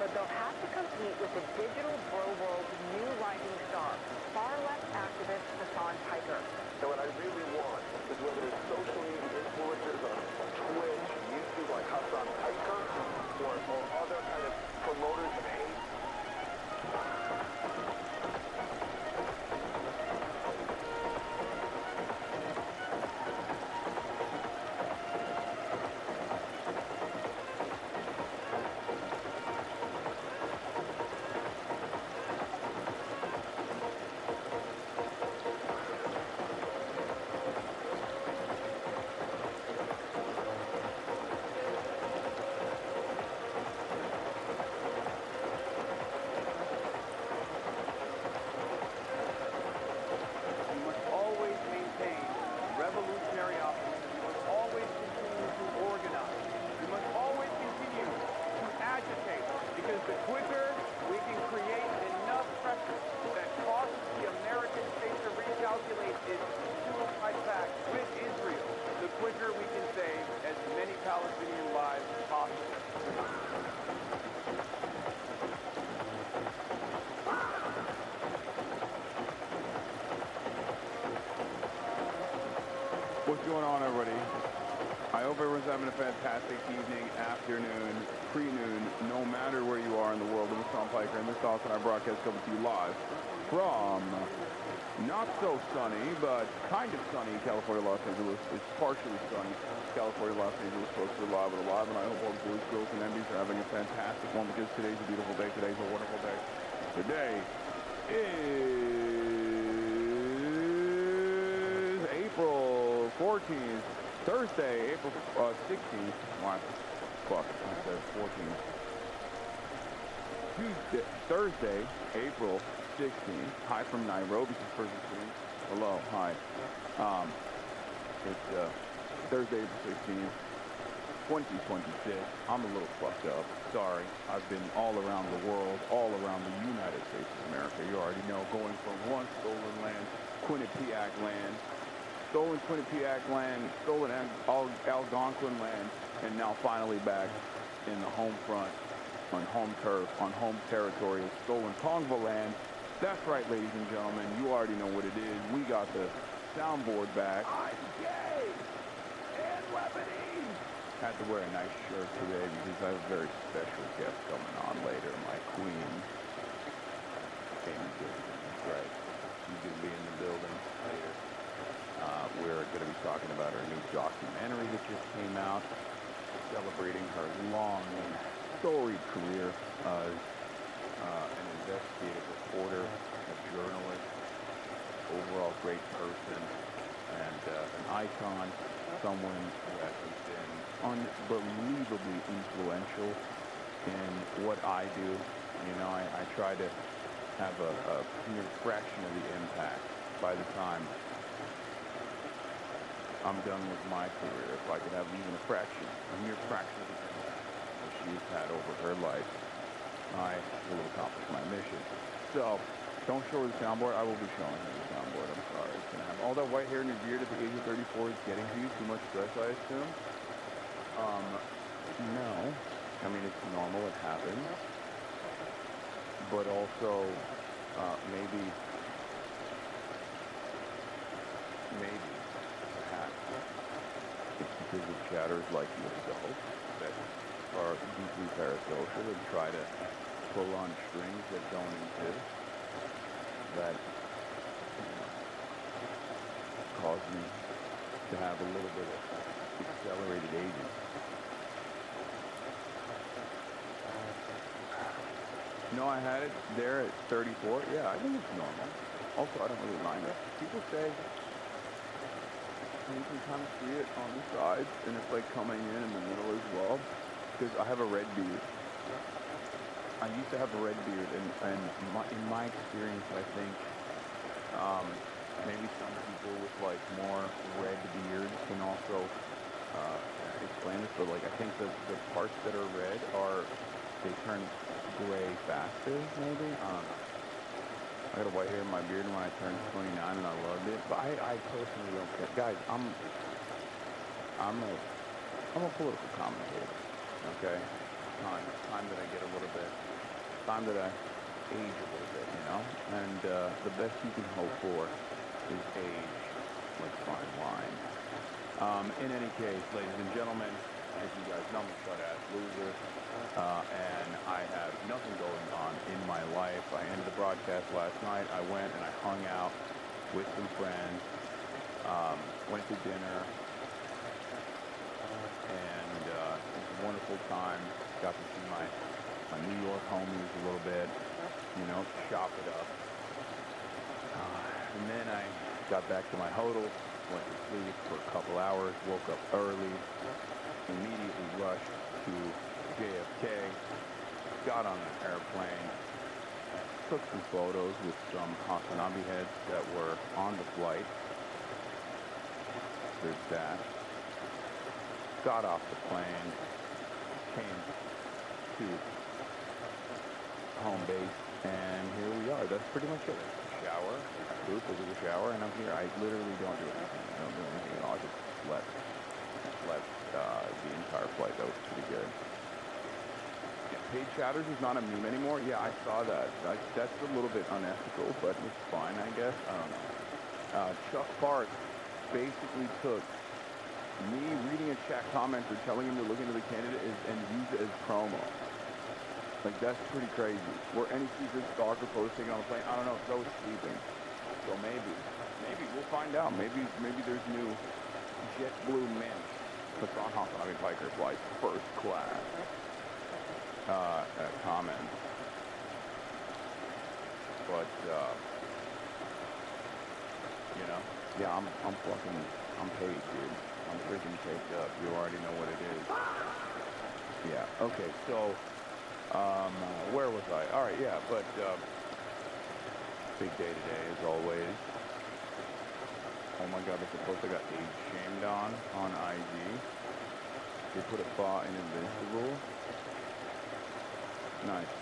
but they'll have to compete with the digital bro world's new rising star, far-left activist Hassan. So what I really want is whether it's social media influencers on Twitch, YouTube like Hassan or other kind of promoters of hate. What's going on, everybody? I hope everyone's having a fantastic evening, afternoon, pre-noon, no matter where you are in the world. I'm Hassan and this is Hasan. I broadcast coming to you live from not so sunny, but kind of sunny California, Los Angeles. It's partially sunny California, Los Angeles, close to live and alive, and I hope all the boys, girls, and MDs are having a fantastic one because today's a beautiful day. Today's a wonderful day. Today is April 14th, Thursday, April 16th. What? Fuck, I said 14th. Tuesday, Thursday, April 16th. Hi from Nairobi, first stream. Hello, hi. It's Thursday, April 16th, 2026. I'm a little fucked up. Sorry. I've been all around the world, all around the United States of America. You already know, going from one stolen land, Quinnipiac land, stolen Quinnipiac land, stolen Algonquin land, and now finally back in the home front, on home turf, on home territory, stolen Tongva land. That's right, ladies and gentlemen, you already know what it is. We got the soundboard back. I'm gay and Lebanese. Had to wear a nice shirt today because I have a very special guest coming on later, my queen. That's right. She's going to be in the building later. We're going to be talking about her new documentary that just came out, celebrating her long and storied career as an investigative reporter, a journalist, overall great person, and an icon, someone that has been unbelievably influential in what I do. You know, I try to have a mere fraction of the impact by the time I'm done with my career. If I could have even a fraction, a mere fraction of the impact that she's had over her life, I will accomplish my mission. So, don't show her the soundboard. I will be showing her the soundboard. I'm sorry. It's going to have all that white hair and your beard at the age of 34 is getting to you. Too much stress, I assume? No. I mean, it's normal. It happens. But also, maybe, perhaps, it's because of chatters like yourself that are deeply parasocial and try to pull on strings that don't exist, that cause me to have a little bit of accelerated aging. No, I had it there at 34. Yeah, I think it's normal. Also, I don't really mind it. People say you can kind of see it on the sides, and it's like coming in the middle as well, because I have a red beard. I used to have a red beard, and in my experience, I think maybe some people with like more red beards can also explain this, but like I think the parts that are red they turn gray faster, maybe. I got a white hair in my beard when I turned 29, and I loved it. But I personally don't care, guys. I'm a political commentator. Okay, time that I get a little bit time that I age a little bit, you know? And the best you can hope for is age like fine wine. In any case, ladies and gentlemen, as you guys know, I'm a shut-ass loser, and I have nothing going on in my life. I ended the broadcast last night. I went and I hung out with some friends, went to dinner, and it was a wonderful time. Got to see my New York homies a little bit, you know, chop it up. And then I got back to my hotel, went to sleep for a couple hours, woke up early, immediately rushed to JFK, got on an airplane, took some photos with some Hasanabi heads that were on the flight. There's that. Got off the plane, came to home base, and here we are. That's pretty much it. Shower, poop, over the shower, and I'm here. I literally don't do anything. I don't do anything at all. I just slept the entire flight. That was pretty good. Yeah, paid chatters is not a meme anymore. Yeah, I saw that. That's a little bit unethical, but it's fine, I guess. I don't know. Chuck Park basically took me reading a chat comment or telling him to look into the candidate and use it as promo. Like, that's pretty crazy. Were any secret stalker photos taken on the plane? I don't know, because I was sleeping. So maybe we'll find out. Maybe there's new JetBlue Mint Hassan Hasanabi Piker flights first class comment. But you know, yeah, I'm paid, dude. I'm freaking taped up. You already know what it is. Yeah. Okay. So. Where was I? All right, yeah, but big day today as always. Oh my God, that's the post I got age shamed on IG. They put a bot in Invincible. Nice.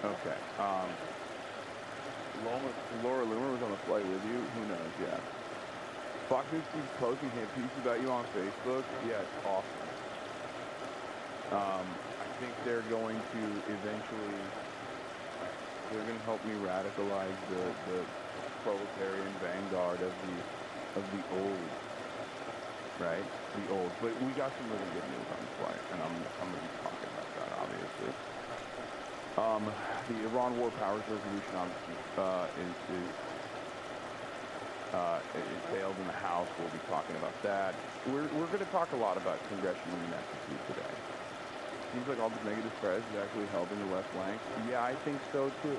Okay. Laura Loomer was on the flight with you. Who knows? Yeah. Fox News keeps posting hit pieces about you on Facebook. Yeah, it's awesome. I think they're going to eventually, they're going to help me radicalize the proletarian vanguard of the old, right? The old. But we got some really good news on the flight, and I'm going to be talking about that, obviously. The Iran War Powers Resolution, obviously, it failed in the House. We'll be talking about that. We're going to talk a lot about congressional ineptitude today. Seems like all this negative press is actually helping the left flank. Yeah, I think so too.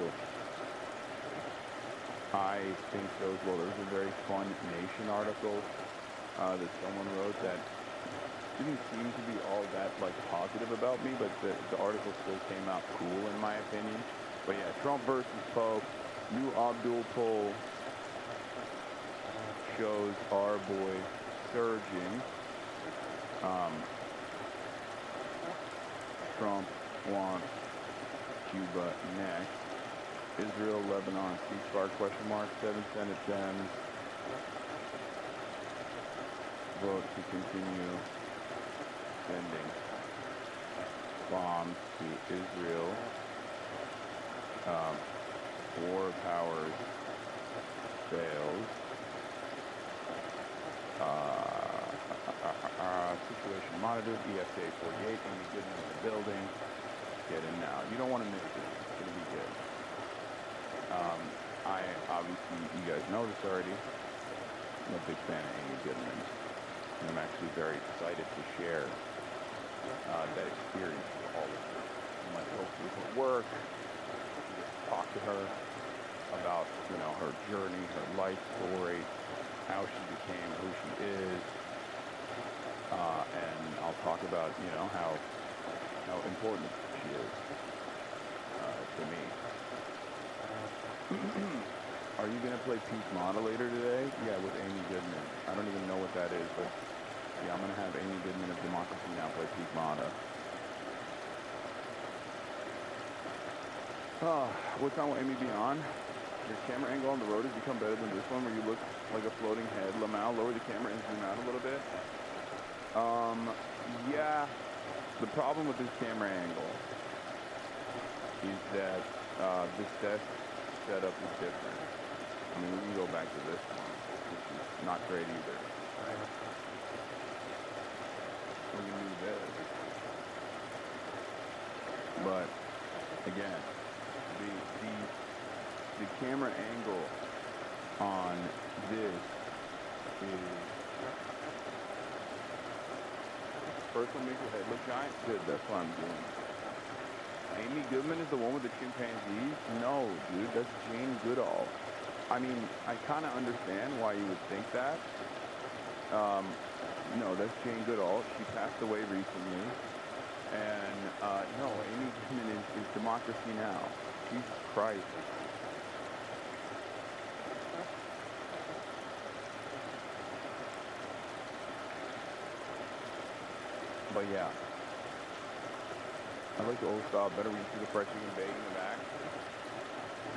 I think so as well. There was a very fun Nation article that someone wrote that didn't seem to be all that like positive about me, but the article still came out cool in my opinion. But yeah, Trump versus Pope, new ABDUL poll shows our boy surging. Trump wants Cuba next. Israel, Lebanon, ceasefire, question mark, 7 Senate Dems vote to continue sending bombs to Israel. War powers fails. Situation monitored, ESA 48, Amy Goodman in the building. Get in now. You don't want to miss this. It's going to be good. I obviously, you guys know this already. I'm a big fan of Amy Goodman. And I'm actually very excited to share that experience with all of you. I might hopefully her work, talk to her about, you know, her journey, her life story, how she became who she is. And I'll talk about, you know, how important she is to me. Are you going to play Peak Modulator today? Yeah, with Amy Goodman. I don't even know what that is, but yeah, I'm going to have Amy Goodman of Democracy Now! Play Peak Moda. What time will Amy be on? Your camera angle on the road has become better than this one where you look like a floating head. Lamau, lower the camera and zoom out a little bit. Yeah, the problem with this camera angle is that this desk setup is different. I mean, we can go back to this one, which is not great either. We can do this. But again, the camera angle on this is first one makes your head look giant. Good, that's what I'm doing. Amy Goodman is the one with the chimpanzees? No, dude, that's Jane Goodall. I mean, I kind of understand why you would think that. No, that's Jane Goodall. She passed away recently. And, no, Amy Goodman is Democracy Now! Jesus Christ. But yeah. I like the old style better when you see the fried chicken bag in the back.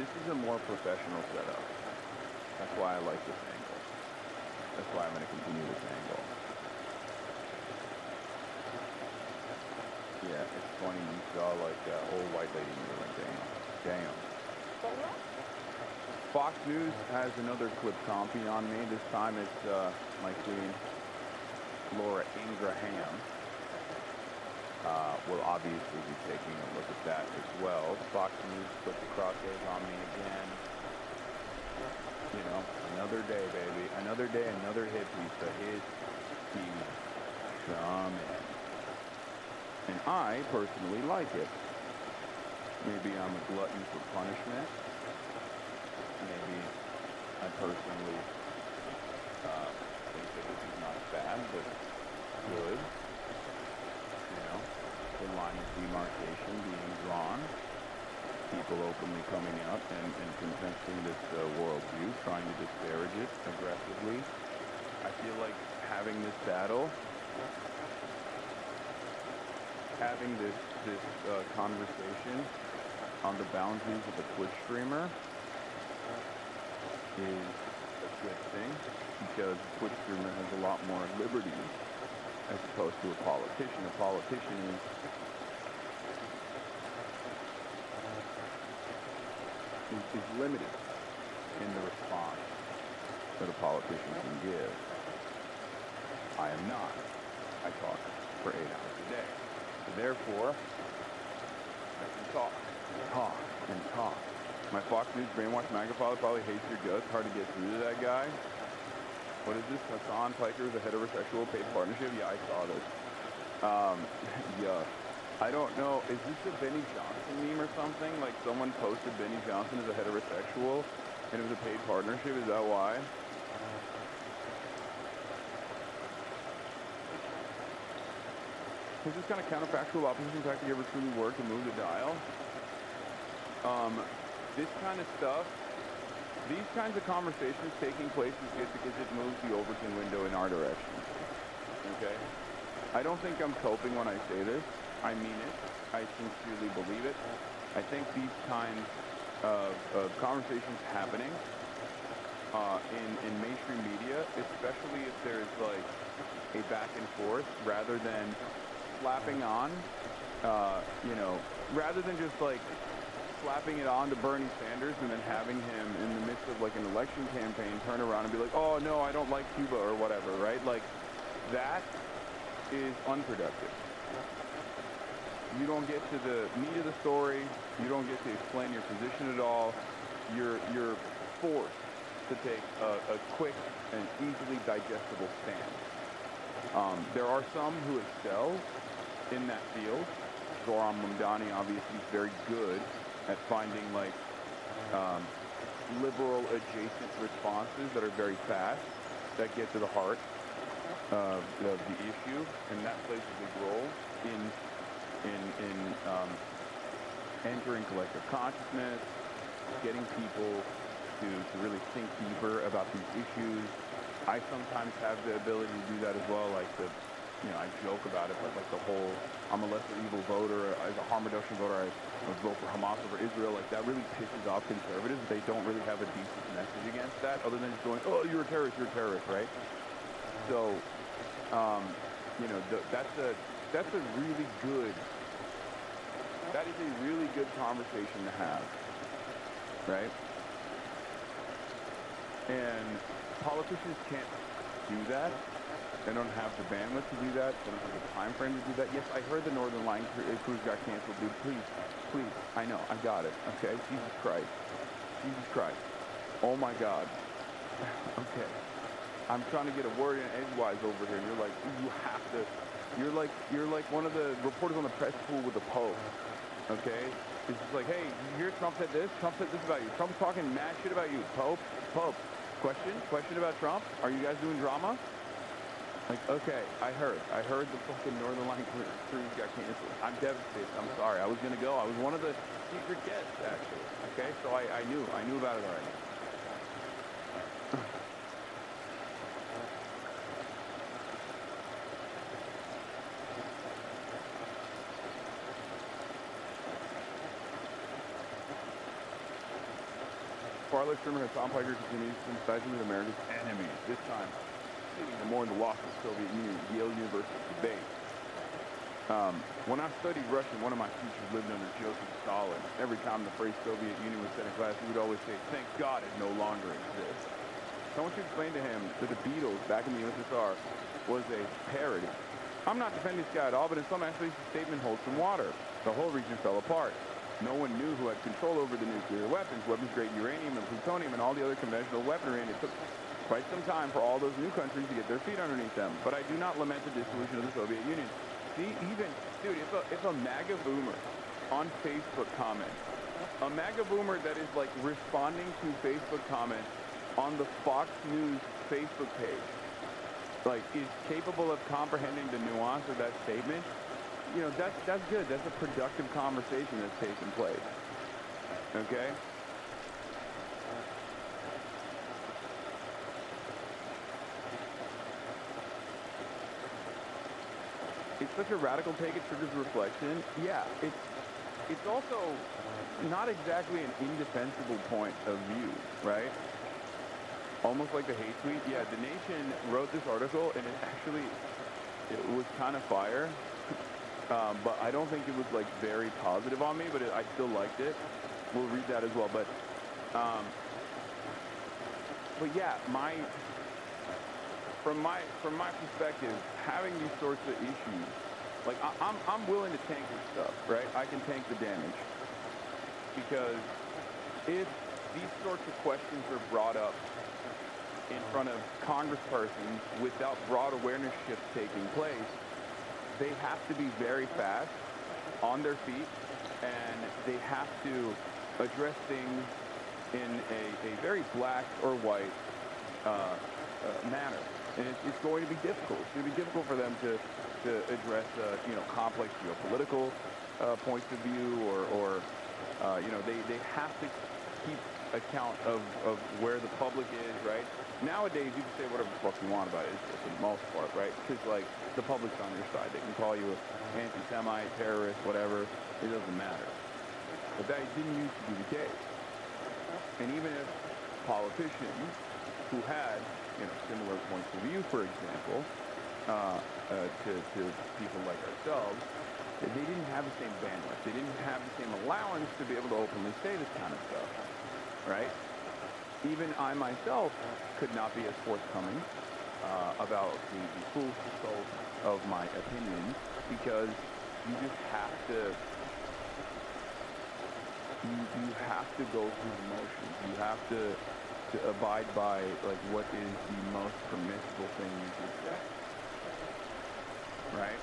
This is a more professional setup. That's why I like this angle. That's why I'm going to continue this angle. Yeah, it's funny you saw like old white lady and you were like, damn. Fox News has another clip compy on me. This time it's my queen, Laura Ingraham. We'll obviously be taking a look at that as well. Fox News put the crosshairs on me again. You know, another day, baby. Another day, another hit piece. The hit piece coming. And I personally like it. Maybe I'm a glutton for punishment. Maybe I personally think that this is not bad, but good. You know, the line of demarcation being drawn. People openly coming out and contesting this worldview, trying to disparage it aggressively. I feel like having this battle, having this conversation on the boundaries of a Twitch streamer is a good thing, because a Twitch streamer has a lot more liberty as opposed to a politician. A politician is limited in the response that a politician can give. I am not. I talk for 8 hours a day. So therefore, I can talk and talk and talk. My Fox News brainwashed MAGA father probably hates your guts. Hard to get through to that guy. What is this? Hasan Piker is a heterosexual paid partnership? Yeah, I saw this. Yeah. I don't know. Is this a Benny Johnson meme or something? Like someone posted Benny Johnson as a heterosexual and it was a paid partnership? Is that why? Is this kind of counterfactual opposition tactic ever truly work to move the dial? This kind of stuff, these kinds of conversations taking place is good because it moves the Overton window in our direction. Okay? I don't think I'm coping when I say this. I mean it. I sincerely believe it. I think these kinds of conversations happening in mainstream media, especially if there's like a back and forth, rather than slapping on, you know, rather than just like slapping it on to Bernie Sanders and then having him in the midst of like an election campaign turn around and be like, oh no, I don't like Cuba or whatever, right? Like that is unproductive. You don't get to the meat of the story. You don't get to explain your position at all. You're forced to take a quick and easily digestible stand. There are some who excel in that field. Zoran Mamdani obviously is very good at finding like liberal adjacent responses that are very fast, that get to the heart of the issue, and that plays a big role in entering collective consciousness, getting people to really think deeper about these issues. I sometimes have the ability to do that as well, like you know, I joke about it, but like the whole, I'm a lesser evil voter, as a Hamadoshan voter, I vote for Hamas over Israel, like that really pisses off conservatives. They don't really have a decent message against that, other than just going, oh, you're a terrorist, right? So, you know, that's that's a really good, that is a really good conversation to have, right? And politicians can't do that. They don't have the bandwidth to do that. They don't have the time frame to do that. Yes, I heard the Northern Line cruise got canceled, dude. Please. I know. I got it. Okay? Jesus Christ. Oh my God. Okay. I'm trying to get a word in edgewise over here. You're like, you have to. You're like one of the reporters on the press pool with the Pope. Okay? It's just like, hey, you hear Trump said this? Trump said this about you. Trump's talking mad shit about you. Pope. Question about Trump? Are you guys doing drama? Like, okay, I heard the fucking Northern Line cruise got canceled. I'm devastated. I'm sorry. I was gonna go. I was one of the secret guests, actually. Okay, so I knew about it already. Far left streamer Hassan continues to sympathize with America's enemies. This time, the more in the loss of the Soviet Union, Yale University debate. When I studied Russian, one of my teachers lived under Joseph Stalin. Every time the phrase Soviet Union was said in class, he would always say, "Thank God it no longer exists." Someone should explain to him that the Beatles back in the USSR was a parody. I'm not defending this guy at all, but in some aspects, the statement holds some water. The whole region fell apart. No one knew who had control over the nuclear weapons-grade uranium and plutonium, and all the other conventional weaponry, and it took quite some time for all those new countries to get their feet underneath them. But I do not lament the dissolution of the Soviet Union. See, dude, if a MAGA boomer on Facebook comments, a MAGA boomer that is like responding to Facebook comments on the Fox News Facebook page, like is capable of comprehending the nuance of that statement, you know, that's good. That's a productive conversation that's taking place. Okay? It's such a radical take, it triggers reflection. Yeah, it's also not exactly an indefensible point of view, right? Almost like the hate tweet. Yeah, The Nation wrote this article, and it was kind of fire. But I don't think it was like very positive on me, but I still liked it. We'll read that as well. But yeah, from my perspective, having these sorts of issues, like I'm willing to tank this stuff, right? I can tank the damage, because if these sorts of questions are brought up in front of congresspersons without broad awareness shifts taking place, they have to be very fast on their feet, and they have to address things in a very black or white manner. And it's going to be difficult. It's going to be difficult for them to address, complex geopolitical points of view, or they have to keep account of where the public is, right? Nowadays, you can say whatever the fuck you want about it, for the most part, right? Because, like, the public's on your side. They can call you an anti-Semite, terrorist, whatever. It doesn't matter. But that didn't used to be the case. And even if politicians who had, similar points of view, for example, to people like ourselves, they didn't have the same bandwidth. They didn't have the same allowance to be able to openly say this kind of stuff, right? Even I myself could not be as forthcoming about the full scope of my opinions, because you just have to, you have to go through the motions. You have to abide by, like, what is the most permissible thing you can say, right?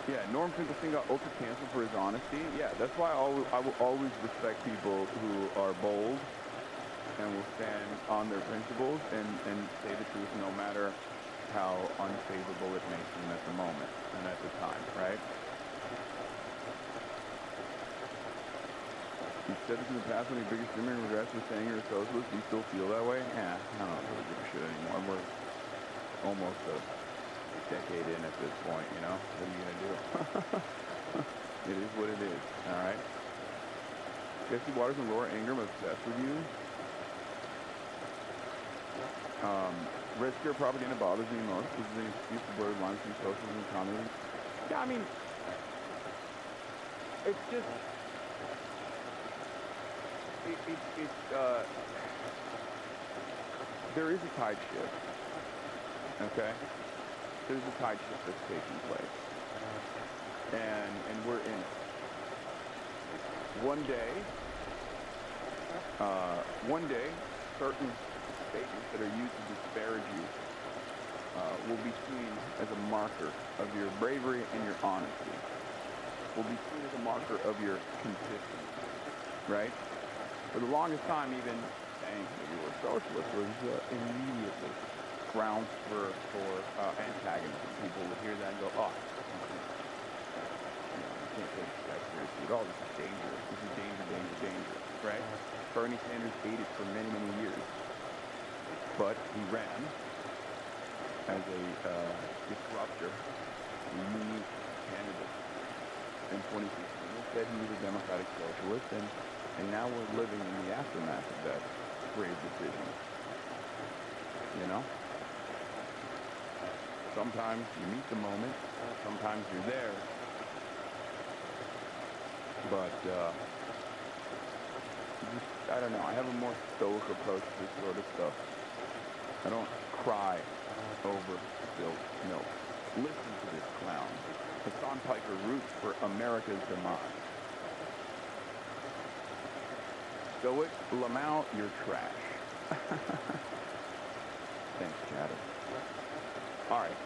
Yeah, Norm Finkelstein got ultra canceled for his honesty. Yeah, that's why I will always respect people who are bold and will stand on their principles and say the truth, no matter how unfavorable it may seem at the moment and at the time, right? You said this in the past when your biggest streamer in regrets was saying you're a socialist. Do you still feel that way? Yeah, I don't really give a shit anymore. We're almost a decade in at this point, What are you gonna do? It is what it is, all right? Jesse Waters and Laura Ingraham obsessed with you. risk here propaganda bothers me most because they use the blurred lines between socialism and communism. Yeah, I mean, it's just, there is a tide shift, okay? There's a tide shift that's taking place, and we're in it. One day, certain statements that are used to disparage you will be seen as a marker of your bravery and your honesty. Will be seen as a marker of your consistency, right? For the longest time, even saying that you were socialist was immediately grounds for antagonism. People would hear that and go, oh, you can't take this guy seriously at all. This is dangerous. This is dangerous, right? Bernie Sanders ate it for many, many years. But he ran as a disruptor, a unique candidate in 2016. He said he was a democratic socialist, and now we're living in the aftermath of that brave decision. You know? Sometimes you meet the moment, sometimes you're there, but I don't know, I have a more stoic approach to this sort of stuff. I don't cry over spilled milk. Listen to this clown. Hassan Piker roots for America's demise. Stoic, Lamau, you're trash. Thanks, Chatter. All right,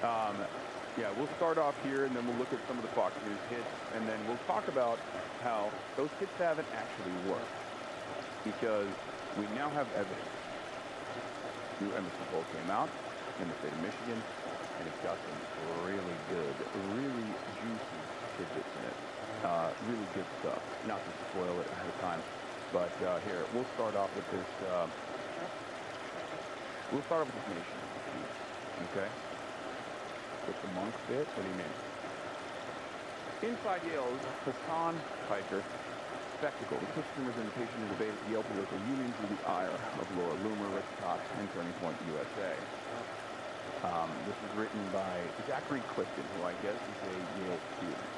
yeah, we'll start off here, and then we'll look at some of the Fox News hits, and then we'll talk about how those hits haven't actually worked, because we now have evidence. New Emerson poll came out in the state of Michigan, and it's got some really good, really juicy tidbits in it. Really good stuff. Not to spoil it ahead of time, but here, we'll start off with this, nation, okay? With the monk bit, what do you mean? Inside Yale's Hassan Piker spectacle. The consumers' invitation to debate at Yale political unions with the ire of Laura Loomer, Rick Cox, and Turning Point USA. This is written by Zachary Clifton, who I guess is a Yale student.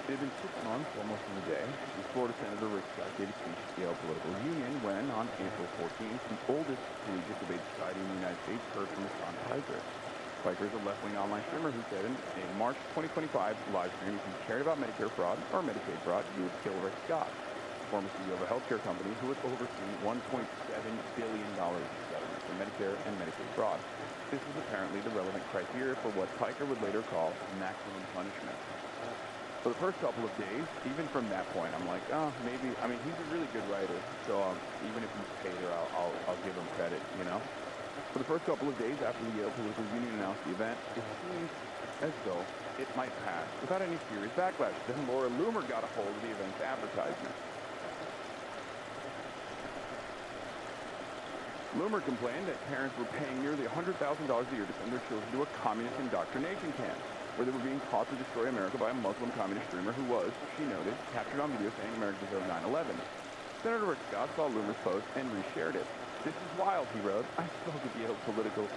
It had been 6 months, almost in a day, since Florida Senator Rick Scott gave a speech at Yale political union when, on April 14th, the oldest collegiate debate society in the United States heard from Hassan Piker. Piker is a left-wing online streamer who said in a March 2025 live stream, if you cared about Medicare fraud or Medicaid fraud, you would kill Rick Scott, former CEO of a healthcare company who had overseen $1.7 billion in settlements for Medicare and Medicaid fraud. This was apparently the relevant criteria for what Piker would later call maximum punishment. For the first couple of days, even from that point, I'm like, oh, maybe, I mean, he's a really good writer, so even if he's paid her, I'll give him credit, you know? For the first couple of days after the Yale political union announced the event, it seemed as though it might pass without any serious backlash. Then Laura Loomer got a hold of the event's advertisement. Loomer complained that parents were paying nearly $100,000 a year to send their children to a communist indoctrination camp, where they were being taught to destroy America by a Muslim communist streamer who was, she noted, captured on video saying America deserved 9/11. Senator Rick Scott saw Loomer's post and reshared it. This is wild, he wrote. I spoke at Yale political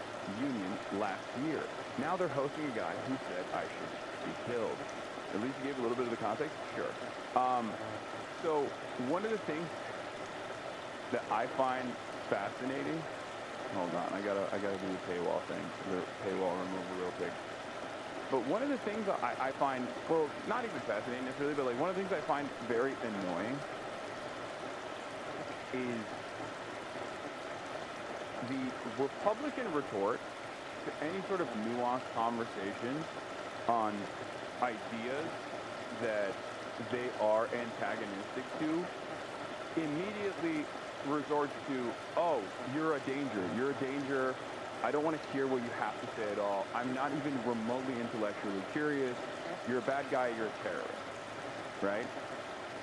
union last year. Now they're hosting a guy who said I should be killed. At least he gave a little bit of the context? Sure. So one of the things that I find fascinating, hold on, I gotta do the paywall thing, the paywall removal real quick. But one of the things I find, well, not even fascinating necessarily, but like one of the things I find very annoying is the Republican retort to any sort of nuanced conversation on ideas that they are antagonistic to immediately resorts to, oh, you're a danger, I don't want to hear what you have to say at all, I'm not even remotely intellectually curious, you're a bad guy, you're a terrorist, right?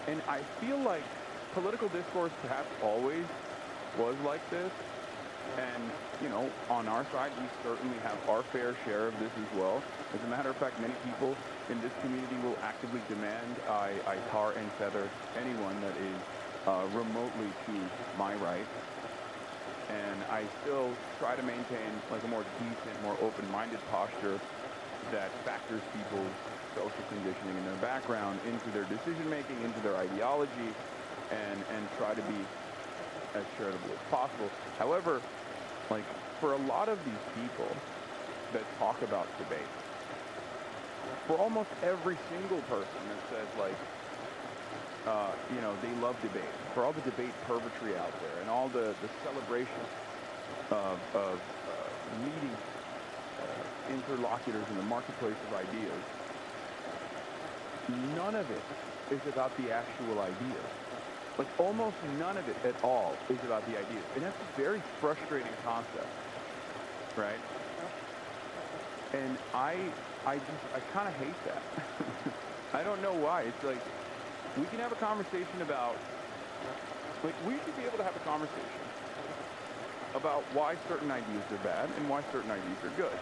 And I feel like political discourse perhaps always was like this, and, you know, on our side, we certainly have our fair share of this as well. As a matter of fact, many people in this community will actively demand I tar and feather anyone that is remotely to my right. and I still try to maintain like a more decent, more open-minded posture that factors people's social conditioning and their background into their decision-making, into their ideology, and try to be as charitable as possible. However, like, for a lot of these people that talk about debate, for almost every single person that says, like, you know, they love debate, for all the debate purgatory out there and all the celebration of meeting interlocutors in the marketplace of ideas, none of it is about the actual ideas. Like, almost none of it at all is about the ideas. And that's a very frustrating concept, right? And I kind of hate that. I don't know why. It's like, we can have a conversation about, like, we should be able to have a conversation about why certain ideas are bad and why certain ideas are good,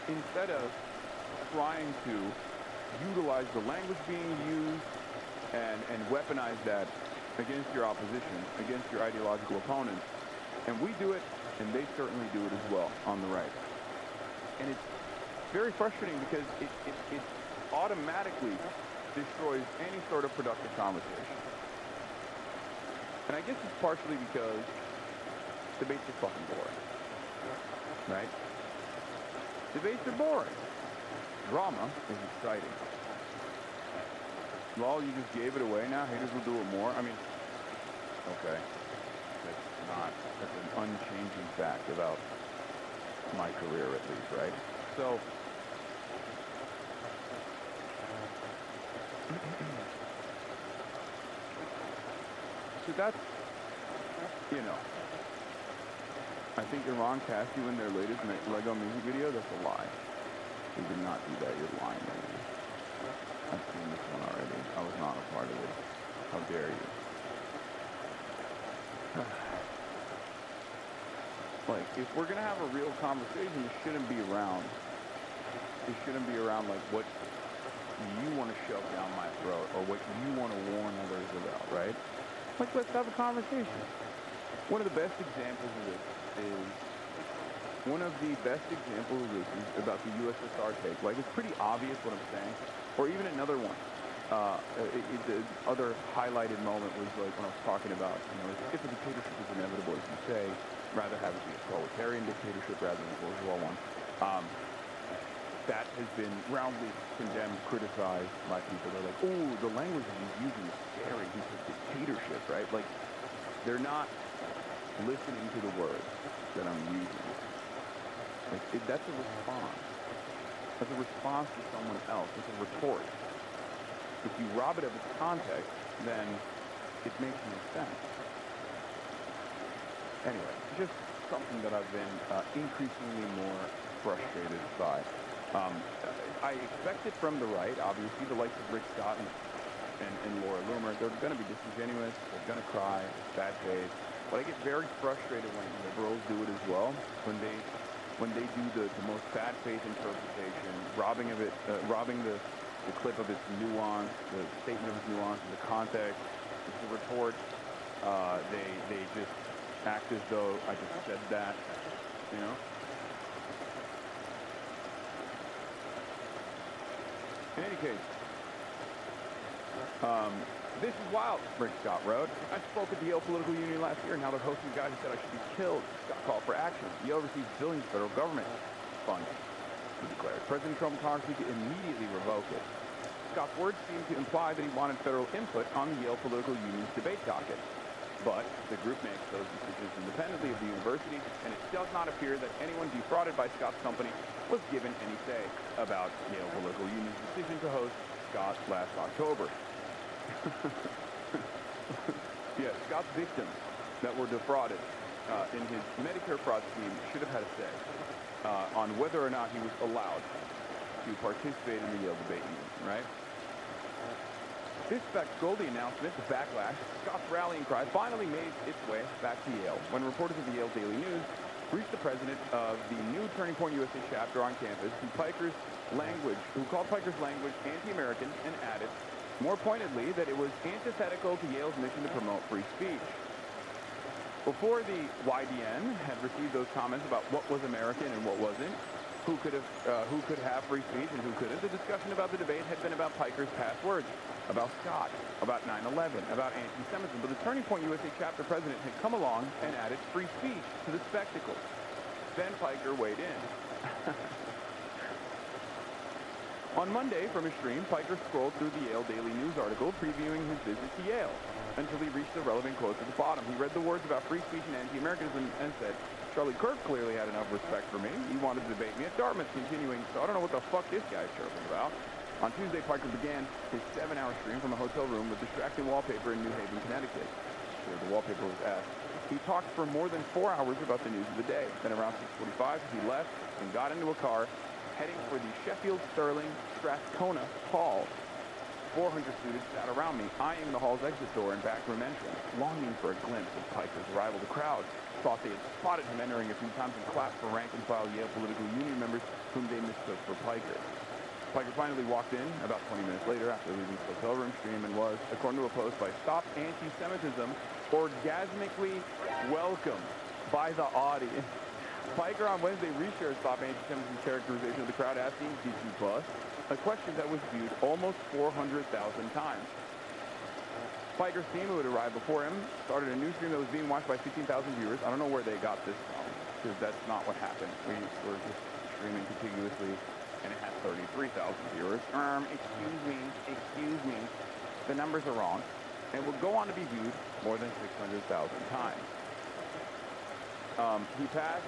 instead of trying to utilize the language being used and weaponize that against your opposition, against your ideological opponents. And we do it, and they certainly do it as well on the right. And it's very frustrating because it automatically destroys any sort of productive conversation. And I guess it's partially because debates are fucking boring, right? Debates are boring. Drama is exciting. Well, you just gave it away now. Haters will do it more. I mean, okay. That's an unchanging fact about my career, at least, right? So, so that's, you know, I think Iran cast you in their latest Lego music video. That's a lie. They did not do that. You're lying, man. I've seen this one already. I was not a part of it. How dare you? Like, if we're gonna have a real conversation, it shouldn't be around. It shouldn't be around like what you want to shove down my throat or what you want to warn others about, right? Like, let's have a conversation. One of the best examples of this is about the USSR take. Like, it's pretty obvious what I'm saying. Or even another one. The other highlighted moment was like when I was talking about, you know, if a dictatorship is inevitable, as you say, rather have it be a proletarian dictatorship rather than a bourgeois one. That has been roundly condemned, criticized by people. They're like, oh, the language he's using is scary. He says dictatorship, right? Like, they're not listening to the words that I'm using. Like, that's a response. That's a response to someone else. It's a retort. If you rob it of its context, then it makes no sense. Anyway, just something that I've been increasingly more frustrated by. I expect it from the right, obviously. The likes of Rick Scott and Laura Loomer, they're going to be disingenuous, they're going to cry, bad faith. But I get very frustrated when liberals do it as well, when they do the most bad faith interpretation, robbing the clip of its nuance, the statement of its nuance, the context, the retort. They just act as though I just said that, you know? In any case, this is wild, Rick Scott wrote. I spoke at the Yale Political Union last year, and now they're hosting a guy who said I should be killed. Scott called for action. Yale receives billions of federal government funds, he declared. President Trump and Congress need to immediately revoke it. Scott's words seem to imply that he wanted federal input on the Yale Political Union's debate docket. But the group makes those decisions independently of the university, and it does not appear that anyone defrauded by Scott's company was given any say about Yale Political Union's decision to host Scott last October. Yeah, Scott's victims that were defrauded in his Medicare fraud scheme should have had a say on whether or not he was allowed to participate in the Yale debate union, right? This fact, Goldie announcement, the backlash, Scott's rallying cry finally made its way back to Yale when reporters of the Yale Daily News reached the president of the new Turning Point USA chapter on campus, who called Piker's language anti-American, and added, more pointedly, that it was antithetical to Yale's mission to promote free speech. Before the YDN had received those comments about what was American and what wasn't, who could have free speech and who couldn't, the discussion about the debate had been about Piker's past words, about Scott, about 9/11, about anti-Semitism. But the Turning Point USA chapter president had come along and added free speech to the spectacle. Then Piker weighed in. On Monday, from his stream, Piker scrolled through the Yale Daily News article previewing his visit to Yale until he reached the relevant quotes at the bottom. He read the words about free speech and anti-Americanism and said, Charlie Kirk clearly had enough respect for me. He wanted to debate me at Dartmouth, continuing, so I don't know what the fuck this guy's chirping about. On Tuesday, Piker began his 7-hour stream from a hotel room with distracting wallpaper in New Haven, Connecticut. Sure, the wallpaper was ass. He talked for more than 4 hours about the news of the day. Then around 6:45, he left and got into a car heading for the Sheffield Sterling Strathcona Hall. 400 students sat around me, eyeing the hall's exit door and backroom entrance, longing for a glimpse of Piker's arrival. The crowd thought they had spotted him entering a few times and clapped for rank-and-file Yale political union members whom they mistook for Piker. Piker finally walked in about 20 minutes later after leaving his hotel room stream and was, according to a post by Stop Anti-Semitism, orgasmically welcomed by the audience. Piker on Wednesday reshared Stop Anti-Semitism's characterization of the crowd asking, "Did you bust?" a question that was viewed almost 400,000 times. Piker's team, who had arrived before him, started a new stream that was being watched by 16,000 viewers. I don't know where they got this from, because that's not what happened. We were just streaming contiguously, and it had 33,000 viewers. Excuse me. The numbers are wrong. And will go on to be viewed more than 600,000 times. He passed.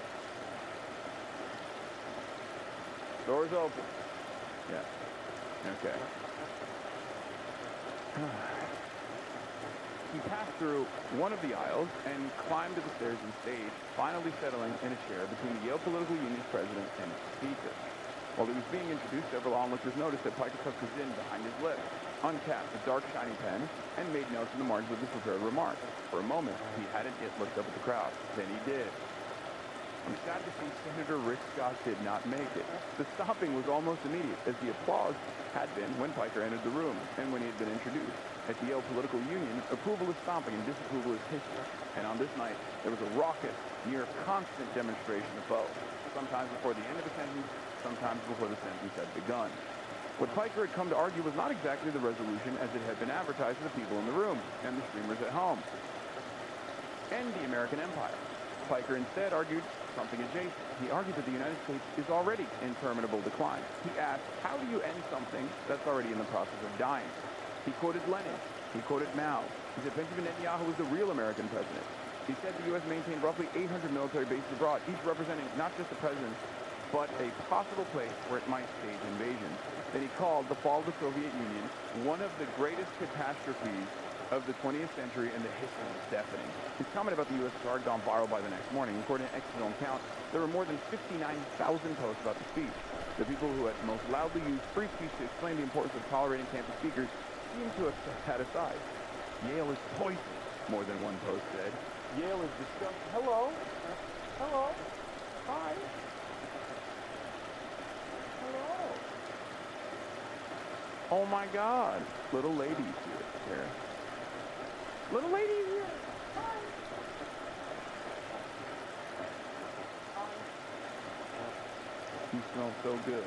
Doors open. Yeah. Okay. He passed through one of the aisles and climbed to the stairs and stage, finally settling in a chair between the Yale Political Union's president and its speaker. While he was being introduced, several onlookers noticed that Piker tucked his chin behind his lips, uncapped a dark, shiny pen, and made notes in the margins of his prepared remarks. For a moment, he hadn't yet looked up at the crowd. Then he did. I'm sad to see Senator Rick Scott did not make it. The stopping was almost immediate, as the applause had been when Piker entered the room and when he had been introduced. At the Yale Political Union, approval is stomping and disapproval is history. And on this night, there was a raucous, near constant demonstration of both. Sometimes before the end of a sentence, sometimes before the sentence had begun. What Piker had come to argue was not exactly the resolution as it had been advertised to the people in the room and the streamers at home. End the American empire. Piker instead argued something adjacent. He argued that the United States is already in terminable decline. He asked, how do you end something that's already in the process of dying? He quoted Lenin. He quoted Mao. He said Benjamin Netanyahu was the real American president. He said the U.S. maintained roughly 800 military bases abroad, each representing not just the president, but a possible place where it might stage invasions. Then he called the fall of the Soviet Union one of the greatest catastrophes of the 20th century, and the history was deafening. His comment about the USSR had gone viral by the next morning. According to External count, there were more than 59,000 posts about the speech. The people who had most loudly used free speech to explain the importance of tolerating campus speakers seemed to have set that aside. Yale is poison, more than one post said. Yale is disgusting. Hello? Hello? Hi? Hello? Oh my God. Little ladies here. Little lady here. Hi. You smell so good.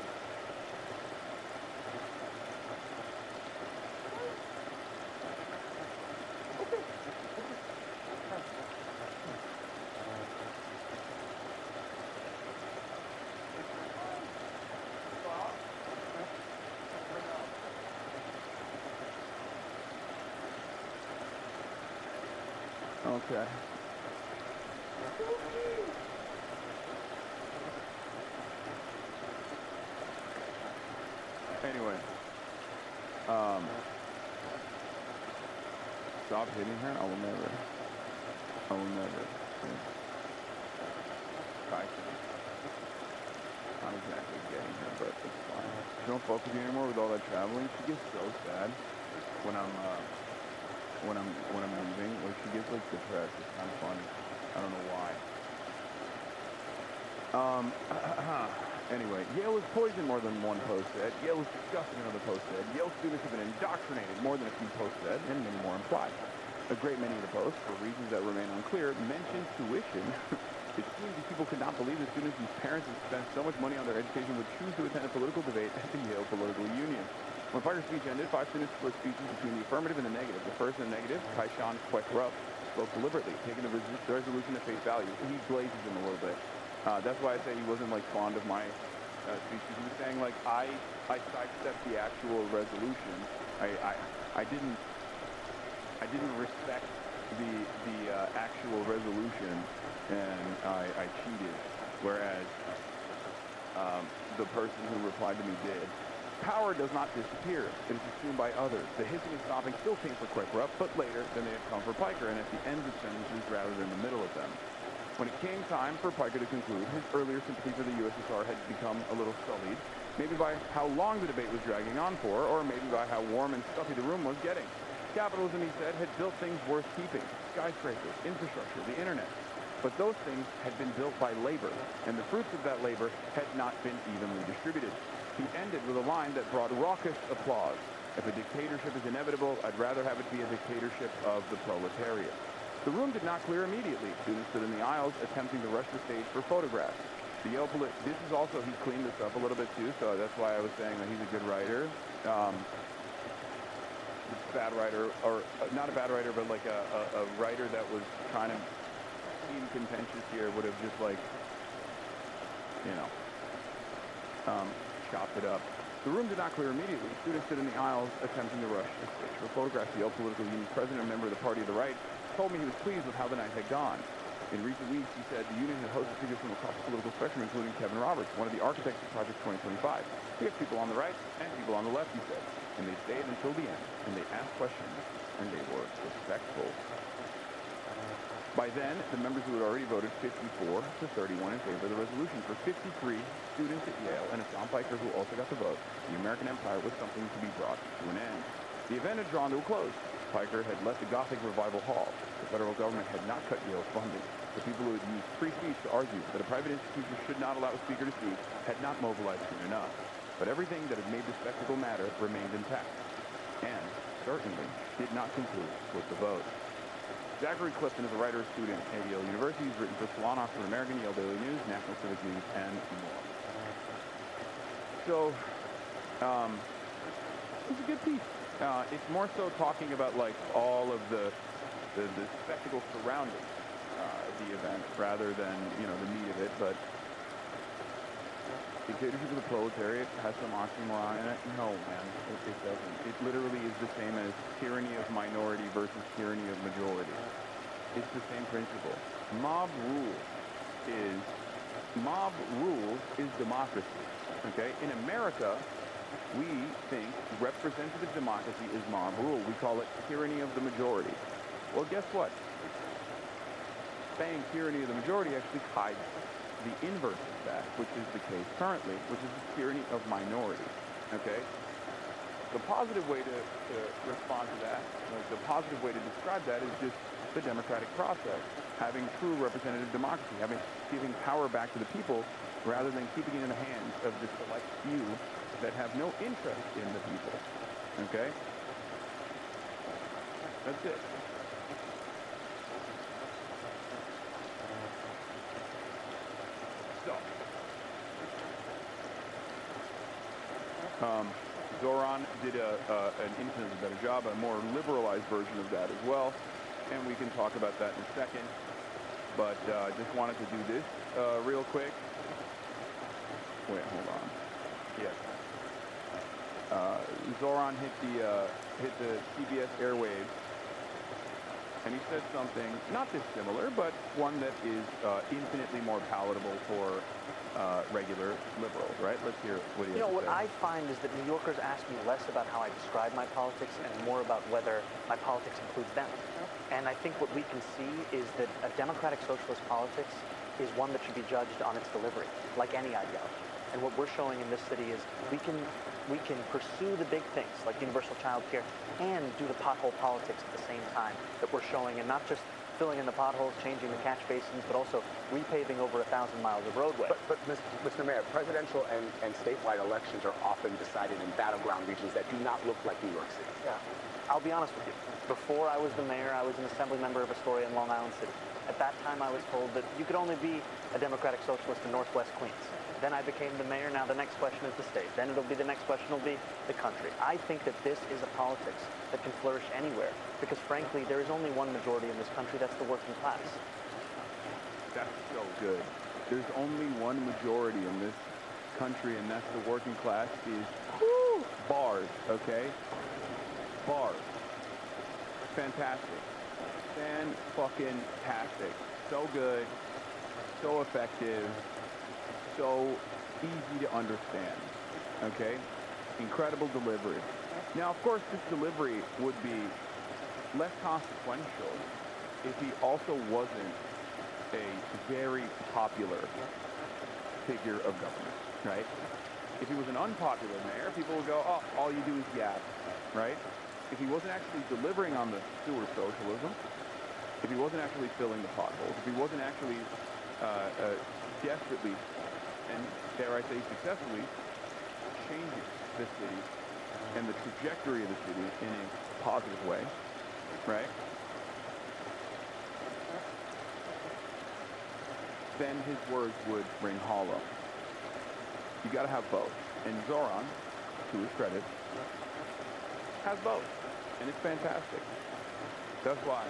Okay. Anyway, stop hitting her. I will never. Not exactly getting her, but it's fine. She don't fuck with you anymore with all that traveling. She gets so sad when I'm leaving. Like, she gets like depressed. It's kind of funny. I don't know why. Anyway, Yale is poison, more than one post said. Yale is disgusting, another post said. Yale students have been indoctrinated, more than a few posts said, and many more implied. A great many of the posts, for reasons that remain unclear, mentioned tuition. It seems that people could not believe that students whose parents had spent so much money on their education would choose to attend a political debate at the Yale Political Union. When Piker's speech ended, 5 students split speeches between the affirmative and the negative. The first in the negative, Hasan spoke deliberately, taking the resolution at face value. He glazes him a little bit. That's why I say he wasn't like fond of my speech. He was saying like I sidestepped the actual resolution. I didn't respect the actual resolution, and I cheated, whereas the person who replied to me did. Power does not disappear. It is assumed by others. The hissing and stopping still came for Quickrup, but later than they had come for Piker, and at the ends of sentences rather than the middle of them. When it came time for Piker to conclude, his earlier sympathy for the USSR had become a little sullied, maybe by how long the debate was dragging on for, or maybe by how warm and stuffy the room was getting. Capitalism, he said, had built things worth keeping: skyscrapers, infrastructure, the internet. But those things had been built by labor, and the fruits of that labor had not been evenly distributed. He ended with a line that brought raucous applause. If a dictatorship is inevitable, I'd rather have it be a dictatorship of the proletariat. The room did not clear immediately. Students stood in the aisles, attempting to rush the stage for photographs. This is also, he cleaned this up a little bit too, so that's why I was saying that he's a good writer. Bad writer, or not a bad writer, but like a writer that was kind of seem contentious here would have just like, you know, chopped it up. The room did not clear immediately. Students stood in the aisles attempting to rush the stage for photographs. The Yale Political Union's president, a member of the Party of the Right, told me he was pleased with how the night had gone. In recent weeks, he said the union had hosted figures from across the political spectrum, including Kevin Roberts, one of the architects of Project 2025. We have people on the right and people on the left, he said, and they stayed until the end, and they asked questions, and they were respectful. By then, the members who had already voted 54 to 31 in favor of the resolution. For 53 students at Yale and Hassan Piker, who also got the vote, the American empire was something to be brought to an end. The event had drawn to a close. Piker had left the Gothic Revival Hall. The federal government had not cut Yale's funding. The people who had used free speech to argue that a private institution should not allow a speaker to speak had not mobilized soon enough. But everything that had made the spectacle matter remained intact, and certainly did not conclude with the vote. Zachary Clifton is a writer and student at Yale University. He's written for Salon, Oxford American, Yale Daily News, National Civic News, and more. So, it's a good piece. It's more so talking about like all of the spectacle surrounding the event rather than, you know, the meat of it. But dictatorship of the proletariat has some oxymoron in it. No, man, it doesn't. It literally is the same as tyranny of minority versus tyranny of majority. It's the same principle. Mob rule is democracy. Okay? In America, we think representative democracy is mob rule. We call it tyranny of the majority. Well, guess what? Saying tyranny of the majority actually hides the inverse of that, which is the case currently, which is the tyranny of minority. Okay? The positive way to respond to that, the positive way to describe that is just the democratic process, having true representative democracy, giving power back to the people rather than keeping it in the hands of the select few that have no interest in the people. Okay? That's it. So, Zoran did an infinitely better job, a more liberalized version of that as well, and we can talk about that in a second. But just wanted to do this real quick. Wait, hold on. Yes. Zoran hit the CBS airwaves, and he said something not dissimilar, but one that is infinitely more palatable for regular liberals, right? Let's hear what he has to say. You know, what I find is that New Yorkers ask me less about how I describe my politics and more about whether my politics includes them. And I think what we can see is that a democratic socialist politics is one that should be judged on its delivery, like any ideology. And what we're showing in this city is we can pursue the big things like universal child care and do the pothole politics at the same time that we're showing, and not just filling in the potholes, changing the catch basins, but also repaving over 1,000 miles of roadway. But Mr. Mayor, presidential and statewide elections are often decided in battleground regions that do not look like New York City. Yeah. I'll be honest with you. Before I was the mayor, I was an assembly member of Astoria in Long Island City. At that time, I was told that you could only be a Democratic Socialist in Northwest Queens. Then I became the mayor. Now the next question is the state. Then it'll be the next question will be the country. I think that this is a politics that can flourish anywhere because, frankly, there is only one majority in this country. That's the working class. That's so good. There's only one majority in this country, and that's the working class. Is bars, okay? Bars. Fantastic. Fan-fucking-tastic. So good. So effective. So easy to understand. Okay? Incredible delivery. Now, of course, this delivery would be less consequential if he also wasn't a very popular figure of government, right? If he was an unpopular mayor, people would go, oh, all you do is yap, right? If he wasn't actually delivering on the sewer socialism, if he wasn't actually filling the potholes, if he wasn't actually desperately, and dare I say successfully, changing the city and the trajectory of the city in a positive way, right? Then his words would ring hollow. You got to have both. And Zoran, to his credit, has both. And it's fantastic. That's why,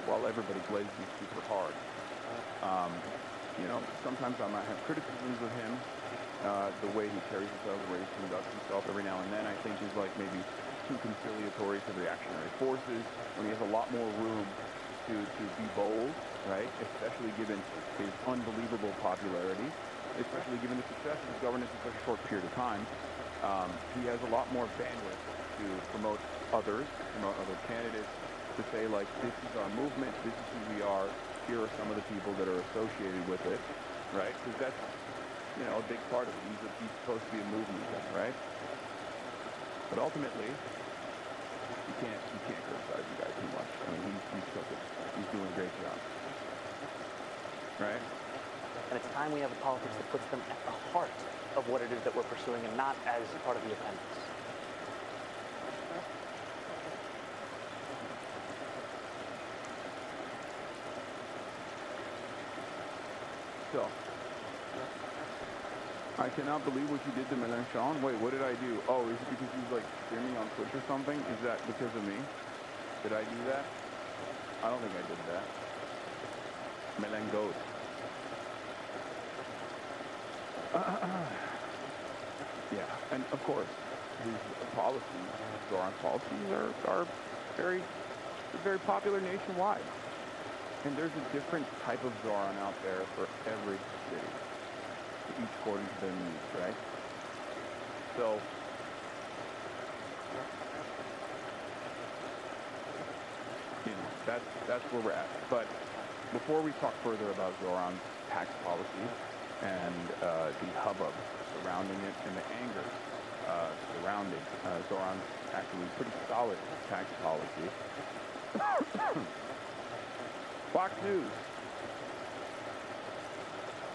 while everybody glazes me super hard, sometimes I might have criticisms of him. The way he carries himself, the way he conducts himself every now and then, I think is like maybe too conciliatory to the reactionary forces, when he has a lot more room to be bold, right? Especially given his unbelievable popularity, especially given the success of his governance in such a short period of time. He has a lot more bandwidth to promote others, promote other candidates, to say, like, this is our movement, this is who we are, here are some of the people that are associated with it, right? Because that's, a big part of it. He's supposed to be a movement, right? But ultimately, you can't criticize the guy too much. I mean, he's cooking. He's doing a great job. Right? And it's time we have a politics that puts them at the heart of what it is that we're pursuing and not as part of the appendix. So, I cannot believe what you did to Mélenchon. Wait, what did I do? Oh, is it because he was, like, streaming on Twitch or something? Is that because of me? Did I do that? I don't think I did that. Melengoat. Yeah, and of course, his policies, Zoran's policies are very popular nationwide. And there's a different type of Zoran out there for every city, each according to their needs, right? So, that's where we're at. But before we talk further about Zoran's tax policy and the hubbub surrounding it and the anger surrounding Zoran's actually pretty solid tax policy, Fox News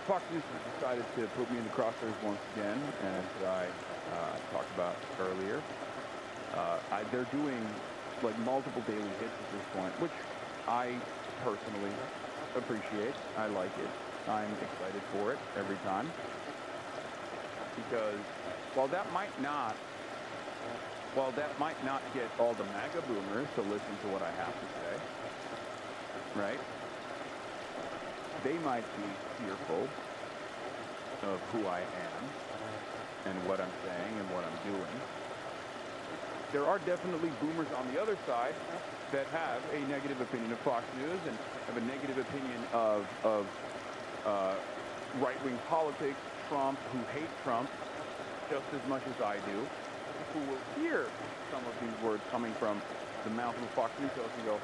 has decided to put me in the crosshairs once again, as I talked about earlier. They're doing like multiple daily hits at this point, which I personally appreciate. I like it. I'm excited for it every time. Because while that might not get all the MAGA boomers to listen to what I have to say, right? They might be fearful of who I am and what I'm saying and what I'm doing. There are definitely boomers on the other side that have a negative opinion of Fox News and have a negative opinion of right-wing politics, Trump, who hate Trump just as much as I do, who will hear some of these words coming from the mouth of a Fox News host and go,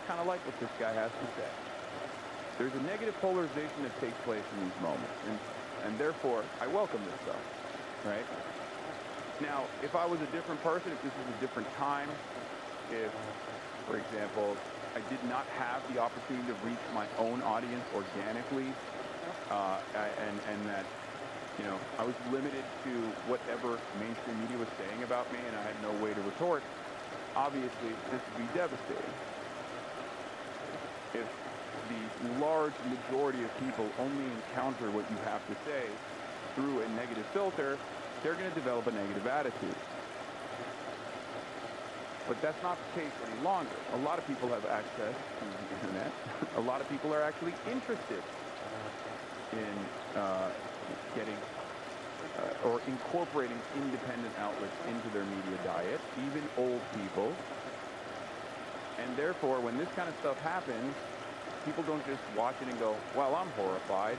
kind of like what this guy has to say. There's a negative polarization that takes place in these moments, and therefore, I welcome this stuff, right? Now, if I was a different person, if this was a different time, if, for example, I did not have the opportunity to reach my own audience organically, and that, you know, I was limited to whatever mainstream media was saying about me, and I had no way to retort. Obviously, this would be devastating. If the large majority of people only encounter what you have to say through a negative filter, they're going to develop a negative attitude. But that's not the case any longer. A lot of people have access to the internet. A lot of people are actually interested in getting or incorporating independent outlets into their media diet, even old people. And therefore, when this kind of stuff happens, people don't just watch it and go, well, I'm horrified.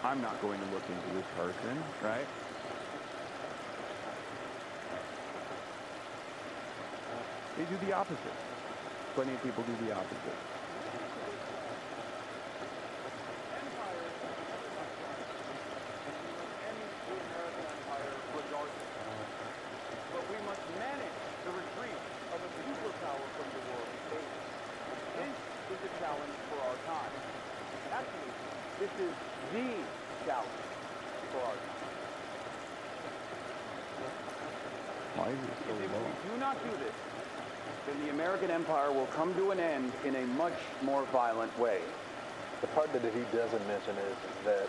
I'm not going to look into this person, right? They do the opposite. Plenty of people do the opposite. But we must manage the retreat of a superpower from the world stage. This is a challenge for our time. Actually, this is the challenge for our time. Why is it so If low? we do not do this, then the American empire will come to an end in a much more violent way. The part that he doesn't mention is that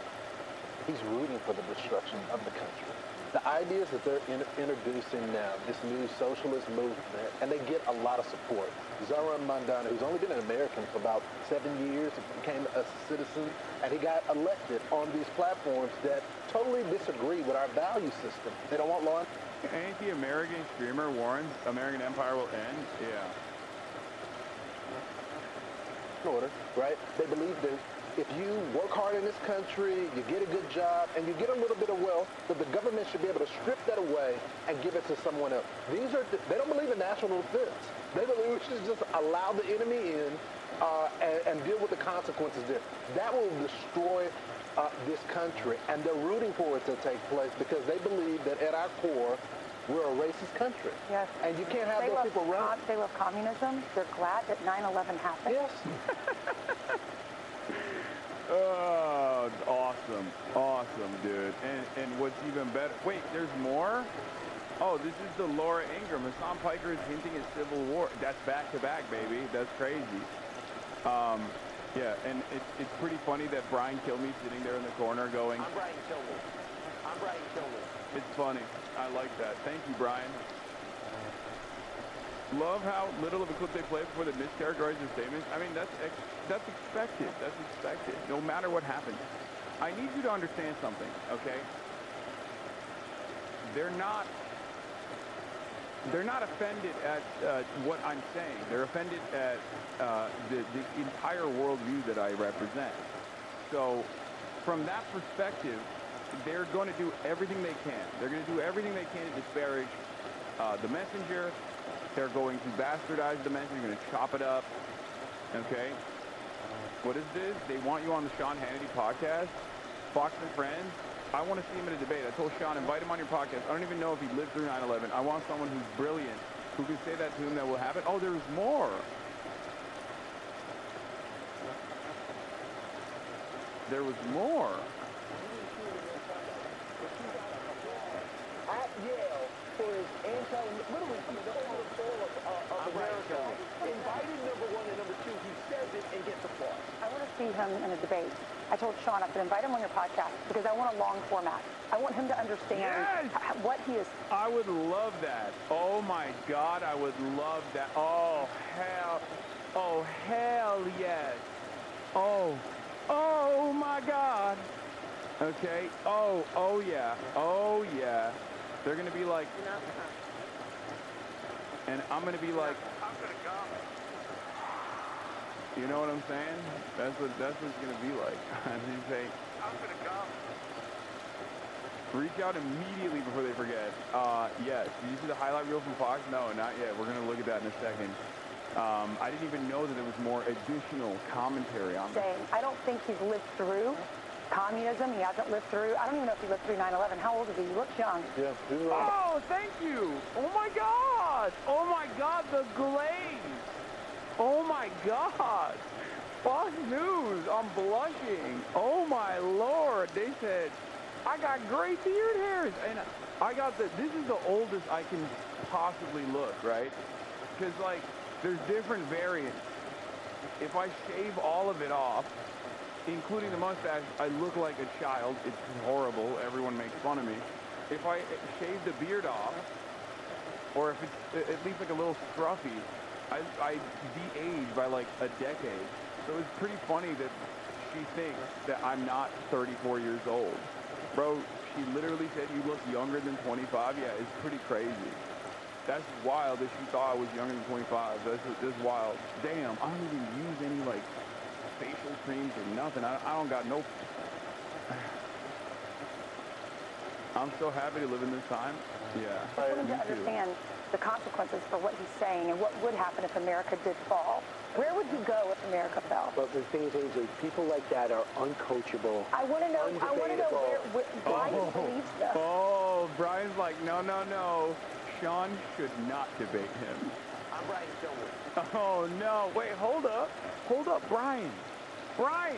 he's rooting for the destruction of the country. The ideas that they're introducing now, this new socialist movement, and they get a lot of support. Zoran Mandana, who's only been an American for about 7 years, became a citizen, and he got elected on these platforms that totally disagree with our value system. They don't want law. Ain't the American screamer warns American empire will end? Yeah. Order, right? They believe that if you work hard in this country, you get a good job, and you get a little bit of wealth, that the government should be able to strip that away and give it to someone else. They don't believe in national defense. They believe we should just allow the enemy in and deal with the consequences there. That will destroy this country, and they're rooting for it to take place because they believe that at our core, we're a racist country. Yes. And you can't have those people run. They love communism. They're glad that 9/11 happened. Yes. Oh, awesome. Awesome, dude. And what's even better, wait, there's more? Oh, this is the Laura Ingraham. Hassan Piker is hinting at civil war. That's back to back, baby. That's crazy. Yeah, and it's pretty funny that Brian Kilmeade's sitting there in the corner going, I'm Brian Kilmeade. I'm Brian Kilmeade. it's funny. I like that. Thank you, Brian. Love how little of a clip they play before they mischaracterize their statements. I mean, that's expected. That's expected. No matter what happens. I need you to understand something, okay? They're not offended at what I'm saying. They're offended at the entire worldview that I represent. So, from that perspective, they're going to do everything they can. They're going to do everything they can to disparage the messenger. They're going to bastardize the messenger. They're going to chop it up. Okay? What is this? They want you on the Sean Hannity podcast? Fox and Friends? I want to see him in a debate. I told Sean, invite him on your podcast. I don't even know if he lived through 9/11. I want someone who's brilliant, who can say that to him that will happen. Oh, there's more. There was more. At Yale, for his literally the whole soul of America, invited number one and number two, he says it and gets applause. I want to see him in a debate. I told Sean I could invite him on your podcast because I want a long format. I want him to understand what he is. I would love that. Oh my God, I would love that. Oh hell yes. Oh my God. Okay. Oh yeah. They're gonna be like, and I'm gonna be like, I'm gonna come. You know what I'm saying? That's what it's gonna be like. And you say, I'm gonna come. Reach out immediately before they forget. Yes. Did you see the highlight reel from Fox? No, not yet. We're gonna look at that in a second. I didn't even know that there was more additional commentary on that. I don't think he's lived through communism. He hasn't lived through. I don't even know if he lived through 9/11. How old is he? He looks young. Yeah. Oh, thank you. Oh my God. Oh my God, the glaze. Oh my God! Fox News, I'm blushing. Oh my Lord, they said, I got gray beard hairs. And I got this is the oldest I can possibly look, right? Because like, there's different variants. If I shave all of it off, including the mustache, I look like a child. It's horrible. Everyone makes fun of me. If I shave the beard off, or if it's at least like a little scruffy, I de-age by like a decade. So it's pretty funny that she thinks that I'm not 34 years old. Bro, she literally said you look younger than 25. Yeah, it's pretty crazy. That's wild that she thought I was younger than 25. That's wild. Damn, I don't even use any like facial creams or nothing. I don't got no... I'm so happy to live in this time. Yeah. I want him to understand the consequences for what he's saying and what would happen if America did fall. Where would he go if America fell? But the thing is, AJ, people like that are uncoachable. I want to know where Brian believes this. Oh, Brian's like, no. Sean should not debate him. I'm Brian Stillman. Oh, no. Wait, hold up. Hold up, Brian. Brian.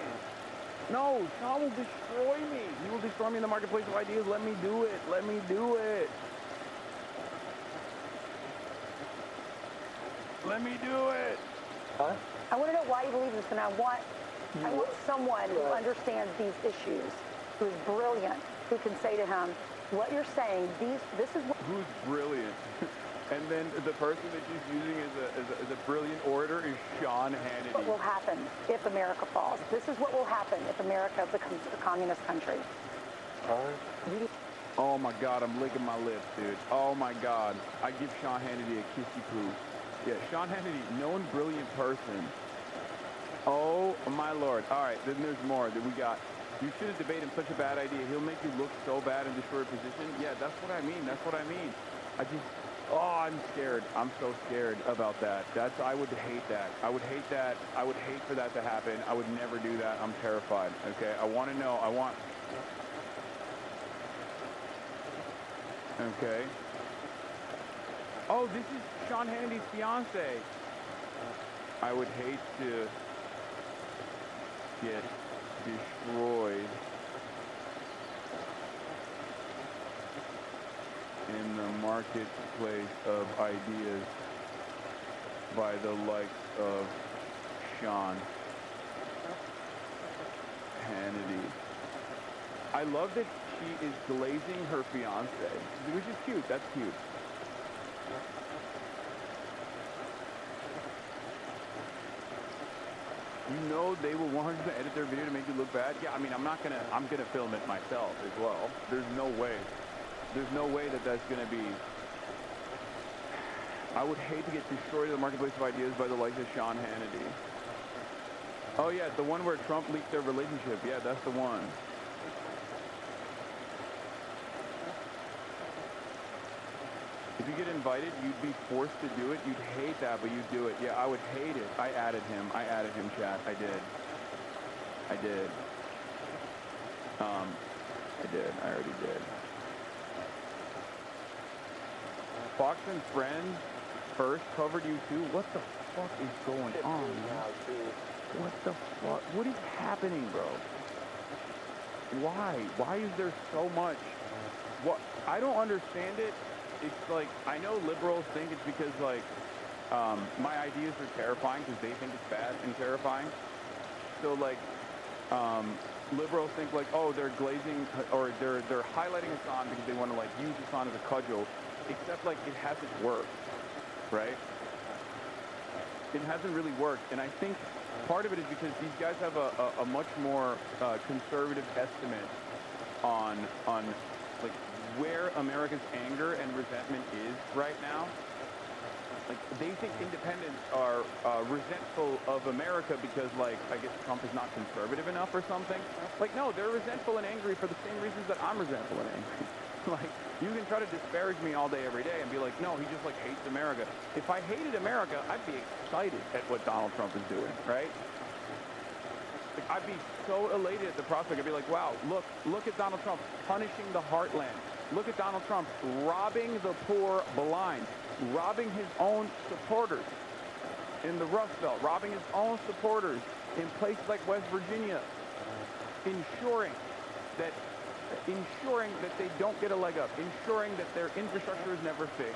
No, Sean will destroy me. He will destroy me in the marketplace of ideas. Let me do it. Let me do it. Let me do it. Huh? I want to know why he believes this, and I want someone who understands these issues, who is brilliant, who can say to him, what you're saying, this is what... Who's brilliant? And then the person that she's using as a brilliant orator is Sean Hannity. What will happen if America falls? This is what will happen if America becomes a communist country. Oh my God, I'm licking my lips, dude. Oh my God. I give Sean Hannity a kissy poo. Yeah, Sean Hannity, known brilliant person. Oh my Lord. All right, then there's more that we got. You shouldn't debate him, such a bad idea. He'll make you look so bad in destroy your position. Yeah, that's what I mean. That's what I mean. Oh, I'm scared. I'm so scared about that. I would hate that. I would hate that. I would hate for that to happen. I would never do that. I'm terrified. Okay, I want to know. Okay. Oh, this is Sean Hannity's fiance. I would hate to get destroyed in the marketplace of ideas by the likes of Sean Hannity. I love that she is glazing her fiance, which is cute. That's cute. You know they will 100% edit their video to make you look bad? Yeah, I mean, I'm gonna film it myself as well. There's no way that that's gonna be... I would hate to get destroyed in the marketplace of ideas by the likes of Sean Hannity. Oh yeah, the one where Trump leaked their relationship. Yeah, that's the one. If you get invited, you'd be forced to do it. You'd hate that, but you'd do it. Yeah, I would hate it. I added him, chat. I did. I already did. Fox and Friends first covered you too? What the fuck is going on, man? What the fuck? What is happening, bro? Why? Why is there so much? What? I don't understand it. It's like, I know liberals think it's because, like, my ideas are terrifying because they think it's bad and terrifying. So, like, liberals think, like, oh, they're glazing, or they're highlighting Hasan because they want to, like, use Hasan as a cudgel, except, like, it hasn't worked, right? It hasn't really worked, and I think part of it is because these guys have a much more conservative estimate on like, where America's anger and resentment is right now. Like, they think independents are resentful of America because, like, I guess Trump is not conservative enough or something. Like, no, they're resentful and angry for the same reasons that I'm resentful and angry. Like, you can try to disparage me all day, every day, and be like, no, he just, like, hates America. If I hated America, I'd be excited at what Donald Trump is doing, right? Like, I'd be so elated at the prospect. I'd be like, wow, look at Donald Trump punishing the heartland. Look at Donald Trump robbing the poor blind, robbing his own supporters. in the Rust Belt, robbing his own supporters in places like West Virginia, ensuring that they don't get a leg up, ensuring that their infrastructure is never fixed,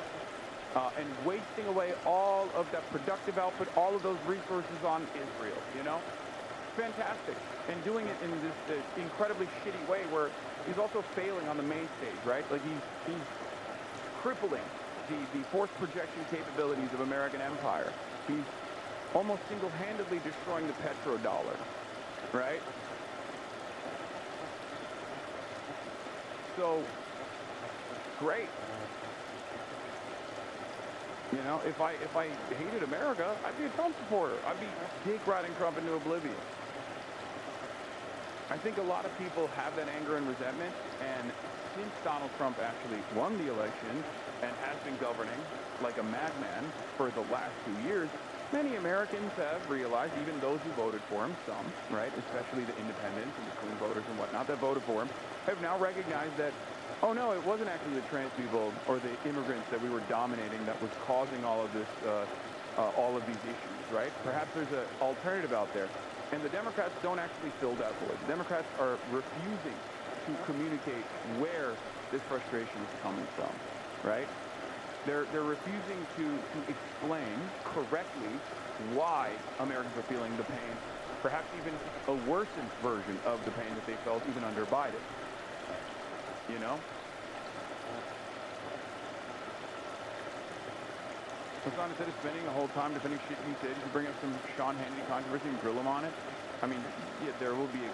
and wasting away all of that productive output, all of those resources on Israel, you know? Fantastic. And doing it in this incredibly shitty way where he's also failing on the main stage, right? Like he's crippling the force projection capabilities of American empire. He's almost single-handedly destroying the petrodollar, right? So, great. You know, if I hated America, I'd be a Trump supporter. I'd be dick riding Trump into oblivion. I think a lot of people have that anger and resentment, and since Donald Trump actually won the election and has been governing like a madman for the last 2 years, many Americans have realized, even those who voted for him, some, right, especially the independents and the swing voters and whatnot that voted for him, have now recognized that, oh no, it wasn't actually the trans people or the immigrants that we were dominating that was causing all of this, all of these issues, right? Perhaps there's an alternative out there. And the Democrats don't actually fill that void. The Democrats are refusing to communicate where this frustration is coming from, right? They're refusing to explain correctly why Americans are feeling the pain, perhaps even a worsened version of the pain that they felt even under Biden. You know? Hasan, instead of spending the whole time defending shit you said, you should bring up some Sean Hannity controversy and grill him on it. I mean, yeah, there will be a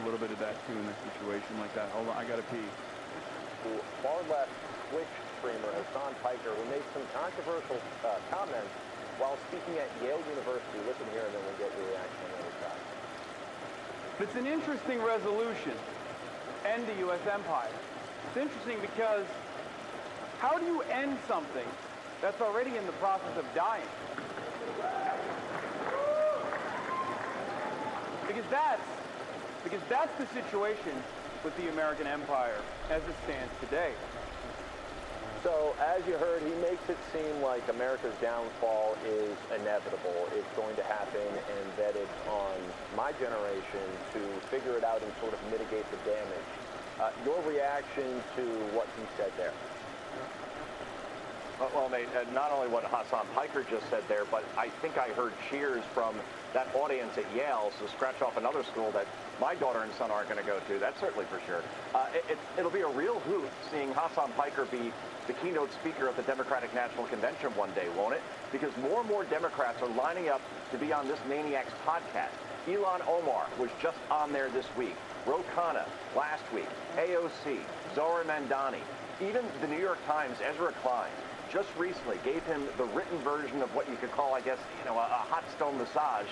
little bit of that too in this situation like that. Hold on, I gotta pee. Far-left Twitch streamer Hassan Piker, who made some controversial comments while speaking at Yale University. Listen here, and then we'll get your reaction on the other side. It's an interesting resolution. End the U.S. empire. It's interesting because how do you end something that's already in the process of dying? Because that's the situation with the American empire as it stands today. So, as you heard, he makes it seem like America's downfall is inevitable. It's going to happen, and that it's on my generation to figure it out and sort of mitigate the damage. Your reaction to what he said there? Well, Nate, not only what Hassan Piker just said there, but I think I heard cheers from that audience at Yale, so scratch off another school that my daughter and son aren't going to go to. That's certainly for sure. It'll be a real hoot seeing Hassan Piker be the keynote speaker at the Democratic National Convention one day, won't it? Because more and more Democrats are lining up to be on this Maniac's podcast. Ilhan Omar was just on there this week. Ro Khanna last week. AOC, Zohra Mandani. Even the New York Times, Ezra Klein, just recently gave him the written version of what you could call, I guess, you know, a hot stone massage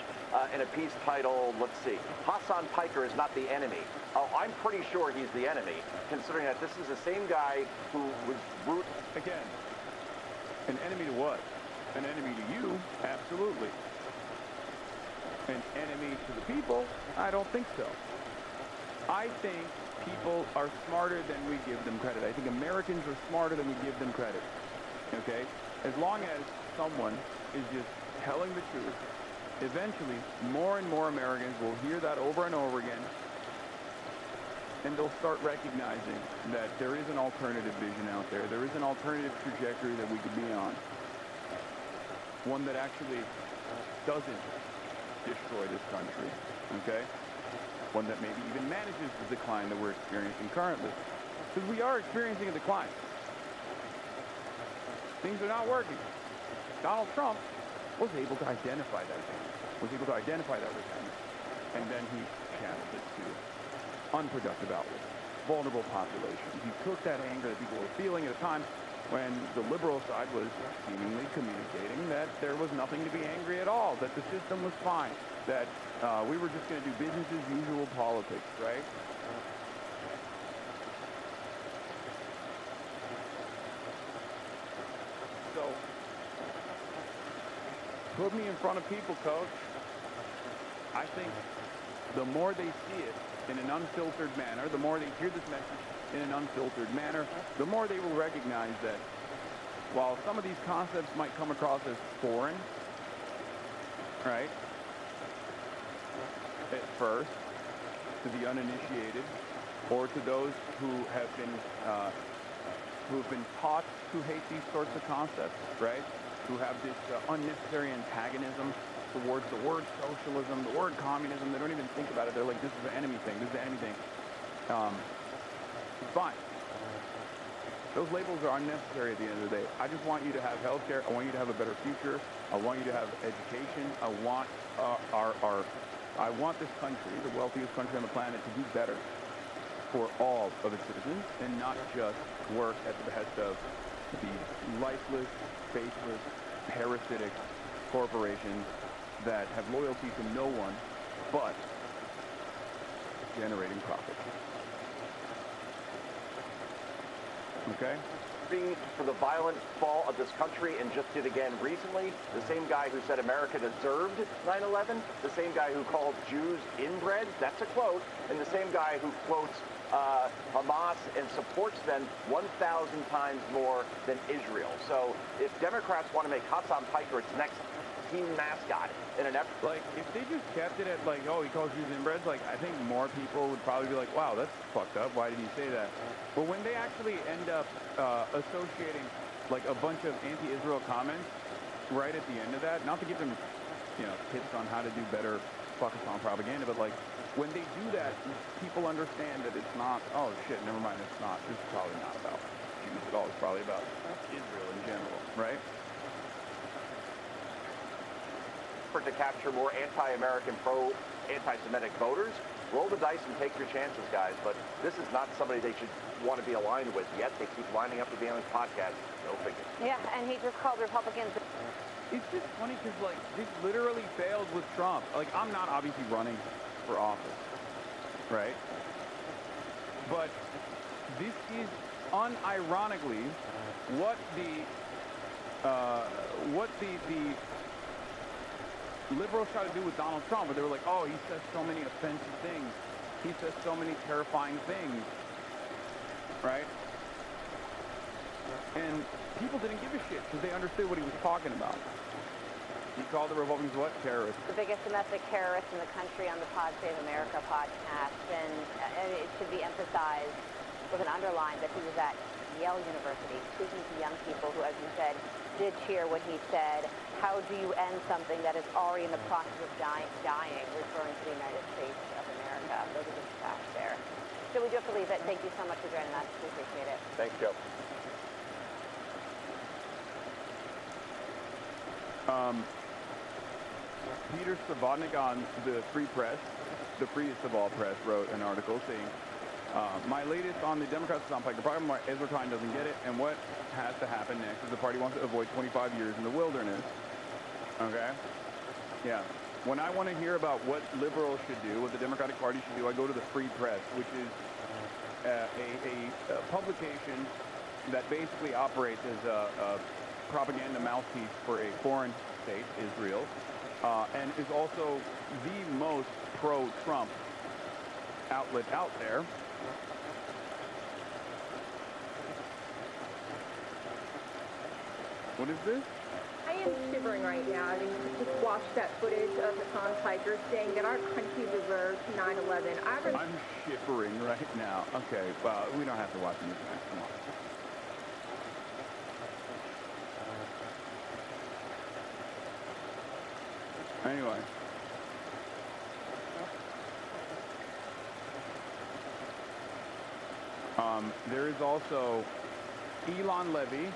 in a piece titled, let's see, Hassan Piker is not the enemy. Oh, I'm pretty sure he's the enemy, considering that this is the same guy who was root. Again, an enemy to what? An enemy to you? Absolutely. An enemy to the people? I don't think so. I think people are smarter than we give them credit. I think Americans are smarter than we give them credit. Okay? As long as someone is just telling the truth, eventually more and more Americans will hear that over and over again, and they'll start recognizing that there is an alternative vision out there. There is an alternative trajectory that we could be on. One that actually doesn't destroy this country. Okay? One that maybe even manages the decline that we're experiencing currently. Because we are experiencing a decline. Things are not working. Donald Trump was able to identify that thing, was able to identify that resentment, and then he channeled it to unproductive outlets, vulnerable populations. He took that anger that people were feeling at a time when the liberal side was seemingly communicating that there was nothing to be angry at all, that the system was fine, that we were just going to do business as usual politics, right? So, put me in front of people, Coach. I think the more they see it in an unfiltered manner, the more they hear this message in an unfiltered manner, the more they will recognize that while some of these concepts might come across as foreign, right, at first, to the uninitiated, or to those who have been taught to hate these sorts of concepts, right, who have this unnecessary antagonism towards the word socialism, the word communism. They don't even think about it. They're like, this is the enemy thing, this is the enemy thing. Fine. Those labels are unnecessary at the end of the day. I just want you to have health care. I want you to have a better future. I want you to have education. I want I want this country, the wealthiest country on the planet, to do better for all of its citizens and not just work at the behest of the lifeless, faceless, parasitic corporations that have loyalty to no one but generating profit. Okay? For the violent fall of this country, and just did again recently, the same guy who said America deserved 9/11, the same guy who called Jews inbred, that's a quote, and the same guy who quotes Hamas and supports them 1,000 times more than Israel. So if Democrats want to make Hasan Piker its next team mascot in an effort, like, if they just kept it at, like, oh, he calls Jews inbreds, like, I think more people would probably be like, wow, that's fucked up. Why did he say that? But when they actually end up associating, like, a bunch of anti-Israel comments right at the end of that, not to give them, you know, tips on how to do better Pakistan propaganda, but, like, when they do that, people understand that it's not, oh, shit, never mind, it's not. This is probably not about Jews at all. It's probably about Israel in general, right? to capture more anti-American, anti-Semitic voters, roll the dice and take your chances, guys. But this is not somebody they should want to be aligned with, yet they keep lining up to be on this podcast. No figures. Yeah, and he just called Republicans. It's just funny because, like, this literally failed with Trump. Like, I'm not obviously running for office, right? But this is unironically what the liberals try to do with Donald Trump, where they were like, oh, he says so many offensive things. He says so many terrifying things, right? And people didn't give a shit because they understood what he was talking about. He called the Republicans what? Terrorists. The biggest domestic terrorist in the country on the Pod Save America podcast, and it should be emphasized with an underline that he was at Yale University speaking to young people who, as you said, did cheer what he said. How do you end something that is already in the process of dying, referring to the United States of America? Those are just facts there. So we do have to leave it. Thank you so much for joining us. We appreciate it. Thanks, Joe. Peter Savodnik on the Free Press, the freest of all press, wrote an article saying, my latest on the Democrats sound like the problem why Ezra Klein doesn't get it, and what has to happen next is the party wants to avoid 25 years in the wilderness. Okay? Yeah. When I want to hear about what liberals should do, what the Democratic Party should do, I go to the Free Press, which is a publication that basically operates as a propaganda mouthpiece for a foreign state, Israel, and is also the most pro-Trump outlet out there. What is this? I am shivering right now. I mean, just watch that footage of Hasan Piker saying that our country deserves 9/11. I'm shivering right now. Okay, well, we don't have to watch this. Come on. Anyway. There is also Elon Levy,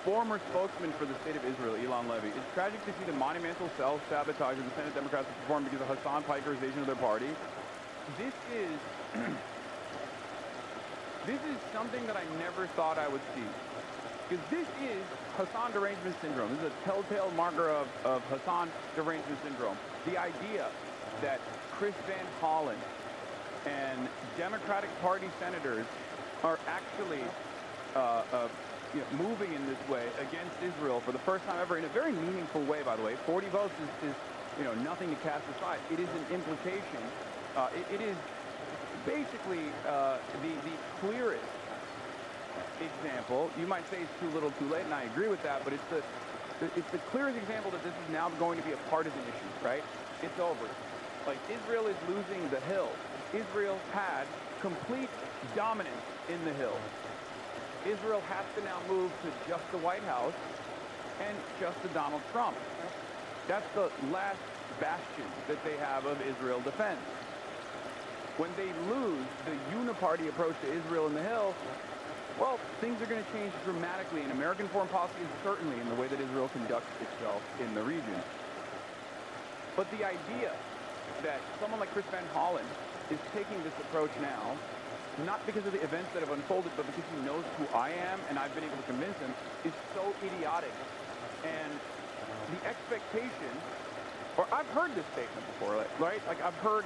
former spokesman for the state of Israel, Elon Levy. It's tragic to see the monumental self-sabotage of the Senate Democrats perform because of Hasan Pikerization of their party. This is something that I never thought I would see. Because this is Hasan derangement syndrome. This is a telltale marker of Hasan derangement syndrome. The idea that Chris Van Hollen and Democratic Party senators are actually moving in this way against Israel for the first time ever in a very meaningful way, by the way. 40 votes is nothing to cast aside. It is an implication. It is basically the clearest example. You might say it's too little too late, and I agree with that, but it's the clearest example that this is now going to be a partisan issue, right? It's over. Like, Israel is losing the Hill. Israel had complete dominance in the Hill. Israel has to now move to just the White House and just to Donald Trump. That's the last bastion that they have of Israel defense. When they lose the uniparty approach to Israel in the Hill, well, things are going to change dramatically in American foreign policy and certainly in the way that Israel conducts itself in the region. But the idea that someone like Chris Van Hollen is taking this approach now, not because of the events that have unfolded, but because he knows who I am and I've been able to convince him, is so idiotic. And the expectation, or I've heard this statement before, right? Like, I've heard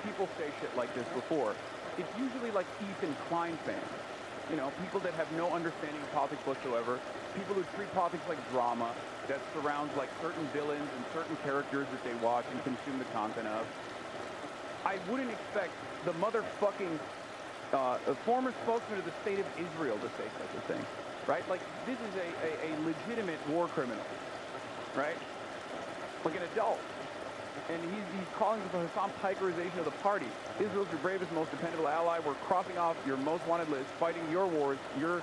people say shit like this before. It's usually like Ethan Klein fans. You know, people that have no understanding of politics whatsoever, people who treat politics like drama that surrounds like certain villains and certain characters that they watch and consume the content of. I wouldn't expect the motherfucking former spokesman of the state of Israel to say such a thing, right? Like, this is a legitimate war criminal, right? Like an adult. And he's calling for the Hassan Pikerization of the party. Israel's your bravest, most dependable ally. We're crossing off your most wanted list, fighting your wars. You're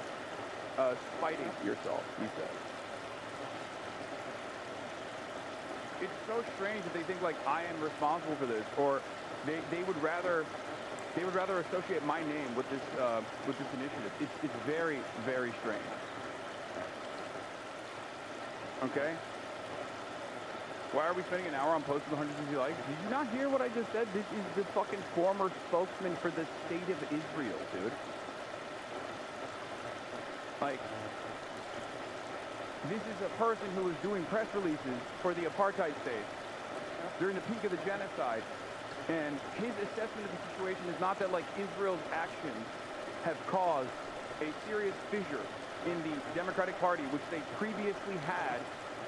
spiting yourself, he said. It's so strange that they think like I am responsible for this, or they would rather associate my name with this initiative. It's very, very strange. Okay. Why are we spending an hour on posts with 160 likes? Did you not hear what I just said? This is the fucking former spokesman for the state of Israel, dude. Like, this is a person who was doing press releases for the apartheid state during the peak of the genocide. And his assessment of the situation is not that, like, Israel's actions have caused a serious fissure in the Democratic Party, which they previously had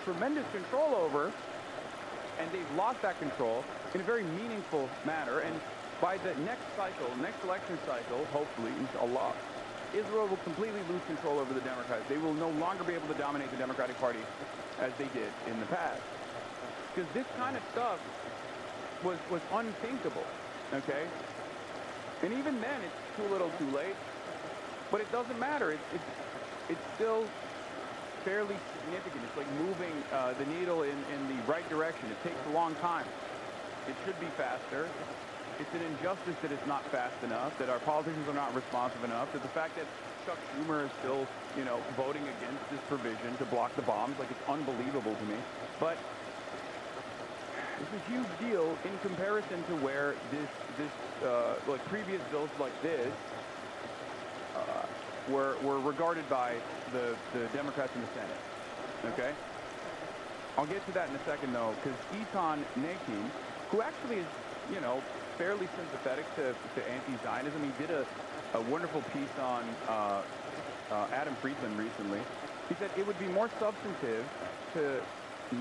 tremendous control over, and they've lost that control in a very meaningful manner. And by the next election cycle, hopefully, inshallah, Israel will completely lose control over the Democrats. They will no longer be able to dominate the Democratic Party as they did in the past. Because this kind of stuff was unthinkable, okay? And even then, it's too little too late. But it doesn't matter. It's still fairly significant. It's like moving the needle in the right direction. It takes a long time. It should be faster. It's an injustice that it's not fast enough, that our politicians are not responsive enough, that the fact that Chuck Schumer is still, you know, voting against this provision to block the bombs, like, it's unbelievable to me. But it's a huge deal in comparison to where like previous bills like this were regarded by the Democrats in the Senate, okay? I'll get to that in a second, though, because Eitan Nakin, who actually is, you know, fairly sympathetic to anti-Zionism, he did a wonderful piece on Adam Friedman recently. He said it would be more substantive to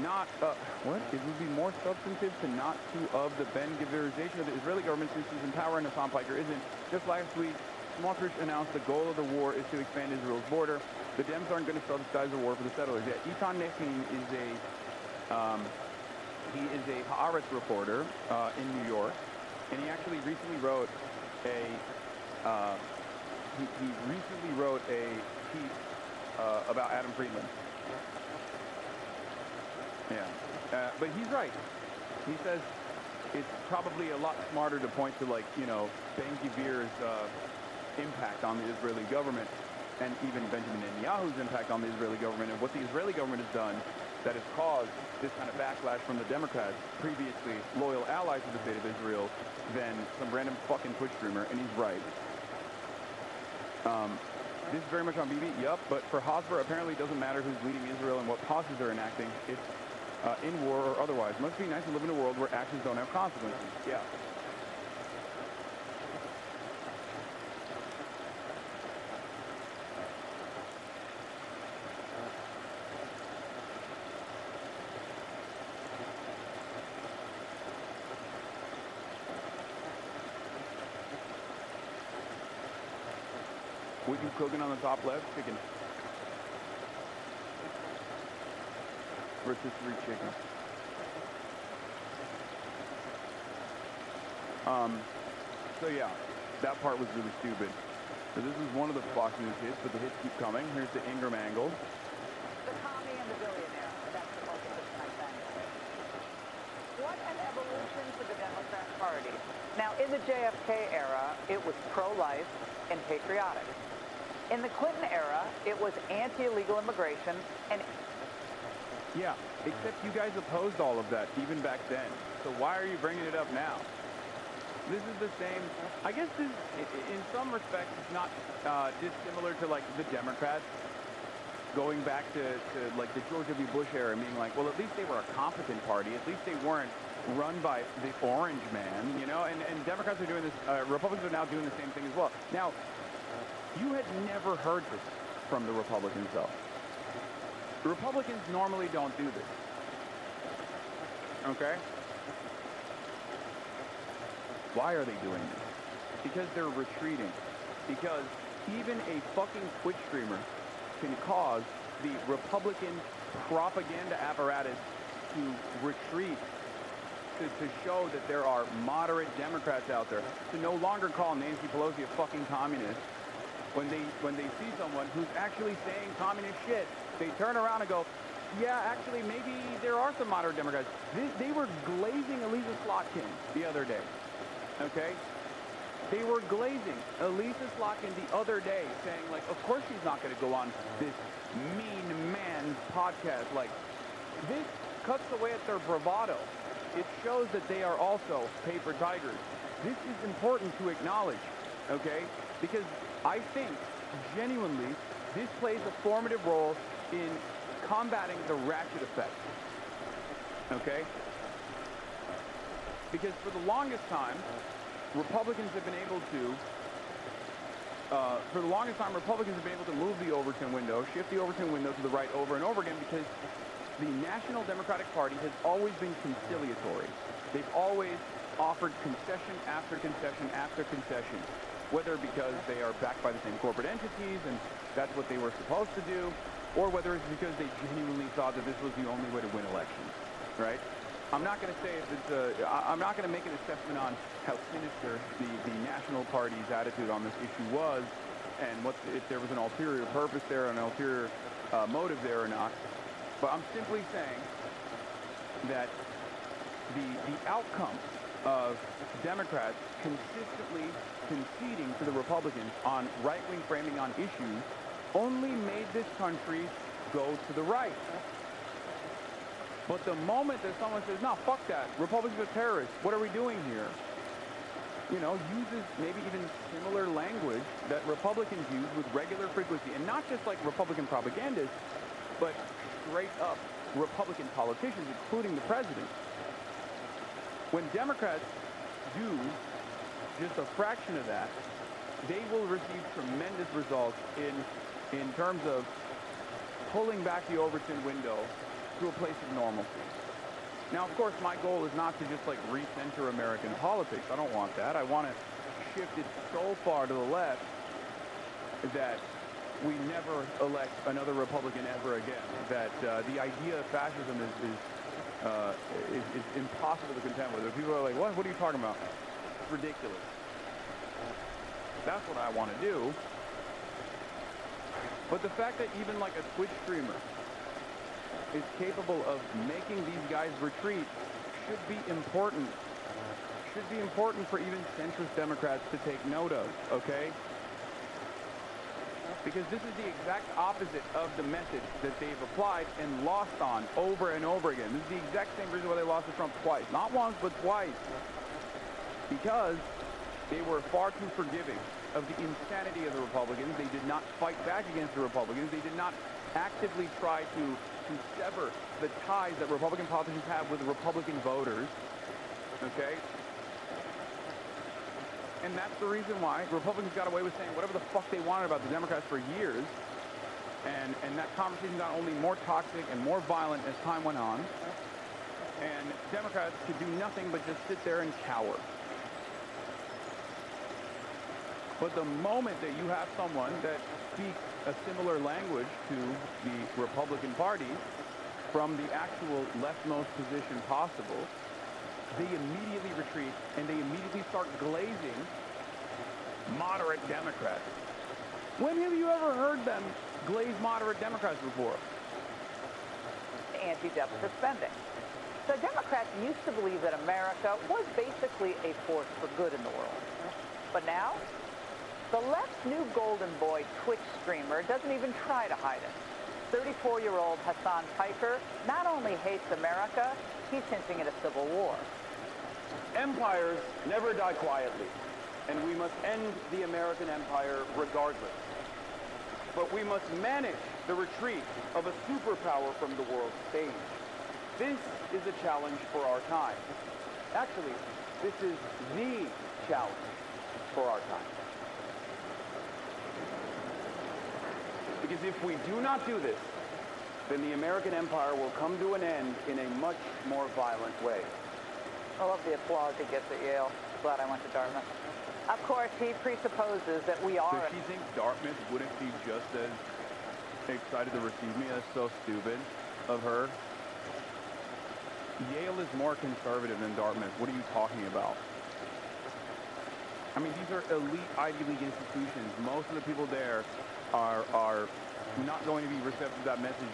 not, It would be more substantive to not to of the Ben-Gvirization of the Israeli government since he's in power and Hassan Piker isn't. Just last week, Smotrich announced the goal of the war is to expand Israel's border. The Dems aren't going to subsidize the war for the settlers yet. Eitan Nakin is a Haaretz reporter in New York, and he actually recently wrote a piece about Adam Friedman. Yeah, but he's right. He says it's probably a lot smarter to point to, like, you know, Ben-Gvir's impact on the Israeli government, and even Benjamin Netanyahu's impact on the Israeli government, and what the Israeli government has done that has caused this kind of backlash from the Democrats, previously loyal allies of the state of Israel, than some random fucking Twitch streamer, and he's right. This is very much on BB, yup, but for Hosmer, apparently it doesn't matter who's leading Israel and what policies they're enacting. It's in war or otherwise. It must be nice to live in a world where actions don't have consequences. Yeah. What you cooking on the top left? Chicken. Rotisserie chicken. So yeah, that part was really stupid. So this is one of the Fox News hits, but the hits keep coming. Here's the Ingram angle. The commie and the billionaire. That's the focus of tonight's angle. What an evolution for the Democrat Party. Now, in the JFK era, it was pro-life and patriotic. In the Clinton era, it was anti-illegal immigration and... Yeah, except you guys opposed all of that even back then. So why are you bringing it up now? This is the same, I guess this, in some respects, it's not dissimilar to like the Democrats going back to like the George W. Bush era and being like, well, at least they were a competent party. At least they weren't run by the orange man, you know, and Democrats are doing this, Republicans are now doing the same thing as well. Now, you had never heard this from the Republicans, though. The Republicans normally don't do this, okay? Why are they doing this? Because they're retreating. Because even a fucking Twitch streamer can cause the Republican propaganda apparatus to retreat, to show that there are moderate Democrats out there, to no longer call Nancy Pelosi a fucking communist. When they see someone who's actually saying communist shit, they turn around and go, yeah, actually, maybe there are some moderate Democrats. They were glazing Elisa Slotkin the other day. Okay? They were glazing Elisa Slotkin the other day, saying, like, of course she's not going to go on this mean man podcast. Like, this cuts away at their bravado. It shows that they are also paper tigers. This is important to acknowledge, okay? Because I think, genuinely, this plays a formative role in combating the ratchet effect, okay? Because for the longest time, Republicans have been able to, move the Overton window, shift the Overton window to the right over and over again because the National Democratic Party has always been conciliatory. They've always offered concession after concession after concession, whether because they are backed by the same corporate entities and that's what they were supposed to do, or whether it's because they genuinely thought that this was the only way to win elections, right? I'm not going to say if it's I'm not going to make an assessment on how sinister the National Party's attitude on this issue was and if there was an ulterior purpose there, an ulterior motive there or not. But I'm simply saying that the outcome of Democrats consistently conceding to the Republicans on right-wing framing on issues only made this country go to the right. But the moment that someone says, no, fuck that, Republicans are terrorists, what are we doing here? You know, uses maybe even similar language that Republicans use with regular frequency, and not just like Republican propagandists, but straight up Republican politicians, including the president. When Democrats do just a fraction of that, they will receive tremendous results in terms of pulling back the Overton window to a place of normalcy. Now, of course, my goal is not to just like recenter American politics. I don't want that. I want to shift it so far to the left that we never elect another Republican ever again. That the idea of fascism is impossible to contend with. People are like, what are you talking about? It's ridiculous. That's what I want to do. But the fact that even like a Twitch streamer is capable of making these guys retreat should be important. Should be important for even centrist Democrats to take note of, okay? Because this is the exact opposite of the message that they've applied and lost on over and over again. This is the exact same reason why they lost to Trump twice. Not once, but twice. Because they were far too forgiving of the insanity of the Republicans. They did not fight back against the Republicans. They did not actively try to sever the ties that Republican politicians have with Republican voters, okay? And that's the reason why Republicans got away with saying whatever the fuck they wanted about the Democrats for years, and that conversation got only more toxic and more violent as time went on, and Democrats could do nothing but just sit there and cower. But the moment that you have someone that speaks a similar language to the Republican Party from the actual leftmost position possible, they immediately retreat and they immediately start glazing moderate Democrats. When have you ever heard them glaze moderate Democrats before? Anti-deficit spending. The Democrats used to believe that America was basically a force for good in the world. But now, the left's new golden boy Twitch streamer doesn't even try to hide it. 34-year-old Hasan Piker not only hates America, he's hinting at a civil war. Empires never die quietly, and we must end the American empire regardless. But we must manage the retreat of a superpower from the world stage. This is a challenge for our time. Actually, this is the challenge for our time. Because if we do not do this, then the American empire will come to an end in a much more violent way. I love the applause he gets at Yale. Glad I went to Dartmouth. Of course, he presupposes that we are... Does she think Dartmouth wouldn't be just as excited to receive me? That's so stupid of her. Yale is more conservative than Dartmouth. What are you talking about? I mean, these are elite Ivy League institutions. Most of the people there are not going to be receptive to that message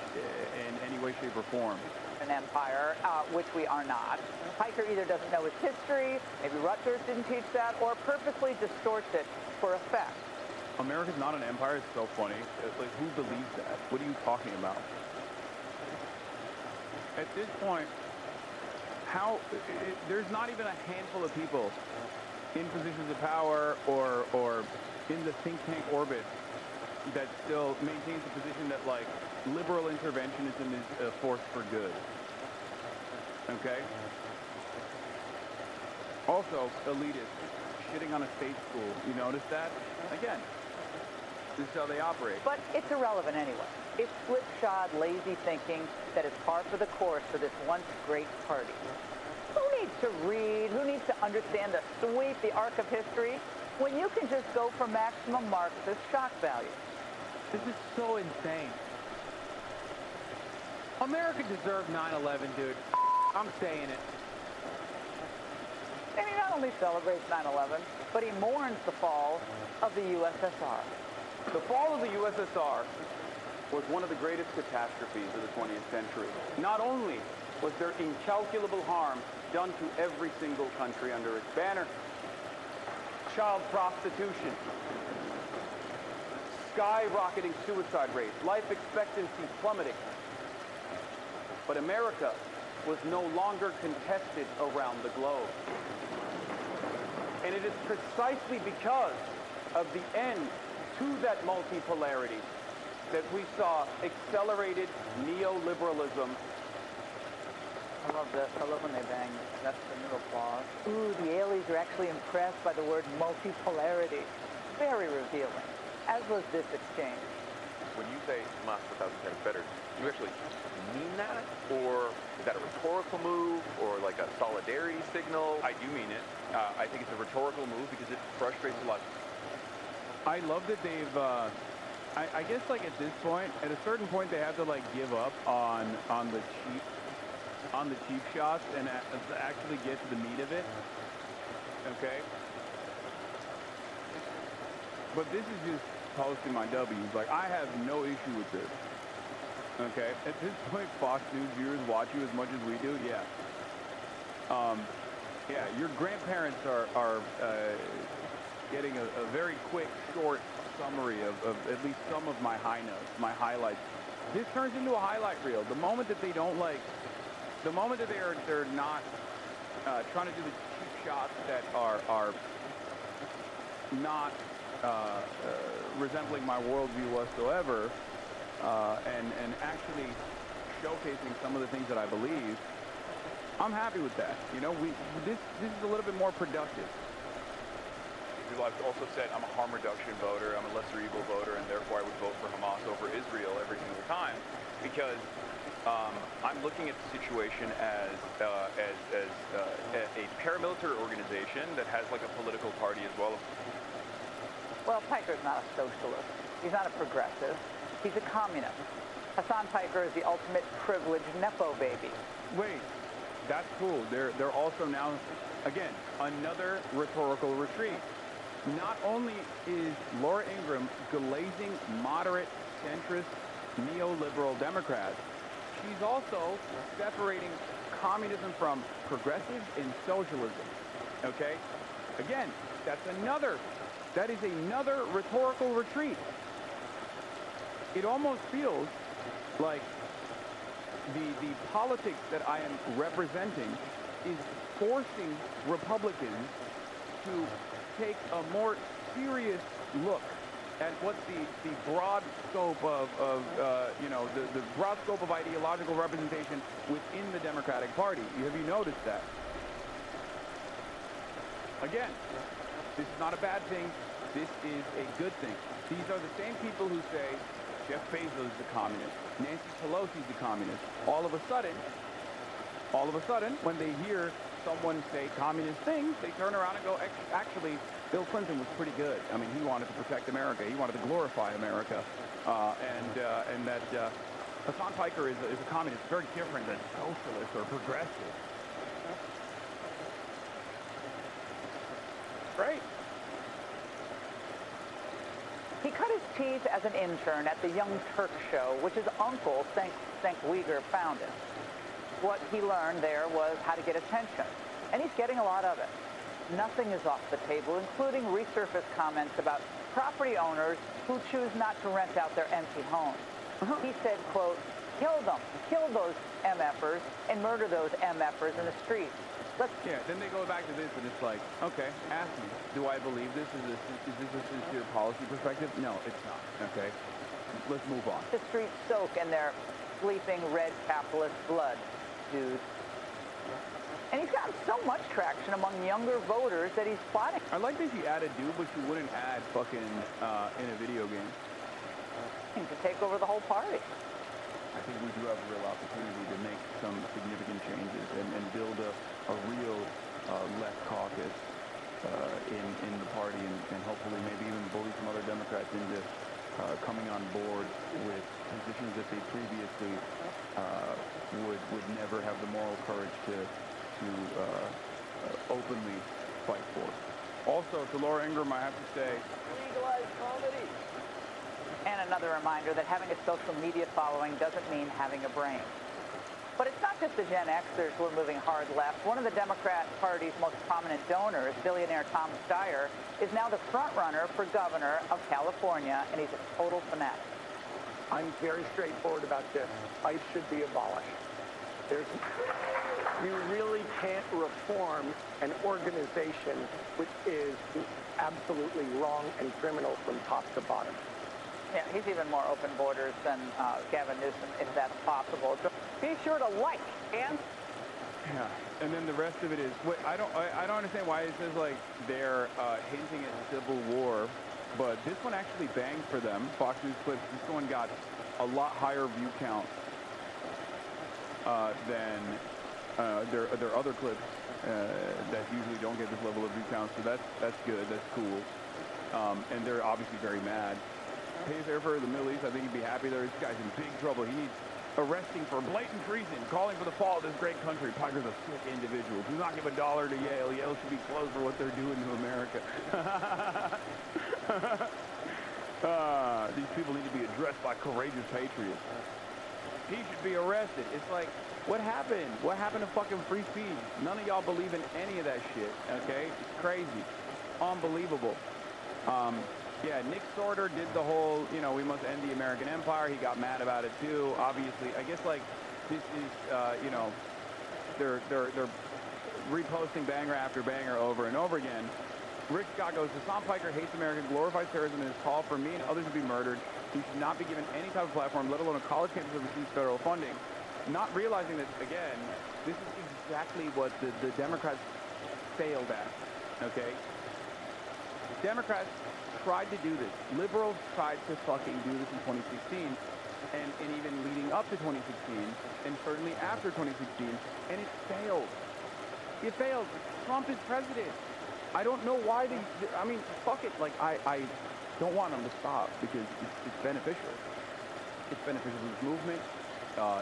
in any way, shape, or form. An empire, which we are not. Piker either doesn't know its history, maybe Rutgers didn't teach that, or purposely distorts it for effect. America's not an empire. It's so funny. Like, who believes that? What are you talking about? At this point, there's not even a handful of people in positions of power or in the think tank orbit that still maintains the position that, like, liberal interventionism is a force for good. Okay? Also, elitist, shitting on a state school. You notice that? Again, this is how they operate. But it's irrelevant anyway. It's slipshod, lazy thinking that is par for the course for this once great party. Who needs to read? Who needs to understand the arc of history when you can just go for maximum Marxist shock value? This is so insane. America deserved 9/11, dude. I'm saying it. And he not only celebrates 9/11, but he mourns the fall of the USSR. The fall of the USSR was one of the greatest catastrophes of the 20th century. Not only was there incalculable harm done to every single country under its banner, child prostitution, skyrocketing suicide rates, life expectancy plummeting. But America was no longer contested around the globe. And it is precisely because of the end to that multipolarity that we saw accelerated neoliberalism. I love this. I love when they bang. That's the new applause. Ooh, the Yaleys are actually impressed by the word multipolarity. Very revealing, as was this exchange. When you say Hamas 1,000 times better, do you actually mean that? Or is that a rhetorical move or like a solidarity signal? I do mean it. I think it's a rhetorical move because it frustrates a lot. I love that they've, I guess, like, at this point, at a certain point, they have to, like, give up on the cheap shots and actually get to the meat of it. Okay? But this is just posting my W's. Like, I have no issue with this. Okay? At this point, Fox News viewers watch you as much as we do. Yeah. Yeah, your grandparents are getting a very quick, short summary of at least some of my high notes, my highlights. This turns into a highlight reel. The moment that they don't the moment that they're not trying to do the cheap shots that are not resembling my worldview whatsoever, and actually showcasing some of the things that I believe, I'm happy with that. You know, this is a little bit more productive. People have also said I'm a harm reduction voter, I'm a lesser evil voter, and therefore I would vote for Hamas over Israel every single time, because I'm looking at the situation as a paramilitary organization that has like a political party as well. Well, Piker's not a socialist. He's not a progressive. He's a communist. Hasan Piker is the ultimate privileged Nepo baby. Wait, that's cool. They're also now, again, another rhetorical retreat. Not only is Laura Ingraham glazing moderate, centrist, neoliberal Democrats, she's also separating communism from progressives and socialism. Okay? Again, that is another rhetorical retreat. It almost feels like the politics that I am representing is forcing Republicans to take a more serious look at what the broad scope of the broad scope of ideological representation within the Democratic Party. Have you noticed that? Again, this is not a bad thing. This is a good thing. These are the same people who say Jeff Bezos is a communist, Nancy Pelosi's a communist. All of a sudden, when they hear someone say communist things, they turn around and go, actually, Bill Clinton was pretty good. I mean, he wanted to protect America. He wanted to glorify America. And that Hasan Piker is a communist, very different than socialist or progressive. Great. He cut his teeth as an intern at the Young Turk show, which his uncle, Cenk Uygur, founded. What he learned there was how to get attention, and he's getting a lot of it. Nothing is off the table, including resurfaced comments about property owners who choose not to rent out their empty homes. He said, quote, kill them, kill those MFers, and murder those MFers in the streets. Yeah, then they go back to this, and it's like, okay, ask me, do I believe this? Is this a sincere policy perspective? No, it's not, okay? Let's move on. The streets soak in their sleeping red capitalist blood, dude. And he's gotten so much traction among younger voters that he's plotting. I like that she added dude, but she wouldn't add fucking in a video game. To take over the whole party. I think we do have a real opportunity to make some significant changes and build a real left caucus in the party and hopefully maybe even bully some other Democrats into coming on board with positions that they previously would never have the moral courage to openly fight for. Also, to Laura Ingraham, I have to say, legalize comedy. And another reminder that having a social media following doesn't mean having a brain. But it's not just the Gen Xers who are moving hard left. One of the Democrat Party's most prominent donors, billionaire Tom Steyer, is now the front-runner for governor of California, and he's a total fanatic. I'm very straightforward about this. ICE should be abolished. You really can't reform an organization which is absolutely wrong and criminal from top to bottom. Yeah, he's even more open borders than Gavin Newsom, if that's possible. Be sure to like and... Yeah, and then the rest of it is... Wait, I don't understand why it says, like, they're hinting at civil war, but this one actually banged for them. Fox News clips, this one got a lot higher view count than their other clips that usually don't get this level of view count, so that's good, that's cool. And they're obviously very mad. Pays there for the Middle East, I think he'd be happy there. This guy's in big trouble. He needs arresting for blatant treason, calling for the fall of this great country. Piker's a sick individual. Do not give $1 to Yale. Yale should be closed for what they're doing to America. These people need to be addressed by courageous patriots. He should be arrested. It's like, what happened? What happened to fucking free speech? None of y'all believe in any of that shit, okay? It's crazy. Unbelievable. Yeah, Nick Sorter did the whole, we must end the American empire. He got mad about it too. Obviously, I guess like this is, they're reposting banger after banger over and over again. Rick Scott goes, Hasan Piker hates America, glorifies terrorism, and his call for me and others to be murdered. He should not be given any type of platform, let alone a college campus that receives federal funding. Not realizing that, again, this is exactly what the Democrats failed at, okay? Democrats tried to do this. Liberals tried to fucking do this in 2016 and even leading up to 2016 and certainly after 2016, and it failed. It failed. Trump is president. I don't know why I mean, fuck it. Like, I don't want them to stop because it's beneficial. It's beneficial to this movement.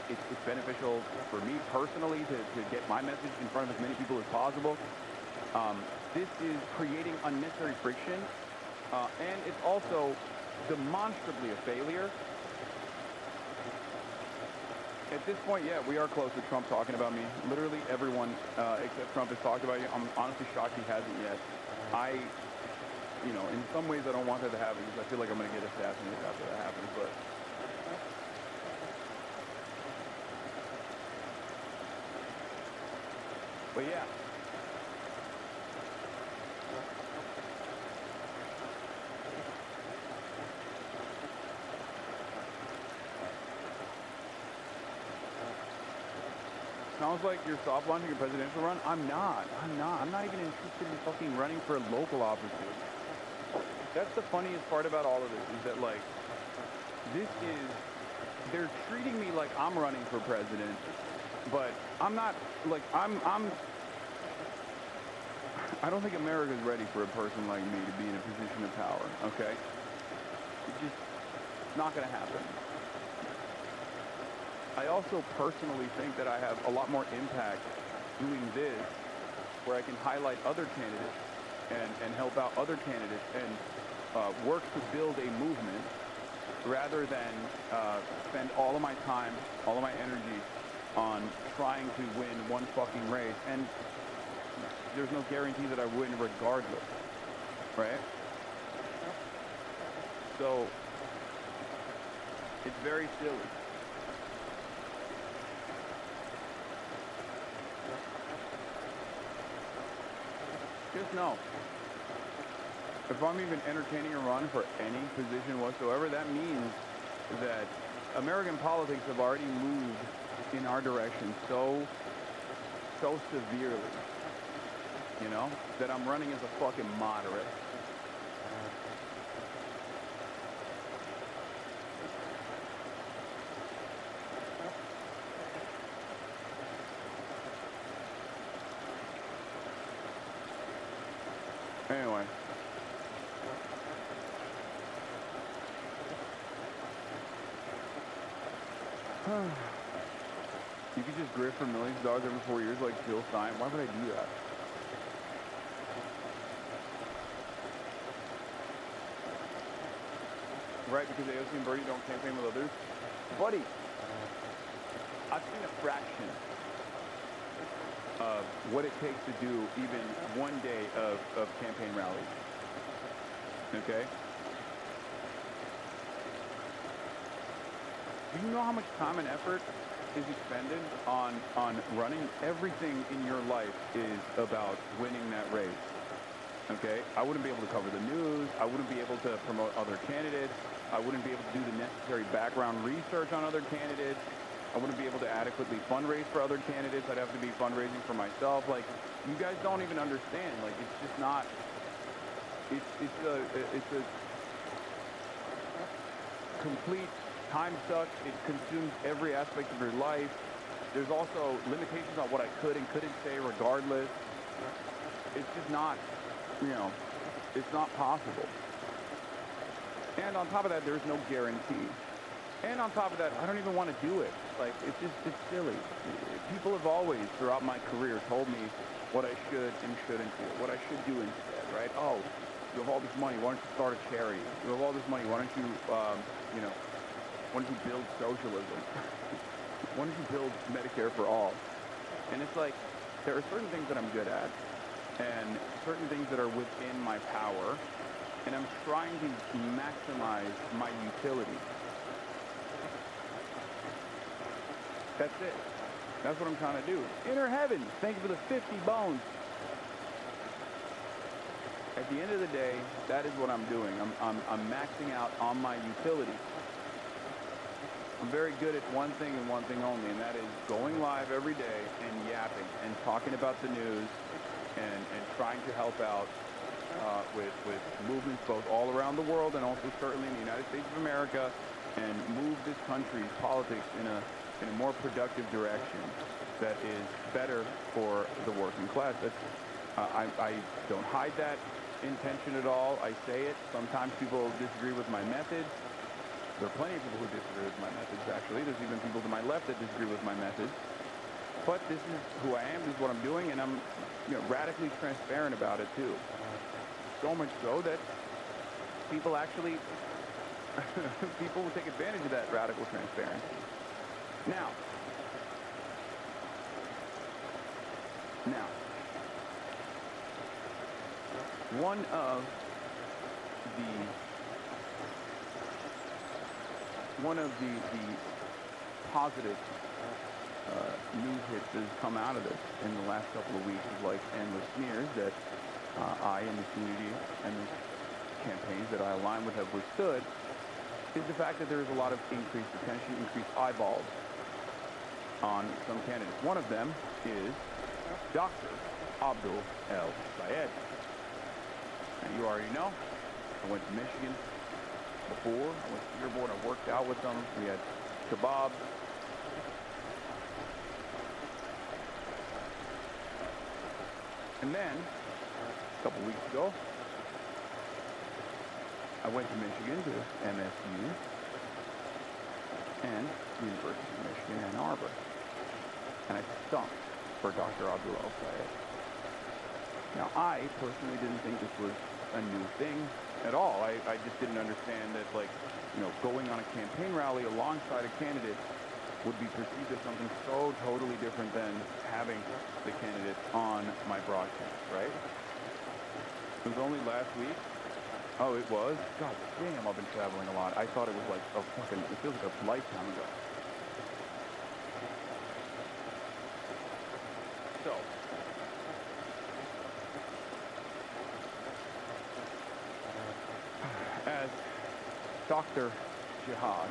It's beneficial for me personally to get my message in front of as many people as possible. This is creating unnecessary friction, and it's also demonstrably a failure. At this point, yeah, we are close to Trump talking about me. Literally everyone except Trump has talked about you. I'm honestly shocked he hasn't yet. In some ways I don't want that to happen because I feel like I'm going to get assassinated after that happens, but yeah. Sounds like you're soft launching a presidential run. I'm not even interested in fucking running for a local office. That's the funniest part about all of this is that, like, they're treating me like I'm running for president, but I'm not, like, I don't think America's ready for a person like me to be in a position of power, okay? It's just not gonna happen. I also personally think that I have a lot more impact doing this, where I can highlight other candidates and help out other candidates and work to build a movement rather than spend all of my time, all of my energy on trying to win one fucking race. And there's no guarantee that I win regardless, right? So it's very silly. Just know, if I'm even entertaining a run for any position whatsoever, that means that American politics have already moved in our direction so severely, that I'm running as a fucking moderate. Anyway. You could just grift for millions of dollars every 4 years like Jill Stein. Why would I do that? Right, because AOC and Bernie don't campaign with others. Buddy, I've seen a fraction of what it takes to do even one day of campaign rallies. Okay? Do you know how much time and effort is expended on running? Everything in your life is about winning that race. Okay? I wouldn't be able to cover the news. I wouldn't be able to promote other candidates. I wouldn't be able to do the necessary background research on other candidates. I wouldn't be able to adequately fundraise for other candidates. I'd have to be fundraising for myself. Like, you guys don't even understand. Like, it's just not. It's a complete time suck. It consumes every aspect of your life. There's also limitations on what I could and couldn't say regardless. It's just not, it's not possible. And on top of that, there's no guarantee. And on top of that, I don't even want to do it. Like, it's silly. People have always, throughout my career, told me what I should and shouldn't do, what I should do instead, right? Oh, you have all this money, why don't you start a charity? You have all this money, why don't you, why don't you build socialism? Why don't you build Medicare for all? And it's like, there are certain things that I'm good at, and certain things that are within my power, and I'm trying to maximize my utility. That's it. That's what I'm trying to do. Inner heaven, thank you for the 50 bones. At the end of the day, that is what I'm doing. I'm maxing out on my utility. I'm very good at one thing and one thing only, and that is going live every day and yapping and talking about the news and trying to help out with movements both all around the world and also certainly in the United States of America, and move this country's politics in a more productive direction that is better for the working class. I don't hide that. intention at all. I say it. Sometimes people disagree with my methods. There are plenty of people who disagree with my methods, actually. There's even people to my left that disagree with my methods. But this is who I am, this is what I'm doing, and I'm radically transparent about it, too. So much so that people actually, people will take advantage of that radical transparency. Now, one of the positive news hits that has come out of this in the last couple of weeks of like endless smears that I and the community and the campaigns that I align with have withstood is the fact that there is a lot of increased attention, increased eyeballs on some candidates. One of them is Dr. ABDUL. And you already know, I went to Michigan before. I went to Dearborn. I worked out with them. We had kebabs. And then, a couple weeks ago, I went to Michigan to MSU and the University of Michigan, Ann Arbor. And I stumped for Dr. ABDUL. Now, I personally didn't think this was a new thing at all. I just didn't understand that, like, going on a campaign rally alongside a candidate would be perceived as something so totally different than having the candidate on my broadcast, right? It was only last week. Oh, it was? God damn, I've been traveling a lot. I thought it was like it feels like a lifetime ago. So, as Dr. Jihad,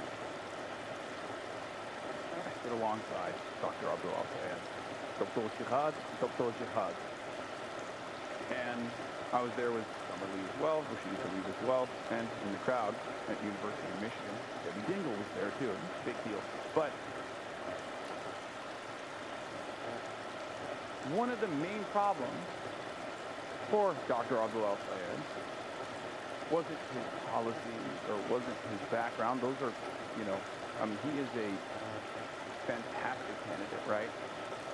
I sit alongside Dr. ABDUL. Dr. Jihad. And I was there with Summer Lee as well, Rashida Tlaib as well, and in the crowd at University of Michigan, Debbie Dingell was there too. Big deal. But one of the main problems for Dr. ABDUL wasn't his policies or wasn't his background. Those are, he is a fantastic candidate, right?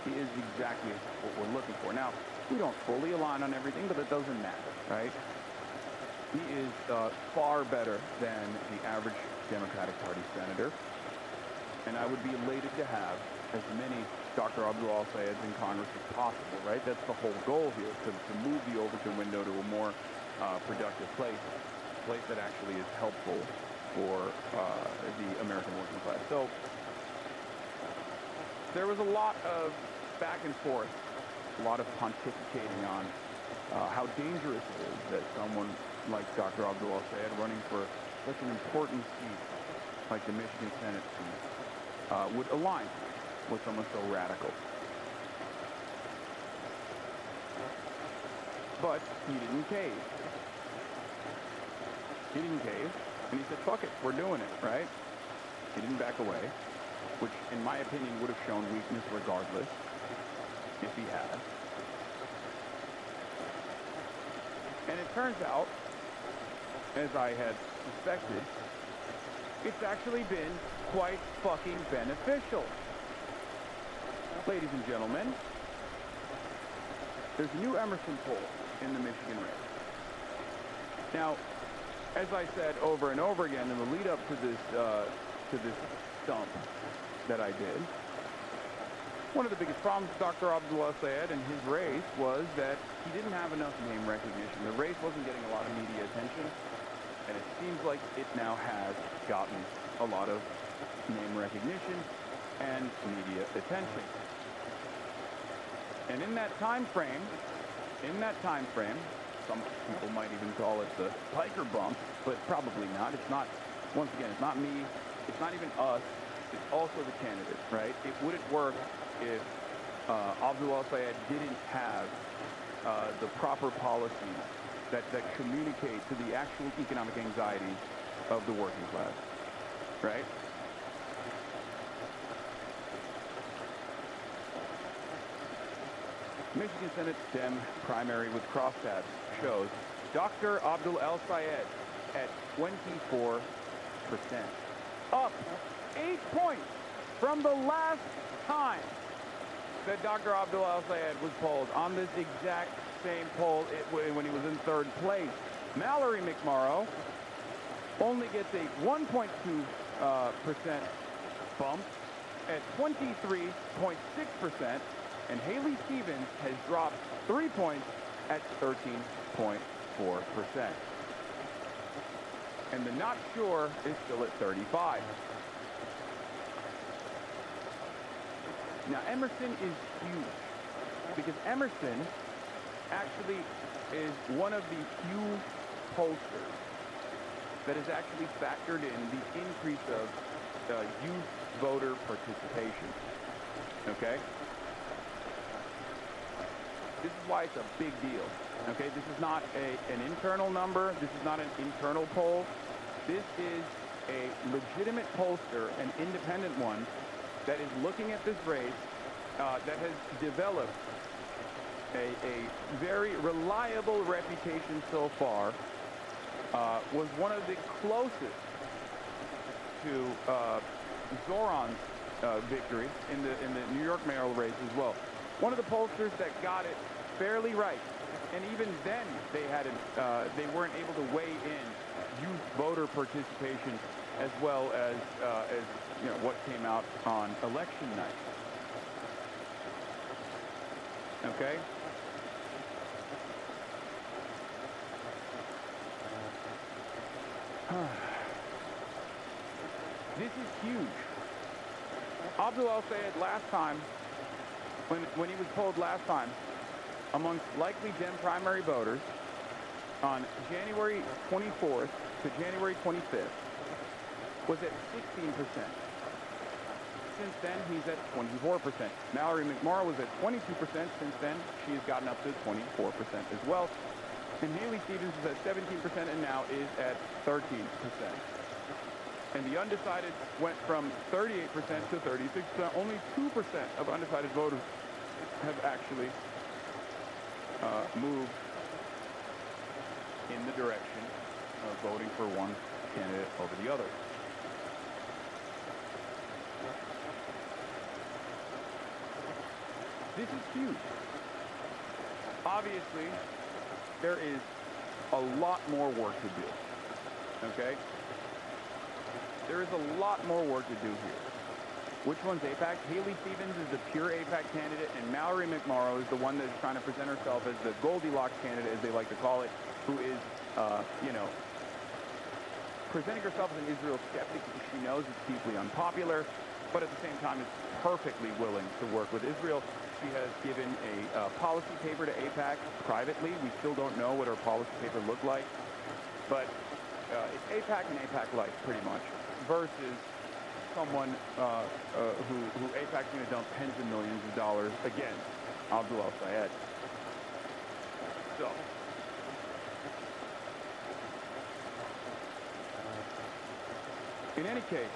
He is exactly what we're looking for. Now, we don't fully align on everything, but it doesn't matter, right? He is far better than the average Democratic Party senator, and I would be elated to have as many Dr. ABDUL in Congress as possible, right? That's the whole goal here, to move the Overton window to a more productive place, a place that actually is helpful for the American working class. So there was a lot of back and forth, a lot of pontificating on how dangerous it is that someone like Dr. ABDUL running for such an important seat like the Michigan Senate seat would align with someone so radical. But he didn't cave. He didn't cave, and he said, fuck it, we're doing it, right? He didn't back away, which in my opinion would have shown weakness regardless, if he had. And it turns out, as I had suspected, it's actually been quite fucking beneficial. Ladies and gentlemen, there's a new Emerson poll in the Michigan race. Now, as I said over and over again in the lead up to this stump that I did, one of the biggest problems with Dr. ABDUL and his race was that he didn't have enough name recognition. The race wasn't getting a lot of media attention, and it seems like it now has gotten a lot of name recognition and media attention. And in that time frame, some people might even call it the Piker bump, but probably not. It's not, once again, it's not me, it's not even us, it's also the candidate, right? It wouldn't work if ABDUL didn't have the proper policies that communicate to the actual economic anxieties of the working class, right? Michigan Senate Dem primary with crosstabs shows Dr. ABDUL al-Sayed at 24%. Up 8 points from the last time that Dr. ABDUL al-Sayed was polled on this exact same poll when he was in third place. Mallory McMorrow only gets a 1.2% bump at 23.6%, and Haley Stevens has dropped 3 points at 13.4%. And the not sure is still at 35. Now, Emerson is huge because Emerson actually is one of the few pollsters that has actually factored in the increase of youth voter participation. Okay? This is why it's a big deal. Okay? This is not an internal number. This is not an internal poll. This is a legitimate pollster, an independent one, that is looking at this race, that has developed a very reliable reputation so far, was one of the closest to Zoran's victory in the New York mayoral race as well. One of the pollsters that got it fairly right, and even then they weren't able to weigh in youth voter participation as well as you know, what came out on election night. Okay? This is huge. ABDUL al-Sayed last time, when he was polled last time, amongst likely Dem primary voters on January 24th to January 25th, was at 16%. Since then, he's at 24%. Mallory McMorrow was at 22%. Since then, she has gotten up to 24% as well. And Haley Stevens is at 17% and now is at 13%. And the undecided went from 38% to 36%. Only 2% of undecided voters have actually moved in the direction of voting for one candidate over the other. This is huge. Obviously, there is a lot more work to do, okay? There is a lot more work to do here. Which one's AIPAC? Haley Stevens is the pure AIPAC candidate, and Mallory McMorrow is the one that's trying to present herself as the Goldilocks candidate, as they like to call it, who is, you know, presenting herself as an Israel skeptic because she knows it's deeply unpopular, but at the same time is perfectly willing to work with Israel. She has given a policy paper to AIPAC privately. We still don't know what her policy paper looked like, but it's AIPAC and AIPAC-like, pretty much, versus someone who AIPAC's going to dump tens of millions of dollars against, ABDUL al-Sayed. So, in any case,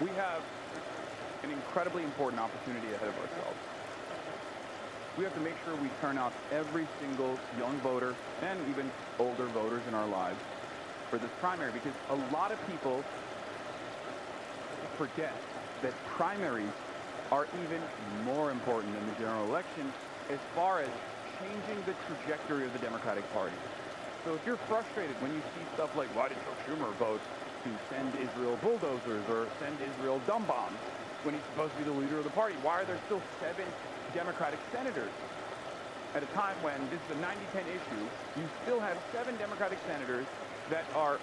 we have an incredibly important opportunity ahead of ourselves. We have to make sure we turn out every single young voter and even older voters in our lives for this primary, because a lot of people forget that primaries are even more important than the general election as far as changing the trajectory of the Democratic Party. So if you're frustrated when you see stuff like, why did Chuck Schumer vote to send Israel bulldozers or send Israel dumb bombs when he's supposed to be the leader of the party? Why are there still 7 Democratic senators? At a time when this is a 90-10 issue, you still have 7 Democratic senators that are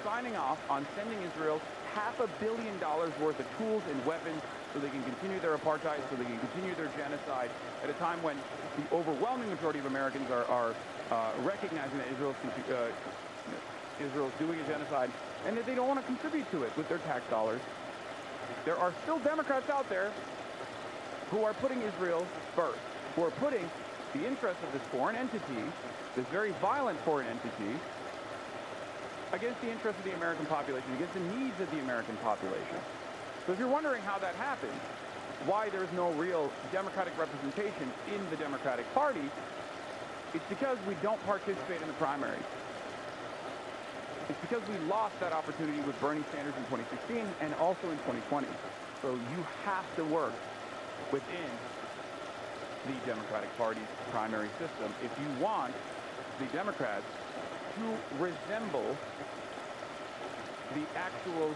signing off on sending Israel $500 million worth of tools and weapons so they can continue their apartheid, so they can continue their genocide, at a time when the overwhelming majority of Americans are recognizing that Israel's doing a genocide and that they don't want to contribute to it with their tax dollars. There are still Democrats out there who are putting Israel first, who are putting the interests of this foreign entity, this very violent foreign entity, against the interests of the American population, against the needs of the American population. So if you're wondering how that happens, why there's no real Democratic representation in the Democratic Party, it's because we don't participate in the primaries. It's because we lost that opportunity with Bernie Sanders in 2016 and also in 2020. So you have to work within the Democratic Party's primary system if you want the Democrats to resemble the actual,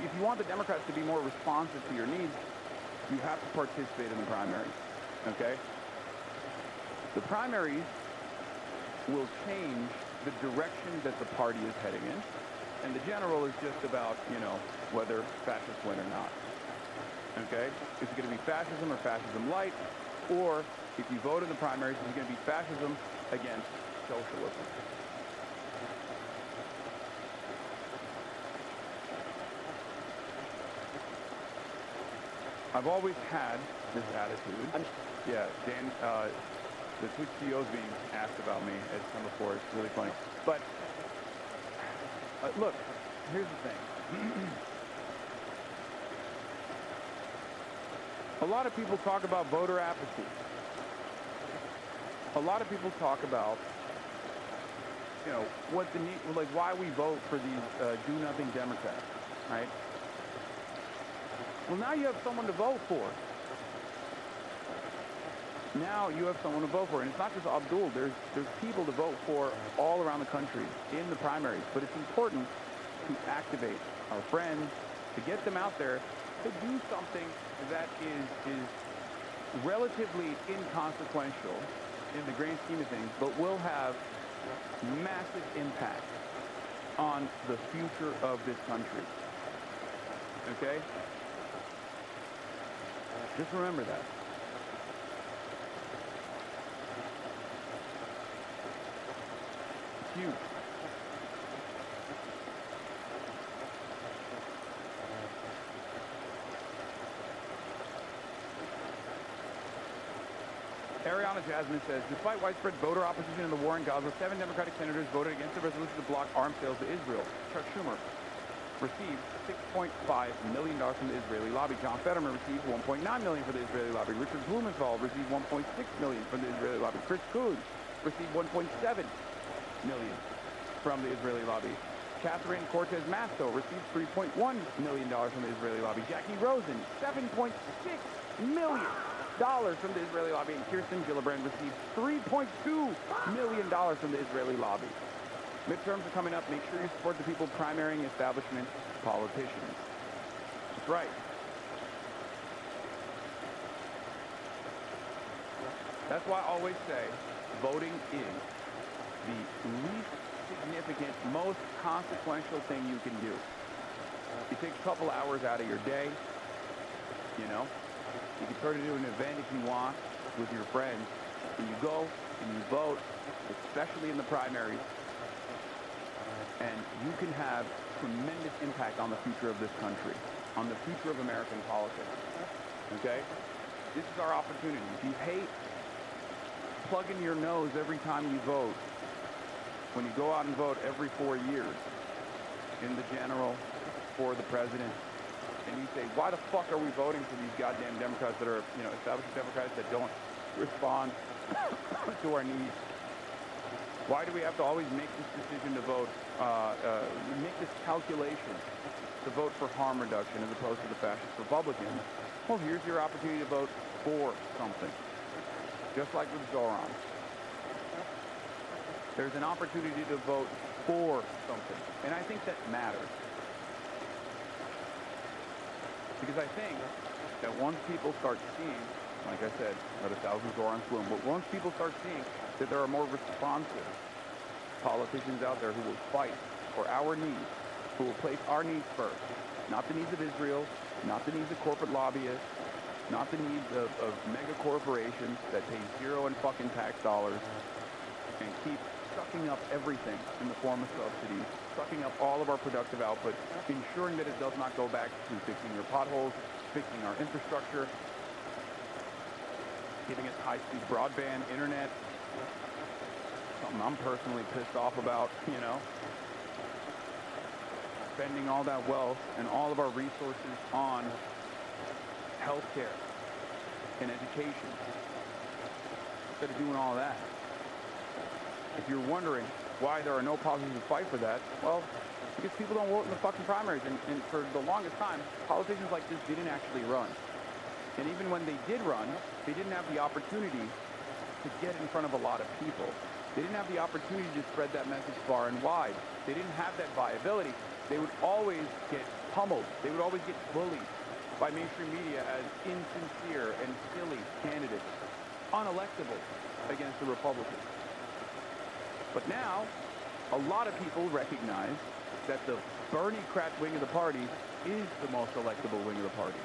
if you want the Democrats to be more responsive to your needs, you have to participate in the primaries, okay? The primaries will change the direction that the party is heading in, and the general is just about, you know, whether fascists win or not, okay? Is it going to be fascism or fascism light, or if you vote in the primaries, is it going to be fascism against socialism? I've always had this attitude. Yeah, Dan, the Twitch CEO is being asked about me at some before. It's really funny. But look, here's the thing. A lot of people talk about voter apathy. A lot of people talk about, you know, what the need, like why we vote for these do-nothing Democrats, right? Well, now you have someone to vote for. Now you have someone to vote for. And it's not just ABDUL. There's people to vote for all around the country in the primaries. But it's important to activate our friends, to get them out there, to do something that is relatively inconsequential in the grand scheme of things, but will have massive impact on the future of this country. Okay? Just remember that. It's huge. Ariana Jasmine says, despite widespread voter opposition in the war in Gaza, 7 Democratic senators voted against the resolution to block arms sales to Israel. Chuck Schumer received $6.5 million from the Israeli lobby. John Fetterman received $1.9 million from the Israeli lobby. Richard Blumenthal received $1.6 million from the Israeli lobby. Chris Coons received $1.7 million from the Israeli lobby. Catherine Cortez Masto received $3.1 million from the Israeli lobby. Jackie Rosen, $7.6 million from the Israeli lobby. And Kirsten Gillibrand received $3.2 million from the Israeli lobby. Midterms are coming up. Make sure you support the people primarying establishment politicians. That's right. That's why I always say voting is the least significant, most consequential thing you can do. You take a couple hours out of your day, you know. You can turn it into an event if you want with your friends. And you go and you vote, especially in the primaries. And you can have tremendous impact on the future of this country, on the future of American politics. Okay? This is our opportunity. If you hate plugging your nose every time you vote, when you go out and vote every 4 years in the general, for the president, and you say, why the fuck are we voting for these goddamn Democrats that are, you know, established Democrats that don't respond to our needs? Why do we have to always make this decision to vote, make this calculation to vote for harm reduction as opposed to the fascist Republicans? Well, here's your opportunity to vote for something. Just like with Zoran. There's an opportunity to vote for something. And I think that matters. Because I think that once people start seeing, like I said, let 1,000 Zorans bloom, but once people start seeing that there are more responsive politicians out there who will fight for our needs, who will place our needs first, not the needs of Israel, not the needs of corporate lobbyists, not the needs of mega corporations that pay zero in fucking tax dollars and keep sucking up everything in the form of subsidies, sucking up all of our productive output, ensuring that it does not go back to fixing your potholes, fixing our infrastructure, giving us high-speed broadband, internet, something I'm personally pissed off about, you know, spending all that wealth and all of our resources on healthcare and education instead of doing all that. If you're wondering why there are no politicians who fight for that, well, because people don't vote in the fucking primaries. And for the longest time, politicians like this didn't actually run. And even when they did run, they didn't have the opportunity to get in front of a lot of people. They didn't have the opportunity to spread that message far and wide. They didn't have that viability. They would always get pummeled. They would always get bullied by mainstream media as insincere and silly candidates, unelectable against the Republicans. But now, a lot of people recognize that the Bernie-crat wing of the party is the most electable wing of the party.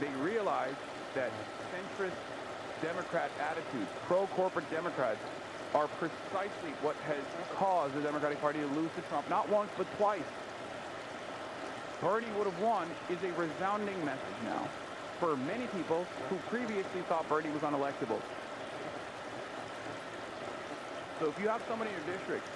They realize that centrist Democrat attitudes, pro-corporate Democrats, are precisely what has caused the Democratic Party to lose to Trump, not once, but twice. Bernie would have won is a resounding message now for many people who previously thought Bernie was unelectable. So if you have somebody in your district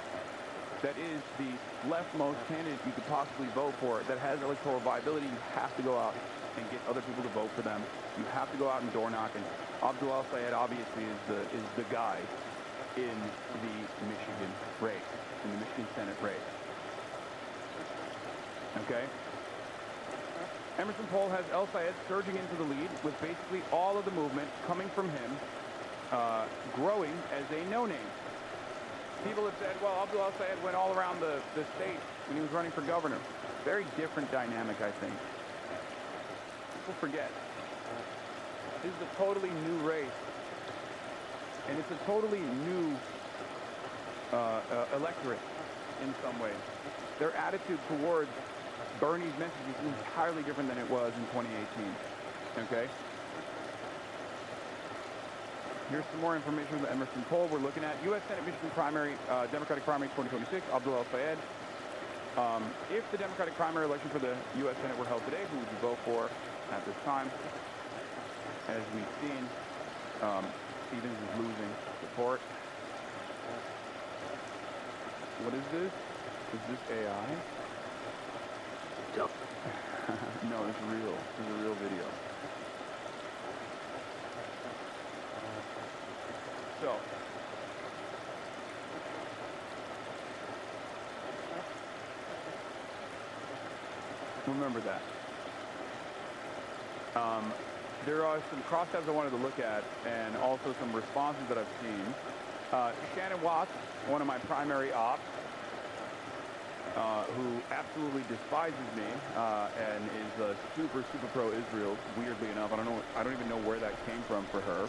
that is the leftmost candidate you could possibly vote for, that has electoral viability, you have to go out and get other people to vote for them. You have to go out and door knock. And ABDUL obviously is the guy in the Michigan race, in the Michigan Senate race. Okay? Emerson Poll has El-Sayed surging into the lead with basically all of the movement coming from him, growing as a no-name. People have said, well, ABDUL El-Sayed went all around the state when he was running for governor. Very different dynamic, I think. People forget. This is a totally new race. And it's a totally new electorate in some ways. Their attitude towards Bernie's message is entirely different than it was in 2018. Okay? Here's some more information from the Emerson poll we're looking at. U.S. Senate Michigan primary, Democratic primary 2026, ABDUL El-Sayed. If the Democratic primary election for the U.S. Senate were held today, who would you vote for at this time? As we've seen, Stevens is losing support. What is this? Is this AI? No, it's real. It's a real video. So, remember that. There are some crosstabs I wanted to look at, and also some responses that I've seen. Shannon Watts, one of my primary ops, who absolutely despises me and is super pro-Israel. Weirdly enough, I don't even know where that came from for her.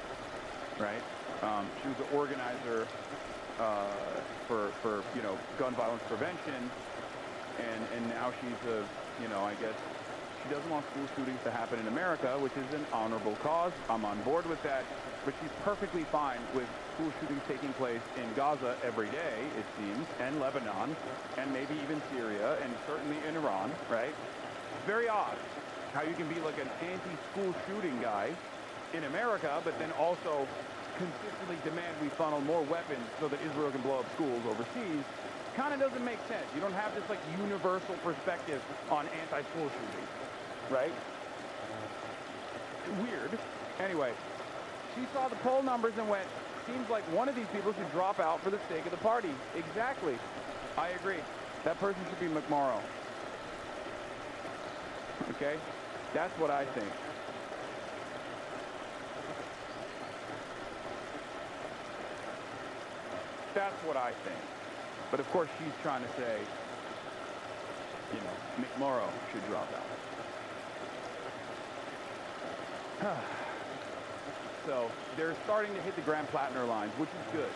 Right? She was an organizer for gun violence prevention, and now she's I guess she doesn't want school shootings to happen in America, which is an honorable cause. I'm on board with that, but she's perfectly fine with school shootings taking place in Gaza every day, it seems, and Lebanon, and maybe even Syria, and certainly in Iran, right? It's very odd how you can be like an anti-school shooting guy in America, but then also consistently demand we funnel more weapons so that Israel can blow up schools overseas. Kind of doesn't make sense. You don't have this like universal perspective on anti-school shootings, right? Weird. Anyway, she saw the poll numbers and went, seems like one of these people should drop out for the sake of the party. Exactly. I agree. That person should be McMorrow. Okay? That's what I think. That's what I think. But of course she's trying to say, McMorrow should drop out. So they're starting to hit the Graham Plattner lines, which is good.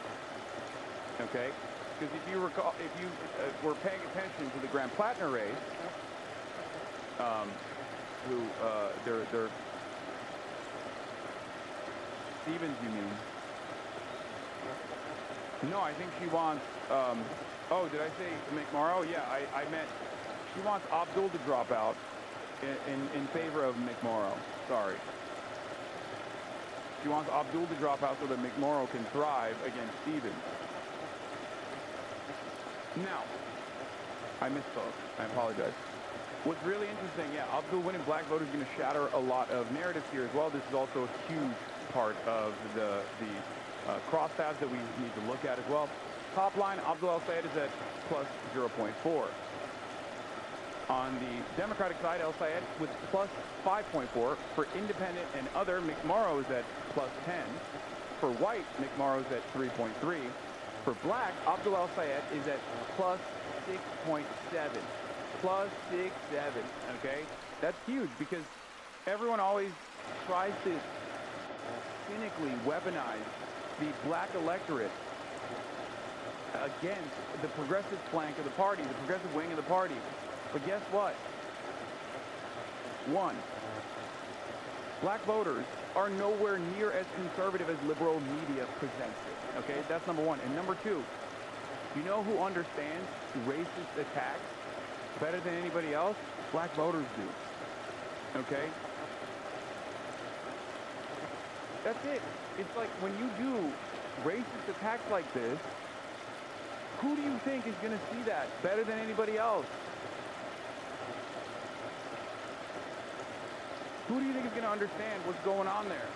Okay? Because if you recall, if you were paying attention to the Graham Plattner race, they're Stevens, you mean? No, I think she wants, did I say McMorrow? Yeah, I meant she wants ABDUL to drop out in favor of McMorrow. Sorry. She wants ABDUL to drop out so that McMorrow can thrive against Stevens. Now, I misspoke. I apologize. What's really interesting, ABDUL winning black voters is going to shatter a lot of narratives here as well. This is also a huge part of the crosstabs that we need to look at as well. top line, Abdul El-Sayed is at plus 0.4. On the Democratic side, El-Sayed with plus 5.4. For independent and other, McMorrow is at plus 10. For white, McMorrow is at 3.3. For black, Abdul El-Sayed is at plus 6.7. Plus 6.7, okay? That's huge because everyone always tries to cynically weaponize the black electorate against the progressive flank of the party, the progressive wing of the party. But guess what? One, black voters are nowhere near as conservative as liberal media presents it, okay? That's number one. And number two, you know who understands racist attacks better than anybody else? Black voters do, okay? That's it. It's like when you do racist attacks like this, who do you think is going to see that better than anybody else? Who do you think is going to understand what's going on there?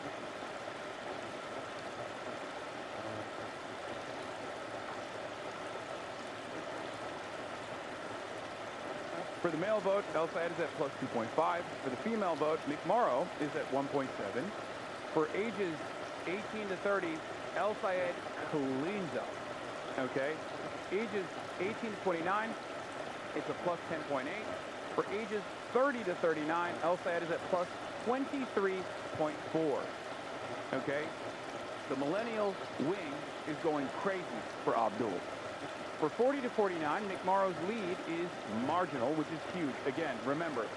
For the male vote, El-Sayed is at plus 2.5. For the female vote, McMorrow is at 1.7. For ages 18 to 30, El-Sayed cleans up, okay? Ages 18 to 29, it's a plus 10.8. For ages 30 to 39, El-Sayed is at plus 23.4, okay? The millennial wing is going crazy for Abdul. For 40 to 49, McMorrow's lead is marginal, which is huge. Again, remember.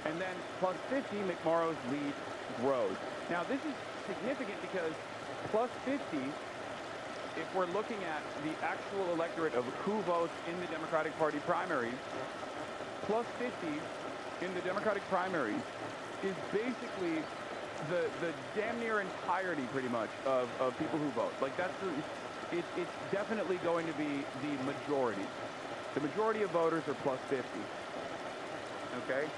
And then plus 50, McMorrow's lead grows. Now, this is significant because plus 50, if we're looking at the actual electorate of who votes in the Democratic Party primaries, plus 50 in the Democratic primaries is basically the damn near entirety, pretty much, of people who vote. Like, that's the... It's definitely going to be the majority. The majority of voters are plus 50. Okay?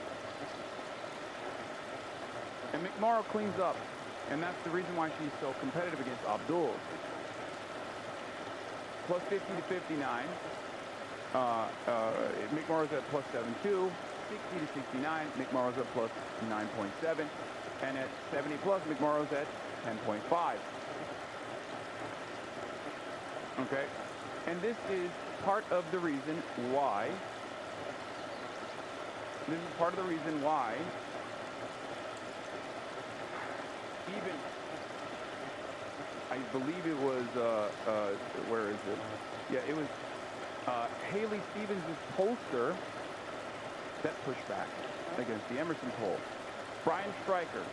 And McMorrow cleans up, and that's the reason why she's so competitive against Abdul. Plus 50 to 59. McMorrow's at plus 7.2. 60 to 69, McMorrow's at plus 9.7. And at 70 plus, McMorrow's at 10.5. Okay, and this is part of the reason why, even, I believe it was, where is it? Yeah, it was Haley Stevens' pollster that pushed back against the Emerson poll. Brian Stryker,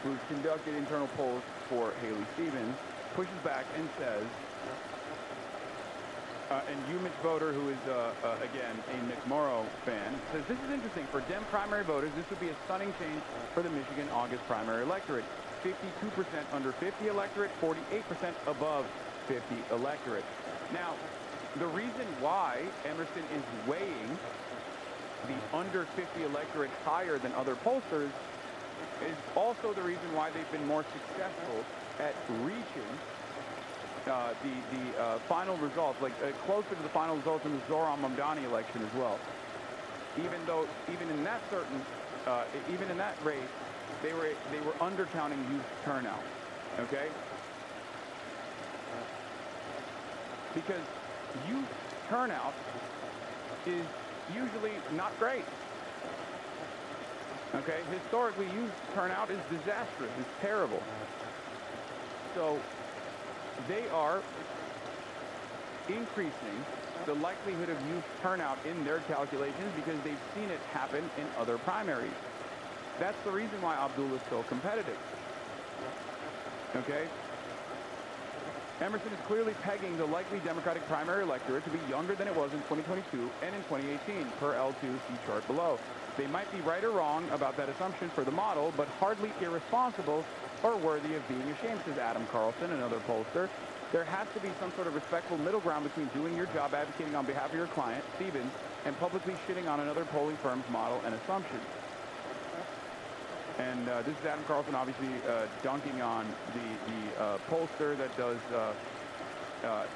who's conducted internal polls for Haley Stevens, pushes back and says, and Umich voter, who is, again, a McMorrow fan, says, this is interesting. For Dem primary voters, this would be a stunning change for the Michigan August primary electorate. 52% under 50 electorate, 48% above 50 electorate. Now, the reason why Emerson is weighing the under 50 electorate higher than other pollsters is also the reason why they've been more successful at reaching the final results, like closer to the final results in the Zohran Mamdani election as well. Even in that race, they were undercounting youth turnout. Okay, because youth turnout is usually not great. Okay, historically, youth turnout is disastrous. It's terrible. So they are increasing the likelihood of youth turnout in their calculations because they've seen it happen in other primaries. That's the reason why Abdul is so competitive. Okay? Emerson is clearly pegging the likely Democratic primary electorate to be younger than it was in 2022 and in 2018, per L2 see chart below. They might be right or wrong about that assumption for the model, but hardly irresponsible or worthy of being ashamed, says Adam Carlson, another pollster. There has to be some sort of respectful middle ground between doing your job advocating on behalf of your client, Stevens, and publicly shitting on another polling firm's model and assumption. And this is Adam Carlson, obviously dunking on the pollster that does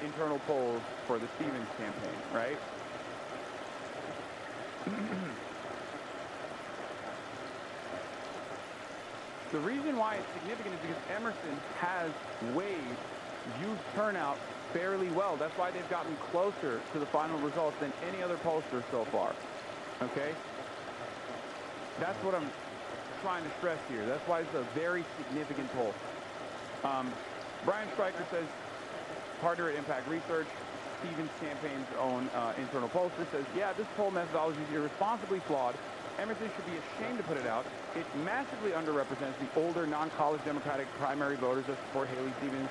internal polls for the Stevens campaign, right? The reason why it's significant is because Emerson has weighed youth turnout fairly well. That's why they've gotten closer to the final results than any other pollster so far. Okay? That's what I'm trying to stress here. That's why it's a very significant poll. Brian Stryker says, partner at Impact Research, Stevens campaign's own internal pollster, says, yeah, this poll methodology is irresponsibly flawed. Emerson should be ashamed to put it out. It massively underrepresents the older non-college Democratic primary voters that support Haley Stevens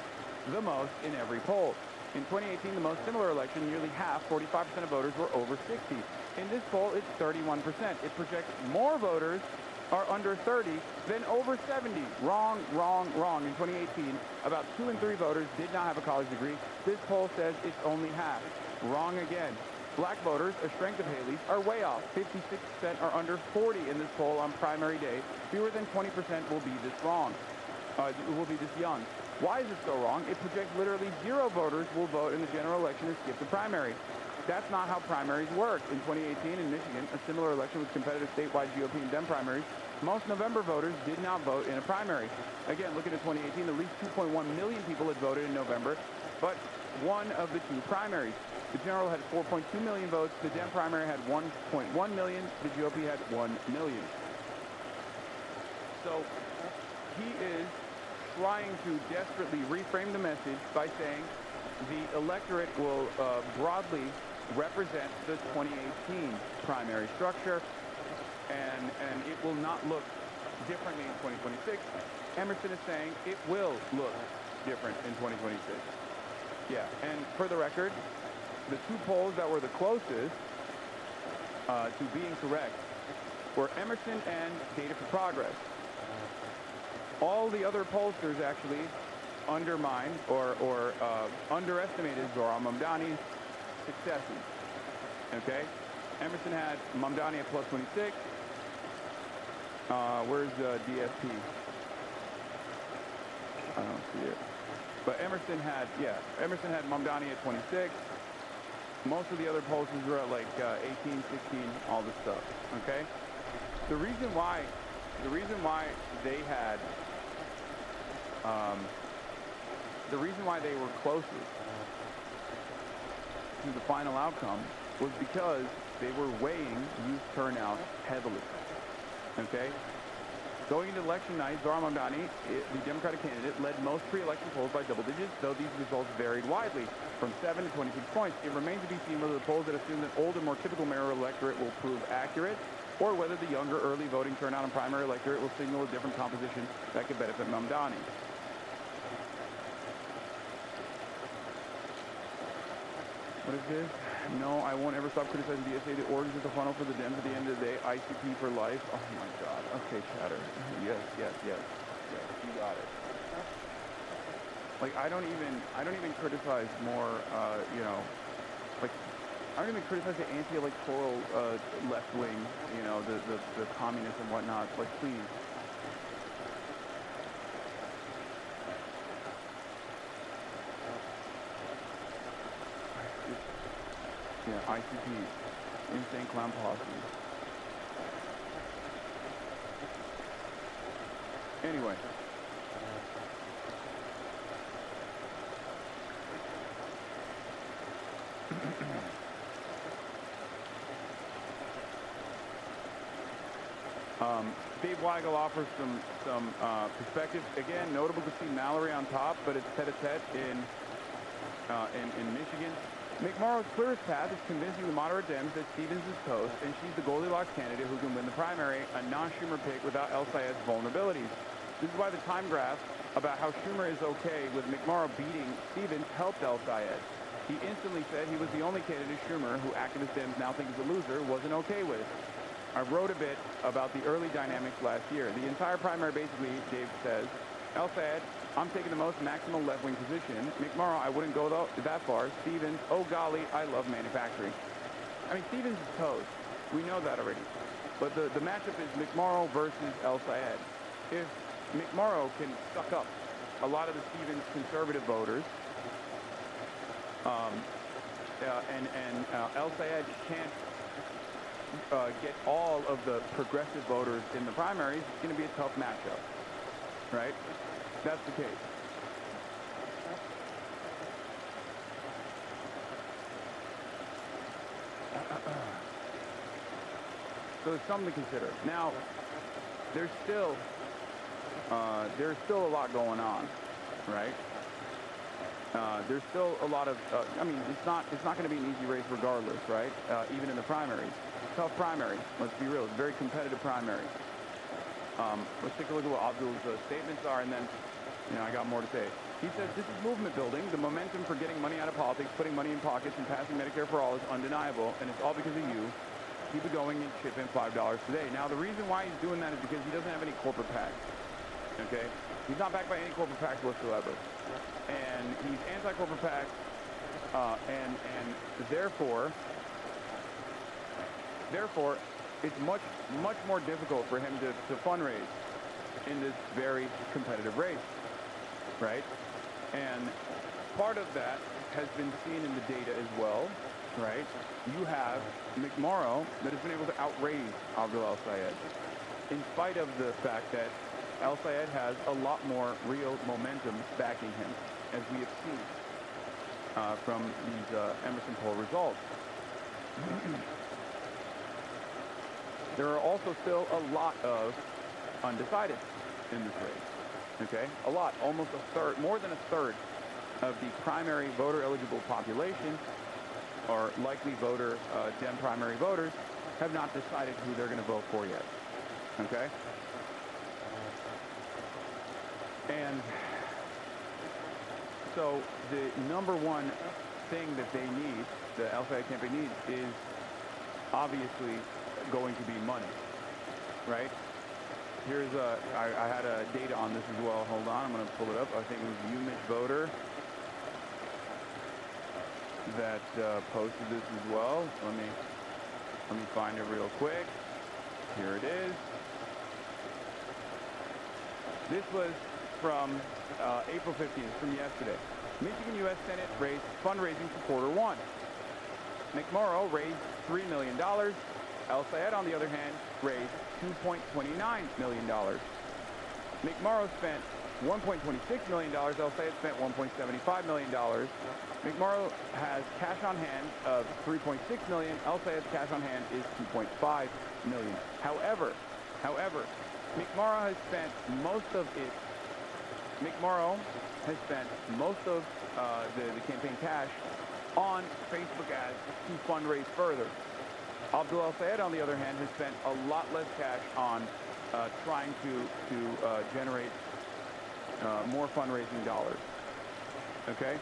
the most in every poll. In 2018, the most similar election, nearly half, 45% of voters were over 60. In this poll, it's 31%. It projects more voters are under 30 than over 70. Wrong, wrong, wrong. In 2018, about 2 in 3 voters did not have a college degree. This poll says it's only half. Wrong again. Black voters, a strength of Haley's, are way off. 56% are under 40 in this poll on primary day. Fewer than 20% will be this wrong. Will be this young. Why is it so wrong? It projects literally 0 voters will vote in the general election and skip the primary. That's not how primaries work. In 2018 in Michigan, a similar election with competitive statewide GOP and Dem primaries, most November voters did not vote in a primary. Again, looking at 2018, at least 2.1 million people had voted in November, but one of the 2 primaries. The general had 4.2 million votes. The Dem primary had 1.1 million. The GOP had 1 million. So he is trying to desperately reframe the message by saying the electorate will broadly represent the 2018 primary structure, and it will not look differently in 2026. Emerson is saying it will look different in 2026. Yeah, and for the record, the 2 polls that were the closest to being correct were Emerson and Data for Progress. All the other pollsters actually undermined or underestimated Zohran Mamdani's successes. Okay? Emerson had Mamdani at plus 26. Where's DSP? I don't see it. But Emerson had Mamdani at 26. Most of the other pollsters were at like 18, 16, all this stuff. Okay? The reason why they had the reason why they were closest to the final outcome was because they were weighing youth turnout heavily. Okay? Going into election night, Zohran Mamdani, the Democratic candidate, led most pre-election polls by double digits, though these results varied widely, from 7 to 26 points. It remains to be seen whether the polls that assume that older, more typical mayoral electorate will prove accurate, or whether the younger, early voting turnout in primary electorate will signal a different composition that could benefit Mamdani. What is this? No, I won't ever stop criticizing DSA. The origins of the funnel for the Dems at the end of the day. ICP for life. Oh my God. Okay, chatter. Yes. You got it. Like I don't even criticize more. Like I don't even criticize the anti-electoral left wing. The communists and whatnot. Like please. Yeah, ICP, insane clown posse. Anyway. Dave Weigel offers some perspective. Again, notable to see Mallory on top, but it's tete-a-tete in Michigan. McMorrow's clearest path is convincing the moderate Dems that Stevens is toast, and she's the Goldilocks candidate who can win the primary, a non-Schumer pick without El Sayed's vulnerabilities. This is why the time graph about how Schumer is okay with McMorrow beating Stevens helped El Sayed. He instantly said he was the only candidate Schumer, who activist Dems now think is a loser, wasn't okay with. I wrote a bit about the early dynamics last year. The entire primary, basically, Dave says, El Sayed, I'm taking the most maximal left-wing position. McMorrow, I wouldn't go that far. Stevens, oh golly, I love manufacturing. I mean, Stevens is toast. We know that already. But the matchup is McMorrow versus El Sayed. If McMorrow can suck up a lot of the Stevens conservative voters, El-Sayed can't get all of the progressive voters in the primaries, it's going to be a tough matchup, right? That's the case. So it's something to consider. Now, there's still a lot going on, right? There's still a lot of, I mean, it's not going to be an easy race regardless, right? Even in the primaries. Tough primary, let's be real. It's a very competitive primary. Let's take a look at what Abdul's statements are, and then, I got more to say. He says, this is movement building. The momentum for getting money out of politics, putting money in pockets, and passing Medicare for all is undeniable, and it's all because of you. Keep it going and chip in $5 today. Now, the reason why he's doing that is because he doesn't have any corporate PACs, okay? He's not backed by any corporate PACs whatsoever. And he's anti-corporate PACs, and therefore, it's much more difficult for him to fundraise in this very competitive race, right? And part of that has been seen in the data as well, right? You have McMorrow that has been able to outraise Abdul El-Sayed, in spite of the fact that El-Sayed has a lot more real momentum backing him, as we have seen from these Emerson poll results. There are also still a lot of undecided in this race, okay? A lot, almost a third, more than a third of the primary voter-eligible population, or likely voter, Dem primary voters, have not decided who they're going to vote for yet, okay? And so the number one thing that they need, the El-Sayed campaign needs, is obviously going to be money, right? Here's I had a data on this as well. Hold on, I'm going to pull it up. I think it was UMich Voter that posted this as well. Let me find it real quick. Here it is. This was from April 15th, from yesterday. Michigan U.S. Senate race fundraising for Q1. McMorrow raised $3 million. El-Sayed, on the other hand, raised $2.29 million. McMorrow spent $1.26 million. El-Sayed spent $1.75 million. McMorrow has cash on hand of $3.6 million. El-Sayed's cash on hand is $2.5 million. However, McMorrow has spent most of the campaign cash on Facebook ads to fundraise further. Abdul El-Sayed, on the other hand, has spent a lot less cash on trying to generate more fundraising dollars. Okay?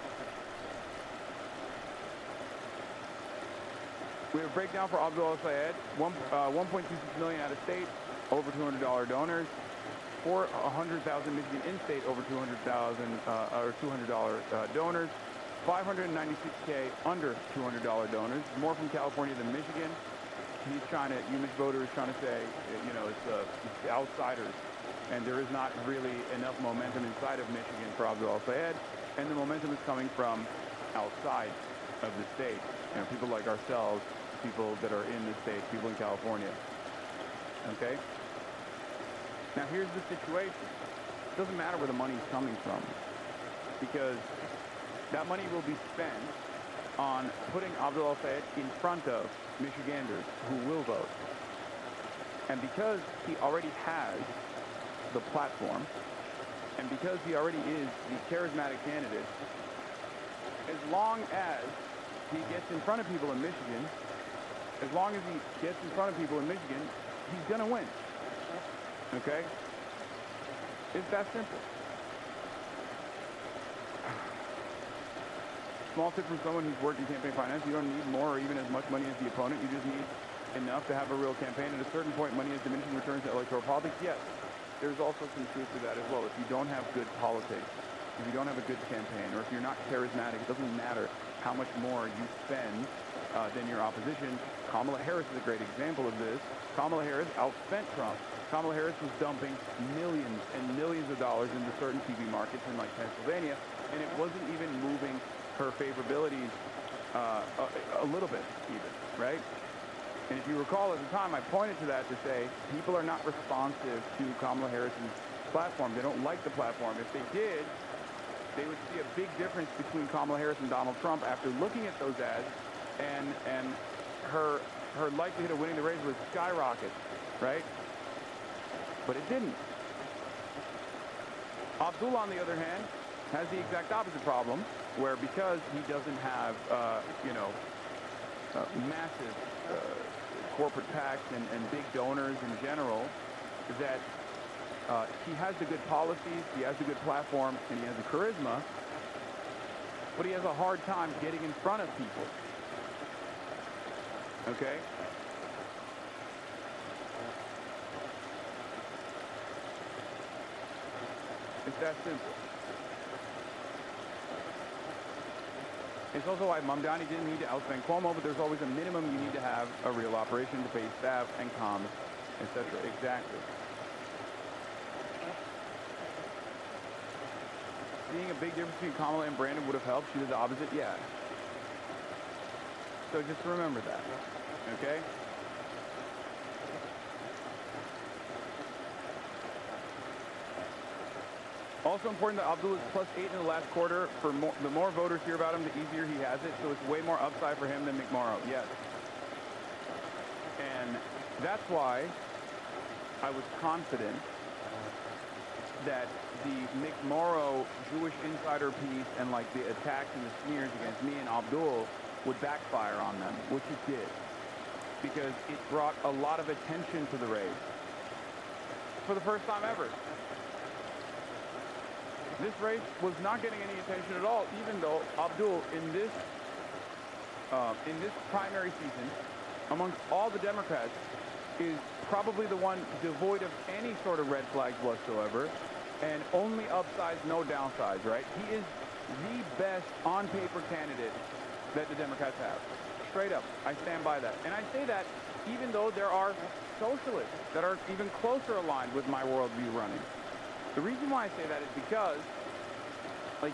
We have a breakdown for Abdul El-Sayed. 1.26 million out of state, over $200 donors. 400,000 Michigan in-state, over 200,000 or $200 donors. 596K under $200 donors. More from California than Michigan. UMich Voter is trying to say, it's the outsiders. And there is not really enough momentum inside of Michigan for Abdul El-Sayed. And the momentum is coming from outside of the state. People like ourselves, people that are in the state, people in California. Okay? Now here's the situation. It doesn't matter where the money's coming from, because that money will be spent on putting Abdul El-Sayed in front of Michiganders who will vote. And because he already has the platform, and because he already is the charismatic candidate, as long as he gets in front of people in Michigan, he's going to win. Okay? It's that simple. Small tip from someone who's worked in campaign finance: you don't need more or even as much money as the opponent. You just need enough to have a real campaign. At a certain point, money has diminishing returns to electoral politics. Yes, there's also some truth to that as well. If you don't have good politics, if you don't have a good campaign, or if you're not charismatic, it doesn't matter how much more you spend than your opposition. Kamala Harris is a great example of this. Kamala Harris outspent Trump. Kamala Harris was dumping millions and millions of dollars into certain TV markets in like Pennsylvania, and it wasn't even moving her favorabilities a little bit even, right? And if you recall at the time, I pointed to that to say people are not responsive to Kamala Harris's platform. They don't like the platform. If they did, they would see a big difference between Kamala Harris and Donald Trump after looking at those ads, and her likelihood of winning the race would skyrocket, right? But it didn't. Abdul, on the other hand, has the exact opposite problem, where because he doesn't have, massive corporate PACs and big donors in general, that he has the good policies, he has a good platform, and he has the charisma, but he has a hard time getting in front of people. Okay? It's that simple. It's also why Mamdani didn't need to outspend Cuomo, but there's always a minimum you need to have a real operation to pay staff and comms, etc. Exactly. Seeing a big difference between Kamala and Brandon would have helped. She was the opposite, yeah. So just remember that, okay? Also important that Abdul is +8 in the last quarter. The more voters hear about him, the easier he has it. So it's way more upside for him than McMorrow. Yes. And that's why I was confident that the McMorrow Jewish insider piece and like the attacks and the smears against me and Abdul would backfire on them, which it did. Because it brought a lot of attention to the race. For the first time ever. This race was not getting any attention at all, even though Abdul, in this primary season, amongst all the Democrats, is probably the one devoid of any sort of red flags whatsoever, and only upsides, no downsides, right? He is the best on-paper candidate that the Democrats have. Straight up. I stand by that. And I say that even though there are socialists that are even closer aligned with my worldview running. The reason why I say that is because, like,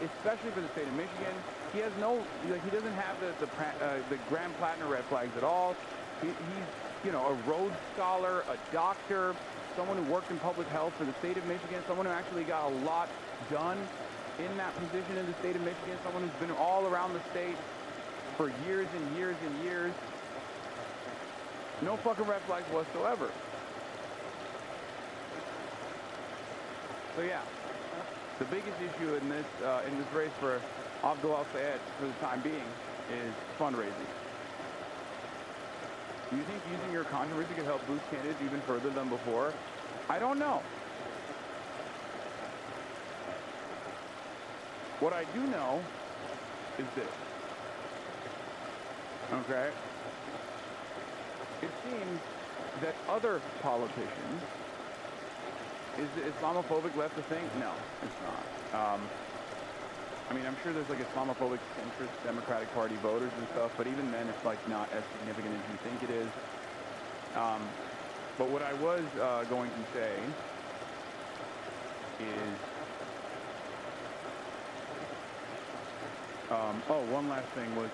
especially for the state of Michigan, he has no, like, he doesn't have the Grand Platinum red flags at all. He's, you know, a Rhodes Scholar, a doctor, someone who worked in public health for the state of Michigan, someone who actually got a lot done in that position in the state of Michigan, someone who's been all around the state for years and years and years. No fucking red flags whatsoever. So yeah, the biggest issue in this race for Abdul Al-Sayed for the time being is fundraising. Do you think using your controversy could help boost candidates even further than before? I don't know. What I do know is this. Okay? It seems that other politicians, is the Islamophobic left a thing? No, it's not. I mean, I'm sure there's like Islamophobic centrist Democratic Party voters and stuff, but even then it's like not as significant as you think it is. But what I was going to say is, one last thing was,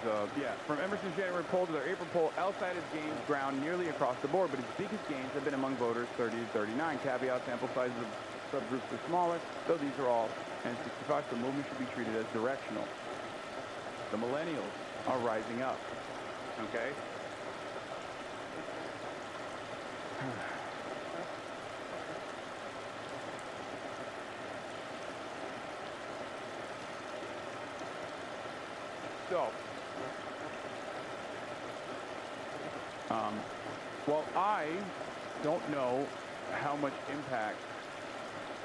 from Emerson's January poll to their April poll, Al-Sayed has gained ground nearly across the board, but his biggest gains have been among voters 30 to 39. Caveat, sample sizes of subgroups are smaller, though these are all N65, so the movement should be treated as directional. The millennials are rising up, okay? So, well, I don't know how much impact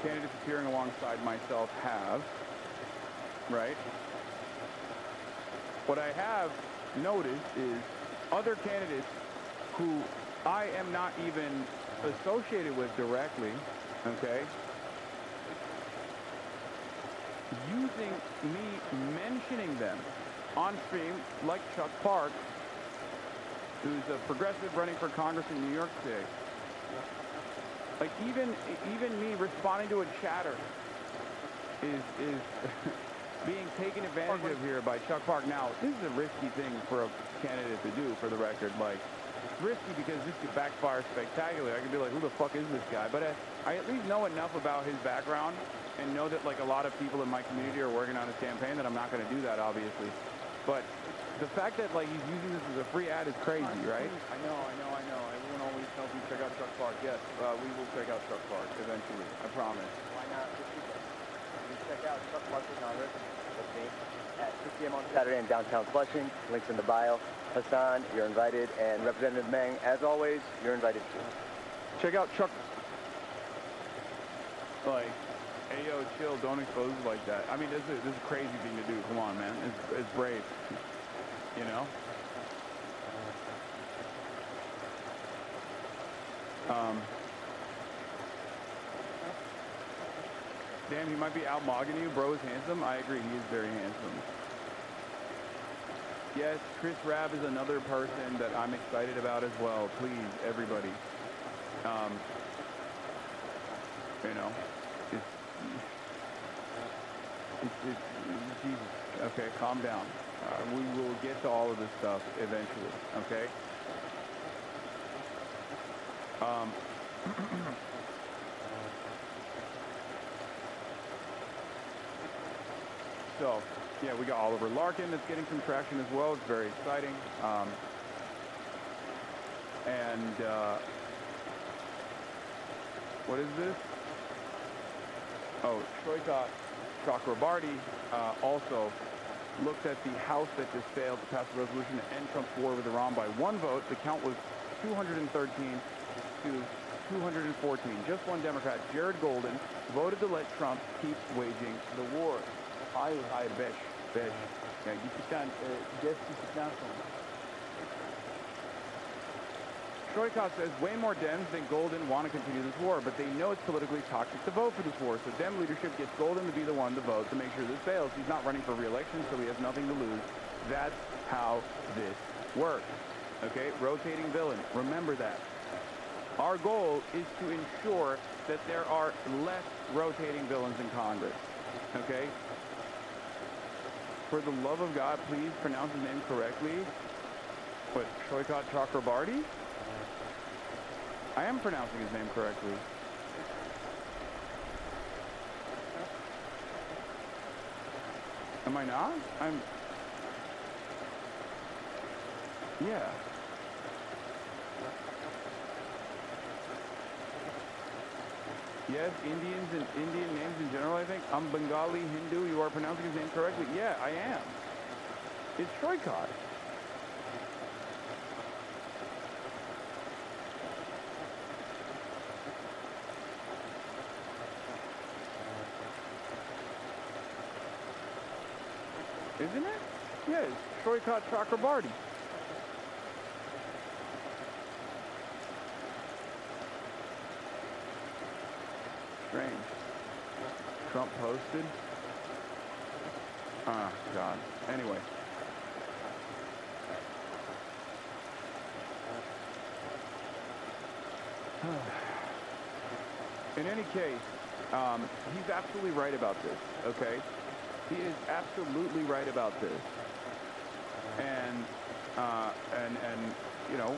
candidates appearing alongside myself have, right? What I have noticed is other candidates who I am not even associated with directly, okay, using me mentioning them on stream, like Chuck Park, who's a progressive running for Congress in New York State. Like even me responding to a chatter is being taken advantage of here by Chuck Park. Now, this is a risky thing for a candidate to do, for the record. Like, it's risky because this could backfire spectacularly. I could be like, who the fuck is this guy? But I at least know enough about his background and know that, like, a lot of people in my community are working on his campaign that I'm not going to do that, obviously. But the fact that, like, he's using this as a free ad is crazy, right? I know. Everyone always tells me check out Chuck Park. Yes, we will check out Chuck Park eventually. I promise. Why not this weekend? You check out Chuck Park in Congress with me at 6 p.m. on Saturday in downtown Flushing. Links in the bio. Hasan, you're invited, and Representative Meng, as always, you're invited too. Check out Chuck. Like, hey yo, chill, don't expose it like that. I mean, this is a crazy thing to do. Come on, man. It's brave. You know? Damn, he might be out-mogging you. Bro is handsome. I agree, he is very handsome. Yes, Chris Rabb is another person that I'm excited about as well. Please, everybody. You know, it's Jesus. Okay, calm down. We will get to all of this stuff eventually, okay? So, yeah, we got Oliver Larkin that's getting some traction as well. It's very exciting. What is this? Oh, Shloika Chakrabarty also looked at the House that just failed to pass a resolution to end Trump's war with Iran by one vote. The count was 213 to 214. Just one Democrat, Jared Golden, voted to let Trump keep waging the war. Hayır, beş. Yani gittikten, gittikten sonra. Shroykov says way more Dems than Golden want to continue this war, but they know it's politically toxic to vote for this war. So Dem leadership gets Golden to be the one to vote to make sure this fails. He's not running for re-election, so he has nothing to lose. That's how this works. Okay, rotating villain. Remember that. Our goal is to ensure that there are less rotating villains in Congress. Okay? For the love of God, please pronounce his name correctly. What, Shloika Chakrabarty? I am pronouncing his name correctly. Am I not? Yeah. Yes, Indians and Indian names in general, I think. I'm Bengali, Hindu. You are pronouncing his name correctly. Yeah, I am. It's Shroykov. Isn't it? Yeah, it's Shroykov Chakrabarty. Strange. Trump posted. Oh, God. Anyway. In any case, he's absolutely right about this, okay? He is absolutely right about this. And you know,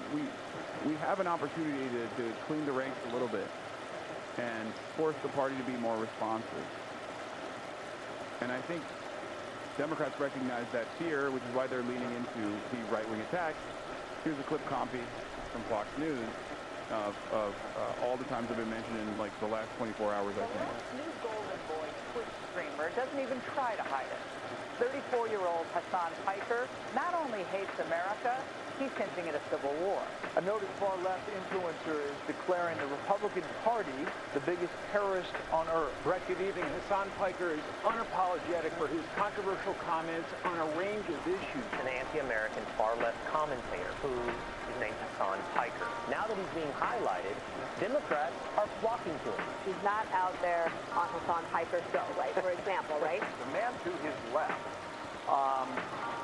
we have an opportunity to clean the ranks a little bit and force the party to be more responsive. And I think Democrats recognize that fear, which is why they're leaning into the right-wing attacks. Here's a clip copy from Fox News of all the times I've been mentioned in like the last 24 hours, I think. New Golden Boy Twitch streamer doesn't even try to hide it. 34-year-old Hasan Piker not only hates America, he's hinting at a civil war. A noted far-left influencer is declaring the Republican Party the biggest terrorist on earth. Brett, good evening. Hasan Piker is unapologetic for his controversial comments on a range of issues. An anti-American far-left commentator who is named Hasan Piker. Now that he's being highlighted, Democrats are flocking to him. He's not out there on Hasan Piker's show, right? For example, right? The man to his left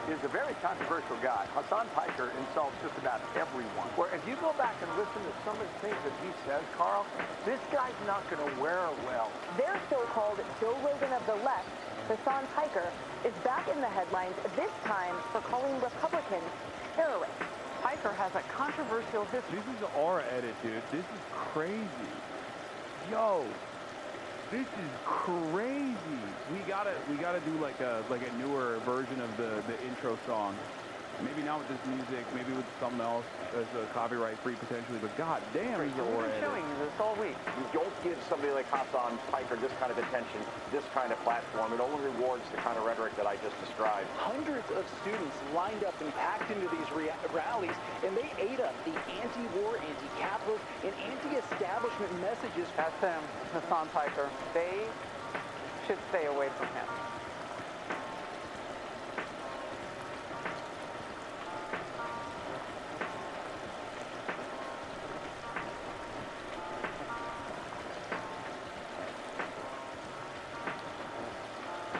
is a very controversial guy. Hasan Piker insults just about everyone. Where if you go back and listen to some of the things that he says, Carl, this guy's not going to wear well. Their so-called Joe Rogan of the left, Hasan Piker, is back in the headlines, this time for calling Republicans terrorists. Piker has a controversial history. This is the aura edit, dude. This is crazy. Yo, this is crazy. We gotta do like a newer version of the intro song. Maybe not with this music, maybe with something else as a copyright-free potentially, but god damn, he's the aura edit. Showing you this all week. You don't give somebody like Hasan Piker this kind of attention, this kind of platform. It only rewards the kind of rhetoric that I just described. Hundreds of students lined up and packed into these rallies, and they ate up the anti-war, anti-capitalist, and anti-establishment messages. That's him, Hasan Piker. They should stay away from him.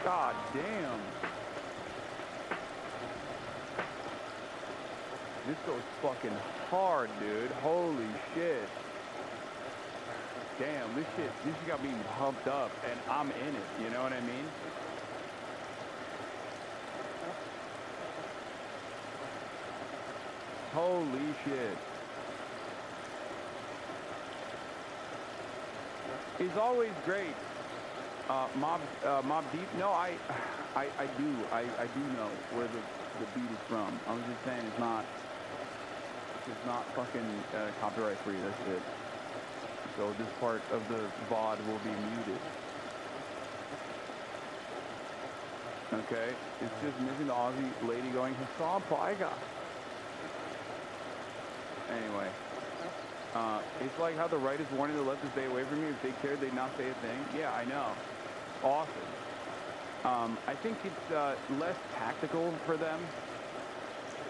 God damn. This goes fucking hard, dude. Holy shit. Damn, this shit got me pumped up, and I'm in it, you know what I mean? Holy shit. It's always great. Mob Deep? No, I do know where the beat is from. I was just saying it's not fucking copyright free, that's it. So this part of the VOD will be muted. Okay? It's just missing the Aussie lady going, Hasan Piker. Anyway. It's like how the right is warning the left to stay away from you. If they cared, they'd not say a thing. Yeah, I know. Awesome. I think it's less tactical for them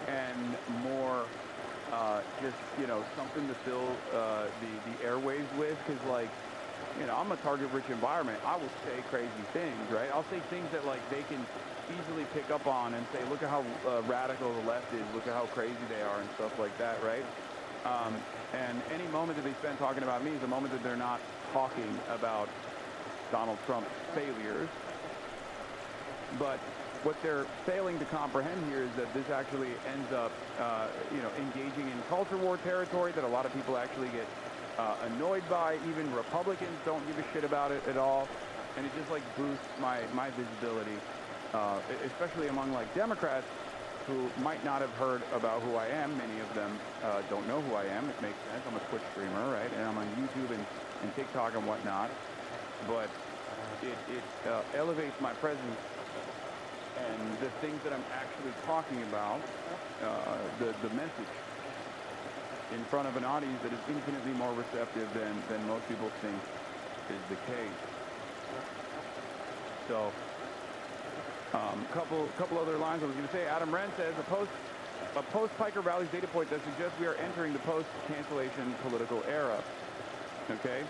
and more just, you know, something to fill the airwaves with, because, like, you know, I'm a target-rich environment. I will say crazy things, right? I'll say things that, like, they can easily pick up on and say, look at how radical the left is, look at how crazy they are and stuff like that, right? And any moment that they spend talking about me is a moment that they're not talking about Donald Trump's failures. But what they're failing to comprehend here is that this actually ends up, you know, engaging in culture war territory that a lot of people actually get annoyed by. Even Republicans don't give a shit about it at all. And it just, like, boosts my visibility, especially among, like, Democrats who might not have heard about who I am. Many of them don't know who I am. It makes sense. I'm a Twitch streamer, right? And I'm on YouTube and TikTok and whatnot. But it elevates my presence and the things that I'm actually talking about, the message, in front of an audience that is infinitely more receptive than most people think is the case. So, couple other lines I was going to say. Adam Wren says a post-Piker rallies data point that suggests we are entering the post-cancellation political era. Okay.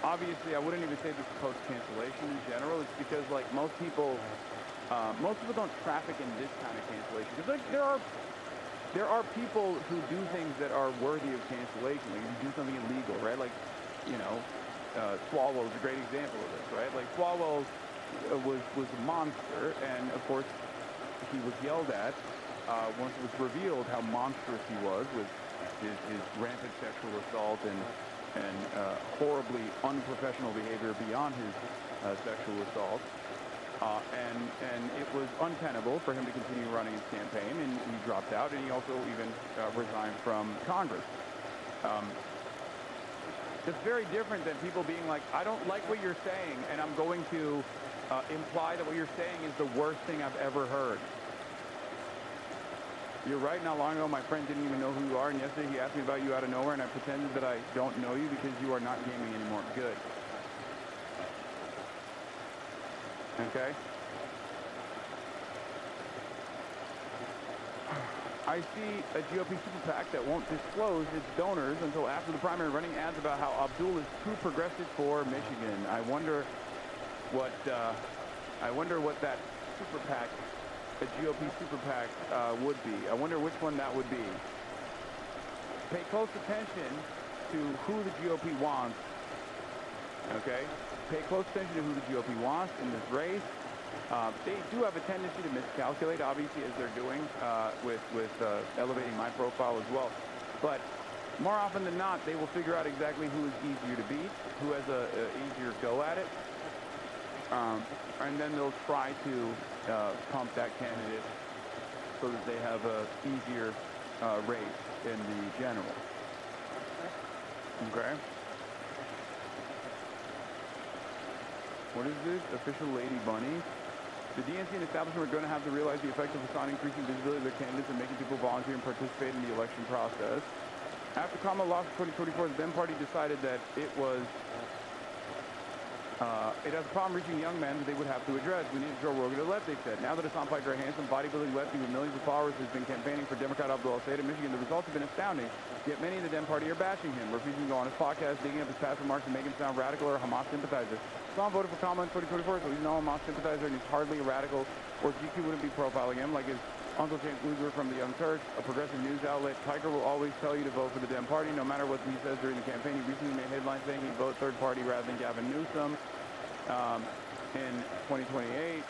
Obviously, I wouldn't even say this is post-cancellation in general. It's because, like, most people don't traffic in this kind of cancellation. Because, like, there are people who do things that are worthy of cancellation. Like, you do something illegal, right? Like, you know, Swalwell is a great example of this, right? Like, Swalwell was a monster, and of course, he was yelled at once it was revealed how monstrous he was with his rampant sexual assault and horribly unprofessional behavior beyond his sexual assault. And it was untenable for him to continue running his campaign, and he dropped out, and he also even resigned from Congress. It's very different than people being like, I don't like what you're saying, and I'm going to imply that what you're saying is the worst thing I've ever heard. You're right, not long ago my friend didn't even know who you are, and yesterday he asked me about you out of nowhere, and I pretended that I don't know you because you are not gaming anymore. Good. Okay? I see a GOP super PAC that won't disclose its donors until after the primary, running ads about how ABDUL is too progressive for Michigan. I wonder what I wonder what that super PAC, the GOP super PAC, would be. I wonder which one that would be. Pay close attention to who the GOP wants. Okay? Pay close attention to who the GOP wants in this race. They do have a tendency to miscalculate, obviously, as they're doing with elevating my profile as well. But more often than not, they will figure out exactly who is easier to beat, who has a easier go at it, and then they'll try to pump that candidate so that they have a easier race in the general. Okay. What is this? Official Lady Bunny? The DNC and establishment are going to have to realize the effect of Hassan increasing visibility of their candidates and making people volunteer and participate in the election process. After Kamala lost in 2024, the Dem Party decided that it has a problem reaching young men that they would have to address. We need to throw Rogan to the left, they said. Now that Hassan Piker, a handsome, bodybuilding lefty with millions of followers, has been campaigning for Democrat ABDUL in Michigan, the results have been astounding. Yet many in the Dem Party are bashing him, refusing to go on his podcast, digging up his past remarks and making him sound radical or Hamas sympathizer. Hassan voted for Kamala in 2024, so he's no Hamas sympathizer and he's hardly a radical, or GQ wouldn't be profiling him like his Uncle James Luger from the Young Turks, a progressive news outlet. Piker will always tell you to vote for the Dem Party, no matter what he says during the campaign. He recently made headlines saying he'd vote third party rather than Gavin Newsom in 2028.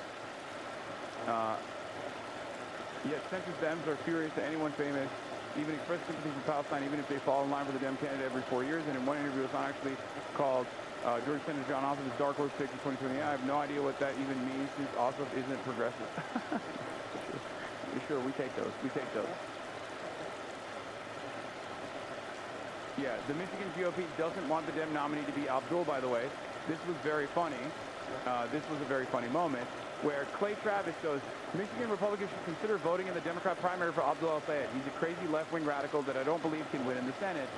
Yet centrist Dems are furious to anyone famous, even express sympathy for Palestine, even if they fall in line for the Dem candidate every 4 years. And in one interview, Hassan actually called Georgia Senator John Ossoff his dark horse pick for 2028. I have no idea what that even means since Ossoff isn't progressive. Sure, we take those. We take those. Yeah, the Michigan GOP doesn't want the Dem nominee to be Abdul, by the way. This was very funny. This was a very funny moment where Clay Travis goes, Michigan Republicans should consider voting in the Democrat primary for Abdul El-Sayed. He's a crazy left-wing radical that I don't believe can win in the Senate,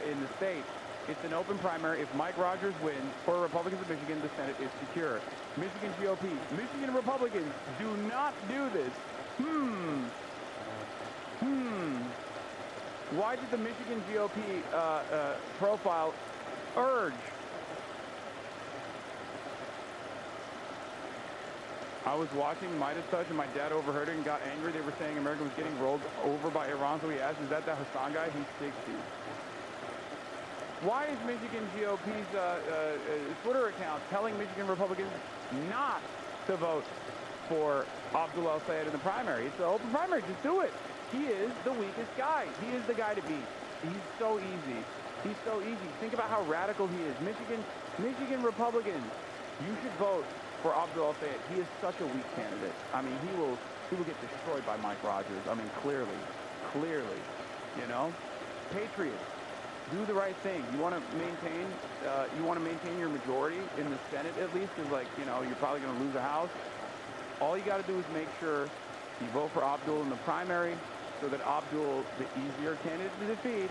in the state. It's an open primary. If Mike Rogers wins for Republicans of Michigan, the Senate is secure. Michigan GOP, Michigan Republicans, do not do this. Why did the Michigan GOP profile urge? I was watching Midas Touch and my dad overheard it and got angry. They were saying America was getting rolled over by Iran, so he asked, is that Hassan guy? He's 60. Why is Michigan GOP's Twitter account telling Michigan Republicans not to vote for Abdul El-Sayed in the primary? It's an open primary. Just do it. He is the weakest guy. He is the guy to beat. He's so easy. He's so easy. Think about how radical he is. Michigan Republicans, you should vote for Abdul El-Sayed. He is such a weak candidate. I mean, he will get destroyed by Mike Rogers. I mean, clearly, you know. Patriots, do the right thing. You want to maintain your majority in the Senate at least, because, like, you know, you're probably going to lose a house. All you got to do is make sure you vote for Abdul in the primary, so that Abdul, the easier candidate to defeat,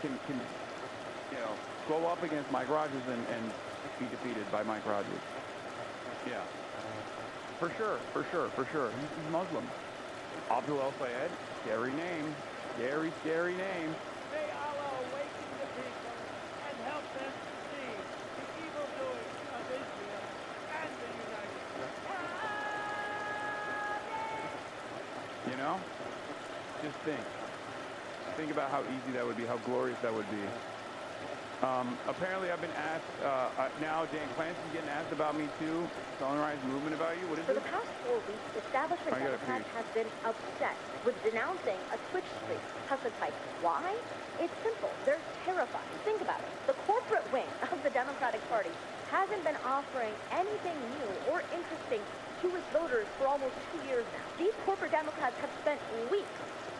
can you know, go up against Mike Rogers and be defeated by Mike Rogers. Yeah, for sure. He's Muslim. Abdul El-Sayed, scary name, scary name. May Allah awaken the people and help them see the evildoing of Israel and the United States. You know, just think about how easy that would be, how glorious that would be. Apparently I've been asked, now Dan Clancy's getting asked about me too. Sunrise Movement about you. What is For it? the past 4 weeks, establishment Democrats have been upset with denouncing a Twitch stream, Hassan Piker. Why? It's simple. They're terrified. Think about it. The corporate wing of the Democratic Party hasn't been offering anything new or interesting to its voters for almost 2 years now. These corporate Democrats have spent weeks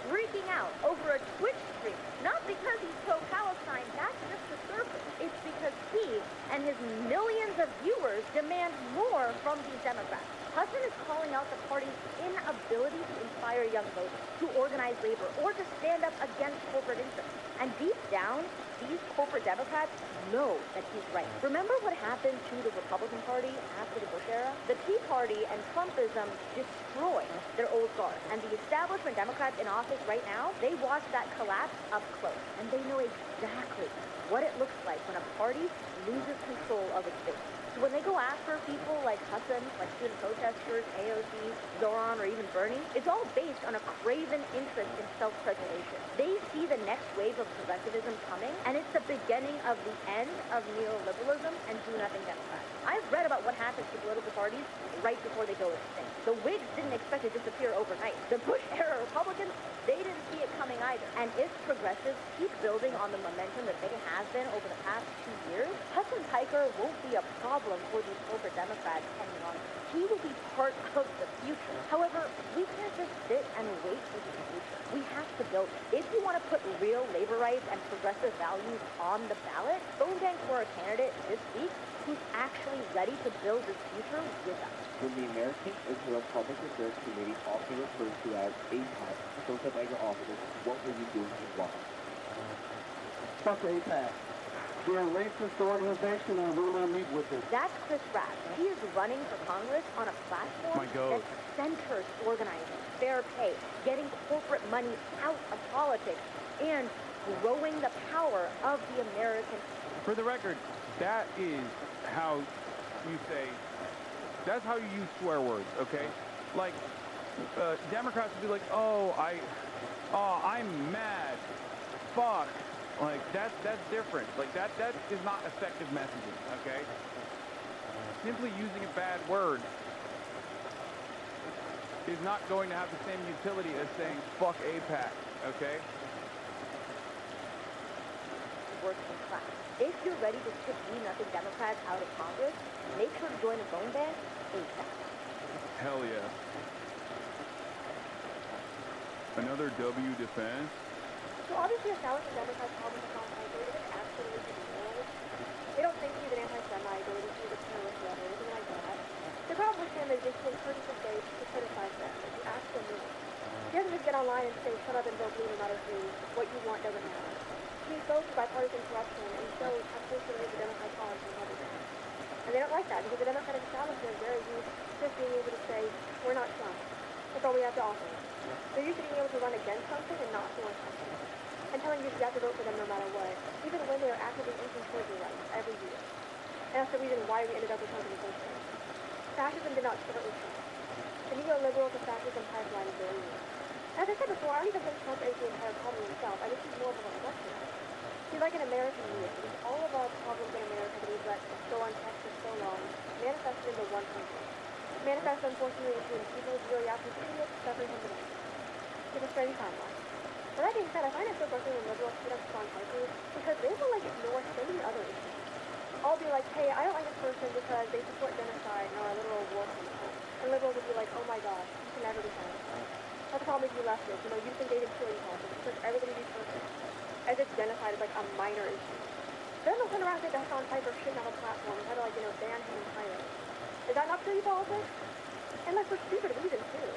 freaking out over a Twitch stream, not because he's pro-Palestine, that's just the surface. It's because he and his millions of viewers demand more from these Democrats. Hasan is calling out the party's inability to inspire young voters, to organize labor, or to stand up against corporate interests. And deep down, these corporate Democrats know that he's right. Remember what happened to the Republican Party after the Bush era? The Tea Party and Trumpism destroyed their old guard. And the establishment Democrats in office right now, they watch that collapse up close. And they know exactly what it looks like when a party loses control of its base. So when they go after people like Hasan, like student protesters, AOC, Zoran, or even Bernie, it's all based on a craven interest in self-preservation. They see the next wave of progressivism coming, and it's the beginning of the end of neoliberalism and do-nothing Democrats. I've read about what happens to political parties right before they go extinct. The Whigs didn't expect to disappear overnight. The Bush-era Republicans, they didn't see it coming either. And if progressives keep building on the momentum that they have been over the past 2 years, Hasan Piker won't be a problem for these corporate Democrats any longer. He will be part of the future. However, we can't just sit and wait for the future. We have to build it. If you want to put real labor rights and progressive values on the ballot, vote for a candidate this week who's actually ready to build this future with us. When the American Israel Public Affairs Committee, also referred to as APAC, shows up at your office, what will you do and why? Fuck APAC. They're a racist organization and we will meet with them. That's Chris Rapp. He is running for Congress on a platform that centers organizing, fair pay, getting corporate money out of politics, and growing the power of the American. For the record, that is how you say, that's how you use swear words, okay? Like, Democrats would be like, I'm mad, fuck. Like, that's different. Like, that is not effective messaging, okay? Simply using a bad word is not going to have the same utility as saying, fuck APAC, okay? Working class. If you're ready to kick do-nothing Democrats out of Congress, make sure to join the phone bank ASAP. Hell yeah. Another W defense? So obviously establishment Democrats' problem with Hassan Piker isn't absolutely demoral. They don't think he's an anti-Semite or that he's a terrorist or anything like that. The problem with him is they take purchase of faith to criticize them, and to ask them more. He doesn't just get online and say, shut up and don't believe no matter who, what you want doesn't matter. He's both bipartisan corruption and shows how closely the Democrats are to Republicans. And they don't like that because the Democratic establishment is very used to just being able to say, we're not Trump. That's all we have to offer. They're used to being able to run against something and not for something. And telling you have to vote for them no matter what, even when they are actively inching towards your rights every year. And that's the reason why we ended up with Trump in the first place. Fascism did not start with Trump. The neoliberal to fascism pipeline is very real. As I said before, I don't even think Trump is the entire problem himself. I think he's more of a reductionist. He's like an American idiot, because all of our problems in America that we've let go unchecked for so long manifested into one country. Manifested, unfortunately, into people who really absolute idiots suffering from dementia. It's a strange timeline. But that being said, I find it so frustrating when liberals hit up Hassan Piker because they will like ignore so many other issues. I'll be like, hey, I don't like this person because they support genocide and are a literal war criminal. And liberals will be like, oh my gosh, you can never be satisfied. That's the problem with you leftists. You know, you think they did killing politics because everybody be perfect. As if genocide is like a minor issue. Then they'll turn around and say that Hassan Piker shouldn't have a platform and try to, like, you know, ban him entirely. Is that not purely politics? And like for stupid reasons too.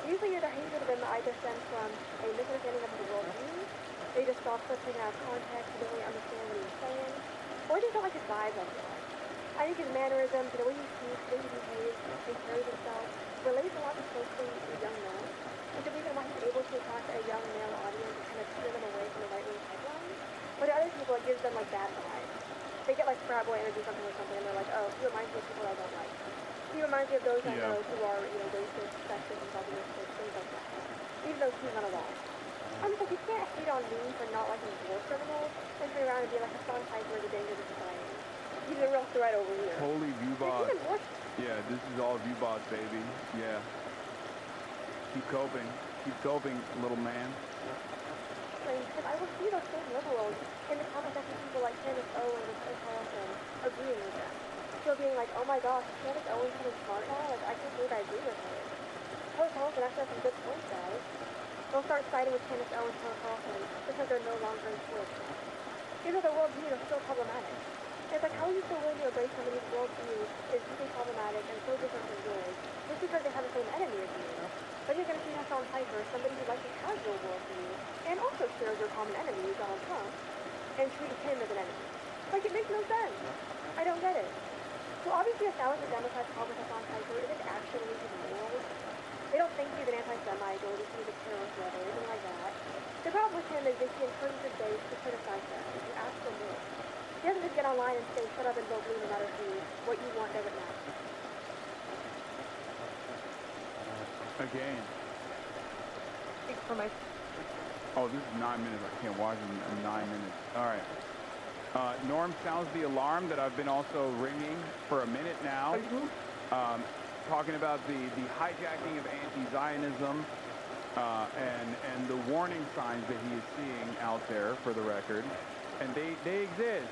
Usually the hatred of them either stems from a misunderstanding of the world view, they just saw clips taken out of context, they don't really understand what he was saying, or they don't like his vibes on it. I think his mannerisms, the way he speaks, the way he behaves, he carries himself, relates a lot to closely to young men. It's the reason why he's able to attract a young male audience and kind of steer them away from the right-wing pipeline. But to other people, it gives them like bad vibes. They get like frat boy energy something or something, and they're like, oh, he reminds me of people I don't like. He reminds me of those I know who are, you know, racist, sexist, and chauvinistic, things like that. Even though he's not at all. I'm just like, you can't hate on me for not liking war criminals, and turn around and be like, Hassan Piker is a danger to society. He's a real threat over here. Holy VODs. Yeah, this is all VODs, baby. Yeah. Keep coping. Keep coping, little man. Because I will see those same liberals in the comment section, people like Candace Owens and Carlson agreeing with them. Still being like, oh my gosh, Candace Owens is smart now? Like, I can't believe I agree with her. Tucker Carlson actually has some good points, guys. They'll start siding with Candace Owens and Tucker Carlson because they're no longer in politics. Even though their worldviews are still problematic. And It's like, how are you so willing to embrace somebody's worldview is deeply problematic and so different from yours, just because they have the same enemy as you? But you're going to see Hassan Piker, somebody who likely has your worldview, and also shares your common enemy, Donald Trump, and treat him as an enemy. Like, it makes no sense. I don't get it. So obviously, as sour as the Democrats call Hassan Piker isn't actually his morals. They don't think he's an anti-Semite or that he's a terrorist or anything like that. The problem with him is that he encourages his base to criticize them if you ask for more. He doesn't just get online and say, shut up and vote blue no matter who. What you want doesn't matter. Again. Speak for my... Oh, this is 9 minutes. I can't watch in 9 minutes. All right. Norm sounds the alarm that I've been also ringing for a minute now. Talking about the hijacking of anti-Zionism and the warning signs that he is seeing out there, for the record. And they exist.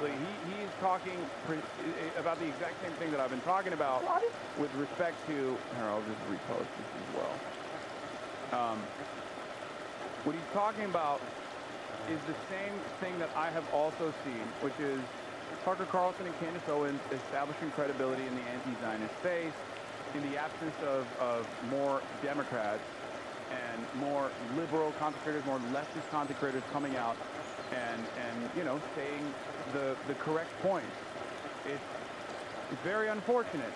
Like he's talking about the exact same thing that I've been talking about with respect to... Here, I'll just repost this as well. What he's talking about is the same thing that I have also seen, which is Tucker Carlson and Candace Owens establishing credibility in the anti-Zionist space in the absence of more Democrats and more liberal concentrators, more leftist concentrators coming out and you know, saying the correct points. It's very unfortunate.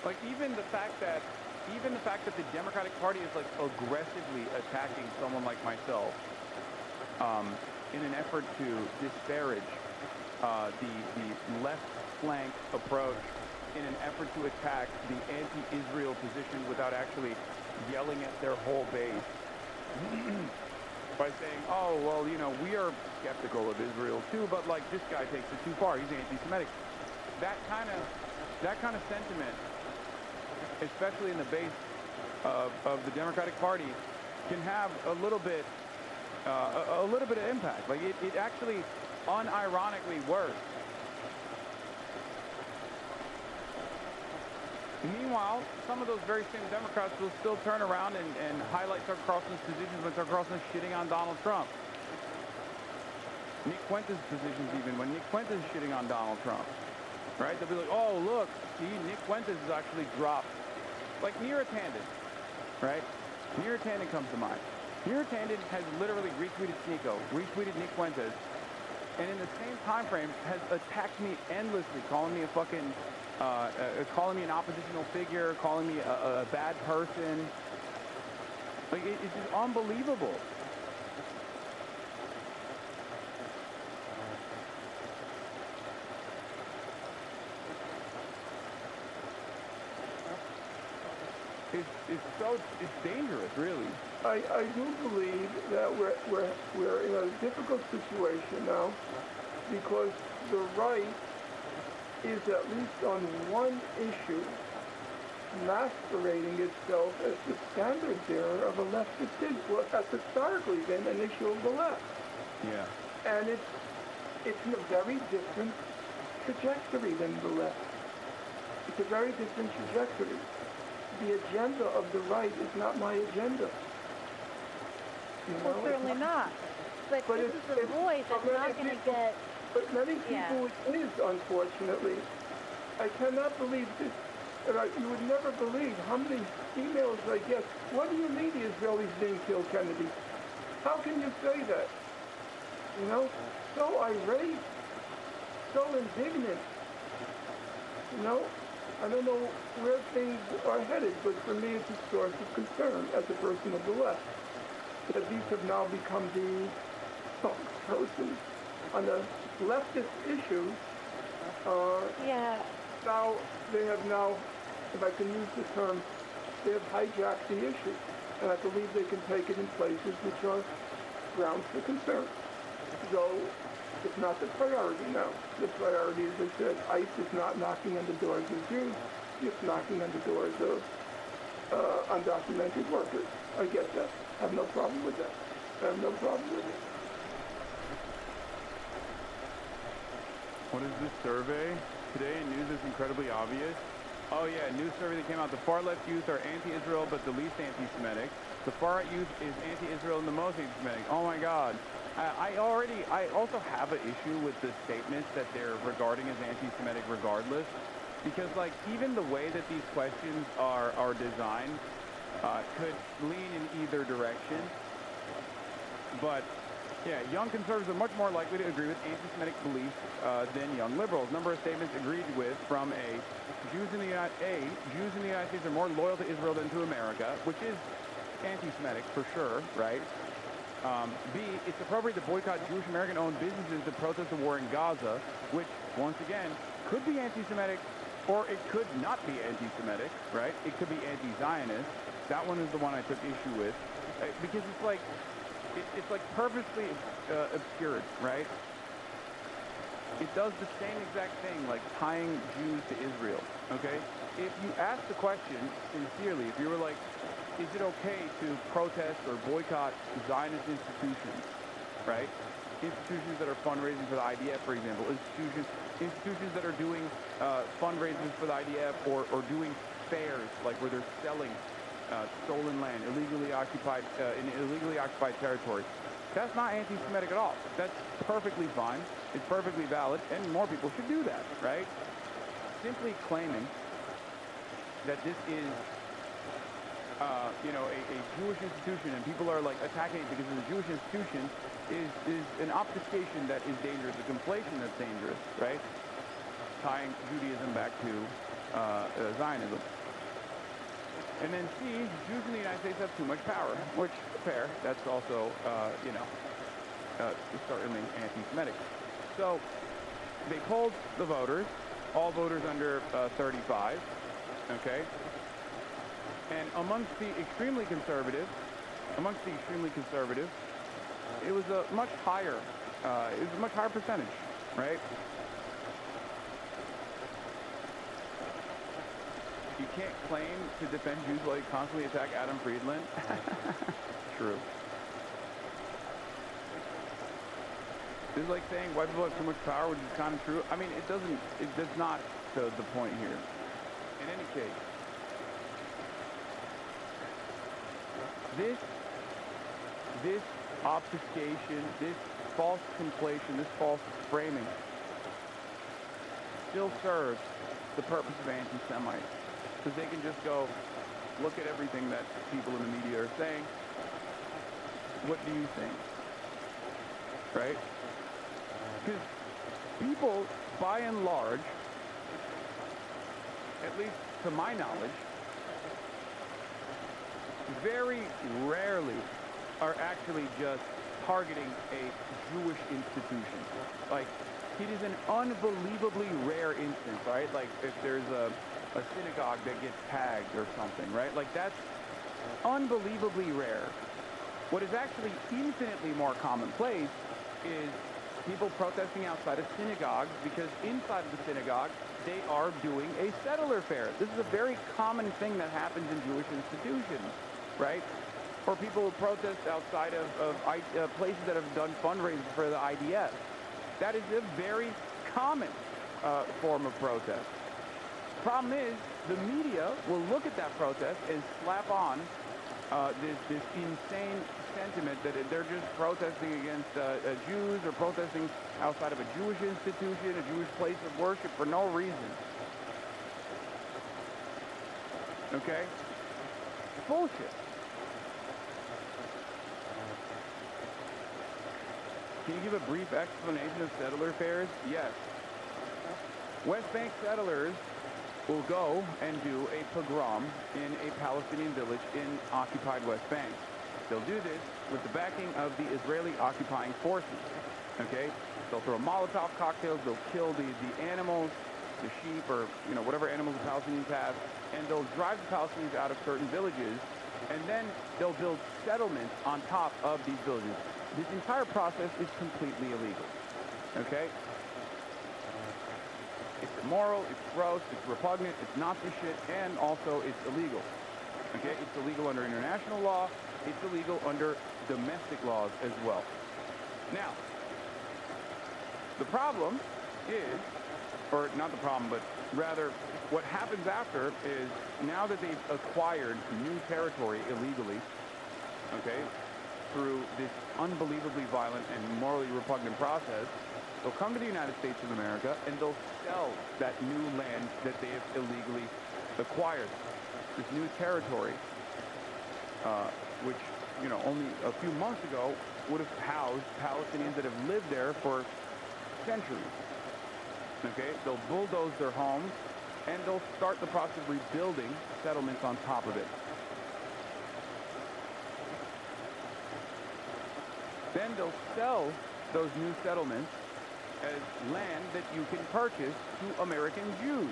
Like even the fact that the Democratic Party is like aggressively attacking someone like myself in an effort to disparage the left flank approach, in an effort to attack the anti-Israel position without actually yelling at their whole base by saying, oh, well, you know, we are skeptical of Israel too, but like this guy takes it too far. He's anti-Semitic. That kind of sentiment, especially in the base of the Democratic Party, can have a little bit of impact. Like it actually unironically works. Meanwhile, some of those very same Democrats will still turn around and highlight Tucker Carlson's positions when Tucker Carlson is shitting on Donald Trump. Nick Fuentes' positions even, when Nick Fuentes is shitting on Donald Trump. Right? They'll be like, oh, look, see, Nick Fuentes has actually dropped. Like Neera Tanden, right? Neera Tanden comes to mind. Neera Tanden has literally retweeted Sneeko, retweeted Nick Fuentes, and in the same time frame has attacked me endlessly, calling me a fucking... calling me an oppositional figure, calling me a bad person. Like, it's just unbelievable. It's dangerous, really. I do believe that we're in a difficult situation now because the right is at least on one issue masquerading itself as the standard bearer of a leftist issue. Well, that's historically been an issue of the left. Yeah. And it's in a very different trajectory than the left. It's a very different trajectory. The agenda of the right is not my agenda. You know, well, certainly not. But this is a voice that's not going to get... But many people it is, unfortunately. I cannot believe this. You would never believe how many emails I get. What do you mean the Israelis didn't kill Kennedy? How can you say that? You know, so irate, so indignant. You know, I don't know where things are headed, but for me it's a source of concern as a person of the left. That these have now become the spokespersons on the leftist issues. Now they have if I can use the term, they have hijacked the issue, and I believe they can take it in places which are grounds for concern. So it's not the priority now. The priority, as I said, ICE is not knocking on the doors of Jews. It's knocking on the doors of undocumented workers. I get that. I have no problem with that. I have no problem with it. What is this survey? Today in news is incredibly obvious. Oh yeah, a news survey that came out. The far left youth are anti-Israel, but the least anti-Semitic. The far right youth is anti-Israel and the most anti-Semitic. Oh my God. I also have an issue with the statements that they're regarding as anti-Semitic regardless, because like even the way that these questions are designed could lean in either direction. But yeah, young conservatives are much more likely to agree with anti-Semitic beliefs than young liberals. Number of statements agreed with from Jews in the United States are more loyal to Israel than to America, which is anti-Semitic for sure, right? B, it's appropriate to boycott Jewish American-owned businesses to protest the war in Gaza, which, once again, could be anti-Semitic, or it could not be anti-Semitic, right? It could be anti-Zionist. That one is the one I took issue with, because it's like purposely obscured, right? It does the same exact thing, like tying Jews to Israel, okay? If you ask the question sincerely, if you were like, is it okay to protest or boycott Zionist institutions, right? Institutions that are fundraising for the IDF, for example, institutions that are doing fundraisers for the IDF or doing fairs, like where they're selling stolen land, illegally occupied in illegally occupied territory. That's not anti-Semitic at all. That's perfectly fine. It's perfectly valid, and more people should do that, right? Simply claiming that this is a Jewish institution and people are like attacking it because it's a Jewish institution is an obfuscation that is dangerous, a conflation that's dangerous, right? Tying Judaism back to Zionism. And then C, Jews in the United States have too much power, which, fair, that's also, certainly anti-Semitic. So they polled the voters, all voters under 35, okay? And amongst the extremely conservative, it was a much higher percentage, right? You can't claim to defend Jews while you constantly attack Adam Friedland. True. This is like saying white people have too much power, which is kind of true. I mean, that's not the point here. In any case, this obfuscation, this false conflation, this false framing still serves the purpose of anti-Semites. Because they can just go look at everything that people in the media are saying. What do you think? Right? Because people, by and large, at least to my knowledge, very rarely are actually just targeting a Jewish institution. Like, it is an unbelievably rare instance, right? Like, if there's a synagogue that gets tagged or something, right? Like, that's unbelievably rare. What is actually infinitely more commonplace is people protesting outside of synagogues because inside of the synagogue, they are doing a settler fair. This is a very common thing that happens in Jewish institutions, right? Or people who protest outside of places that have done fundraisers for the IDF. That is a very common form of protest. Problem is, the media will look at that protest and slap on this insane sentiment that they're just protesting against Jews or protesting outside of a Jewish institution, a Jewish place of worship for no reason. Okay? Bullshit. Can you give a brief explanation of settler fairs? Yes. West Bank settlers will go and do a pogrom in a Palestinian village in occupied West Bank. They'll do this with the backing of the Israeli occupying forces, okay? They'll throw Molotov cocktails, they'll kill the animals, the sheep, or, whatever animals the Palestinians have, and they'll drive the Palestinians out of certain villages, and then they'll build settlements on top of these villages. This entire process is completely illegal, okay? It's immoral, it's gross, it's repugnant, it's Nazi shit, and also it's illegal. Okay? It's illegal under international law, it's illegal under domestic laws as well. Now, the problem is, or not the problem, but rather what happens after is now that they've acquired new territory illegally, okay, through this unbelievably violent and morally repugnant process, they'll come to the United States of America and they'll sell that new land that they have illegally acquired, this new territory, which, you know, only a few months ago would have housed Palestinians that have lived there for centuries. Okay, they'll bulldoze their homes and they'll start the process of rebuilding settlements on top of it. Then they'll sell those new settlements as land that you can purchase to American Jews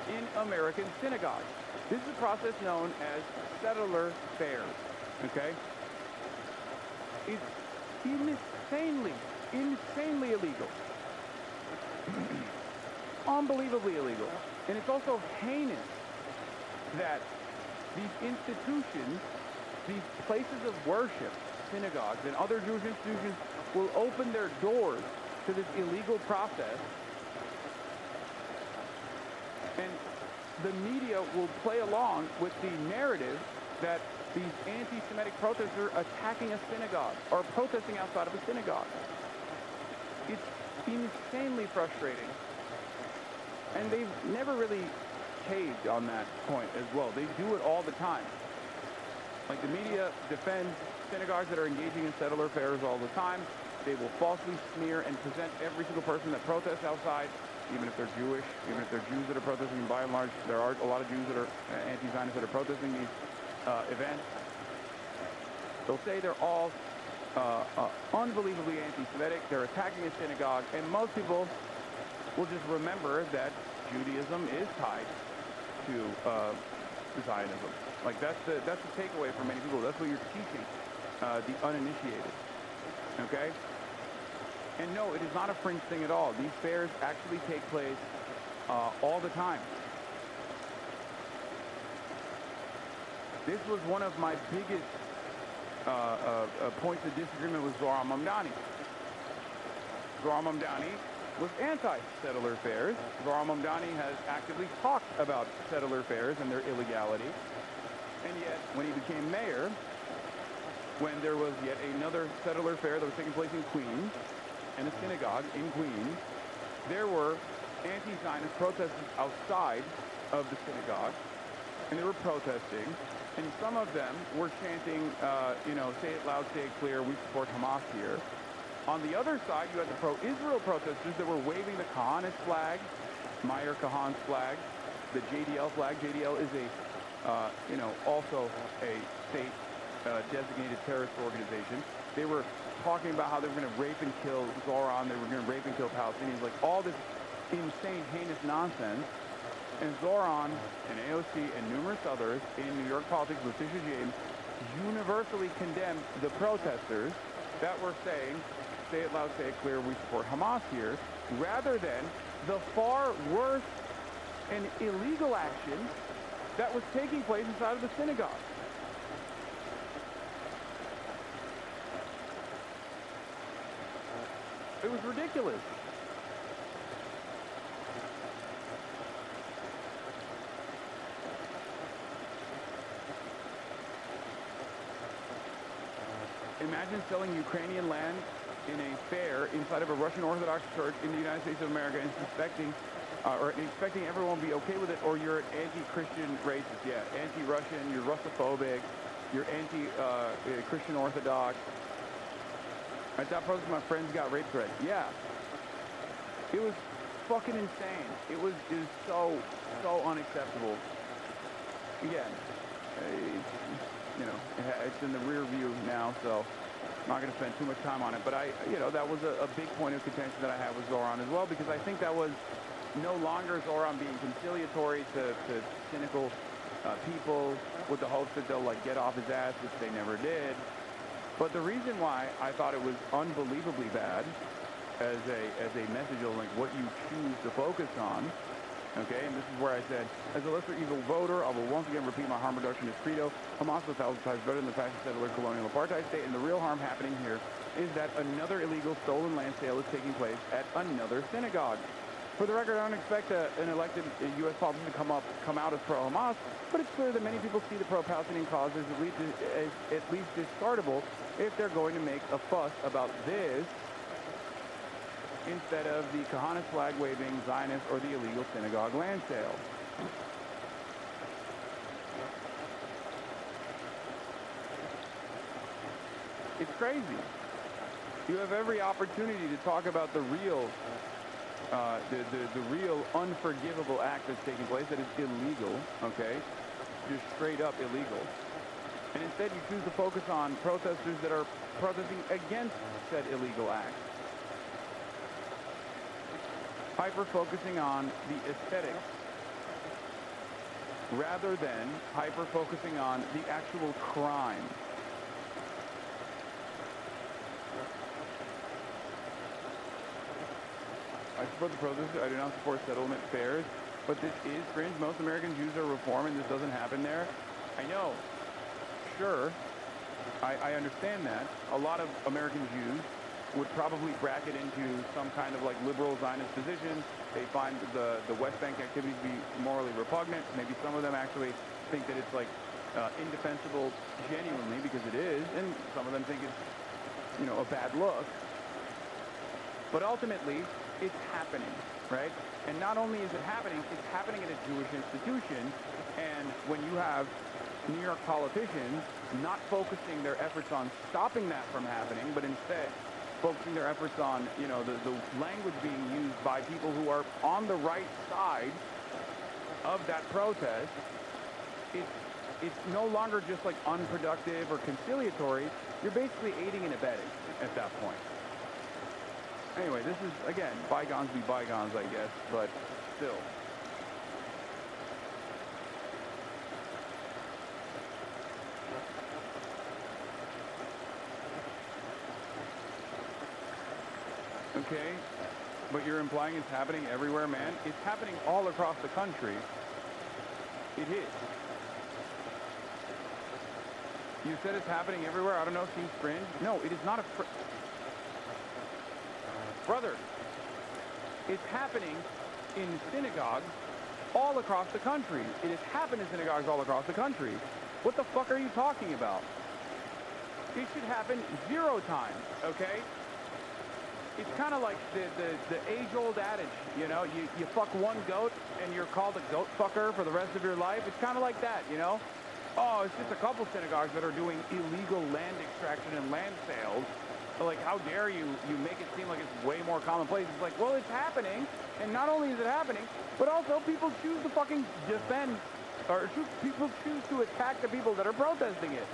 in American synagogues. This is a process known as settler fairs, okay? It's insanely illegal. Unbelievably illegal. And it's also heinous that these institutions, these places of worship, synagogues and other Jewish institutions will open their doors to this illegal process, and the media will play along with the narrative that these anti-Semitic protesters are attacking a synagogue or protesting outside of a synagogue. It's insanely frustrating, and they've never really caved on that point as well. They do it all the time. Like, the media defends synagogues that are engaging in settler affairs all the time. They will falsely smear and present every single person that protests outside, even if they're Jewish, even if they're Jews that are protesting. By and large, there are a lot of Jews that are anti-Zionists that are protesting these events. They'll say they're all unbelievably anti-Semitic. They're attacking a synagogue, and most people will just remember that Judaism is tied to Zionism. Like, that's the takeaway for many people. That's what you're teaching the uninitiated. Okay? And no, it is not a fringe thing at all. These fairs actually take place all the time. This was one of my biggest points of disagreement with Zohar Mamdani. Zohar Mamdani was anti-settler fairs. Zohar Mamdani has actively talked about settler fairs and their illegality. And yet, when he became mayor, when there was yet another settler fair that was taking place in Queens, and a synagogue in Queens, there were anti-Zionist protesters outside of the synagogue, and they were protesting, and some of them were chanting, say it loud, say it clear, we support Hamas here. On the other side, you had the pro-Israel protesters that were waving the Kahanist flag, Meir Kahan's flag, the JDL flag. JDL is also a state designated terrorist organization. They were talking about how they were going to rape and kill Zoran, they were going to rape and kill Palestinians, like all this insane, heinous nonsense. And Zoran and AOC and numerous others in New York politics, Letitia James, universally condemned the protesters that were saying, say it loud, say it clear, we support Hamas here, rather than the far worse and illegal action that was taking place inside of the synagogue. It was ridiculous. Imagine selling Ukrainian land in a fair inside of a Russian Orthodox church in the United States of America and expecting everyone to be okay with it, or you're an anti-Christian racist, yeah, anti-Russian, you're Russophobic, you're anti-Christian Orthodox. I thought probably my friends got rape threats. Yeah. It was fucking insane. It was so unacceptable. Again, it's in the rear view now, so I'm not going to spend too much time on it. But that was a big point of contention that I had with Zoran as well, because I think that was no longer Zoran being conciliatory to cynical people with the hopes that they'll get off his ass, which they never did. But the reason why I thought it was unbelievably bad as a message of what you choose to focus on, okay, and this is where I said, as a lesser evil voter, I will once again repeat my harm reductionist credo. Hamas is 1,000 times better than the fascist settler colonial apartheid state, and the real harm happening here is that another illegal stolen land sale is taking place at another synagogue. For the record, I don't expect an elected U.S. politician to come out as pro-Hamas, but it's clear that many people see the pro-Palestinian cause as at least discardable if they're going to make a fuss about this instead of the Kahanist flag-waving Zionist or the illegal synagogue land sale. It's crazy. You have every opportunity to talk about the real the real unforgivable act that's taking place that is illegal, okay? Just straight up illegal. And instead you choose to focus on protesters that are protesting against said illegal act. Hyper-focusing on the aesthetics rather than hyper-focusing on the actual crime. I support the protesters. I do not support settlement fairs, but this is fringe. Most American Jews are reform, and this doesn't happen there. I know. Sure. I understand that. A lot of American Jews would probably bracket into some kind of like liberal Zionist position. They find the West Bank activities to be morally repugnant. Maybe some of them actually think that it's like indefensible genuinely because it is, and some of them think it's, you know, a bad look. But ultimately, it's happening, right? And not only is it happening at a Jewish institution. And when you have New York politicians not focusing their efforts on stopping that from happening, but instead focusing their efforts on, you know, the language being used by people who are on the right side of that protest, it's no longer just like unproductive or conciliatory. You're basically aiding and abetting at that point. Anyway, this is, again, bygones be bygones, I guess, but still. Okay, but you're implying it's happening everywhere, man? It's happening all across the country. It is. You said it's happening everywhere? I don't know, seems fringe. No, it is not a Brother, it's happening in synagogues all across the country. It has happened in synagogues all across the country. What the fuck are you talking about? It should happen 0 times, okay? It's kind of like the age-old adage, you know? You fuck one goat and you're called a goat fucker for the rest of your life. It's kind of like that, you know? Oh, it's just a couple synagogues that are doing illegal land extraction and land sales. Like, how dare you make it seem like it's way more commonplace. It's like, well, it's happening, and not only is it happening, but also people choose to fucking defend, or people choose to attack the people that are protesting it.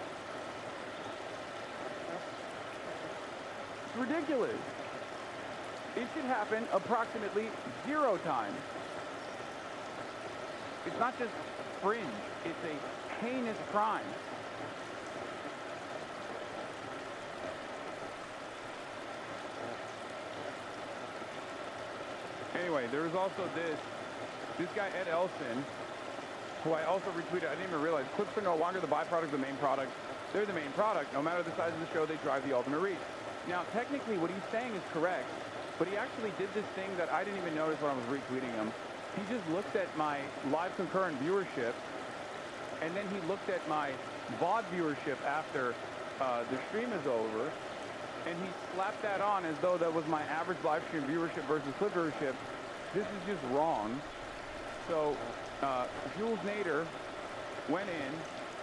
It's ridiculous. It should happen approximately 0 times. It's not just fringe, it's a heinous crime. Anyway, there was also this guy Ed Elson, who I also retweeted. I didn't even realize clips are no longer the byproduct of the main product. They're the main product. No matter the size of the show, they drive the ultimate reach. Now, technically, what he's saying is correct, but he actually did this thing that I didn't even notice when I was retweeting him. He just looked at my live concurrent viewership, and then he looked at my VOD viewership after the stream is over, and he slapped that on as though that was my average live stream viewership versus clip viewership. This is just wrong. So, Jules Nader went in,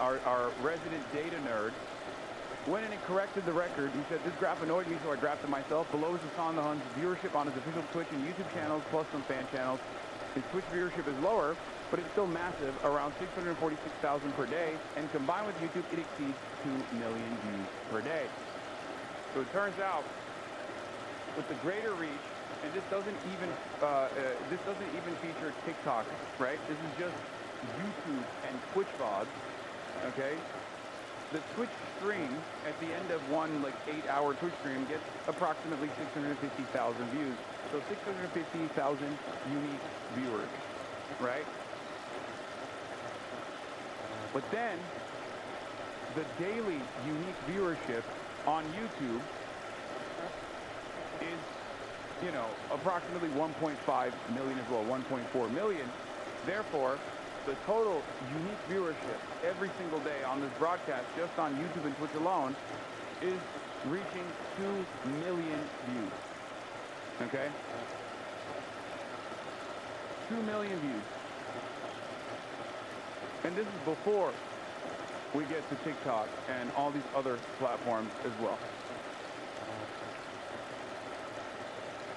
our resident data nerd, went in and corrected the record. He said, this graph annoyed me, so I graphed it myself. Below is Hassan the Hun's viewership on his official Twitch and YouTube channels, plus some fan channels. His Twitch viewership is lower, but it's still massive, around 646,000 per day, and combined with YouTube, it exceeds 2 million views per day. So it turns out, with the greater reach, and this doesn't even feature TikTok, right? This is just YouTube and Twitch VODs, okay? The Twitch stream at the end of one 8-hour Twitch stream gets approximately 650,000 views. So 650,000 unique viewers, right? But then the daily unique viewership on YouTube is you know, approximately 1.5 million as well, 1.4 million. Therefore, the total unique viewership every single day on this broadcast, just on YouTube and Twitch alone, is reaching 2 million views. Okay? 2 million views. And this is before we get to TikTok and all these other platforms as well.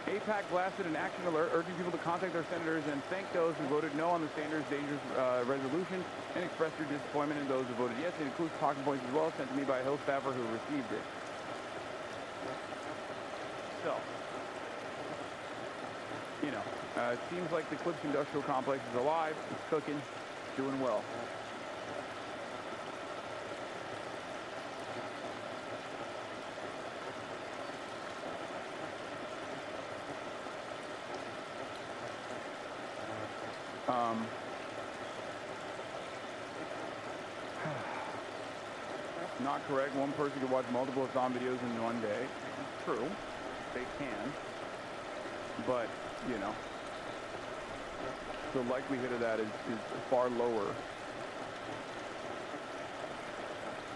AIPAC blasted an action alert urging people to contact their senators and thank those who voted no on the Sanders dangerous resolution and expressed their disappointment in those who voted yes. It includes talking points as well sent to me by a Hill staffer who received it. So, you know, it seems like the Clips Industrial Complex is alive, it's cooking, doing well. Not correct. One person can watch multiple Hassan videos in one day. True. They can. But, you know, the likelihood of that is far lower.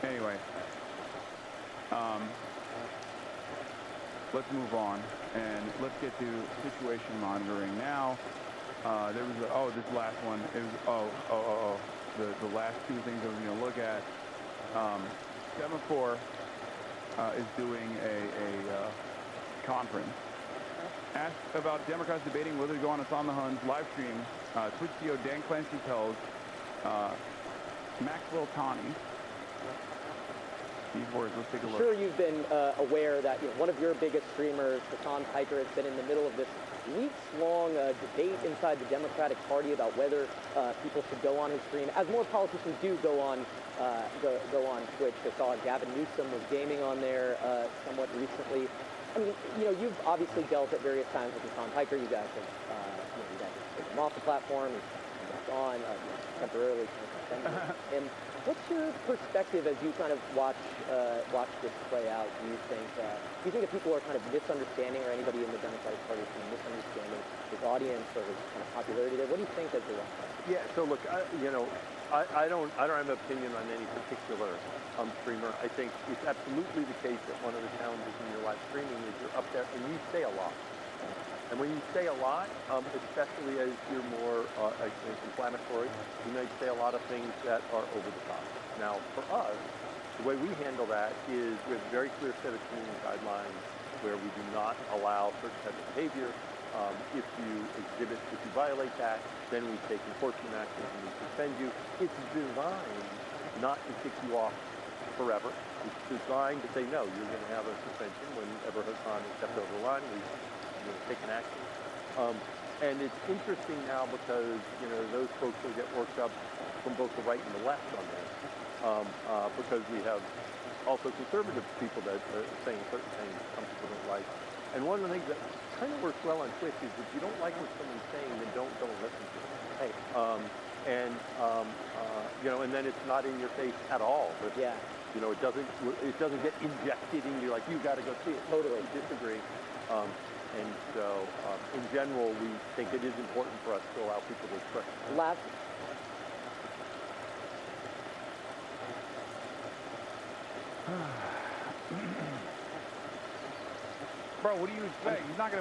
Anyway. Let's move on. And let's get to situation monitoring now. There was this last one. It was the last two things I was going to look at. Semaphore is doing a conference. Asked about Democrats debating whether to go on Hassan the Hun's live stream, Twitch CEO Dan Clancy tells Maxwell Tani these words. Let's take a look. I'm sure you've been aware that one of your biggest streamers, Hassan Piker, has been in the middle of this weeks-long debate inside the Democratic Party about whether people should go on his stream. As more politicians do go on Twitch, I saw Gavin Newsom was gaming on there somewhat recently. I mean, you've obviously dealt at various times with Hassan Piker. You guys have, you guys have taken him off the platform. He's on temporarily. And what's your perspective as you kind of watch this play out? Do you think that people are kind of misunderstanding, or anybody in the Democratic Party is kind of misunderstanding his audience or his kind of popularity there? What do you think as they watch that? Yeah. So look, I don't have an opinion on any particular streamer. I think it's absolutely the case that one of the challenges in your live streaming is you're up there and you say a lot. And when you say a lot, especially as you're more inflammatory, you may say a lot of things that are over the top. Now, for us, the way we handle that is we have a very clear set of community guidelines where we do not allow certain type of behavior. If you violate that, then we take enforcement actions and we suspend you. It's designed not to kick you off forever. It's designed to say, no, you're going to have a suspension whenever Hasan has stepped over the line. We've taken action. And it's interesting now because, those folks will get worked up from both the right and the left on this. Because we have also conservative people that are saying certain things some people don't like. And one of the things that kind of works well on Twitch is if you don't like what someone's saying, then don't listen to it. Hey. And then it's not in your face at all. But, yeah. It doesn't get injected in you like you got to go see it. Totally. We disagree. And so, in general, we think it is important for us to allow people to express. Last. Bro, what do you expect? He's not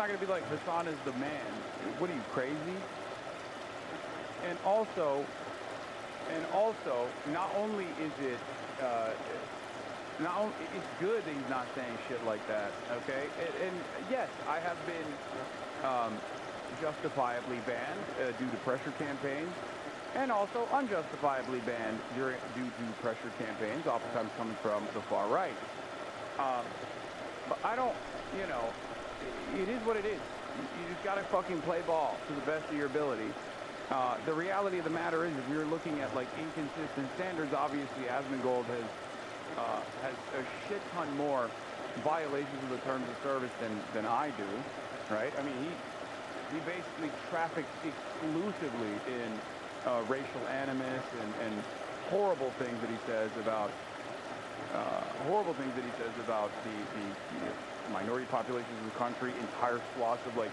gonna be like, Hasan is the man. What are you, crazy? And also, not only is it, it's good that he's not saying shit like that, okay? And yes, I have been justifiably banned due to pressure campaigns, and also unjustifiably banned due to pressure campaigns, oftentimes coming from the far right. But I don't, it is what it is. You just gotta fucking play ball to the best of your ability. The reality of the matter is, if you're looking at like inconsistent standards, obviously Asmongold has a shit ton more violations of the terms of service than I do, right? I mean, he basically traffics exclusively in racial animus and horrible things that he says about horrible things that he says about the minority populations in the country, entire swaths of like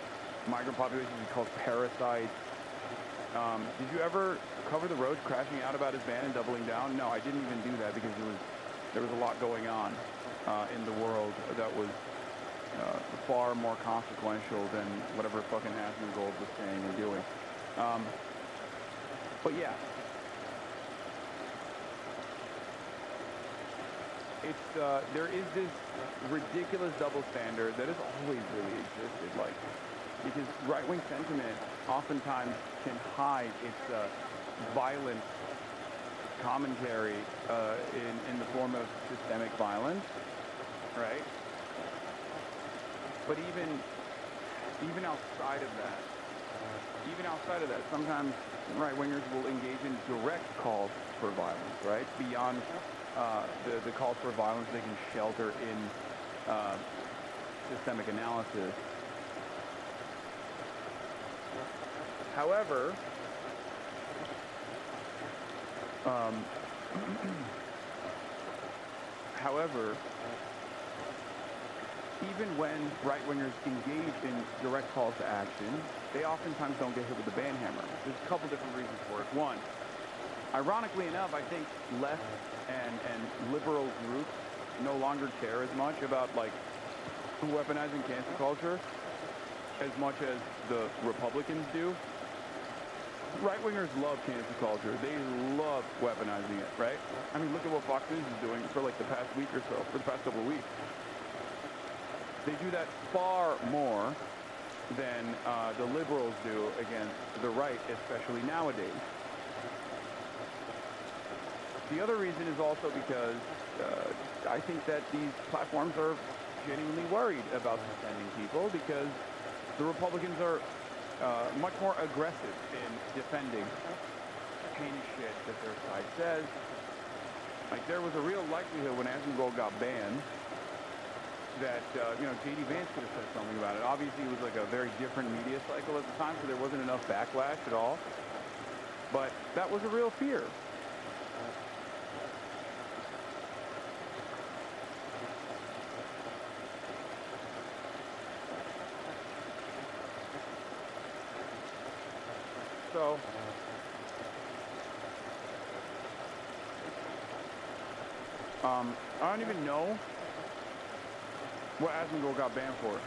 migrant populations he calls parasites. Did you ever cover the roads crashing out about his ban and doubling down? No, I didn't even do that because there was a lot going on in the world that was far more consequential than whatever fucking Hasanabi was saying or doing. But yeah. There is this ridiculous double standard that has always really existed, like, because right-wing sentiment oftentimes can hide its violent commentary in the form of systemic violence, right? But even outside of that, sometimes right-wingers will engage in direct calls for violence, right? Beyond the calls for violence they can shelter in systemic analysis. However, even when right-wingers engage in direct calls to action, they oftentimes don't get hit with the ban hammer. There's a couple different reasons for it. One, ironically enough, I think left and liberal groups no longer care as much about like weaponizing cancel culture as much as the Republicans do. Right-wingers love cancel culture. They love weaponizing it, right? I mean, look at what Fox News is doing for like the past week or so, for the past couple of weeks. They do that far more than the liberals do against the right, especially nowadays. The other reason is also because I think that these platforms are genuinely worried about suspending people because the Republicans are much more aggressive in defending heinous shit that their side says. Like, there was a real likelihood when Hasanabi got banned that, J.D. Vance could have said something about it. Obviously, it was like a very different media cycle at the time, so there wasn't enough backlash at all. But that was a real fear. So, I don't even know what Hasanabi got banned for.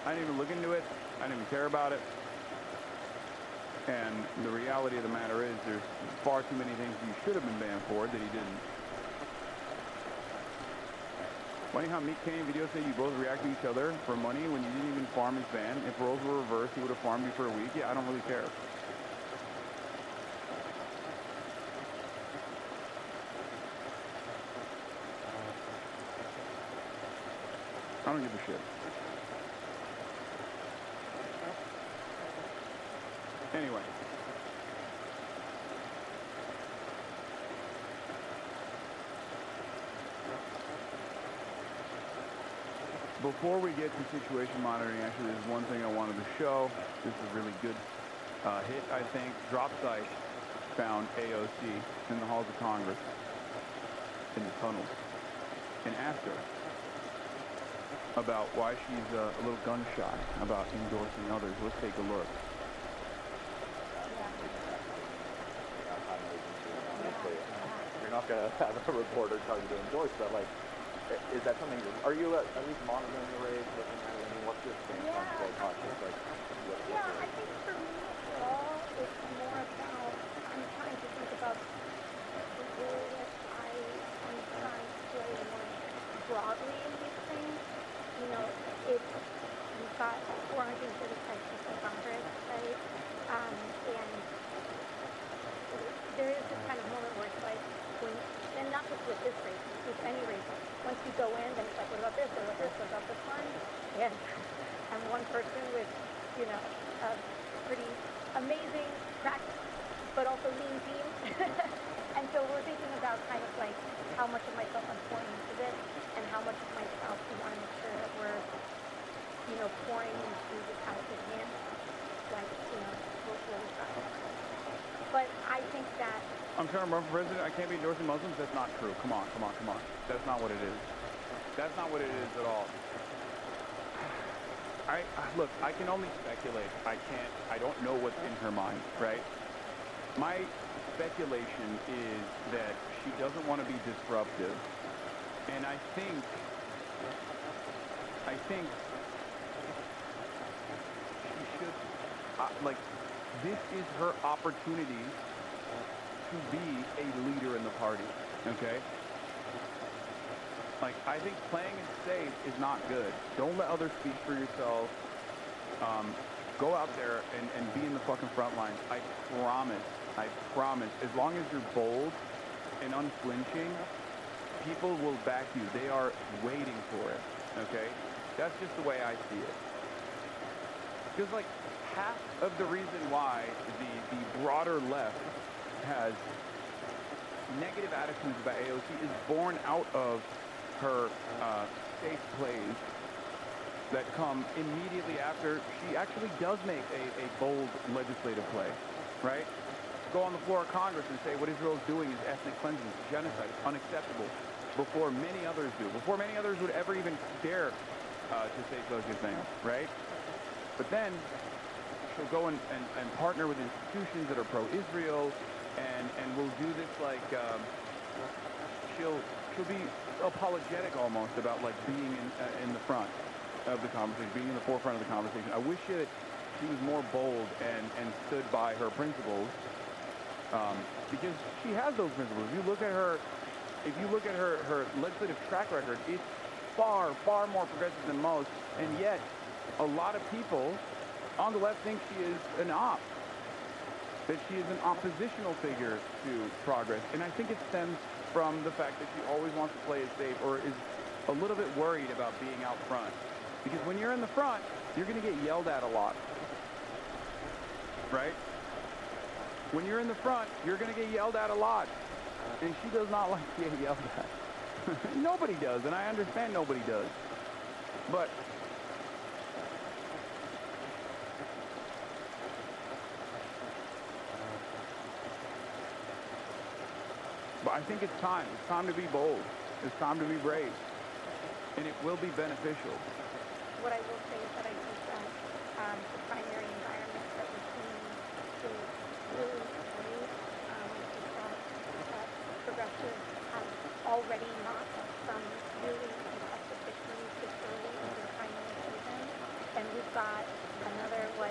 I didn't even look into it. I didn't even care about it. And the reality of the matter is there's far too many things he should have been banned for that he didn't. Funny how Meek Kenny video said you both react to each other for money when you didn't even farm his ban. If roles were reversed, he would have farmed you for a week. Yeah, I don't really care. I don't give a shit. Anyway. Before we get to situation monitoring, actually, there's one thing I wanted to show. This is a really good hit, I think. Drop Site found AOC in the halls of Congress, in the tunnels, and asked her about why she's a little gun shy about endorsing others. Let's take a look. You're not going to have a reporter tell you to endorse that. Like, is that something? Are you at least monitoring the race, looking at it? I mean, what's your stance on closed politics? Like, I think for me overall, it's more about I'm trying to think about the role that I am trying to play more broadly in these things. We've got 435 seats in Congress, right? And there is this kind of moment where it's like, and not just with this race, with any race, once you go in, then it's like, what about this, what about this, what about this one? And I'm one person with, a pretty amazing, cracked, but also lean team. And so we're thinking about kind of like how much of myself I'm pouring into this and how much of myself we want to make sure that we're, pouring into this house at hand. Like, what we've got. But I think that... I'm trying to run for president. I can't be endorsing Muslims. That's not true. Come on, come on, come on. That's not what it is. That's not what it is at all. Look, I can only speculate. I don't know what's in her mind, right? My speculation is that she doesn't want to be disruptive. And I think she should, this is her opportunity to be a leader in the party, okay? Like, I think playing it safe is not good. Don't let others speak for yourself. Go out there and be in the fucking front lines. I promise, as long as you're bold and unflinching, people will back you. They are waiting for it, okay? That's just the way I see it. Because, like, half of the reason why the broader left has negative attitudes about AOC is born out of her safe plays that come immediately after she actually does make a bold legislative play, right? Go on the floor of Congress and say what Israel is doing is ethnic cleansing, genocide, it's unacceptable, before many others do, before many others would ever even dare to say such a thing, right? But then she'll go and partner with institutions that are pro-Israel, and will do this like, she'll be apologetic almost about like being in the front of the conversation, being in the forefront of the conversation. I wish that she was more bold and stood by her principles, because she has those principles. If you look at her legislative track record, it's far, far more progressive than most, and yet a lot of people on the left think she is an op, that she is an oppositional figure to progress. And I think it stems from the fact that she always wants to play it safe, or is a little bit worried about being out front. Because when you're in the front, you're going to get yelled at a lot, right? When you're in the front, you're going to get yelled at a lot. And she does not like to get yelled at. Nobody does, and I understand nobody does. But I think it's time. It's time to be bold. It's time to be brave. And it will be beneficial. What I will say is that I think that the primary environment that we're seeing is really great. I think that progressives have already knocked some really impressive victories this early in the primary season. And we've got another, 6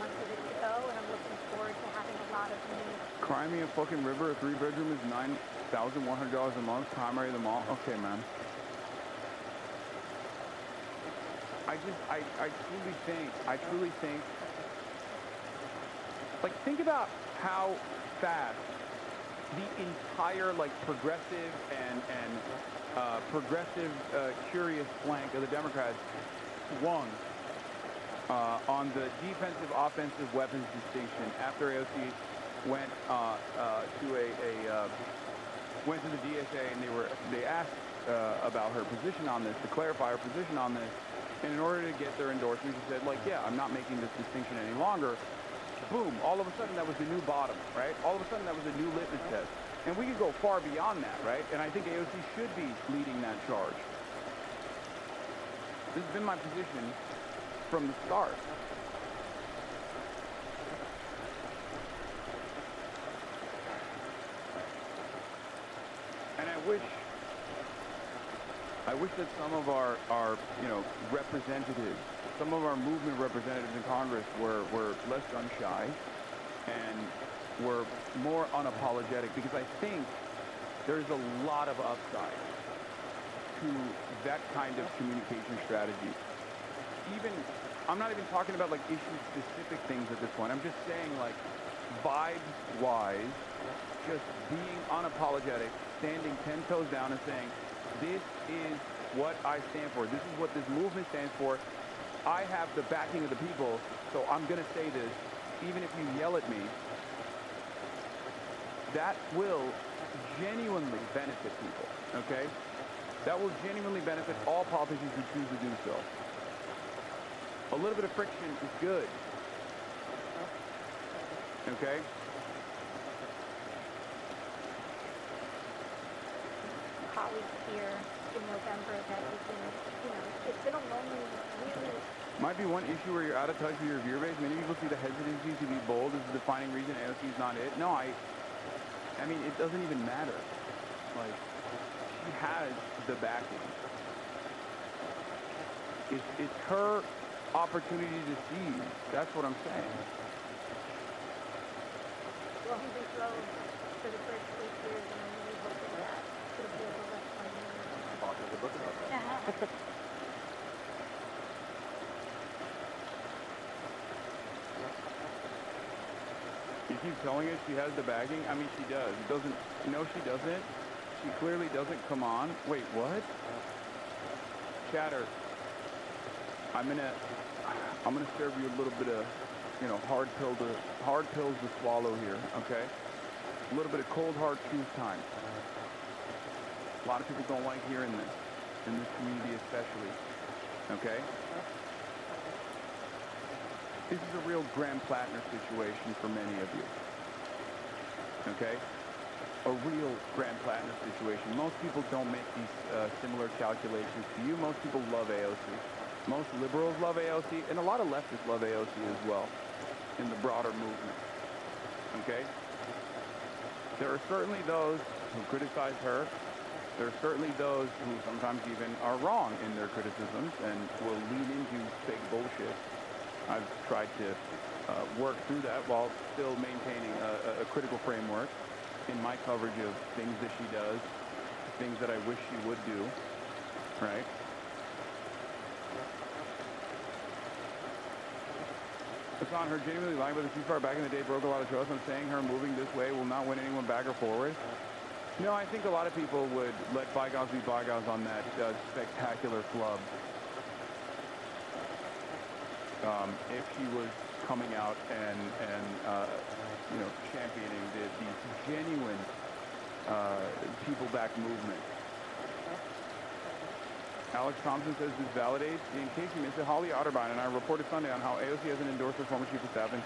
months of it to go, and I'm looking forward to having a lot of new... Cry me a fucking river, a 3-bedroom is $9,100 a month, primary them all. Okay, man. I truly think, like, think about how fast the entire, like, progressive and progressive, curious flank of the Democrats swung on the defensive, offensive weapons distinction after AOC went went to the DSA, and they asked about her position on this, to clarify her position on this. And in order to get their endorsement, she said, like, yeah, I'm not making this distinction any longer. Boom, all of a sudden that was the new bottom, right? All of a sudden that was a new litmus test. And we could go far beyond that, right? And I think AOC should be leading that charge. This has been my position from the start. And I wish that some of our representatives, some of our movement representatives in Congress were less gun-shy and were more unapologetic, because I think there's a lot of upside to that kind of communication strategy. I'm not even talking about like issue-specific things at this point. I'm just saying, like, vibes-wise, just being unapologetic, standing 10 toes down and saying, this is what I stand for. This is what this movement stands for. I have the backing of the people, so I'm going to say this, even if you yell at me. That will genuinely benefit people, okay? That will genuinely benefit all politicians who choose to do so. A little bit of friction is good, okay? colleagues here in November that you've been, you know, it's been a lonely, really. Might be one issue where you're out of touch with your viewer base. Many people see the hesitancy to be bold as the defining reason AOC is not it. No, I mean, it doesn't even matter. Like, she has the backing. It's her opportunity to seize. That's what I'm saying. Well, he's been thrown for the first 8 years, and I'm really hoping that it'll be a little less fun. Author's a book about that. You keep telling us she has the bagging? I mean, she does. It doesn't. No, she doesn't. She clearly doesn't. Come on. Wait, what? Chatter. I'm gonna serve you a little bit of, you know, hard pills to swallow here. Okay. A little bit of cold hard truth time. A lot of people don't like hearing this, in this community especially. Okay. This is a real Graham Plattner situation for many of you. Okay? A real Graham Plattner situation. Most people don't make these similar calculations to you. Most people love AOC. Most liberals love AOC, and a lot of leftists love AOC as well, in the broader movement. Okay? There are certainly those who criticize her. There are certainly those who sometimes even are wrong in their criticisms and will lean into fake bullshit. I've tried to work through that while still maintaining a critical framework in my coverage of things that she does, things that I wish she would do, right? Hassan, her genuinely lying about the ceasefire back in the day broke a lot of trust. I'm saying her moving this way will not win anyone back or forward. No, I think a lot of people would let bygones be bygones on that spectacular flub. If she was coming out and you know, championing the genuine people back movement. Alex Thompson says this validates. In case you missed it, Holly Otterbein and I reported Sunday on how AOC hasn't endorsed her former chief of staff in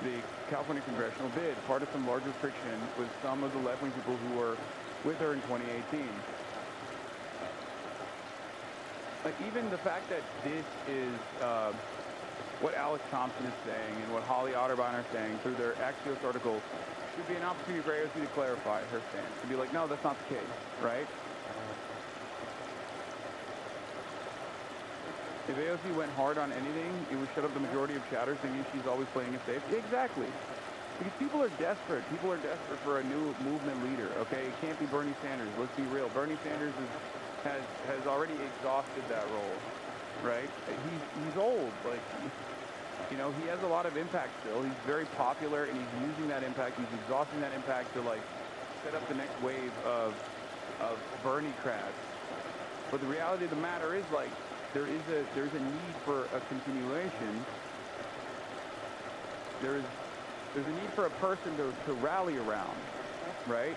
the California congressional bid, part of some larger friction with some of the left-wing people who were with her in 2018. Like, even the fact that this is what Alex Thompson is saying and what Holly Otterbein are saying through their Axios article should be an opportunity for AOC to clarify her stance. To be like, no, that's not the case, right? If AOC went hard on anything, it would shut up the majority of chatters thinking she's always playing it safe. Exactly. Because people are desperate. People are desperate for a new movement leader, okay? It can't be Bernie Sanders. Let's be real. Bernie Sanders has already exhausted that role, right? He's old. Like, you know, he has a lot of impact still. He's very popular, and he's using that impact. He's exhausting that impact to, like, set up the next wave of Bernie crowds. But the reality of the matter is, like, there's a need for a continuation. There's a need for a person to rally around, right?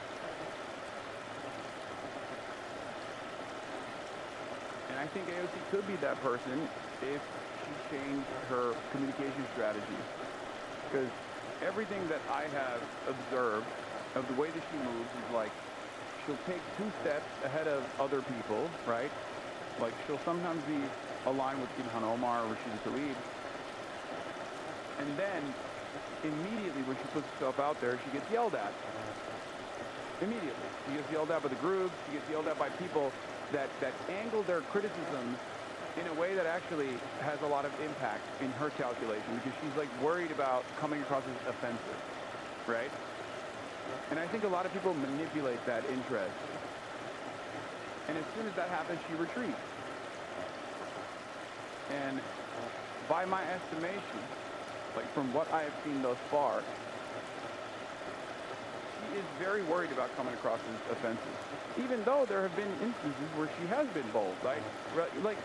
And I think AOC could be that person if she changed her communication strategy. Because everything that I have observed of the way that she moves is like, she'll take 2 steps ahead of other people, right? Like, she'll sometimes be aligned with Ilhan Omar or Rashida Tlaib. And then, immediately when she puts herself out there, she gets yelled at. Immediately. She gets yelled at by the groups. She gets yelled at by people that angle their criticisms in a way that actually has a lot of impact in her calculation, because she's, like, worried about coming across as offensive, right? And I think a lot of people manipulate that interest. And as soon as that happens, she retreats. And by my estimation, like from what I have seen thus far, she is very worried about coming across as offensive. Even though there have been instances where she has been bold. Like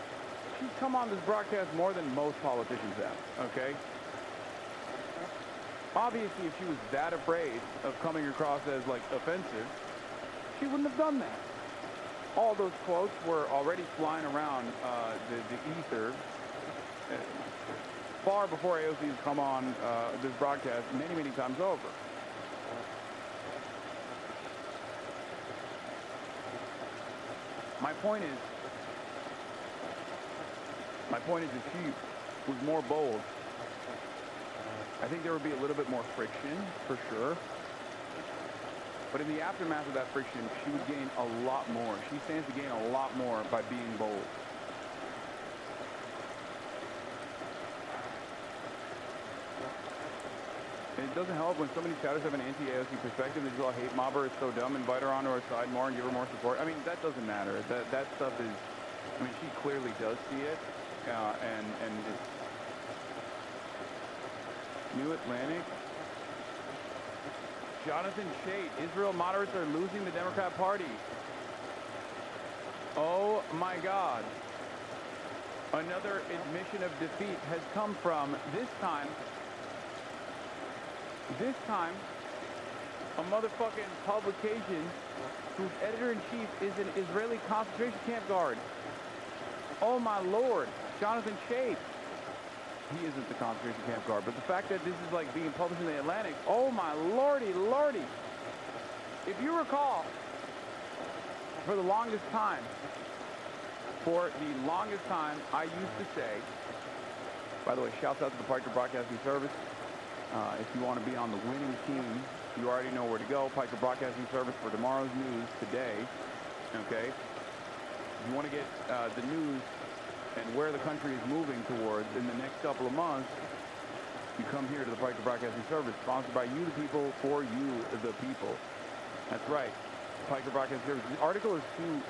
she's come on this broadcast more than most politicians have, okay? Obviously, if she was that afraid of coming across as, like, offensive, she wouldn't have done that. All those quotes were already flying around the ether far before AOC has come on this broadcast many, many times over. point is if she was more bold, I think there would be a little bit more friction, for sure. But in the aftermath of that friction, she would gain a lot more. She stands to gain a lot more by being bold. And it doesn't help when so many chatters have an anti-AOC perspective. They just all hate mob her, it's so dumb, invite her onto our side more and give her more support. I mean, that doesn't matter. That stuff is, I mean, she clearly does see it. And it's New Atlantic. Jonathan Chait, Israel moderates are losing the Democrat Party. Oh my God. Another admission of defeat has come from, this time, a motherfucking publication whose editor-in-chief is an Israeli concentration camp guard. Oh my Lord, Jonathan Chait. He isn't the concentration camp guard, but the fact that this is like being published in the Atlantic, oh my lordy, lordy. If you recall, for the longest time, I used to say, by the way, shouts out to the Piker Broadcasting Service. If you want to be on the winning team, you already know where to go. Piker Broadcasting Service for tomorrow's news today, okay? If you want to get the news and where the country is moving towards in the next couple of months, you come here to the Piker Broadcasting Service, sponsored by you, the people, for you, the people. That's right, Piker Broadcasting Service. The article is too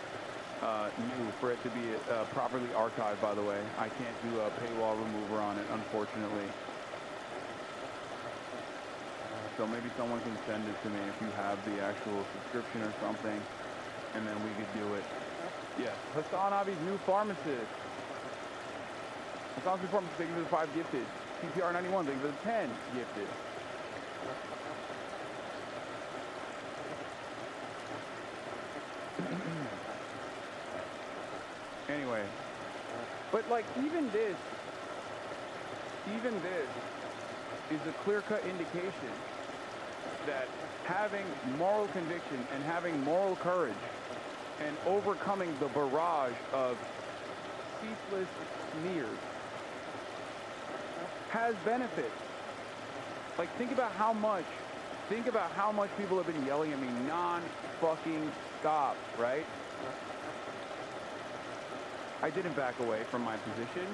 new for it to be properly archived, by the way. I can't do a paywall remover on it, unfortunately. So maybe someone can send it to me if you have the actual subscription or something, and then we could do it. Yes, Hasanabi's new pharmacist. Hasanabi's new pharmacist, thank you for the 5 gifted. CPR 91, thank you for the 10 gifted. Anyway, but like even this is a clear-cut indication that having moral conviction and having moral courage and overcoming the barrage of ceaseless smears has benefits. Like think about how much people have been yelling at me non-fucking stop, right? I didn't back away from my position.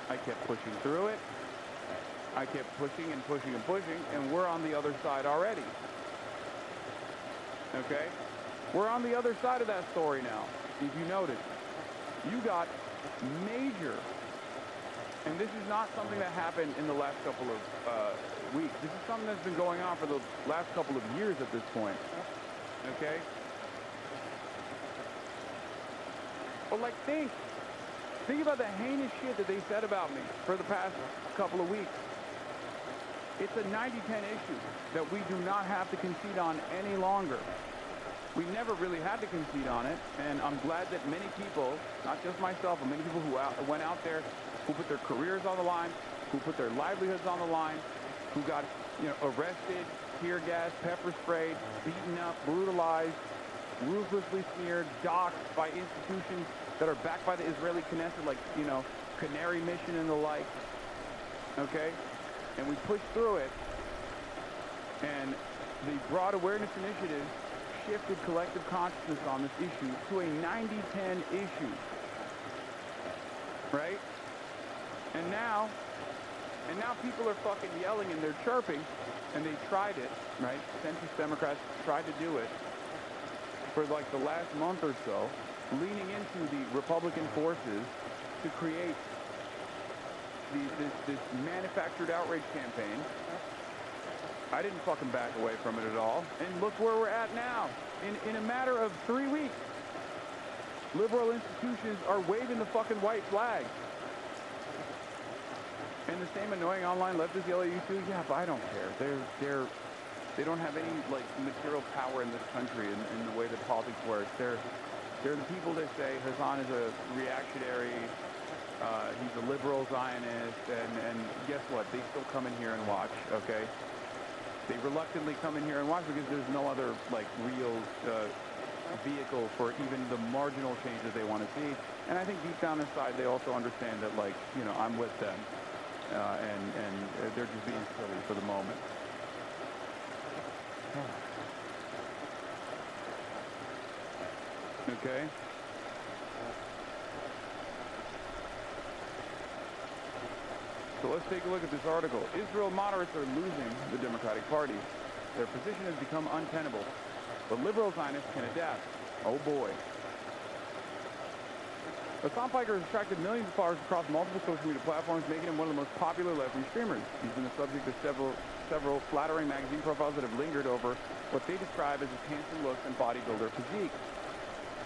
I kept pushing through it. I kept pushing and pushing and pushing, and we're on the other side already. Okay? We're on the other side of that story now. If you notice, you got major, and this is not something that happened in the last couple of weeks. This is something that's been going on for the last couple of years at this point. Okay? But like think about the heinous shit that they said about me for the past couple of weeks. It's a 90-10 issue that we do not have to concede on any longer. We never really had to concede on it, and I'm glad that many people, not just myself, but many people who went out there, who put their careers on the line, who put their livelihoods on the line, who got arrested, tear gas, pepper sprayed, beaten up, brutalized, ruthlessly smeared, doxxed by institutions that are backed by the Israeli Knesset, like, Canary Mission and the like, okay? And we pushed through it, and the Broad Awareness Initiative shifted collective consciousness on this issue to a 90-10 issue, right? And now people are fucking yelling and they're chirping, and they tried it, right? Centrist Democrats tried to do it for like the last month or so, leaning into the Republican forces to create this manufactured outrage campaign. I didn't fucking back away from it at all. And look where we're at now. In a matter of 3 weeks, liberal institutions are waving the fucking white flag. And the same annoying online leftists yell at you too. Yeah, but I don't care. They don't have any like material power in this country in the way that politics works. They're the people that say Hasan is a reactionary. He's a liberal Zionist, and guess what? They still come in here and watch, okay? They reluctantly come in here and watch because there's no other, like, real vehicle for even the marginal changes they want to see. And I think deep down inside, they also understand that, like, you know, I'm with them. And they're just being silly for the moment. Okay? So let's take a look at this article. Israel moderates are losing the Democratic Party. Their position has become untenable. But liberal Zionists can adapt. Oh boy. Hassan Piker has attracted millions of followers across multiple social media platforms, making him one of the most popular left-wing streamers. He's been the subject of several flattering magazine profiles that have lingered over what they describe as his handsome looks and bodybuilder physique.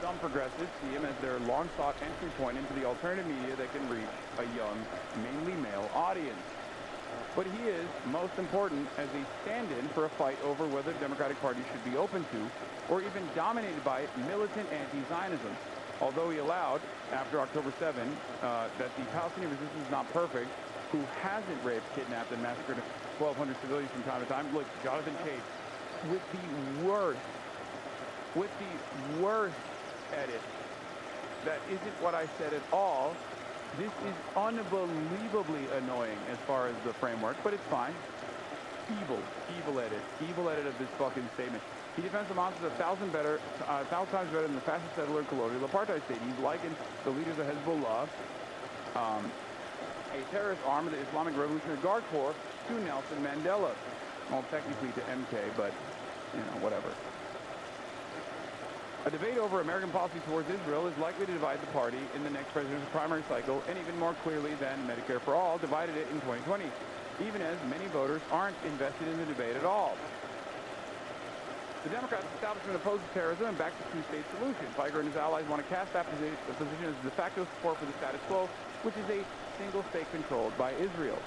Some progressives see him as their long-sought entry point into the alternative media that can reach a young, mainly male audience. But he is, most important, as a stand-in for a fight over whether the Democratic Party should be open to, or even dominated by, militant anti-Zionism. Although he allowed, after October 7, that the Palestinian resistance is not perfect, who hasn't raped, kidnapped, and massacred 1,200 civilians from time to time. Look, Jonathan Chait, with the worst edit, that isn't what I said at all. This is unbelievably annoying as far as the framework, but it's fine. Evil edit of this fucking statement. He defends Hamas as 1,000 times better than the fascist settler colonial apartheid state. He's likened the leaders of Hezbollah, a terrorist arm of the Islamic Revolutionary Guard Corps, to Nelson Mandela. Well, technically to MK, but, you know, whatever. A debate over American policy towards Israel is likely to divide the party in the next presidential primary cycle, and even more clearly than Medicare for All divided it in 2020, even as many voters aren't invested in the debate at all. The Democrats' establishment opposes terrorism and backs a two-state solution. Piker and his allies want to cast that position as de facto support for the status quo, which is a single state controlled by Israel.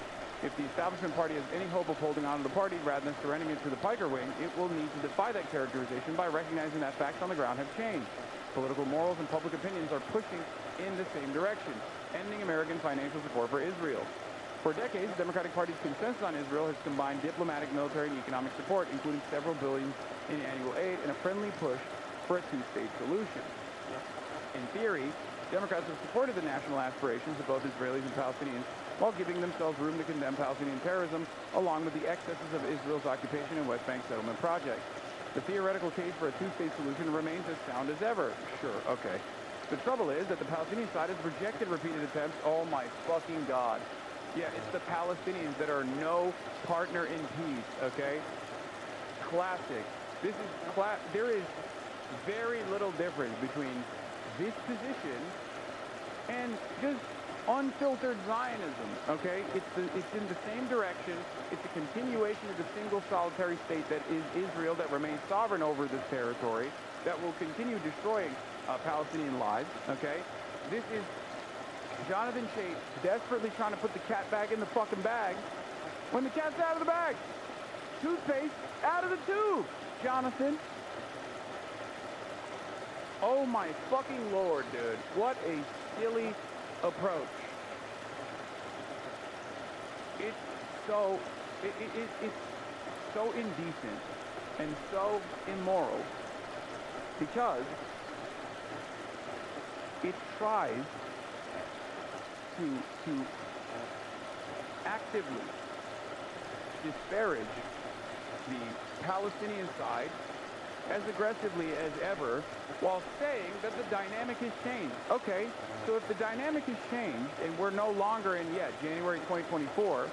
If the establishment party has any hope of holding on to the party rather than surrendering it to the Piker wing, it will need to defy that characterization by recognizing that facts on the ground have changed. Political morals and public opinions are pushing in the same direction, ending American financial support for Israel. For decades, the Democratic Party's consensus on Israel has combined diplomatic, military, and economic support, including several billions in annual aid and a friendly push for a two-state solution. In theory, Democrats have supported the national aspirations of both Israelis and Palestinians while giving themselves room to condemn Palestinian terrorism along with the excesses of Israel's occupation and West Bank settlement project. The theoretical case for a two-state solution remains as sound as ever. Sure, okay. The trouble is that the Palestinian side has rejected repeated attempts. Oh my fucking God. Yeah, it's the Palestinians that are no partner in peace, okay? Classic. There is very little difference between this position and just unfiltered Zionism, okay? It's in the same direction. It's a continuation of the single solitary state that is Israel, that remains sovereign over this territory, that will continue destroying Palestinian lives, okay? This is Jonathan Chait desperately trying to put the cat back in the fucking bag when the cat's out of the bag. Toothpaste out of the tube, Jonathan. Oh my fucking Lord, dude. What a silly approach. It's so indecent and so immoral because it tries to actively disparage the Palestinian side as aggressively as ever while saying that the dynamic has changed. Okay, so if the dynamic has changed and we're no longer in yet January 2024,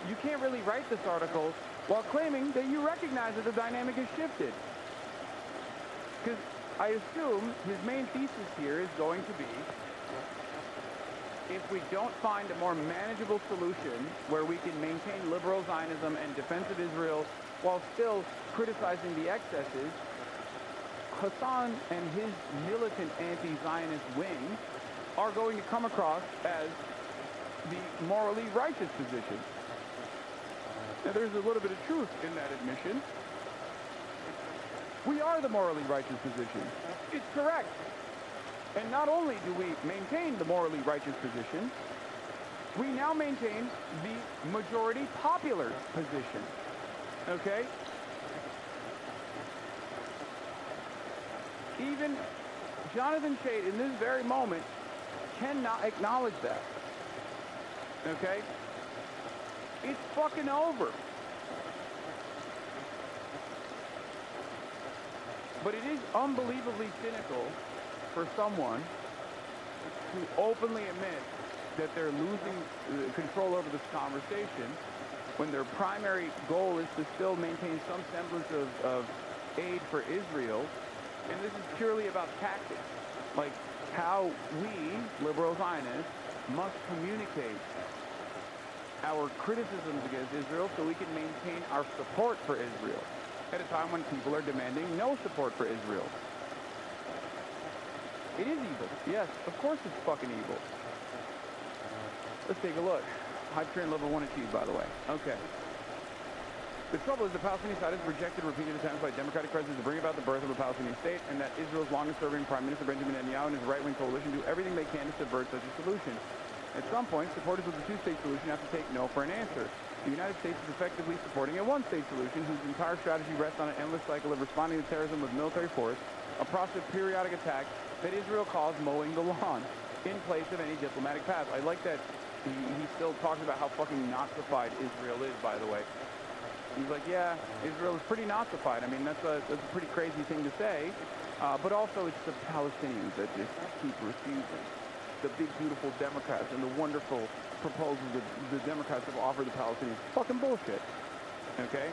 you can't really write this article while claiming that you recognize that the dynamic has shifted. Because I assume his main thesis here is going to be, if we don't find a more manageable solution where we can maintain liberal Zionism and defense of Israel while still criticizing the excesses, Hasan and his militant anti-Zionist wing are going to come across as the morally righteous position. Now, there's a little bit of truth in that admission. We are the morally righteous position. It's correct. And not only do we maintain the morally righteous position, we now maintain the majority popular position. Okay? even Jonathan Chait in this very moment cannot acknowledge that. Okay? It's fucking over. But it is unbelievably cynical for someone to openly admit that they're losing control over this conversation when their primary goal is to still maintain some semblance of aid for Israel. And this is purely about tactics, like how we, liberal Zionists, must communicate our criticisms against Israel so we can maintain our support for Israel at a time when people are demanding no support for Israel. It is evil. Yes, of course it's fucking evil. Let's take a look. Hype train level 1 achieved, by the way. Okay. The trouble is the Palestinian side has rejected repeated attempts by Democratic presidents to bring about the birth of a Palestinian state, and that Israel's longest-serving Prime Minister Benjamin Netanyahu and his right-wing coalition do everything they can to subvert such a solution. At some point, supporters of the two-state solution have to take no for an answer. The United States is effectively supporting a one-state solution whose entire strategy rests on an endless cycle of responding to terrorism with military force, a process of periodic attacks that Israel calls mowing the lawn, in place of any diplomatic path. I like that he still talks about how fucking Nazified Israel is, by the way. He's like, yeah, Israel is pretty Nazified. I mean, that's a pretty crazy thing to say, but also it's the Palestinians that just keep refusing. The big, beautiful Democrats and the wonderful proposals that the Democrats have offered the Palestinians. Fucking bullshit. Okay?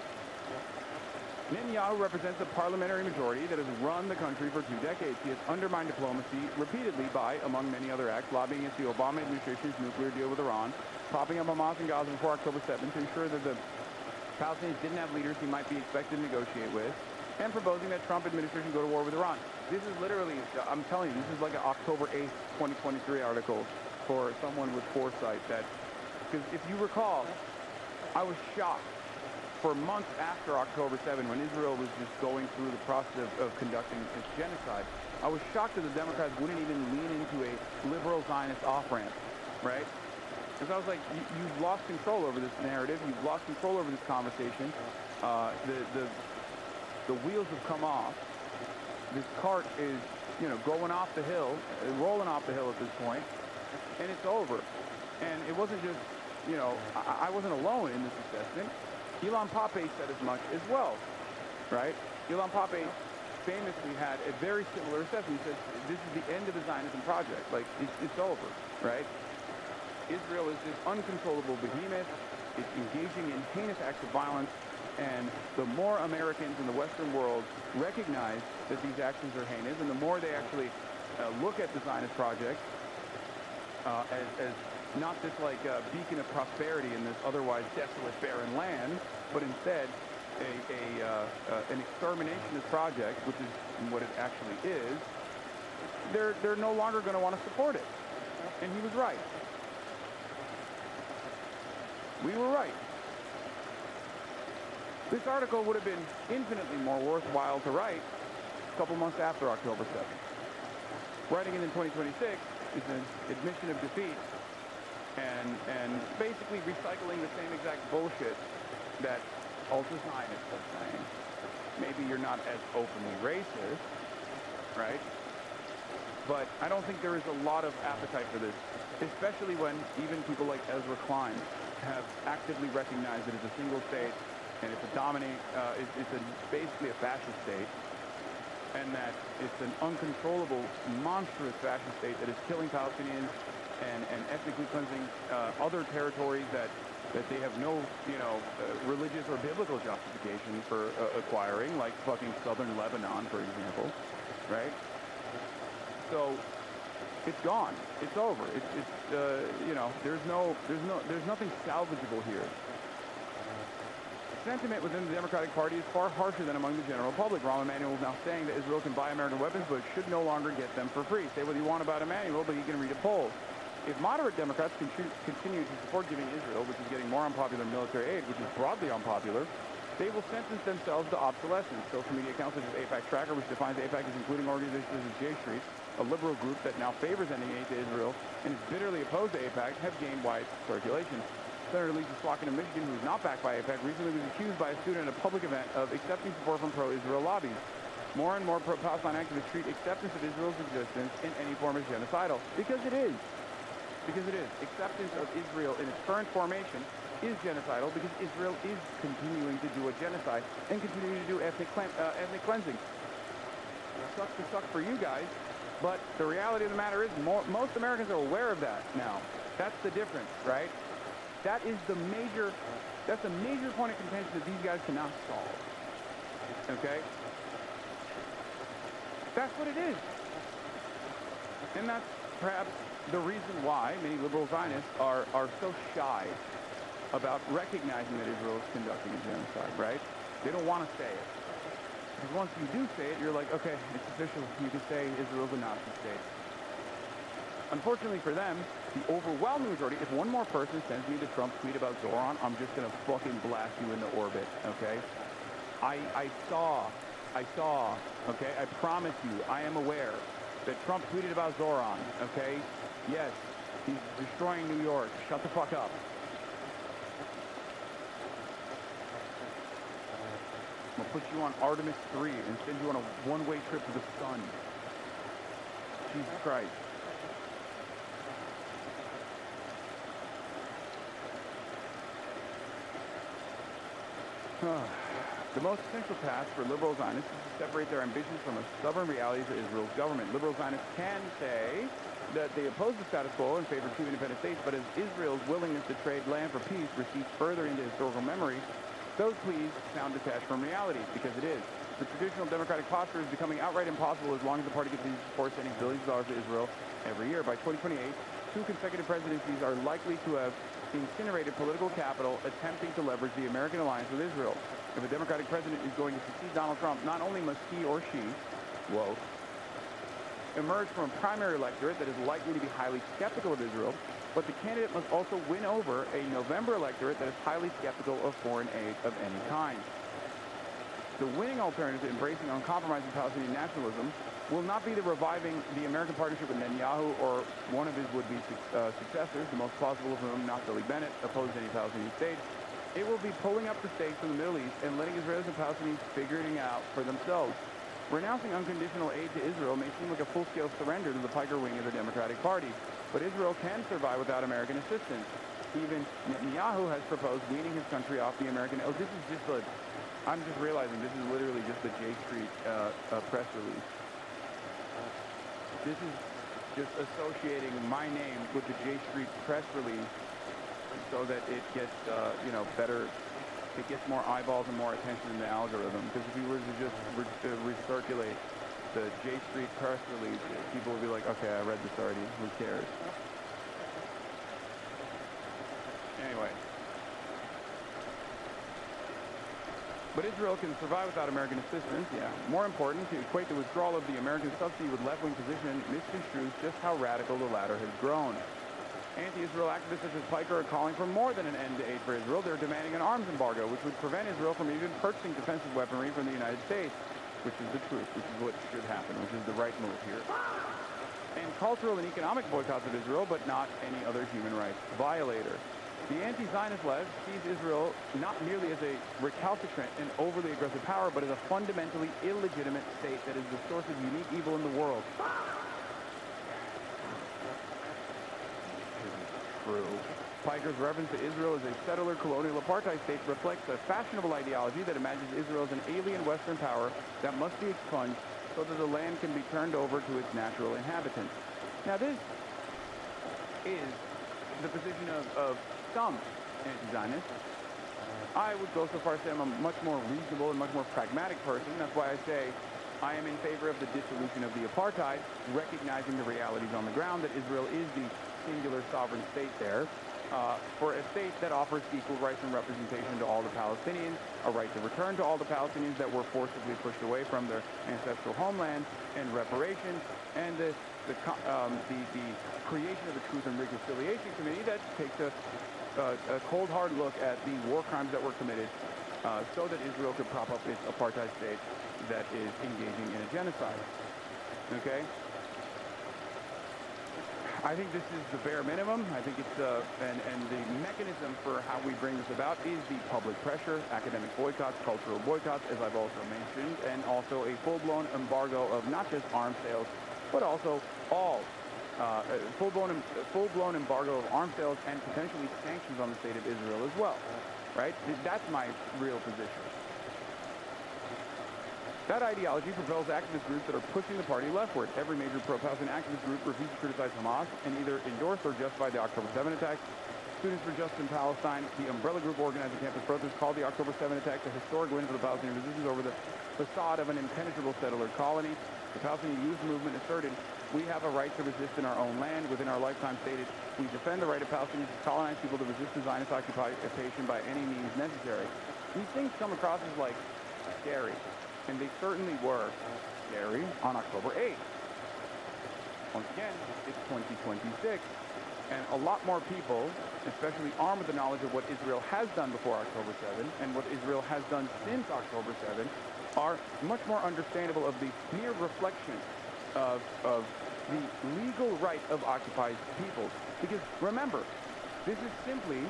Netanyahu represents a parliamentary majority that has run the country for 2 decades. He has undermined diplomacy repeatedly by, among many other acts, lobbying against the Obama administration's nuclear deal with Iran, propping up Hamas in Gaza before October 7th to ensure that the Palestinians didn't have leaders he might be expected to negotiate with, and proposing that Trump administration go to war with Iran. This is literally, I'm telling you, this is like an October 8th, 2023 article for someone with foresight that, because if you recall, I was shocked for months after October 7, when Israel was just going through the process of conducting its genocide. I was shocked that the Democrats wouldn't even lean into a liberal Zionist off-ramp, right? Because I was like, you've lost control over this narrative, you've lost control over this conversation, the wheels have come off, this cart is, you know, going off the hill, rolling off the hill at this point, and it's over. And it wasn't just, you know, I wasn't alone in this assessment. Ilan Pappé said as much as well, right? Ilan Pappé famously had a very similar assessment. He says, this is the end of the Zionism project. Like, it's over, right? Israel is this uncontrollable behemoth. It's engaging in heinous acts of violence. And the more Americans in the Western world recognize that these actions are heinous, and the more they actually look at the Zionist project as not just like a beacon of prosperity in this otherwise desolate, barren land, but instead an exterminationist project, which is what it actually is, they're no longer going to want to support it. And he was right. We were right. This article would have been infinitely more worthwhile to write a couple months after October 7th. Writing it in 2026 is an admission of defeat and basically recycling the same exact bullshit that ultra-Zionists are saying. Maybe you're not as openly racist, right? But I don't think there is a lot of appetite for this, especially when even people like Ezra Klein have actively recognized that it's a single state and it's basically a fascist state, and that it's an uncontrollable, monstrous fascist state that is killing Palestinians and ethnically cleansing other territories that they have no, religious or biblical justification for acquiring, like fucking southern Lebanon, for example, right? So it's gone. It's over. There's nothing salvageable here. Sentiment within the Democratic Party is far harsher than among the general public. Rahm Emanuel is now saying that Israel can buy American weapons, but should no longer get them for free. Say what you want about Emanuel, but he can read a poll. If moderate Democrats continue to support giving Israel, which is getting more unpopular military aid, which is broadly unpopular, they will sentence themselves to obsolescence. Social media accounts such as AIPAC Tracker, which defines AIPAC as including organizations such as J Street, a liberal group that now favors ending aid to Israel and is bitterly opposed to AIPAC, have gained wide circulation. Senator Lisa Slotkin of Michigan, who is not backed by AIPAC, recently was accused by a student at a public event of accepting support from pro-Israel lobbies. More and more pro-Palestine activists treat acceptance of Israel's existence in any form as genocidal. Because it is. Because it is. Acceptance of Israel in its current formation is genocidal because Israel is continuing to do a genocide and continuing to do ethnic cleansing. It sucks to suck for you guys, but the reality of the matter is most Americans are aware of that now. That's the difference, right? That's a major point of contention that these guys cannot solve. Okay? That's what it is. And that's perhaps the reason why many liberal Zionists are so shy about recognizing that Israel is conducting a genocide, right? They don't want to say it. Because once you do say it, you're like, okay, it's official. You can say Israel's a Nazi state. Unfortunately for them, the overwhelming majority, if one more person sends me the Trump tweet about Zoran, I'm just going to fucking blast you into orbit, okay? I saw, okay? I promise you, I am aware that Trump tweeted about Zoran, okay? Yes, he's destroying New York. Shut the fuck up. I'm gonna put you on Artemis 3 and send you on a one-way trip to the sun. Jesus Christ. The most essential task for liberal Zionists is to separate their ambitions from the stubborn realities of Israel's government. Liberal Zionists can say that they oppose the status quo and favor two independent states, but as Israel's willingness to trade land for peace recedes further into historical memory, those pleas sound detached from reality, because it is. The traditional democratic posture is becoming outright impossible as long as the party continues to support sending billions of dollars to Israel every year. By 2028, 2 consecutive presidencies are likely to have incinerated political capital attempting to leverage the American alliance with Israel. If a Democratic president is going to succeed Donald Trump, not only must he or she, emerge from a primary electorate that is likely to be highly skeptical of Israel, but the candidate must also win over a November electorate that is highly skeptical of foreign aid of any kind. The winning alternative to embracing uncompromising Palestinian nationalism will not be the reviving the American partnership with Netanyahu or one of his would-be successors, the most plausible of whom, Naftali Bennett, opposed any Palestinian state. It will be pulling up the stakes in the Middle East and letting Israelis and Palestinians figure it out for themselves. Renouncing unconditional aid to Israel may seem like a full-scale surrender to the Piker wing of the Democratic Party, but Israel can survive without American assistance. Even Netanyahu has proposed weaning his country off the American... Oh, this is just a... I'm just realizing this is literally just the J Street press release. This is just associating my name with the J Street press release so that it gets, better, it gets more eyeballs and more attention in the algorithm. Because if you were to just recirculate the J Street press release, people would be like, okay, I read this already, who cares? Anyway. But Israel can survive without American assistance, yeah. More important, to equate the withdrawal of the American subsidy with left-wing position misconstrues just how radical the latter has grown. Anti-Israel activists such as Piker are calling for more than an end to aid for Israel. They're demanding an arms embargo, which would prevent Israel from even purchasing defensive weaponry from the United States, which is the truth, which is what should happen, which is the right move here. And cultural and economic boycotts of Israel, but not any other human rights violator. The anti-Zionist left sees Israel not merely as a recalcitrant and overly aggressive power, but as a fundamentally illegitimate state that is the source of unique evil in the world. True. Piker's reference to Israel as a settler colonial apartheid state reflects a fashionable ideology that imagines Israel as an alien Western power that must be expunged so that the land can be turned over to its natural inhabitants. Now this is the position of some anti-Zionists. I would go so far as to say I'm a much more reasonable and much more pragmatic person. That's why I say I am in favor of the dissolution of the apartheid, recognizing the realities on the ground that Israel is the singular sovereign state there, for a state that offers equal rights and representation to all the Palestinians, a right to return to all the Palestinians that were forcibly pushed away from their ancestral homeland, and reparations, and the creation of the Truth and Reconciliation Committee that takes a cold, hard look at the war crimes that were committed so that Israel could prop up its apartheid state that is engaging in a genocide. Okay? I think this is the bare minimum. I think it's and the mechanism for how we bring this about is the public pressure, academic boycotts, cultural boycotts, as I've also mentioned, and also a full-blown embargo of not just arms sales, but also all full-blown embargo of arms sales and potentially sanctions on the state of Israel as well. Right? That's my real position. That ideology propels activist groups that are pushing the party leftward. Every major pro-Palestine activist group refuses to criticize Hamas and either endorse or justify the October 7 attacks. Students for Justice in Palestine, the umbrella group organizing campus protests, called the October 7 attacks a historic win for the Palestinian resistance over the facade of an impenetrable settler colony. The Palestinian youth movement asserted, we have a right to resist in our own land. Within our lifetime stated, we defend the right of Palestinians to colonize people to resist the Zionist occupation by any means necessary. These things come across as like scary. And they certainly were scary on October 8th. Once again, it's 2026, and a lot more people, especially armed with the knowledge of what Israel has done before October 7 and what Israel has done since October 7, are much more understandable of the mere reflection of the legal right of occupied peoples. Because remember, this is simply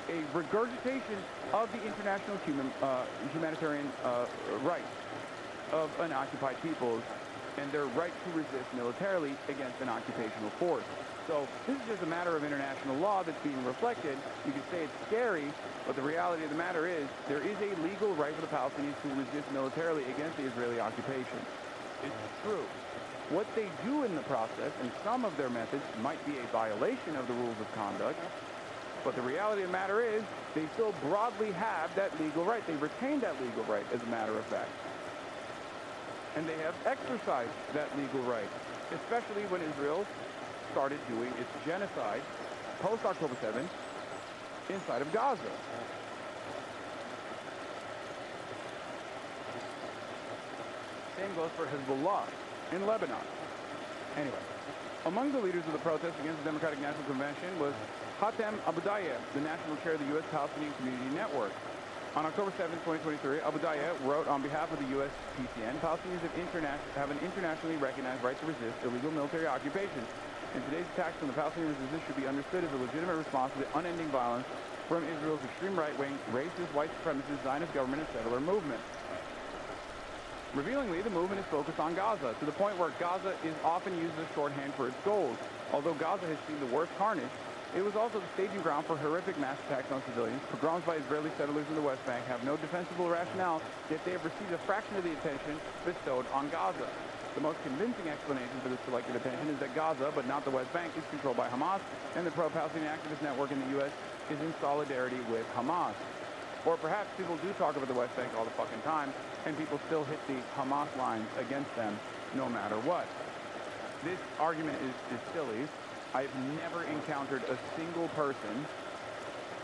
a regurgitation of the international humanitarian rights of unoccupied peoples and their right to resist militarily against an occupational force. So this is just a matter of international law that's being reflected. You can say it's scary, but the reality of the matter is there is a legal right for the Palestinians to resist militarily against the Israeli occupation. It's true. What they do in the process, and some of their methods, might be a violation of the rules of conduct, but the reality of the matter is, they still broadly have that legal right. They retain that legal right, as a matter of fact. And they have exercised that legal right, especially when Israel started doing its genocide post-October 7 inside of Gaza. Same goes for Hezbollah in Lebanon. Anyway, among the leaders of the protest against the Democratic National Convention was ABDUL, the national chair of the U.S. Palestinian Community Network. On October 7, 2023, ABDUL wrote on behalf of the U.S. PCN, Palestinians have an internationally recognized right to resist illegal military occupation, and today's attacks on the Palestinian resistance should be understood as a legitimate response to the unending violence from Israel's extreme right-wing, racist, white supremacist, Zionist government and settler movement. Revealingly, the movement is focused on Gaza, to the point where Gaza is often used as shorthand for its goals. Although Gaza has seen the worst carnage, it was also the staging ground for horrific mass attacks on civilians. Pogroms by Israeli settlers in the West Bank have no defensible rationale, yet they have received a fraction of the attention bestowed on Gaza. The most convincing explanation for this selective attention is that Gaza, but not the West Bank, is controlled by Hamas, and the pro-Palestinian activist network in the U.S. is in solidarity with Hamas. Or perhaps people do talk about the West Bank all the fucking time, and people still hit the Hamas lines against them no matter what. This argument is silly. I've never encountered a single person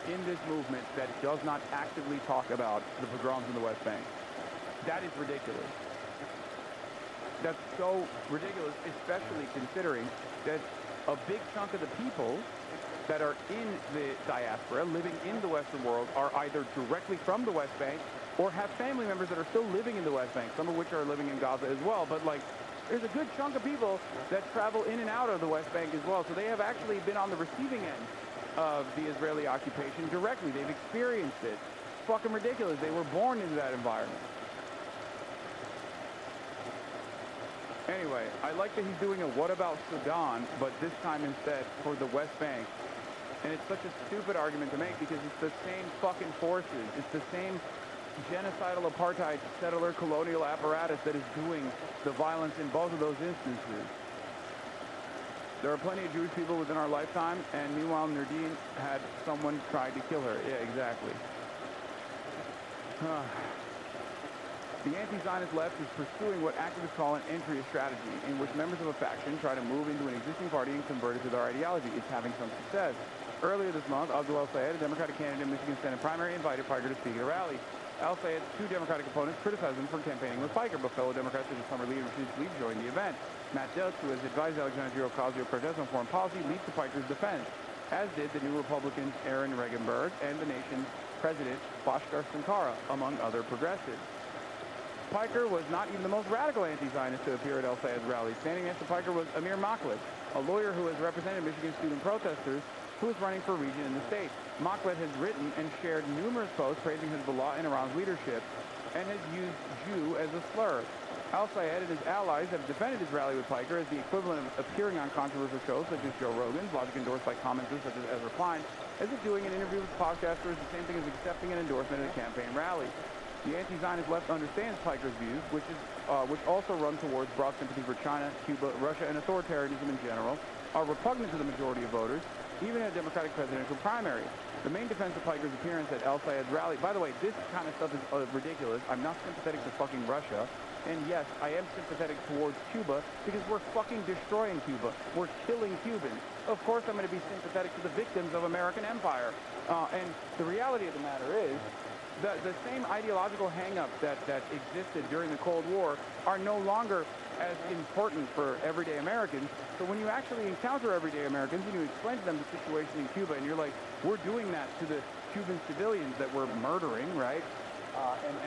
in this movement that does not actively talk about the pogroms in the West Bank. That is ridiculous. That's so ridiculous, especially considering that a big chunk of the people that are in the diaspora, living in the Western world, are either directly from the West Bank or have family members that are still living in the West Bank, some of which are living in Gaza as well. But like, there's a good chunk of people that travel in and out of the West Bank as well. So they have actually been on the receiving end of the Israeli occupation directly. They've experienced it. It's fucking ridiculous. They were born into that environment. Anyway, I like that he's doing a what about Sudan, but this time instead for the West Bank. And it's such a stupid argument to make because it's the same fucking forces. It's the same genocidal apartheid settler colonial apparatus that is doing the violence in both of those instances. There are plenty of Jewish people within our lifetime, and meanwhile Nerdine had someone try to kill her. Yeah, exactly. The anti-Zionist left is pursuing what activists call an entry strategy, in which members of a faction try to move into an existing party and convert it to their ideology. It's having some success. Earlier this month, ABDUL a Democratic candidate in Michigan Senate primary, invited Piker to speak at a rally. Al-Sayed's two Democratic opponents criticized him for campaigning with Piker, but fellow Democrats such as Summer Lee and Rashid Tlaib joined the event. Matt Dutz, who has advised Alexandria Ocasio-Cortez on foreign policy, leaped to Piker's defense, as did the new Republicans Aaron Regenberg and the nation's president Bhaskar Sankara, among other progressives. Piker was not even the most radical anti-Zionist to appear at El-Sayed's rally. Standing next to Piker was Amir Makhlid, a lawyer who has represented Michigan student protesters who is running for region in the state. Makhlid has written and shared numerous posts praising Hezbollah and Iran's leadership and has used Jew as a slur. Al-Sayed and his allies have defended his rally with Piker as the equivalent of appearing on controversial shows such as Joe Rogan's, logic endorsed by commenters such as Ezra Klein, as if doing an interview with podcasters is the same thing as accepting an endorsement at a campaign rally. The anti-Zionist left understands Piker's views, which also run towards broad sympathy for China, Cuba, Russia, and authoritarianism in general, are repugnant to the majority of voters, even in a Democratic presidential primary. The main defense of Piker's appearance at Al-Sayed's rally, by the way, this kind of stuff is ridiculous. I'm not sympathetic to fucking Russia. And yes, I am sympathetic towards Cuba because we're fucking destroying Cuba. We're killing Cubans. Of course I'm going to be sympathetic to the victims of American empire. And the reality of the matter is, the same ideological hang-ups that existed during the Cold War are no longer as important for everyday Americans. So when you actually encounter everyday Americans and you explain to them the situation in Cuba and you're like, we're doing that to the Cuban civilians that we're murdering, right?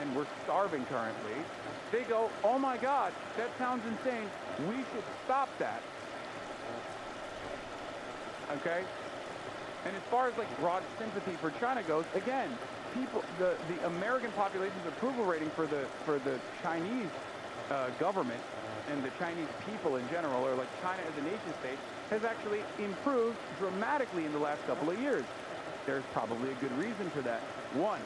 And we're starving currently. They go, oh my God, that sounds insane. We should stop that. Okay? And as far as like broad sympathy for China goes, again, people, the American population's approval rating for the Chinese government and the Chinese people in general, or like China as a nation state, has actually improved dramatically in the last couple of years. There's probably a good reason for that. One,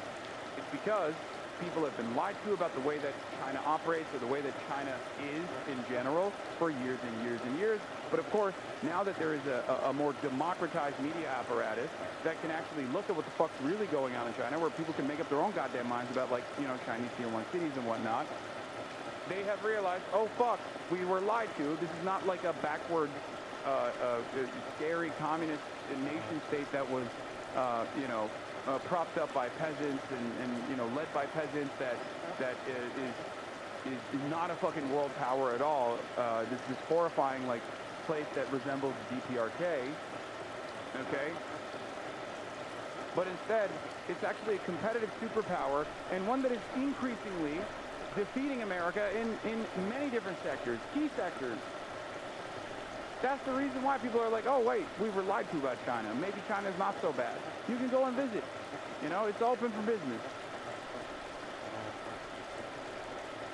it's because people have been lied to about the way that China operates or the way that China is in general for years and years and years. But of course, now that there is a more democratized media apparatus that can actually look at what the fuck's really going on in China, where people can make up their own goddamn minds about, like, you know, Chinese tier 1 cities and whatnot, they have realized, oh fuck, we were lied to. This is not like a backward, scary communist nation state that was, propped up by peasants and led by peasants that is not a fucking world power at all. This horrifying, like, place that resembles DPRK, okay? But instead, it's actually a competitive superpower and one that is increasingly defeating America in many different sectors, key sectors. That's the reason why people are like, oh, wait, we were lied to about China. Maybe China's not so bad. You can go and visit. You know, it's open for business.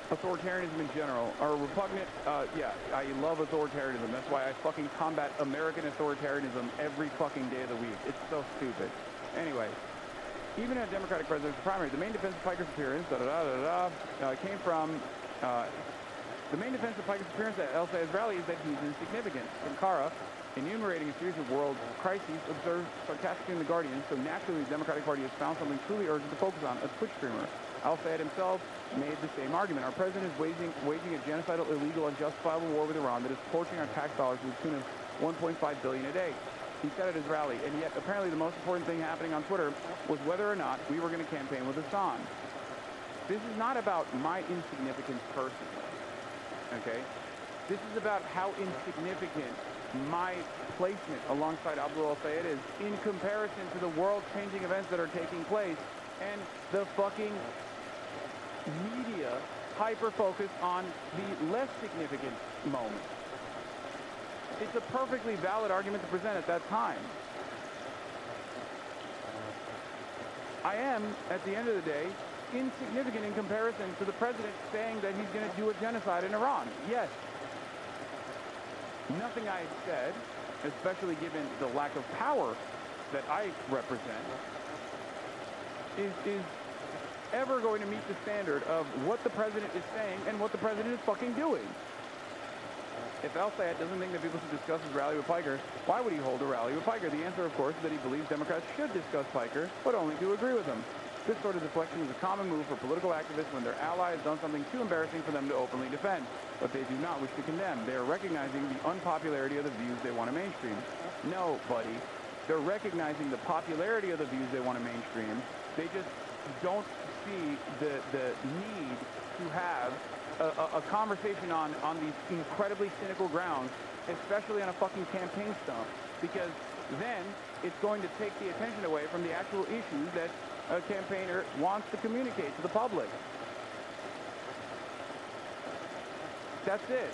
Authoritarianism in general are repugnant. Yeah, I love authoritarianism. That's why I fucking combat American authoritarianism every fucking day of the week. It's so stupid. Anyway, even in a Democratic presidential primary, the main defense of Piker's appearance, came from... the main defense of Piker's appearance at El-Sayed's rally is that he's insignificant. Sankara, enumerating a series of world crises, observed sarcastically in The Guardian, so naturally the Democratic Party has found something truly urgent to focus on, a Twitch streamer. Al-Sayed himself made the same argument. Our president is waging a genocidal, illegal, unjustifiable war with Iran that is torching our tax dollars to the tune of $1.5 billion a day. He said at his rally, and yet apparently the most important thing happening on Twitter was whether or not we were going to campaign with Hasan. This is not about my insignificance personally, okay? This is about how insignificant my placement alongside ABDUL Al-Sayed is in comparison to the world-changing events that are taking place and the fucking media hyper-focused on the less significant moments. It's a perfectly valid argument to present at that time. I am, at the end of the day, insignificant in comparison to the president saying that he's going to do a genocide in Iran. Yes. Nothing I said, especially given the lack of power that I represent, is ever going to meet the standard of what the president is saying and what the president is fucking doing. If Al-Sayed doesn't think that people should discuss his rally with Piker, why would he hold a rally with Piker? The answer, of course, is that he believes Democrats should discuss Piker, but only to agree with him. This sort of deflection is a common move for political activists when their ally has done something too embarrassing for them to openly defend, but they do not wish to condemn. They are recognizing the unpopularity of the views they want to mainstream. No, buddy. They're recognizing the popularity of the views they want to mainstream. They just don't see the need to have a conversation on these incredibly cynical grounds, especially on a fucking campaign stump, because then it's going to take the attention away from the actual issues that a campaigner wants to communicate to the public. That's it.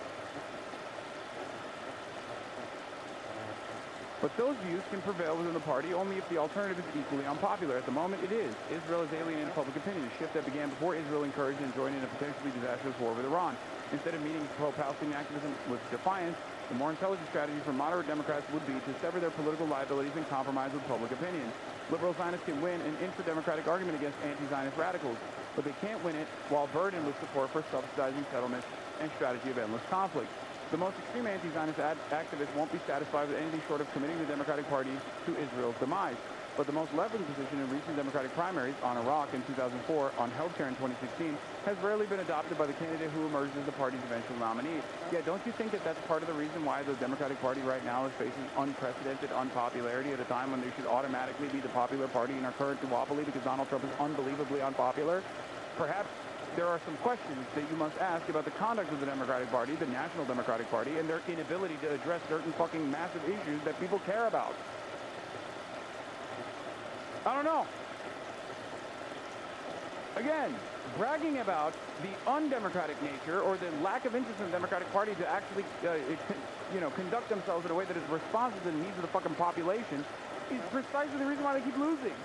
But those views can prevail within the party only if the alternative is equally unpopular. At the moment, it is. Israel is alienating public opinion, a shift that began before Israel encouraged and joined in a potentially disastrous war with Iran. Instead of meeting pro-Palestinian activism with defiance, the more intelligent strategy for moderate Democrats would be to sever their political liabilities and compromise with public opinion. Liberal Zionists can win an intra-democratic argument against anti-Zionist radicals, but they can't win it while burdened with support for subsidizing settlements and strategy of endless conflict. The most extreme anti-Zionist activists won't be satisfied with anything short of committing the Democratic Party to Israel's demise. But the most left-wing position in recent Democratic primaries, on Iraq in 2004, on healthcare in 2016, has rarely been adopted by the candidate who emerges as the party's eventual nominee. Yeah, don't you think that that's part of the reason why the Democratic Party right now is facing unprecedented unpopularity at a time when they should automatically be the popular party in our current duopoly because Donald Trump is unbelievably unpopular? Perhaps there are some questions that you must ask about the conduct of the Democratic Party, the National Democratic Party, and their inability to address certain fucking massive issues that people care about. I don't know. Again, bragging about the undemocratic nature or the lack of interest in the Democratic Party to actually, conduct themselves in a way that is responsive to the needs of the fucking population is precisely the reason why they keep losing.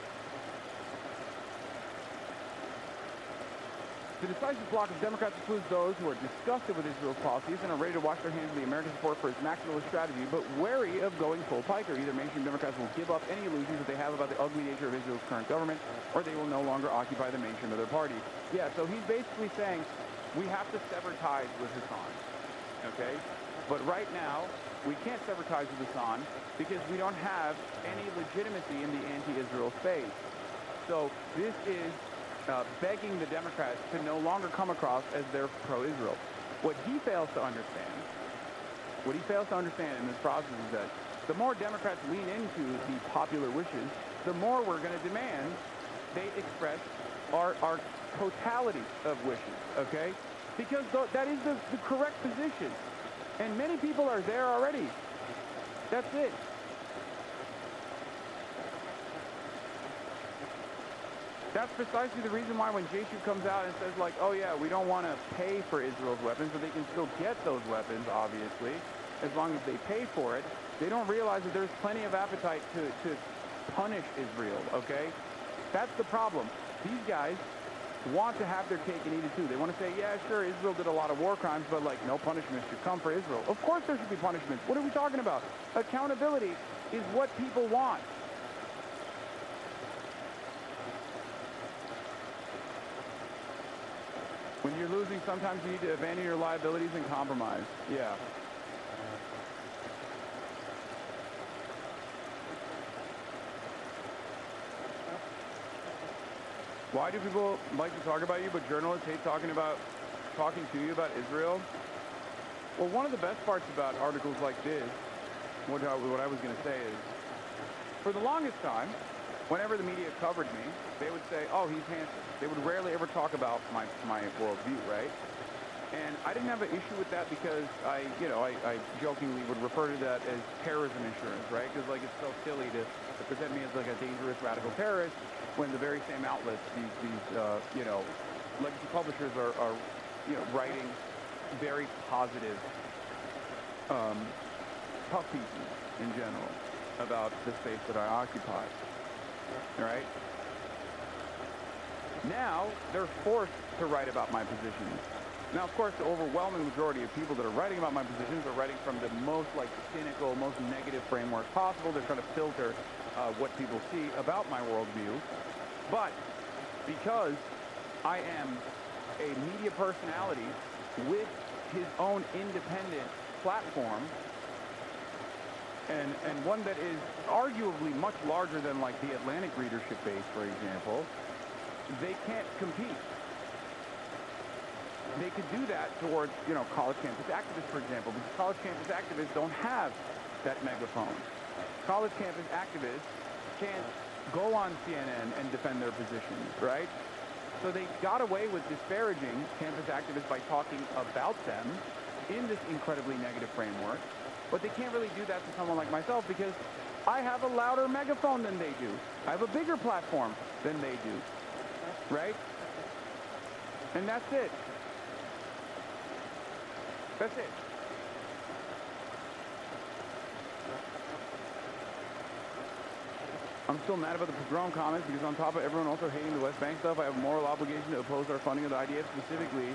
The decisive bloc of Democrats includes those who are disgusted with Israel's policies and are ready to wash their hands of the American support for its maximalist strategy, but wary of going full piker. Either mainstream Democrats will give up any illusions that they have about the ugly nature of Israel's current government, or they will no longer occupy the mainstream of their party. Yeah, so he's basically saying we have to sever ties with Hassan, okay? But right now, we can't sever ties with Hassan because we don't have any legitimacy in the anti-Israel space. So this is begging the Democrats to no longer come across as they're pro-Israel. What he fails to understand in this process is that the more Democrats lean into the popular wishes, the more we're going to demand they express our totality of wishes, okay? Because that is the correct position. And many people are there already. That's it. That's precisely the reason why when JSU comes out and says, like, oh yeah, we don't want to pay for Israel's weapons, but they can still get those weapons, obviously, as long as they pay for it, they don't realize that there's plenty of appetite to punish Israel, okay? That's the problem. These guys want to have their cake and eat it too. They want to say, yeah, sure, Israel did a lot of war crimes, but like, no punishment should come for Israel. Of course there should be punishments. What are we talking about? Accountability is what people want. When you're losing, sometimes you need to abandon your liabilities and compromise. Yeah. Why do people like to talk about you, but journalists hate talking to you about Israel? Well, one of the best parts about articles like this, what I was going to say is, for the longest time, whenever the media covered me, they would say, oh, he's handsome. They would rarely ever talk about my worldview, right? And I didn't have an issue with that because I jokingly would refer to that as terrorism insurance, right? Because like it's so silly to present me as like a dangerous radical terrorist when the very same outlets, these legacy publishers are writing very positive puff pieces in general about the space that I occupy. All right? Now, they're forced to write about my positions. Now, of course, the overwhelming majority of people that are writing about my positions are writing from the most, cynical, most negative framework possible. They're trying to filter what people see about my worldview. But because I am a media personality with his own independent platform, and one that is arguably much larger than, the Atlantic readership base, for example, they can't compete. They could do that towards, college campus activists, for example, because college campus activists don't have that megaphone. College campus activists can't go on CNN and defend their positions, right? So they got away with disparaging campus activists by talking about them in this incredibly negative framework, but they can't really do that to someone like myself because I have a louder megaphone than they do. I have a bigger platform than they do, right? And that's it. That's it. I'm still mad about the pogrom comments because on top of everyone also hating the West Bank stuff, I have a moral obligation to oppose our funding of the IDF specifically,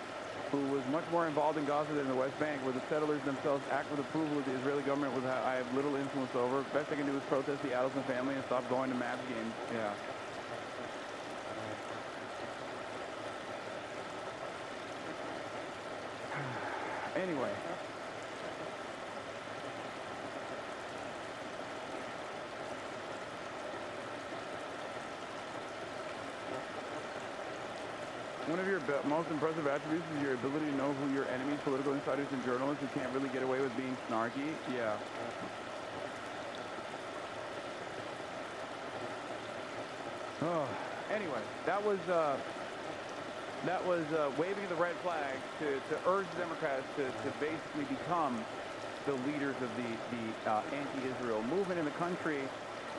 who was much more involved in Gaza than the West Bank, where the settlers themselves act with approval of the Israeli government, which I have little influence over. Best I can do is protest the Adelson family and stop going to Mavs games. Yeah. Anyway. One of your most impressive attributes is your ability to know who your enemies, political insiders, and journalists who can't really get away with being snarky. Yeah. Oh, anyway, that was waving the red flag to urge the Democrats to basically become the leaders of the anti-Israel movement in the country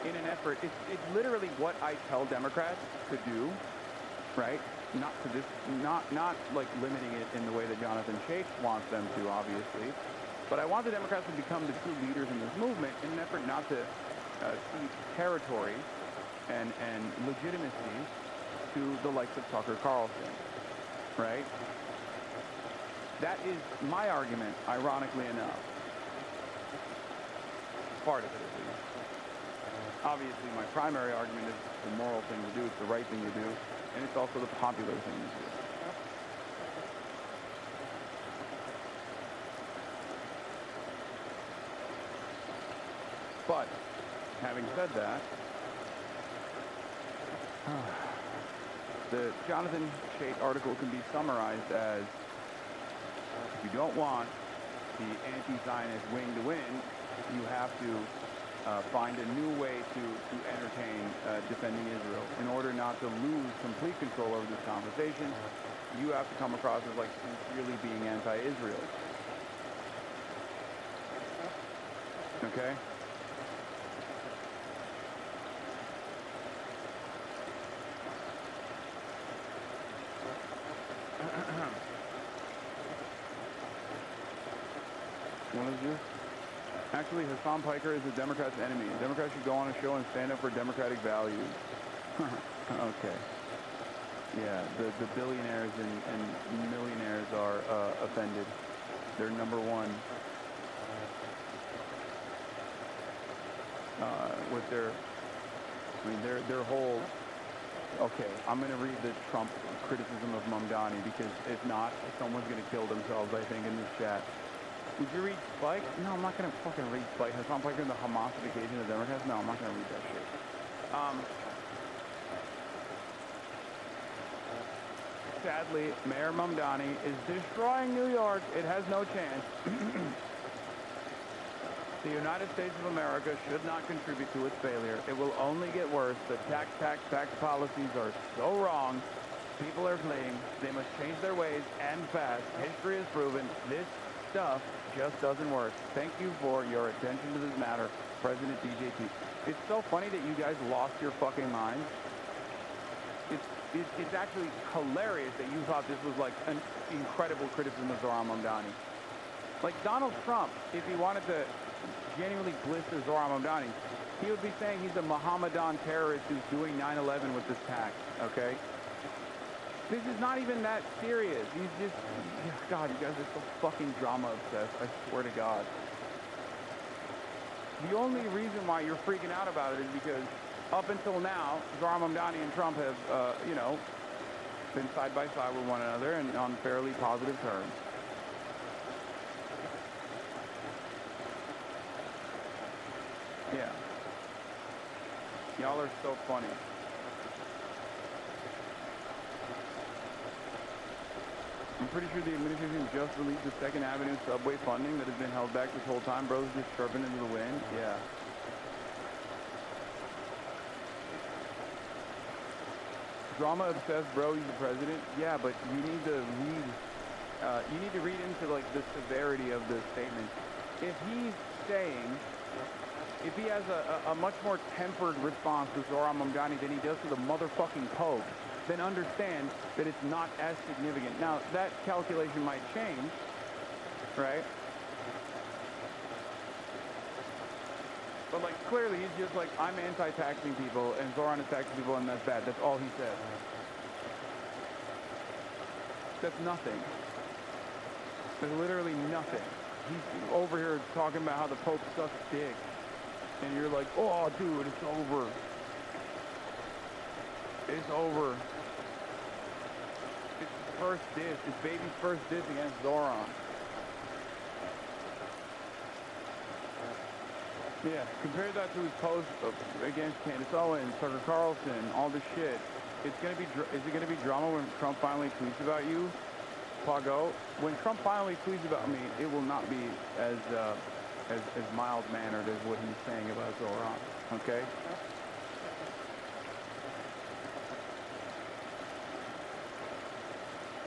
in an effort. It's literally what I tell Democrats to do, right? Not like limiting it in the way that Jonathan Chait wants them to, obviously. But I want the Democrats to become the true leaders in this movement in an effort not to cede territory and legitimacy to the likes of Tucker Carlson, right? That is my argument, ironically enough. Part of it, at least. Obviously, my primary argument is the moral thing to do, it's the right thing to do, and it's also the popular thing to do. But, having said that, the Jonathan Chait article can be summarized as, if you don't want the anti-Zionist wing to win, you have to find a new way to entertain defending Israel. In order not to lose complete control over this conversation, you have to come across as like sincerely being anti-Israel. Okay? What is this? Actually, Hassan Piker is the Democrats' enemy. Democrats should go on a show and stand up for democratic values. Okay. Yeah, the billionaires and millionaires are offended. They're number one with their, I mean, their whole, okay, I'm going to read the Trump criticism of Mamdani because if not, someone's going to kill themselves, I think, in this chat. Would you read Spike? No, I'm not going to fucking read Spike. Hassan Piker and the Hamasification of Democrats? No, I'm not going to read that shit. Sadly, Mayor Mamdani is destroying New York. It has no chance. The United States of America should not contribute to its failure. It will only get worse. The tax policies are so wrong. People are fleeing. They must change their ways and fast. History has proven this stuff just doesn't work. Thank you for your attention to this matter, President DJT. It's so funny that you guys lost your fucking minds. It's actually hilarious that you thought this was like an incredible criticism of Zohran Mamdani. Like Donald Trump, if he wanted to genuinely blister Zohran Mamdani, he would be saying he's a Mohammedan terrorist who's doing 9/11 with this tax, okay? This is not even that serious. He's just, God, you guys are so fucking drama obsessed, I swear to God. The only reason why you're freaking out about it is because up until now, Zohran Mamdani and Trump have, you know, been side by side with one another and on fairly positive terms. Yeah. Y'all are so funny. I'm pretty sure the administration just released the Second Avenue subway funding that has been held back this whole time. Bros just chirping into the wind. Yeah. Drama obsessed, bro. He's the president. Yeah, but you need to read. You need to read into like the severity of the statement. If he's saying, if he has a much more tempered response to Zohran Mamdani than he does to the motherfucking Pope, then understand that it's not as significant. Now, that calculation might change, right? But like clearly he's just like, I'm anti-taxing people and Zoran is taxing people and that's bad. That's all he said. That's nothing. There's literally nothing. He's over here talking about how the Pope sucks dick. And you're like, oh dude, it's over. It's over. It's his first diss. It's baby's first diss against Zoran. Yeah, compare that to his post against Candace Owens, Tucker Carlson, all this shit. Is it gonna be drama when Trump finally tweets about you, Pago? When Trump finally tweets about me, it will not be as mild-mannered as what he's saying about Zoran. Okay?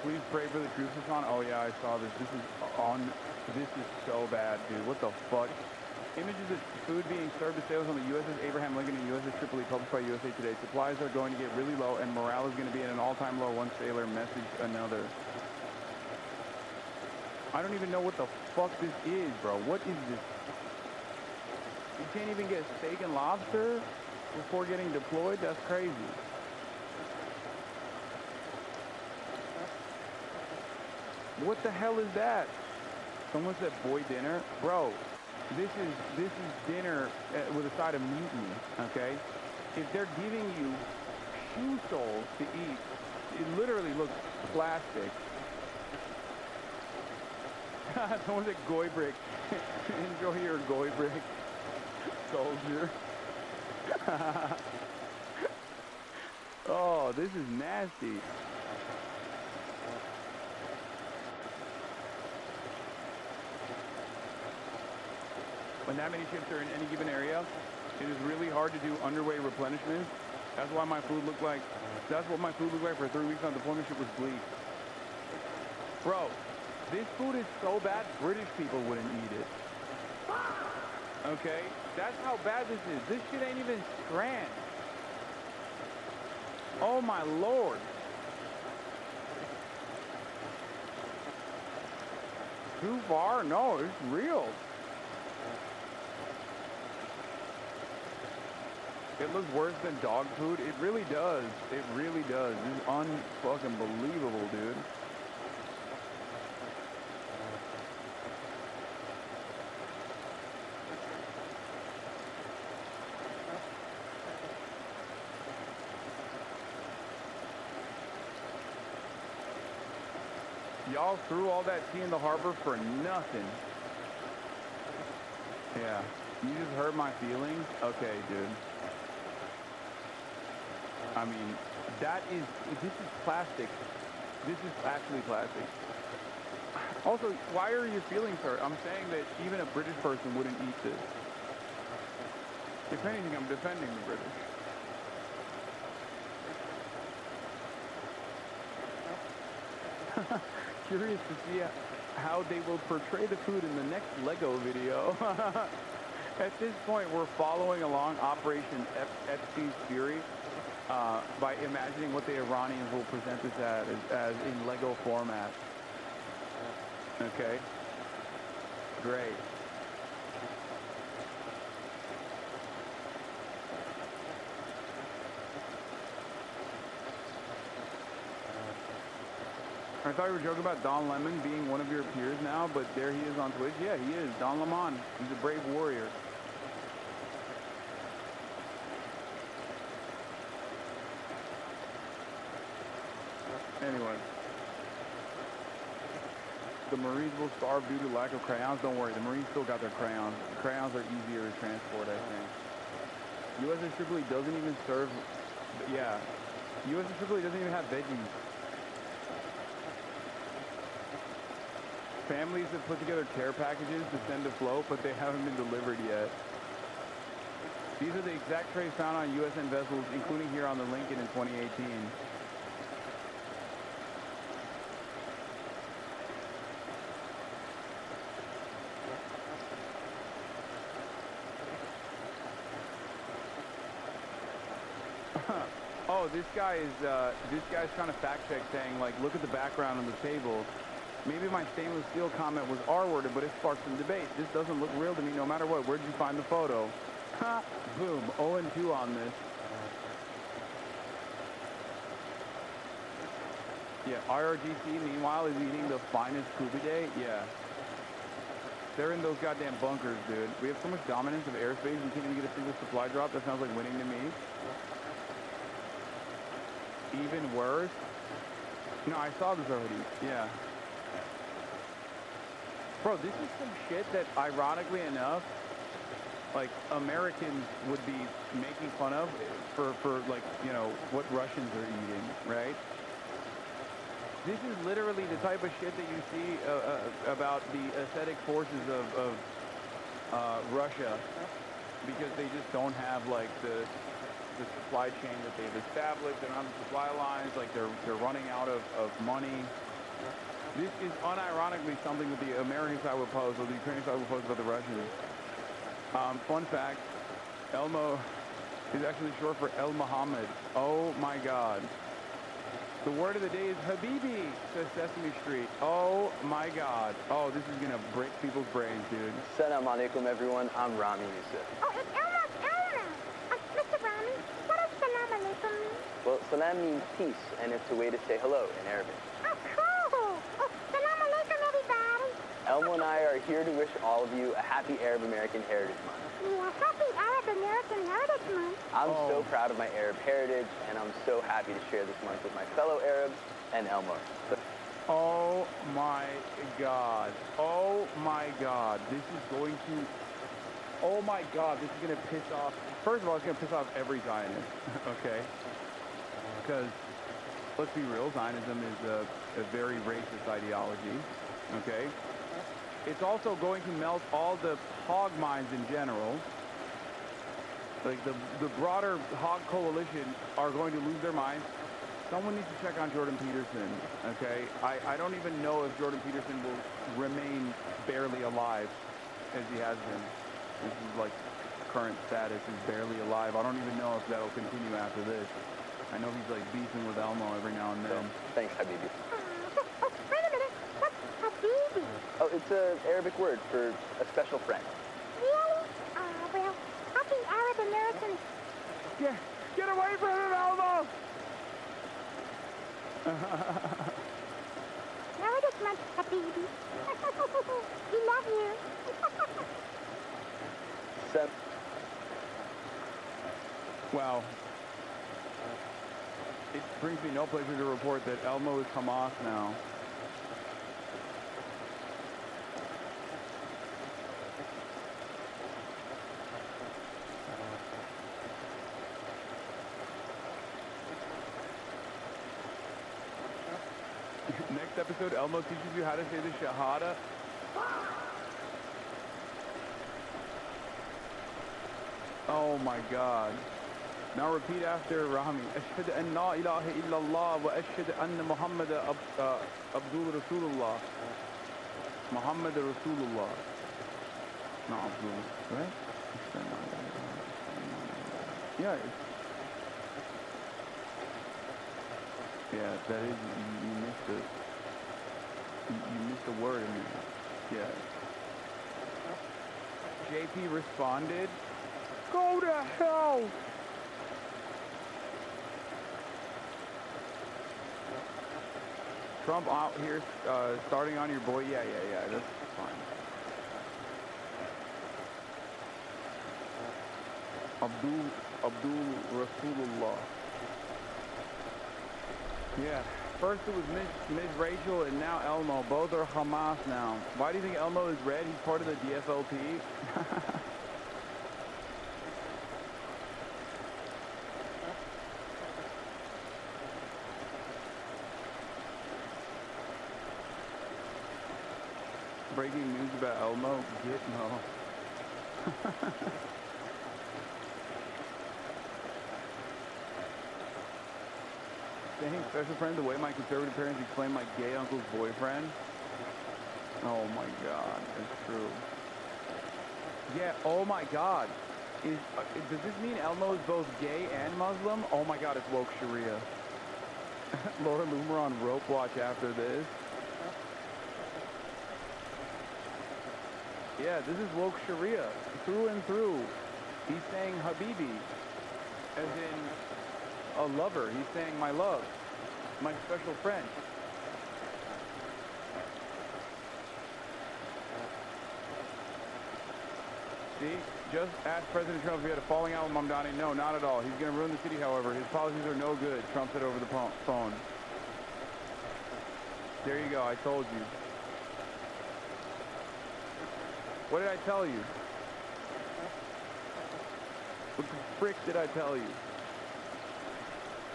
Please pray for the troops, Hassan. Oh yeah, I saw this. This is so bad, dude. What the fuck? Images of food being served to sailors on the USS Abraham Lincoln and USS Tripoli published by USA Today. Supplies are going to get really low and morale is going to be at an all-time low. One sailor messaged another. I don't even know what the fuck this is, bro. What is this? You can't even get steak and lobster before getting deployed? That's crazy. What the hell is that? Someone said boy dinner? Bro. This is dinner with a side of mutiny, okay? If they're giving you shoe soles to eat, it literally looks plastic. Someone said goy brick. Enjoy your goy brick, soldier. Oh, this is nasty. When that many ships are in any given area, it is really hard to do underway replenishment. That's why my food looked like, that's what my food looked like for 3 weeks on deployment ship was bleak. Bro, this food is so bad, British people wouldn't eat it. Okay? That's how bad this is. This shit ain't even scran. Oh my lord. Too far? No, it's real. It looks worse than dog food. It really does. It really does. This is unfucking believable, dude. Y'all threw all that tea in the harbor for nothing. Yeah. You just hurt my feelings? Okay, dude. I mean, this is plastic. This is actually plastic. Also, why are your feelings hurt? I'm saying that even a British person wouldn't eat this. If anything, I'm defending the British. Curious to see how they will portray the food in the next Lego video. At this point, we're following along Operation FC's Fury. By imagining what the Iranians will present this as in Lego format. Okay? Great. I thought you were joking about Don Lemon being one of your peers now, but there he is on Twitch. Yeah, he is. Don Lemon. He's a brave warrior. Anyway, the Marines will starve due to lack of crayons. Don't worry, the Marines still got their crayons. The crayons are easier to transport, I think. USS Tripoli doesn't even serve, yeah, USS Tripoli doesn't even have veggies. Families have put together care packages to send afloat, but they haven't been delivered yet. These are the exact trays found on USN vessels, including here on the Lincoln in 2018. Oh, this guy's trying to fact check, saying like, look at the background on the table. Maybe my stainless steel comment was R-worded, but it sparked some debate. This doesn't look real to me no matter what. Where'd you find the photo? Ha! Boom. 0-2 on this. Yeah, IRGC, meanwhile, is eating the finest CUBA day. Yeah. They're in those goddamn bunkers, dude. We have so much dominance of airspace, we can't even get a single supply drop. That sounds like winning to me. Even worse. No, I saw this already. Yeah. Bro, this is some shit that, ironically enough, like, Americans would be making fun of for like, you know, what Russians are eating, right? This is literally the type of shit that you see about the aesthetic forces of Russia, because they just don't have, like, the supply chain that they've established. They don't have the supply lines. Like, they're running out of money. This is unironically something that the American side would pose, or the Ukrainian side would pose about the Russians. Fun fact, Elmo is actually short for El Muhammad. Oh my God. The word of the day is Habibi, says Sesame Street. Oh my God. Oh, this is gonna break people's brains, dude. Assalamu alaikum, everyone. I'm Rami Yusuf. Oh, it's Elmo's Elmo. Mr. Rami, what does salam alaikum mean? Well, salam means peace, and it's a way to say hello in Arabic. Oh, cool. Oh, salam alaikum, everybody. Elmo and I are here to wish all of you a happy Arab American Heritage Month. Yeah, happy Arab American Heritage Month. I'm so proud of my Arab heritage, and I'm so happy to share this month with my fellow Arabs and Elmo. Oh my God. Oh my God. This is going to... Oh my God, this is going to piss off... First of all, it's going to piss off every Zionist, okay? Because, let's be real, Zionism is a very racist ideology, okay? It's also going to melt all the hog minds in general. Like, the broader hog coalition are going to lose their minds. Someone needs to check on Jordan Peterson, okay? I don't even know if Jordan Peterson will remain barely alive as he has been. This is like current status is barely alive. I don't even know if that'll continue after this. I know he's like beefing with Elmo every now and then. Thanks, Habibi. Oh, wait a minute. What's Habibi? Oh, it's an Arabic word for a special friend. Really? Well, happy Arab American... Yeah, get away from him, Elmo! No, it is not Habibi. We love you. Wow. It brings me no pleasure to report that Elmo is Hamas now. Next episode, Elmo teaches you how to say the Shahada. Oh my God. Now repeat after Rami. Ashhadu an la ilaha illallah wa ashhadu anna Muhammad ABDUL Rasulullah. Muhammad Rasulullah. Not Abdul, right? Yeah. Yeah, that is, you missed it. You missed a word in there. Yeah. JP responded, go to hell! Trump out here starting on your boy. Yeah, that's fine. Abdul Rasulullah. Yeah. First it was Ms. Rachel and now Elmo. Both are Hamas now. Why do you think Elmo is red? He's part of the DFLP. Breaking news about Elmo. Gitmo. Saying special friend the way my conservative parents explain my gay uncle's boyfriend. Oh my God, that's true. Yeah, oh my God. Does this mean Elmo is both gay and Muslim? Oh my God, it's woke Sharia. Laura Loomer on rope watch after this. Yeah, this is woke Sharia, through and through. He's saying Habibi, as in a lover. He's saying my love, my special friend. See, just ask President Trump if he had a falling out with Mamdani. No, not at all. He's going to ruin the city, however. His policies are no good, Trump said over the phone. There you go, I told you. What did I tell you? What the frick did I tell you?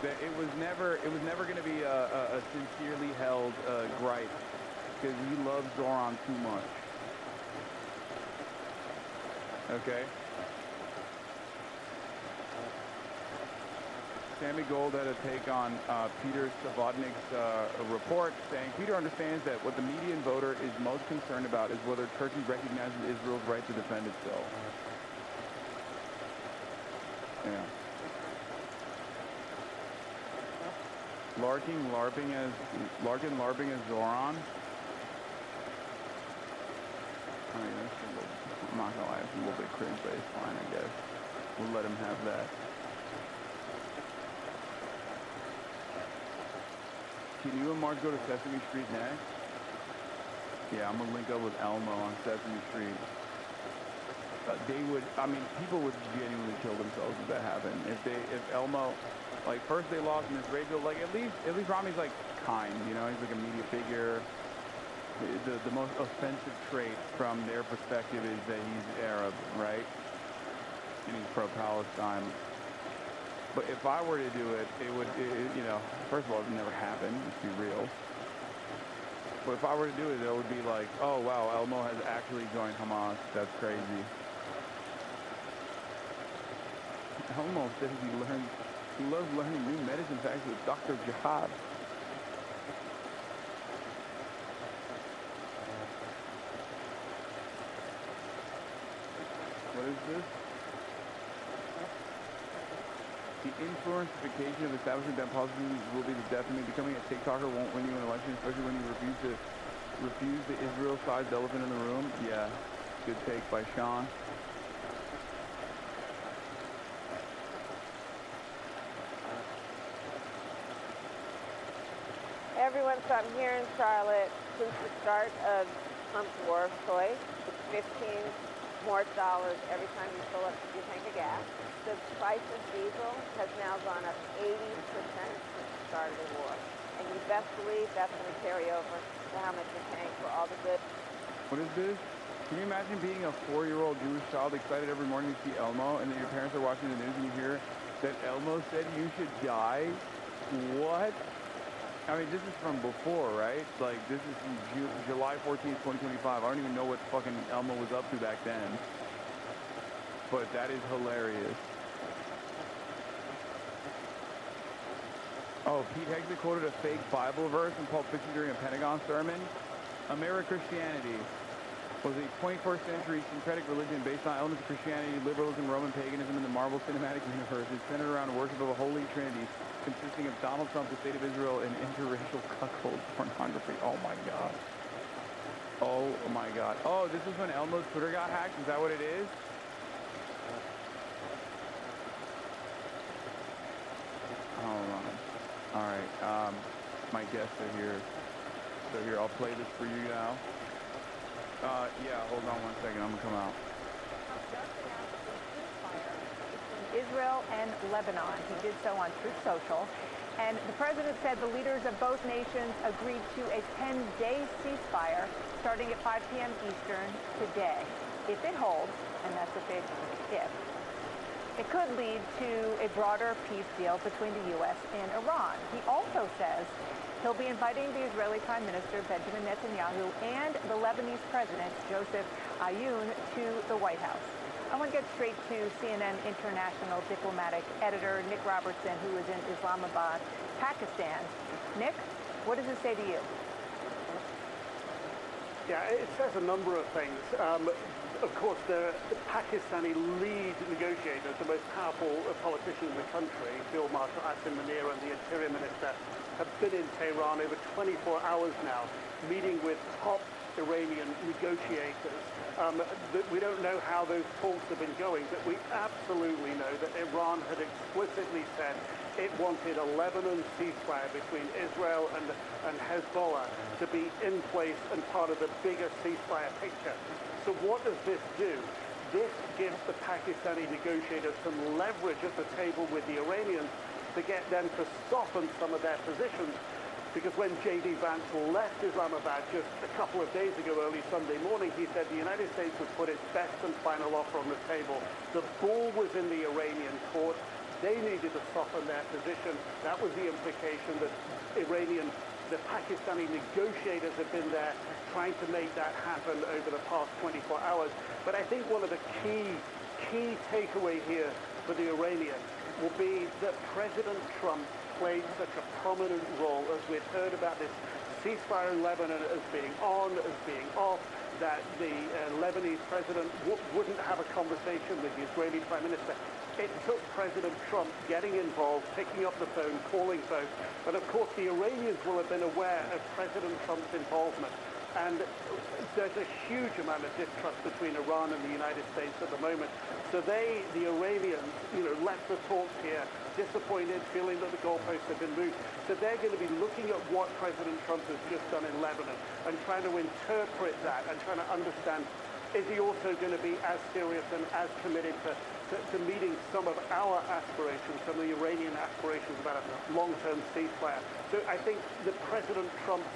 That it was never going to be a sincerely held gripe, because he loves Zoran too much. Okay. Sammy Gold had a take on Peter Savodnik's report, saying Peter understands that what the median voter is most concerned about is whether Turkey recognizes Israel's right to defend itself. Yeah. Larkin LARPing as Zoran. I mean, I'm not gonna lie, it's a little bit cringe, but it's fine, I guess. We'll let him have that. Can you and Mark go to Sesame Street next? Yeah, I'm gonna link up with Elmo on Sesame Street. They would, I mean, people would genuinely kill themselves if that happened. If Elmo, like, first they lost in this race, but like, at least Rami's like kind, you know, he's like a media figure. The most offensive trait from their perspective is that he's Arab, right? And he's pro-Palestine. But if I were to do it, it would, you know, first of all, it would never happen, let's be real. But if I were to do it, it would be like, oh wow, Elmo has actually joined Hamas. That's crazy. Elmo says he loves learning new medicine facts with Dr. Jihad. What is this? The influencification of establishment that policies will be the death of me. Becoming a TikToker won't win you an election, especially when you refuse the Israel-sized elephant in the room. Yeah, good take by Sean. Everyone, so I'm here in Charlotte since the start of Trump's war of choice. It's $15 more every time you fill up your tank of gas. The price of diesel has now gone up 80% since the start of the war. And you best believe that's going to carry over to how much you're paying for all the goods. What is this? Can you imagine being a 4-year-old Jewish child excited every morning to see Elmo, and then your parents are watching the news and you hear that Elmo said you should die? What? I mean, this is from before, right? Like, this is from July 14th, 2025. I don't even know what fucking Elmo was up to back then. But that is hilarious. Oh, Pete Hegseth quoted a fake Bible verse in Pulp Fiction during a Pentagon sermon. Ameri-Christianity was a 21st century syncretic religion based on elements of Christianity, liberalism, Roman paganism, and the Marvel Cinematic Universe. It's centered around worship of a holy trinity consisting of Donald Trump, the state of Israel, and interracial cuckold pornography. Oh my God. Oh my God. Oh, this is when Elmo's Twitter got hacked? Is that what it is? Hold on. All right. My guests are here. So here, I'll play this for you now. Yeah, hold on one second. I'm going to come out. Israel and Lebanon. He did so on Truth Social. And the president said the leaders of both nations agreed to a 10-day ceasefire starting at 5 p.m. Eastern today. If it holds, and that's a big if, it could lead to a broader peace deal between the U.S. and Iran. He also says he'll be inviting the Israeli Prime Minister Benjamin Netanyahu and the Lebanese President Joseph Aoun to the White House. I want to get straight to CNN international diplomatic editor Nick Robertson, who is in Islamabad, Pakistan. Nick, what does it say to you? Yeah, it says a number of things. Of course, the Pakistani lead negotiator, the most powerful politician in the country, Field Marshal Asim Munir, and the Interior Minister, have been in Tehran over 24 hours now, meeting with top Iranian negotiators. We don't know how those talks have been going, but we absolutely know that Iran had explicitly said it wanted a Lebanon ceasefire between Israel and Hezbollah to be in place and part of the bigger ceasefire picture. So what does this do? This gives the Pakistani negotiators some leverage at the table with the Iranians to get them to soften some of their positions. Because when J.D. Vance left Islamabad just a couple of days ago, early Sunday morning, he said the United States would put its best and final offer on the table. The ball was in the Iranian court. They needed to soften their position. That was the implication that the Pakistani negotiators have been there trying to make that happen over the past 24 hours. But I think one of the key takeaway here for the Iranians will be that President Trump played such a prominent role, as we've heard about this ceasefire in Lebanon as being on, as being off, that the Lebanese president wouldn't have a conversation with the Israeli prime minister. It took President Trump getting involved, picking up the phone, calling folks, and of course the Iranians will have been aware of President Trump's involvement. And there's a huge amount of distrust between Iran and the United States at the moment. So the Iranians, left the talks here, disappointed, feeling that the goalposts have been moved. So they're going to be looking at what President Trump has just done in Lebanon and trying to interpret that and trying to understand, is he also going to be as serious and as committed to meeting some of our aspirations, some of the Iranian aspirations about a long-term ceasefire. So I think that President Trump's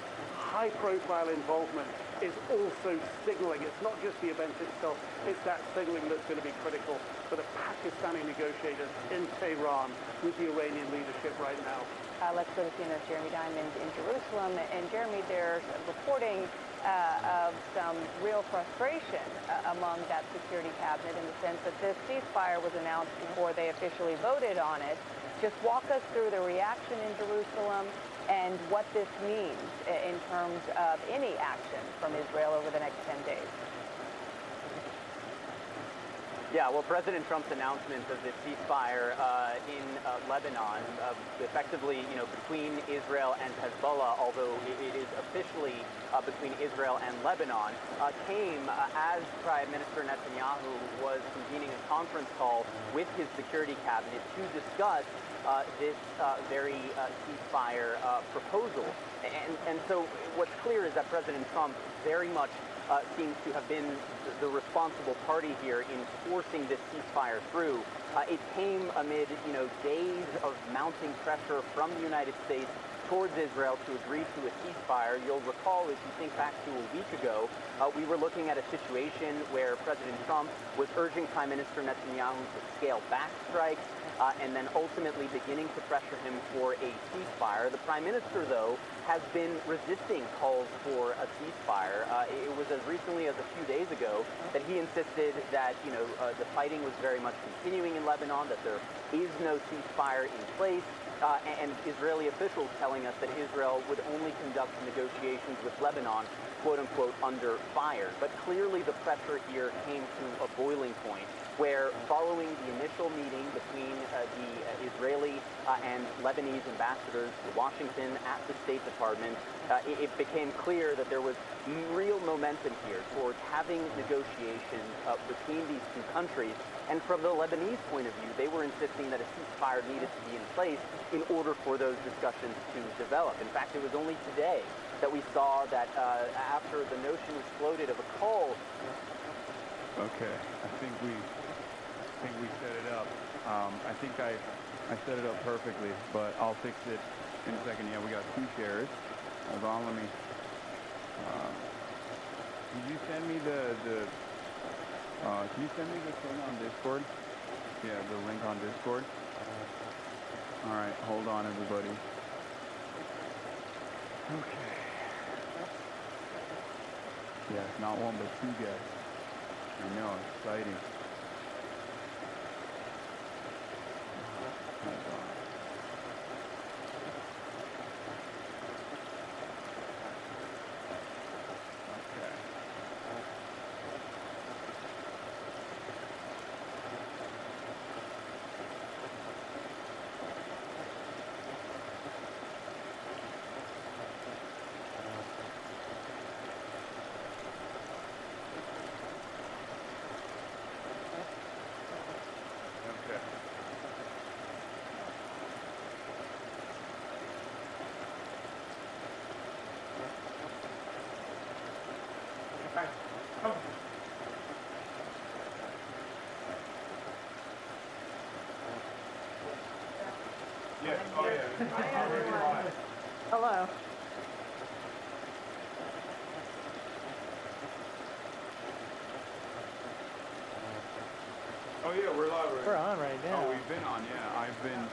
high-profile involvement is also signaling. It's not just the event itself, it's that signaling that's going to be critical for the Pakistani negotiators in Tehran with the Iranian leadership right now. Let's go to CNN's Jeremy Diamond in Jerusalem. And Jeremy, there's reporting of some real frustration among that security cabinet in the sense that this ceasefire was announced before they officially voted on it. Just walk us through the reaction in Jerusalem and what this means in terms of any action from Israel over the next 10 days. Yeah, well, President Trump's announcement of this ceasefire in Lebanon, effectively, between Israel and Hezbollah, although it is officially between Israel and Lebanon, came as Prime Minister Netanyahu was convening a conference call with his security cabinet to discuss this very ceasefire proposal. And so what's clear is that President Trump very much seems to have been the responsible party here in forcing this ceasefire through. It came amid, days of mounting pressure from the United States towards Israel to agree to a ceasefire. You'll recall, if you think back to a week ago, we were looking at a situation where President Trump was urging Prime Minister Netanyahu to scale back strikes and then ultimately beginning to pressure him for a ceasefire. The Prime Minister, though, has been resisting calls for a ceasefire. It was as recently as a few days ago that he insisted that, the fighting was very much continuing in Lebanon, that there is no ceasefire in place, and Israeli officials telling us that Israel would only conduct negotiations with Lebanon, quote-unquote, under fire. But clearly the pressure here came to a boiling point, where following the initial meeting between the Israeli and Lebanese ambassadors to Washington at the State Department, it became clear that there was real momentum here towards having negotiations between these two countries. And from the Lebanese point of view, they were insisting that a ceasefire needed to be in place in order for those discussions to develop. In fact, it was only today that we saw that after the notion was floated of a call. Okay, I think we set it up. I think I set it up perfectly, but I'll fix it in a second. Yeah, we got two shares. Hold on, let me. Did you send me can you send me the thing on Discord? Yeah, the link on Discord. All right, hold on, everybody. Okay. Yes, not one but two guests. I know, exciting. Hold on. Okay. Hi, everyone. Hello. Oh yeah, we're live. We're on right now. Oh, we've been on, yeah. I've been.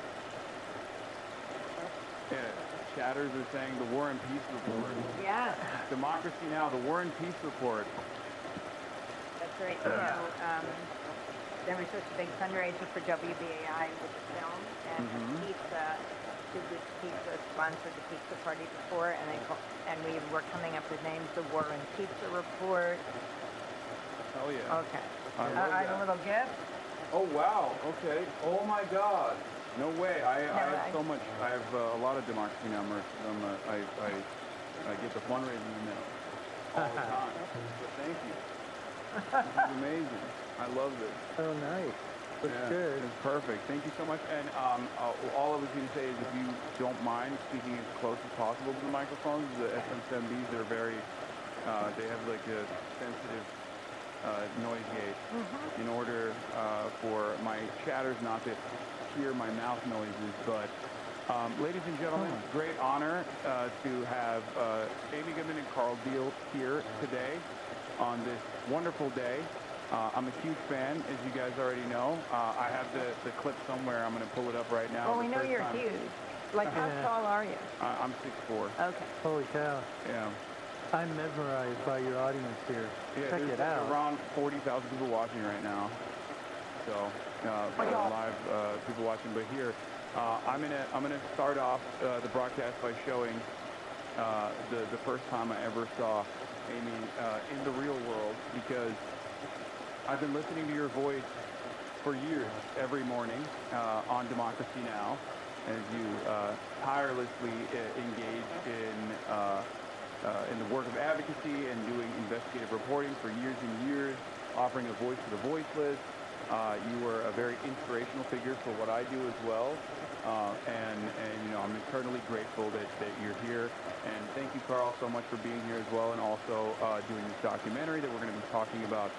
Yeah, chatters are saying the War and Peace Report. Yeah. Democracy Now, the War and Peace Report. That's right. You know, there was just a big fundraiser for WBAI with the film, and pizza, Two Good Pizza sponsored the pizza party before, and we were coming up with names, the War and Pizza Report. Hell yeah. Okay. I love I have that. a little gift. Oh wow. Okay. Oh my God. No way. I have so much. I have a lot of Democracy Now merch. I get the fundraising email all the time. So thank you. This is amazing. I love this. Oh, nice. That's good. It's perfect. Thank you so much. And all I was going to say is if you don't mind speaking as close as possible to the microphones, the SM7Bs, they're very, they have like a sensitive noise gate in order for my chatters not to hear my mouth noises. But ladies and gentlemen, great honor to have Amy Goodman and Carl Deal here today on this wonderful day. I'm a huge fan, as you guys already know. I have the clip somewhere. I'm going to pull it up right now. Well, we know you're huge. Like, how tall are you? I'm 6'4". Okay. Holy cow. Yeah. I'm mesmerized by your audience here. Yeah, Check it there's out. around 40,000 people watching right now. So, live people watching. But here, I'm gonna start off the broadcast by showing the first time I ever saw Amy in the real world, because I've been listening to your voice for years, every morning on Democracy Now, as you tirelessly engage in the work of advocacy and doing investigative reporting for years and years, offering a voice to the voiceless. You were a very inspirational figure for what I do as well. And you know, I'm eternally grateful that you're here. And thank you, Carl, so much for being here as well, and also doing this documentary that we're going to be talking about.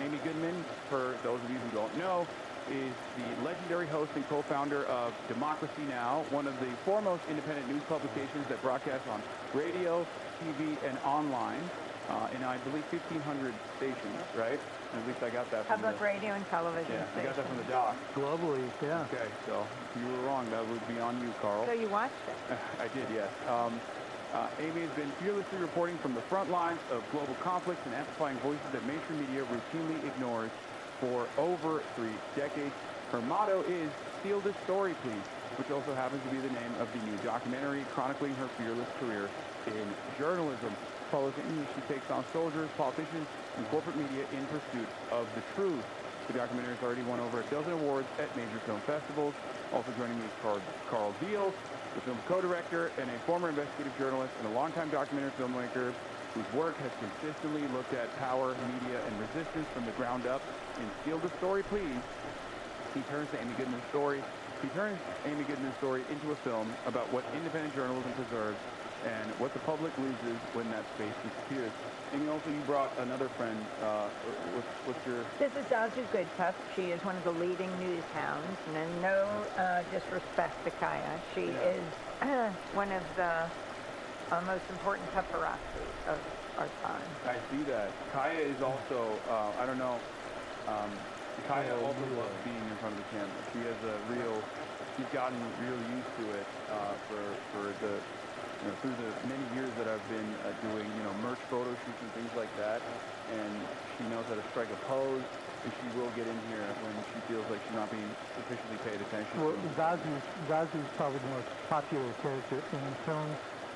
Amy Goodman, for those of you who don't know, is the legendary host and co-founder of Democracy Now!, one of the foremost independent news publications that broadcasts on radio, TV, and online, in, I believe, 1,500 stations, right? At least I got that from Public radio and television Yeah, I stations. got that from the doc. Globally, yeah. Okay, so if you were wrong, that would be on you, Carl. So you watched it? I did, yes. Amy has been fearlessly reporting from the front lines of global conflicts and amplifying voices that mainstream media routinely ignores for over 3 decades. Her motto is, "Steal this story, please," which also happens to be the name of the new documentary chronicling her fearless career in journalism. Follows Amy, she takes on soldiers, politicians, and corporate media in pursuit of the truth. The documentary has already won over a dozen awards at major film festivals. Also joining me is Carl Deal, the film's co-director and a former investigative journalist and a longtime documentary filmmaker whose work has consistently looked at power, media, and resistance from the ground up. In Steal the Story, Please, he turns Amy Goodman's story into a film about what independent journalism preserves and what the public loses when that space disappears. And also you brought another friend. What's your... This is Zazu Goodcup. She is one of the leading news hounds, and no disrespect to Kaya. She is one of the most important paparazzi of our time. I see that. Kaya is also, I don't know, Kaya also loves being in front of the camera. She has she's gotten real used to it for the, through the many years that I've been doing, merch photo shoots and things like that. And she knows how to strike a pose, and she will get in here when she feels like she's not being sufficiently paid attention Well, to. Zazu's probably the most popular character in the film.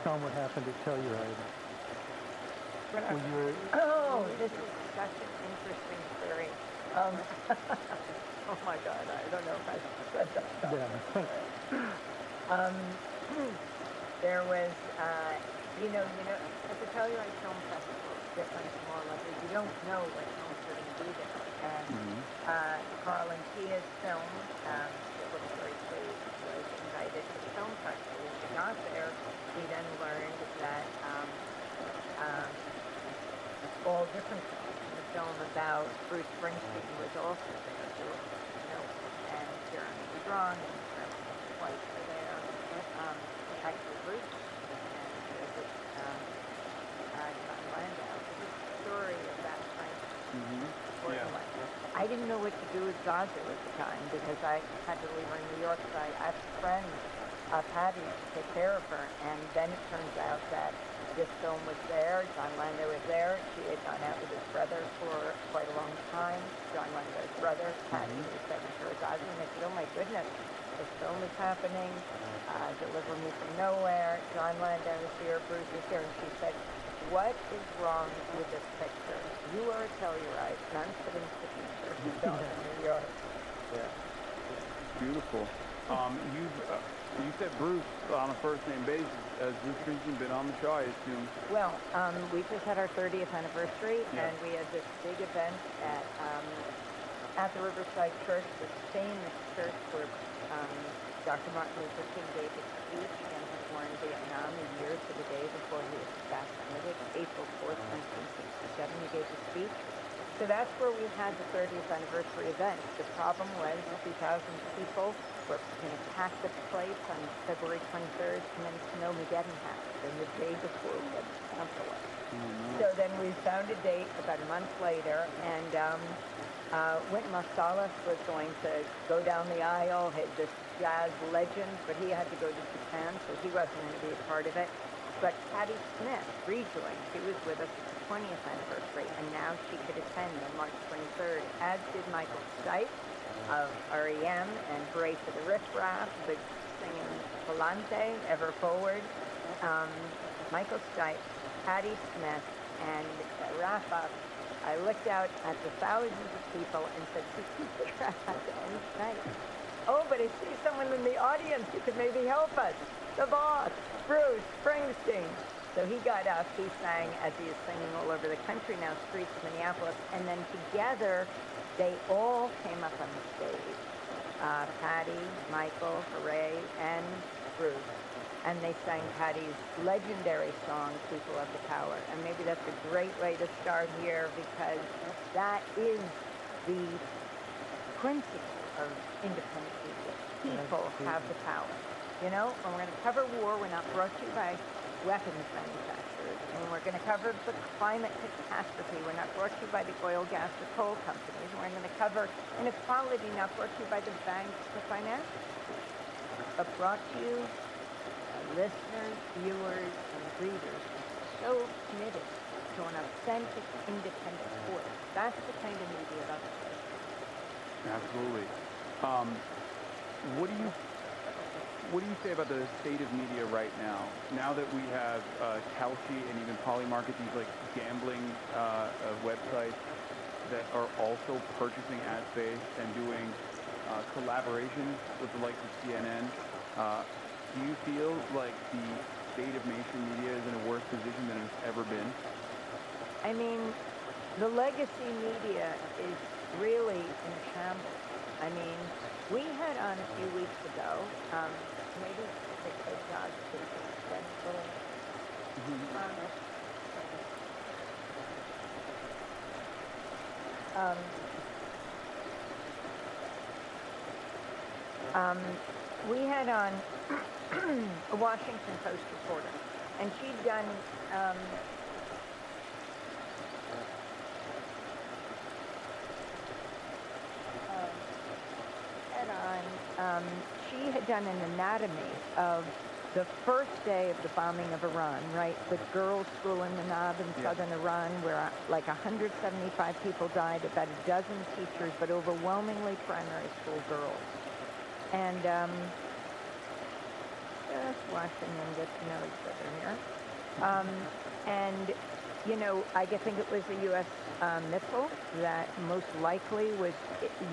Tell him what happened to Telluride. Oh, this is such an interesting story. Oh my God, I don't know if I said that. There was, at the Telluride Film Festival, it's different from all others. You don't know what films are going to be there. And Carl and Tia's film, It Looks Very Pleased, was invited to the film festival. When we got there, we then learned that all different films. The film about Bruce Springsteen was also there. And Jeremy Strong and White were there. actually Bruce, and it John Landau. The story of that kind of I didn't know what to do with Gaza at the time because I had to leave her in New York, so I asked a friend, Patty, to take care of her, and then it turns out that this film was there, John Landau was there, she had gone out with his brother for quite a long time, John Landau's brother, Patty, was Secretary of Gaza, and I said, oh my goodness, this film is happening, Deliver Me From Nowhere, John Landau is here, Bruce is here, and she said, what is wrong with this picture? You are a Telluride, and I'm sitting to the future, you don't in New York. Yeah. Beautiful. You said Bruce on a first-name basis. Has Bruce Springsteen been on the show, I assume? Well, we just had our 30th anniversary, and we had this big event at the Riverside Church, this famous church where Dr. Martin Luther King gave his speech in his war in Vietnam a year to the day before he was assassinated, April 4th, 1967, he gave his speech. So that's where we had the 30th anniversary event. The problem was 2,000 people were going to pack the place on February 23rd, and then Snowmageddon happened, and the day before we had to cancel it. So then we found a date about a month later, and Wynton Marsalis was going to go down the aisle, this jazz legend, but he had to go to Japan, so he wasn't going to be a part of it. But Patti Smith rejoined. She was with us at the 20th anniversary, and now she could attend on March 23rd, as did Michael Stipe of REM and Hooray for the Riff Raff, but singing Volante, Ever Forward. Michael Stipe, Patti Smith, and to wrap up, I looked out at the thousands of people and said, we can figure out how to end tonight. Oh, but I see someone in the audience who could maybe help us. The boss, Bruce Springsteen. So he got up, he sang as he is singing all over the country now, streets of Minneapolis, and then together they all came up on the stage. Patti, Michael, Hooray, and Bruce. And they sang Patti's legendary song, People of the Power. And maybe that's a great way to start here because that is the principle of independent media. People have the power. You know, when we're going to cover war, we're not brought to you by weapons manufacturers. And when we're going to cover the climate catastrophe, we're not brought to you by the oil, gas, or coal companies. We're going to cover inequality, not brought to you by the banks or financial institutions, but brought to you listeners, viewers, and readers so committed to an authentic, independent voice. That's the kind of media that's Absolutely. What do you say about the state of media right now? Now that we have Kalshi and even Polymarket, these like gambling websites that are also purchasing ad space and doing collaborations with the likes of CNN. Do you feel like the state of mainstream media is in a worse position than it's ever been? I mean, the legacy media is really in shambles. I mean, we had on a few weeks ago, maybe they could jog to we had on a Washington Post reporter, and she'd done she had done an anatomy of the first day of the bombing of Iran, right? The girls' school in Manab in southern Iran, where like 175 people died, about a dozen teachers, but overwhelmingly primary school girls. And just watching them get to know each other here. And, you know, I think it was a U.S. missile that most likely was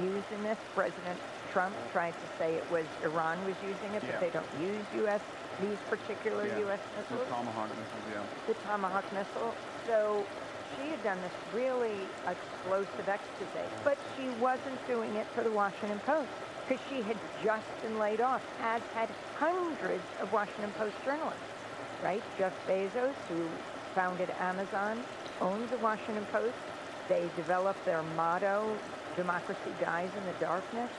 used in this. President Trump tried to say it was Iran was using it, but they don't use these particular U.S. missiles. The Tomahawk missiles, The Tomahawk missile. So she had done this really explosive expose, but she wasn't doing it for the Washington Post because she had just been laid off, as had hundreds of Washington Post journalists, right? Jeff Bezos, who founded Amazon, owns the Washington Post. They developed their motto, democracy dies in the darkness.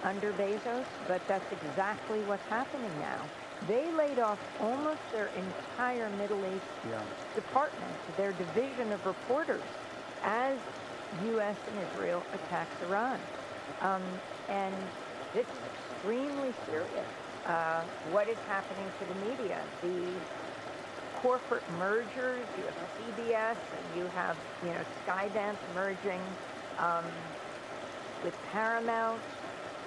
under Bezos, but that's exactly what's happening now. They laid off almost their entire Middle East department, their division of reporters, as U.S. and Israel attacks Iran. And this is extremely serious. What is happening to the media? The corporate mergers, you have CBS and you have, Skydance merging with Paramount,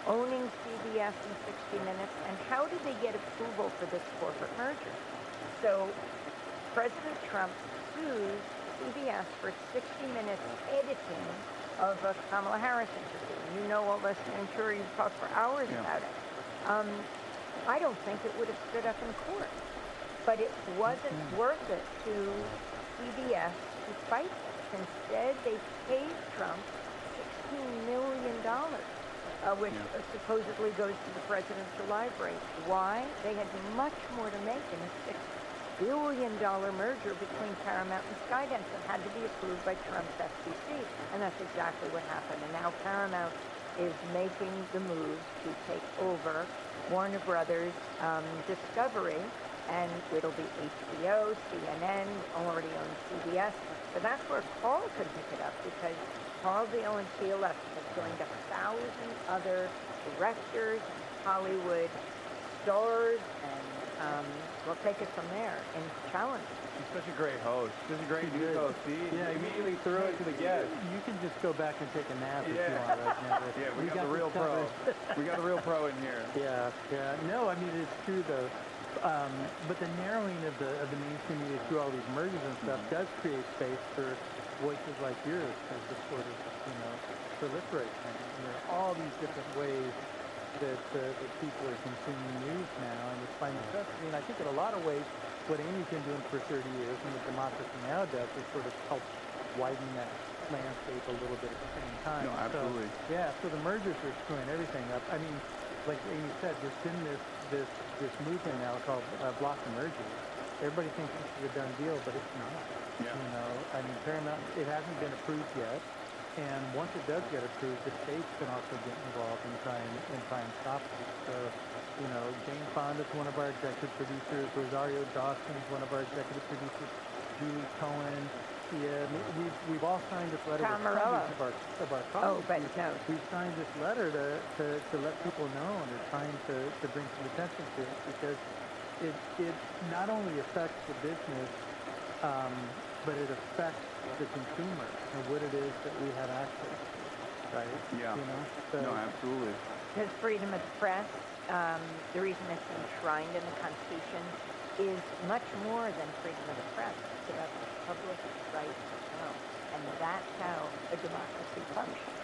owning CBS and 60 Minutes, and how did they get approval for this corporate merger? So President Trump sues CBS for 60 Minutes editing of a Kamala Harris interview. You know all this, and I'm sure you've talked for hours about it. I don't think it would have stood up in court, but it wasn't worth it to CBS to fight this. Instead, they paid Trump $16 million. Which supposedly goes to the presidential library. Why? They had much more to make in a $6 billion merger between Paramount and Skydance that had to be approved by Trump's FCC, and that's exactly what happened. And now Paramount is making the move to take over Warner Brothers Discovery, and it'll be HBO, CNN, already owns CBS. So that's where Carl could pick it up, because Carl Deal and TLF have joined 1,000 other directors and Hollywood stars, and we'll take it from there and challenge. He's such a great host. Such a great news host. He immediately threw it to the guests. You can just go back and take a nap if you want right now. Yeah, we got the real pro. We got the real pro in here. Yeah. No, I mean, it's true, though. But the narrowing of the mainstream media through all these mergers and stuff does create space for voices like yours to sort of, proliferate. And there are all these different ways that people are consuming news now, and it's finding stuff. I mean, I think in a lot of ways, what Amy's been doing for 30 years and what Democracy Now! Does is sort of help widen that landscape a little bit at the same time. No, absolutely. So the mergers are screwing everything up. I mean, like Amy said, there's been this movement now called block the mergers. Everybody thinks this is a done deal, but it's not. Yeah. I mean, Paramount, it hasn't been approved yet. And once it does get approved, the states can also get involved and try and stop it. So, Jane Fonda's one of our executive producers. Rosario Dawson is one of our executive producers. Julie Cohen. Yeah, we've all signed this letter with hundreds of our colleagues. Oh, but no. We've signed this letter to let people know, and they're trying to bring some attention to it, because it not only affects the business, but it affects the consumer and what it is that we have access to, right? Yeah. So, no, absolutely. Because freedom of the press, the reason it's enshrined in the Constitution, is much more than freedom of the press. It's about the public right to know. And that's how a democracy functions.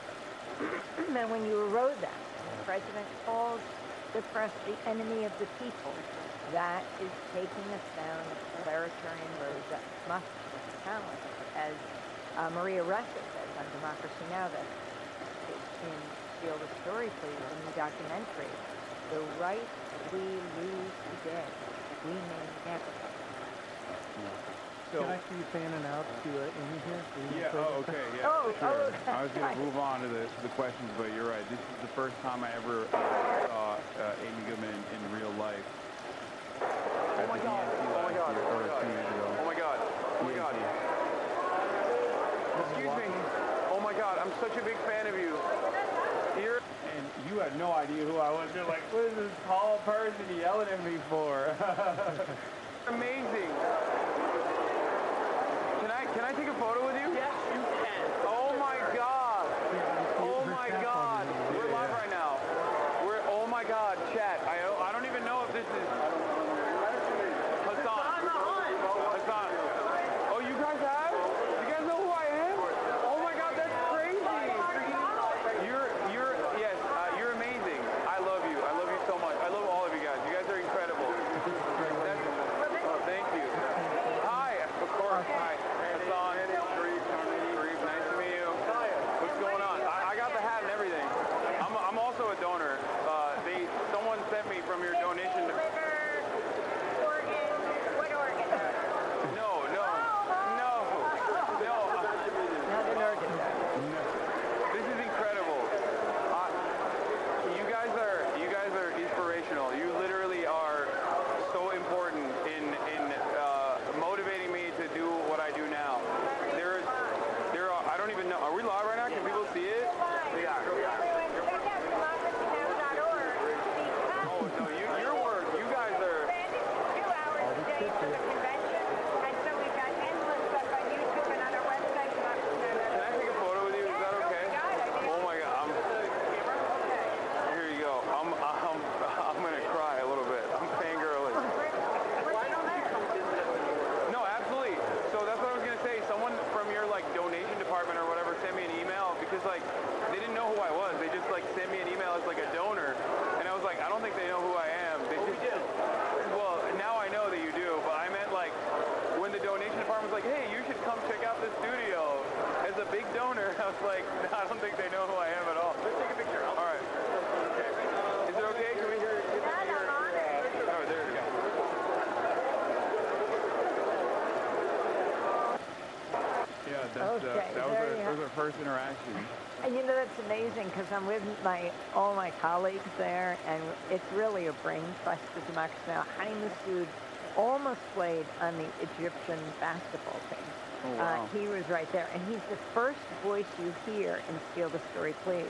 And when you erode that, the president calls the press the enemy of the people, that is taking us down a authoritarian road that must be challenged. As Maria Ressa says on Democracy Now! That in Steal the Story, Please, in the documentary, the right we lose today, we may never. Can I see you fanning out to Amy here? Okay, yeah, sure. I was going to move on to the questions, but you're right. This is the first time I ever saw Amy Goodman in real life. Oh my God. Excuse me. Oh my God, I'm such a big fan of you. And you had no idea who I was. You're like, what is this tall person yelling at me for? Amazing. Can I take a photo with you? Yes, you can. Oh my God. Oh my God. We're live right now. Oh my God, chat. I don't even know if this is Hasan. Hasan. Oh, you guys have? You guys know who I am? Oh my God, that's crazy. You're amazing. I love you. I love you so much. I love all of you guys. You guys are incredible. Thank you. Hi. Of course. Hi. Hasan. Sharif. Nice to meet you. for the convention. And so we've got endless stuff on YouTube and on our website. Can I take a photo with you? Is that okay? Oh my God! Here you go. I'm gonna cry a little bit. I'm fangirling. No, absolutely. So that's what I was gonna say. Someone from your like donation department or whatever sent me an email because like they didn't know who I was. They just like sent me an email as like a donor, and I was like, I don't think they know who I am. They just do. Well, now I know that you do, but I meant like when the donation department was like, hey, you should come check out this studio. As a big donor, I was like, no, I don't think they know who I am at all. Let's take a picture. All right. Is it okay? Can we hear? Oh, there we go. Yeah, that was our first interaction. And you know, that's amazing because I'm with all my colleagues there, and it's really a brain trust with democracy now. Hanim Massoud almost played on the Egyptian basketball team. Oh, wow. He was right there, and he's the first voice you hear in Steal the Story, Please,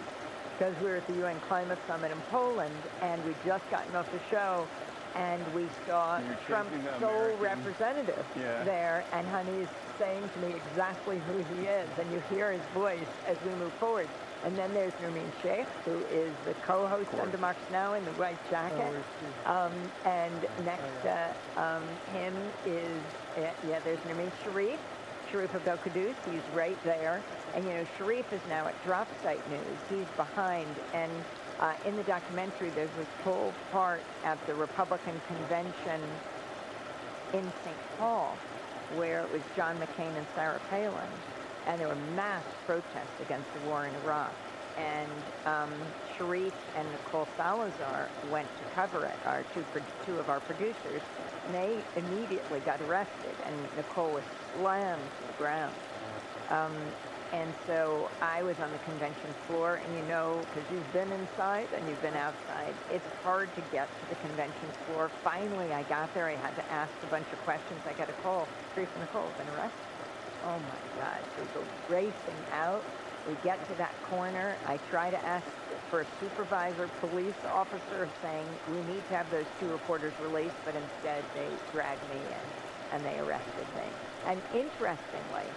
because we were at the UN Climate Summit in Poland, and we'd just gotten off the show, and we saw Trump's sole representative there, and Honey's saying to me exactly who he is, and you hear his voice as we move forward. And then there's Nermeen Sheikh, who is the co-host on Democracy Now! In the white jacket. And next to him is, there's Nermeen Sharif Abdel Qaddus. He's right there. And, you know, Sharif is now at Drop Site News. He's behind. And in the documentary, there's this whole part at the Republican convention in St. Paul where it was John McCain and Sarah Palin. And there were mass protests against the war in Iraq. And Sharif and Nicole Salazar went to cover it, our two of our producers, and they immediately got arrested, and Nicole was slammed to the ground. And so I was on the convention floor, and you know, because you've been inside and you've been outside, it's hard to get to the convention floor. Finally, I got there. I had to ask a bunch of questions. I got a call. Sharif and Nicole have been arrested. Oh my God, we go racing out. We get to that corner. I try to ask for a supervisor, police officer saying, we need to have those two reporters released, but instead they dragged me in and they arrested me. And interestingly,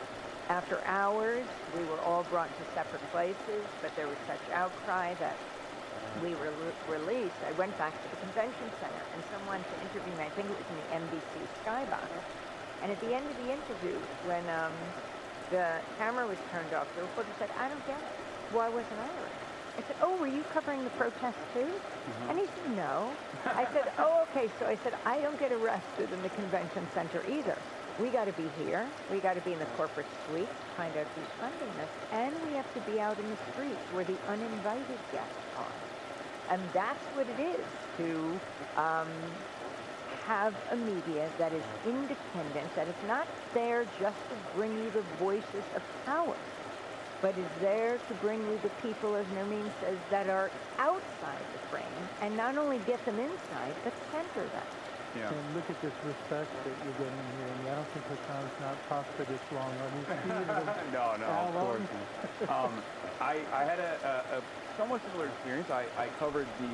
after hours, we were all brought to separate places, but there was such outcry that we were released. I went back to the convention center and someone to interview me, I think it was in the NBC Skybox. And at the end of the interview, when the camera was turned off, the reporter said, I don't get it. Why wasn't I arrested? I said, oh, were you covering the protest too? And he said, no. I said, oh, okay. So I said, I don't get arrested in the convention center either. We got to be here. We got to be in the corporate suite to find out who's funding this. And we have to be out in the streets where the uninvited guests are. And that's what it is to have a media that is independent, that is not there just to bring you the voices of power, but is there to bring you the people, as Nermeen says, that are outside the frame, and not only get them inside, but center them. Yeah. And look at this respect that you're getting here. I mean, I don't think Hassan's not talked for this long. I mean, no, of course not. I had a somewhat similar experience. I covered the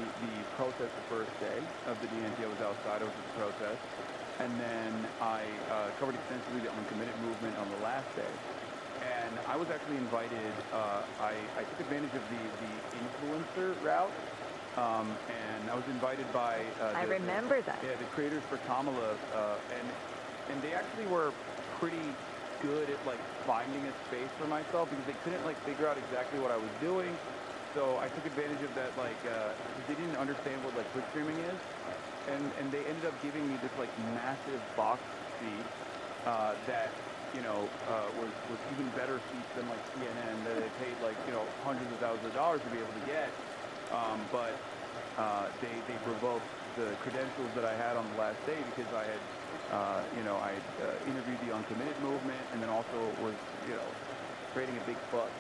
protest the first day of the DNC. I was outside. I was at the protest. And then I covered extensively the uncommitted movement on the last day. And I was actually invited. I took advantage of the influencer route. And I was invited by I remember that. Yeah, the creators for Kamala, and they actually were pretty good at like finding a space for myself because they couldn't like figure out exactly what I was doing. So I took advantage of that, like they didn't understand what like quick streaming is, and they ended up giving me this like massive box seat that was even better seats than like CNN that they paid like hundreds of thousands of dollars to be able to get. But they revoked the credentials that I had on the last day because I had, I interviewed the uncommitted movement and then also was, creating a big fuss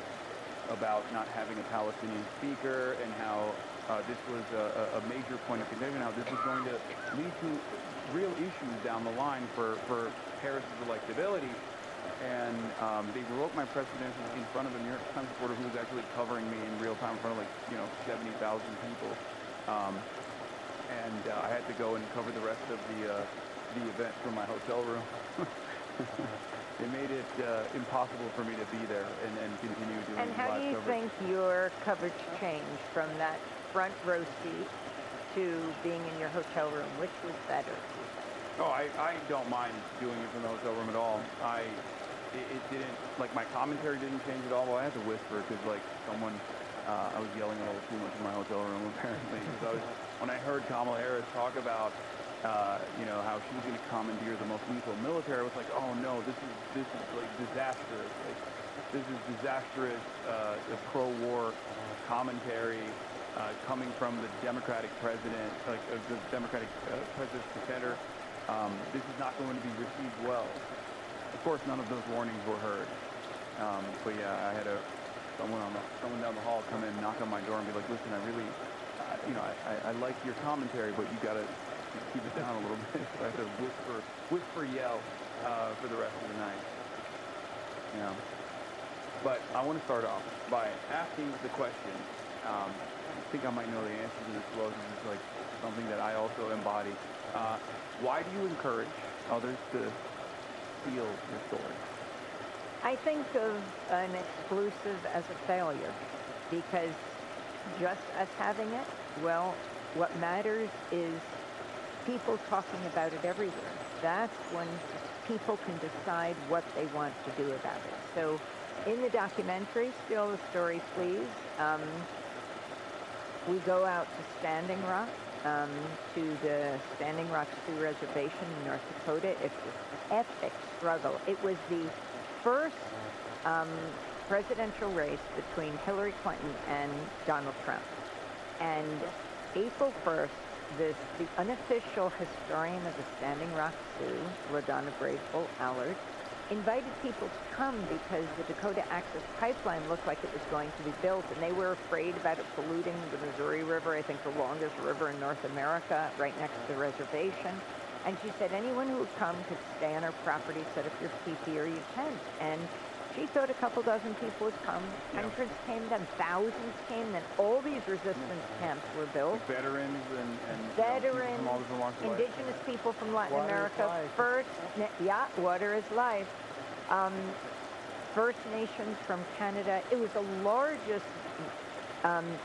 about not having a Palestinian speaker and how this was a major point of contention, how this was going to lead to real issues down the line for Harris's electability. And they revoked my press credentials in front of a New York Times reporter who was actually covering me in real time in front of 70,000 people. And I had to go and cover the rest of the the event from my hotel room. It made it impossible for me to be there and continue doing And how do you live coverage. think your coverage changed from that front row seat to being in your hotel room? Which was better? Oh, I don't mind doing it from the hotel room at all. It didn't, like, my commentary didn't change at all. Well, I had to whisper because, like, someone, I was yelling a little too much in my hotel room, apparently. Because when I heard Kamala Harris talk about, you know, how she was going to commandeer the most lethal military, I was like, oh no, this is like disastrous. Like, this is disastrous, the pro-war commentary coming from the Democratic president, like the Democratic president's defender. This is not going to be received well. Of course, none of those warnings were heard. But yeah, I had someone down the hall come in, knock on my door, and be like, "Listen, I really, you know, I like your commentary, but you got to keep it down a little bit." So I had to whisper, yell for the rest of the night. Yeah. But I want to start off by asking the question. I think I might know the answer to this as well, because it's like something that I also embody. Why do you encourage others to steal your story? I think of an exclusive as a failure, because just us having it, well, what matters is people talking about it everywhere. That's when people can decide what they want to do about it. So in the documentary, Steal the Story, Please, we go out to Standing Rock, to the Standing Rock Sioux Reservation in North Dakota. It's this epic struggle. It was the first presidential race between Hillary Clinton and Donald Trump. And April 1st, the unofficial historian of the Standing Rock Sioux, LaDonna Grateful Allard, invited people to come because the Dakota Access Pipeline looked like it was going to be built, and they were afraid about it polluting the Missouri River, I think the longest river in North America, right next to the reservation. And she said anyone who would come could stay on her property, set up your teepee or your tent. And she thought a couple dozen people would come. Hundreds came, then thousands came, then all these resistance camps were built. Veterans and veterans, from all different walks of life. indigenous people from Latin Water is America, life. water is life. First Nations from Canada. It was the largest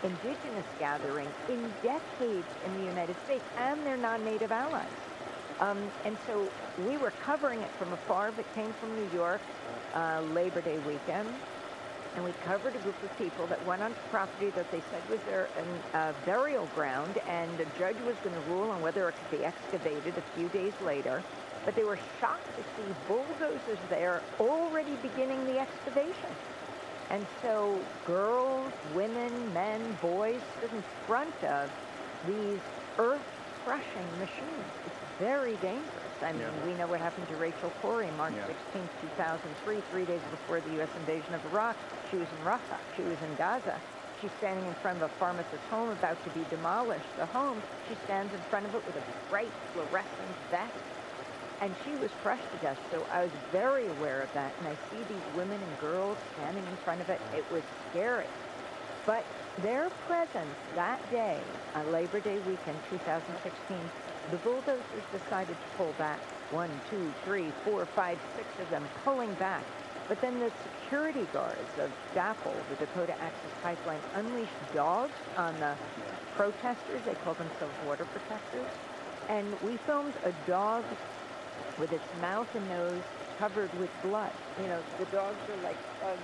indigenous gathering in decades in the United States, and their non-native allies. And so we were covering it from afar. It came from New York, Labor Day weekend, and we covered a group of people that went onto property that they said was their burial ground, and the judge was going to rule on whether it could be excavated a few days later. But they were shocked to see bulldozers there already beginning the excavation. And so girls, women, men, boys stood in front of these earth-crushing machines. It's very dangerous. I mean, we know what happened to Rachel Corrie March 16, 2003, 3 days before the U.S. invasion of Iraq. She was in Rafah. She was in Gaza. She's standing in front of a pharmacist's home about to be demolished. The home, she stands in front of it with a bright fluorescent vest. And she was crushed to death, so I was very aware of that. And I see these women and girls standing in front of it. It was scary. But their presence that day, on Labor Day weekend, 2016, the bulldozers decided to pull back. 1, 2, 3, 4, 5, 6 of them pulling back. But then the security guards of DAPL, the Dakota Access Pipeline, unleashed dogs on the protesters. They called themselves water protectors. And we filmed a dog with its mouth and nose covered with blood. You know, the dogs are like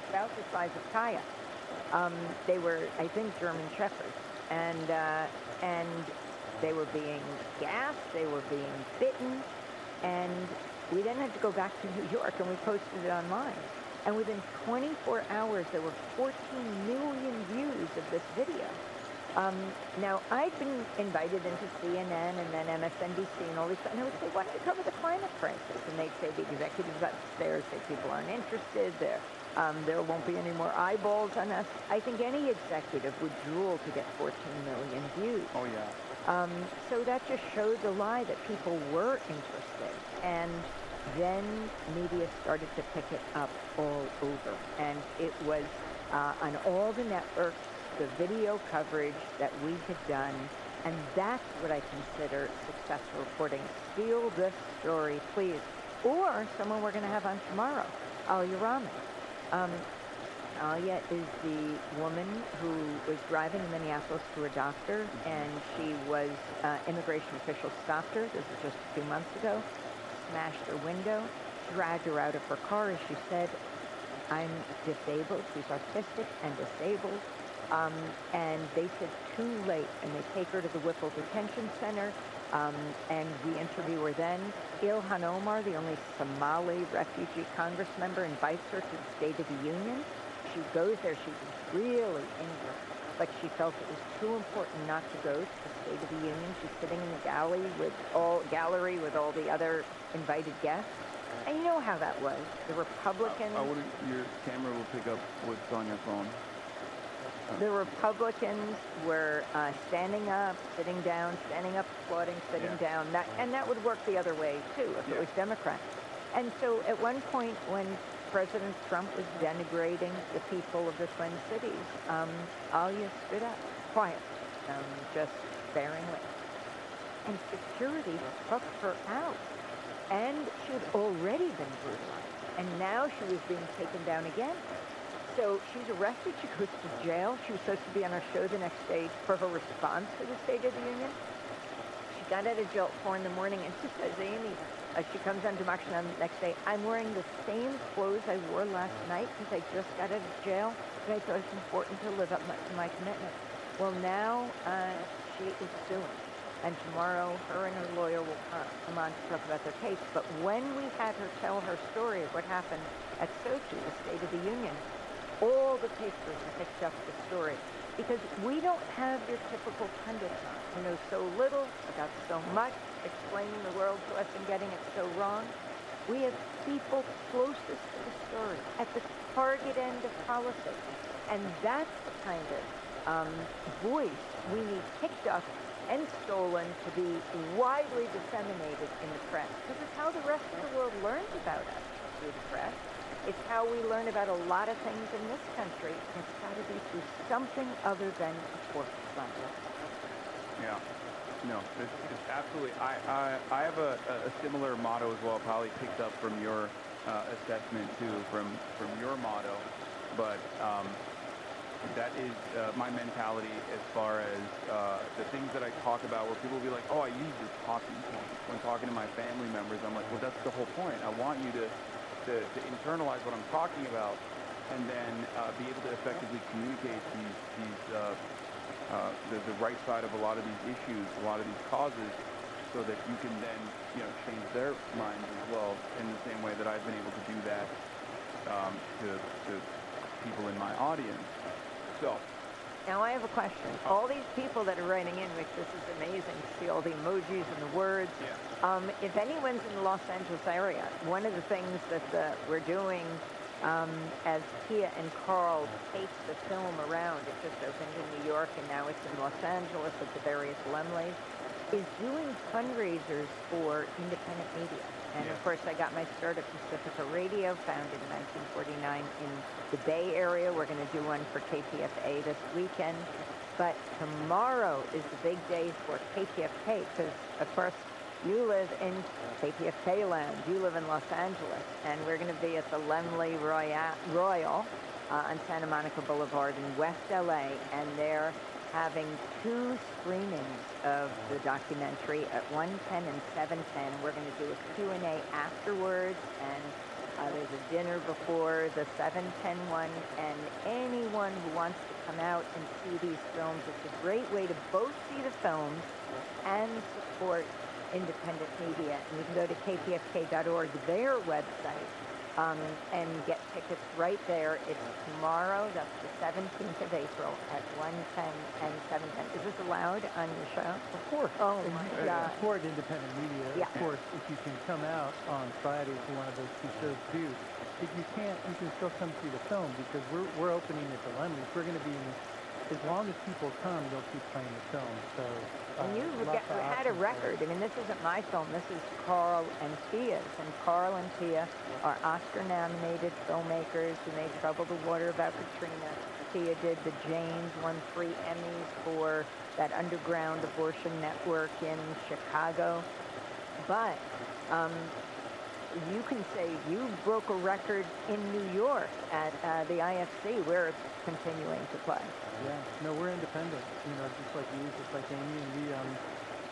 about the size of Kaya. They were, I think, German Shepherds. And they were being gassed, they were being bitten, and we then had to go back to New York, and we posted it online. And within 24 hours, there were 14 million views of this video. Now, I'd been invited into CNN and then MSNBC and all these, and I would say, why don't you cover the climate crisis? And they'd say, the executives upstairs say people aren't interested, there won't be any more eyeballs on us. I think any executive would drool to get 14 million views. Oh, yeah. So that just showed the lie that people were interested. And then media started to pick it up all over. And it was on all the networks, the video coverage that we had done And that's what I consider successful reporting. Steal this story, please. Or someone we're going to have on tomorrow, Alia Rahman. Alia is the woman who was driving in Minneapolis to a doctor, and she was, immigration officials stopped her, this was just a few months ago, smashed her window, dragged her out of her car, as she said, I'm disabled, she's autistic and disabled, and they said too late, and they take her to the Whipple Detention Center, and we interview her then. Ilhan Omar, the only Somali refugee Congress member, invites her to the State of the Union. She goes there, she was really angry, but she felt it was too important not to go to the State of the Union. She's sitting in the gallery with all the other invited guests. And you know how that was. The Republicans... your camera will pick up what's on your phone. The Republicans were standing up, sitting down, standing up, applauding, sitting down. That would work the other way, too, if it was Democrats. And so at one point when President Trump was denigrating the people of the Twin Cities, Alia stood up, quiet, just sparingly. And security took her out. And she had already been brutalized. And now she was being taken down again. So she's arrested, she goes to jail. She was supposed to be on our show the next day for her response to the State of the Union. She got out of jail at 4 in the morning, and she says, Amy, she comes on Democracy Now! The next day, I'm wearing the same clothes I wore last night because I just got out of jail, but I thought it's important to live up to my commitment. Well, now she is suing. And tomorrow, her and her lawyer will come on to talk about their case. But when we had her tell her story of what happened at Sochi, the State of the Union, all the papers picked up the story. Because we don't have your typical pundits on who know so little about so much, explaining the world to us and getting it so wrong. We have people closest to the story, at the target end of politics. And that's the kind of voice we need picked up and stolen to be widely disseminated in the press. Because it's how the rest of the world learns about us through the press. It's how we learn about a lot of things in this country. And it's got to be through something other than a force fund. Yeah. No, it's absolutely. I have a similar motto as well. Probably picked up from your assessment too, from your motto. But that is my mentality as far as the things that I talk about, where people will be like, oh, I use this talking point when talking to my family members. I'm like, well, that's the whole point. I want you to internalize what I'm talking about, and then be able to effectively communicate the right side of a lot of these issues, a lot of these causes, so that you can then change their minds as well, in the same way that I've been able to do that to people in my audience. So. Now I have a question. All these people that are writing in, which this is amazing to see all the emojis and the words. Yeah. If anyone's in the Los Angeles area, one of the things that we're doing as Tia and Carl take the film around, it just opened in New York and now it's in Los Angeles at the various Lemleys, is doing fundraisers for independent media. And of course, I got my start at Pacifica Radio, founded in 1949 in the Bay Area. We're going to do one for KPFA this weekend. But tomorrow is the big day for KPFK, because, of course, you live in KPFK land. You live in Los Angeles. And we're going to be at the Lemley Royal on Santa Monica Boulevard in West LA. And they're having 2 screenings of the documentary at 1:10 and 7:10. We're going to do a Q&A afterwards, and there's a dinner before the 7:10 one, and anyone who wants to come out and see these films, it's a great way to both see the films and support independent media. And you can go to kpfk.org, their website, and get tickets right there. It's tomorrow, that's the 17th of April at 1:10 and 7:10. Is this allowed on your show? Of course. Oh, my God. Support independent media. Of course, if you can come out on Friday for one of those 2 shows too. If you can't, you can still come see the film, because we're opening at the Lemleys. We're going to be in as long as people come, they'll keep playing the film. So And you lots of had a options record. I mean, this isn't my film. This is Carl and Tia's. And Carl and Tia are Oscar-nominated filmmakers who made Trouble the Water about Katrina. Tia did The Janes, won 3 Emmys for that underground abortion network in Chicago. But you can say you broke a record in New York at the IFC, where it's continuing to play. Yeah, no, we're independent, you know, just like you, just like Amy, and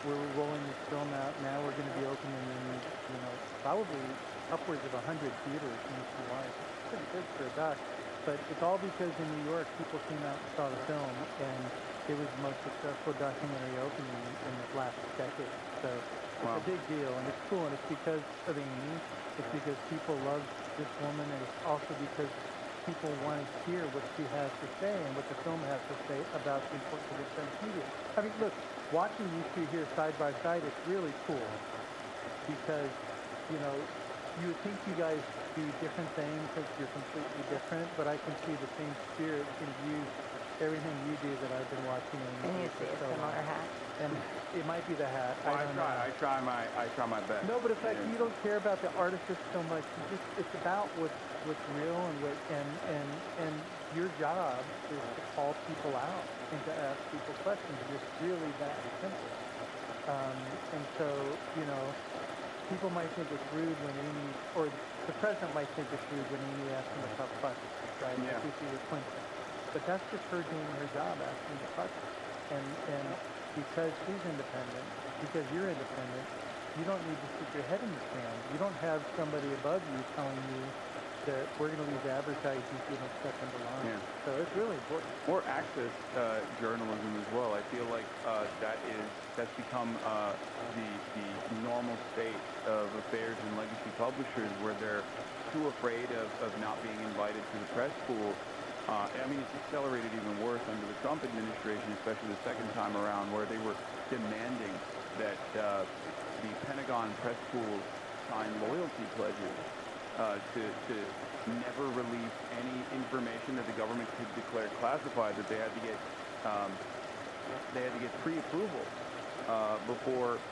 we're rolling this film out now. We're going to be opening in, you know, probably upwards of 100 theaters nationwide. It's pretty good for a doc, but it's all because in New York, people came out and saw the film, and it was the most successful documentary opening in the last decade. So it's a big deal, and it's cool, and it's because of Amy. It's because people love this woman, and it's also because people want to hear what she has to say and what the film has to say about the importance of the French media. I mean, look, watching you two here side by side, it's really cool because, you know, you would think you guys do different things because you're completely different, but I can see the same spirit infused everything you do that I've been watching. And you see a similar hat. And it might be the hat. Well, I don't know. I try my best. No, but it's like you don't care about the artifice so much. It's about what's real and your job is to call people out and to ask people questions. It's really that simple. And so, you know, people might think it's rude when Amy, or the president might think it's rude when Amy asks him a tough question, right? Yeah. Like we see with Clinton. But that's just her doing her job, asking the question. And because she's independent, because you're independent, you don't need to stick your head in the sand. You don't have somebody above you telling you that we're going to lose advertising if you don't step into line. Yeah. So it's really important. More access journalism as well. I feel like that's become the normal state of affairs in legacy publishers, where they're too afraid of not being invited to the press pool. I mean, it's accelerated even worse under the Trump administration, especially the second time around, where they were demanding that the Pentagon press pool sign loyalty pledges to never release any information that the government could declare classified. That they had to get pre-approval before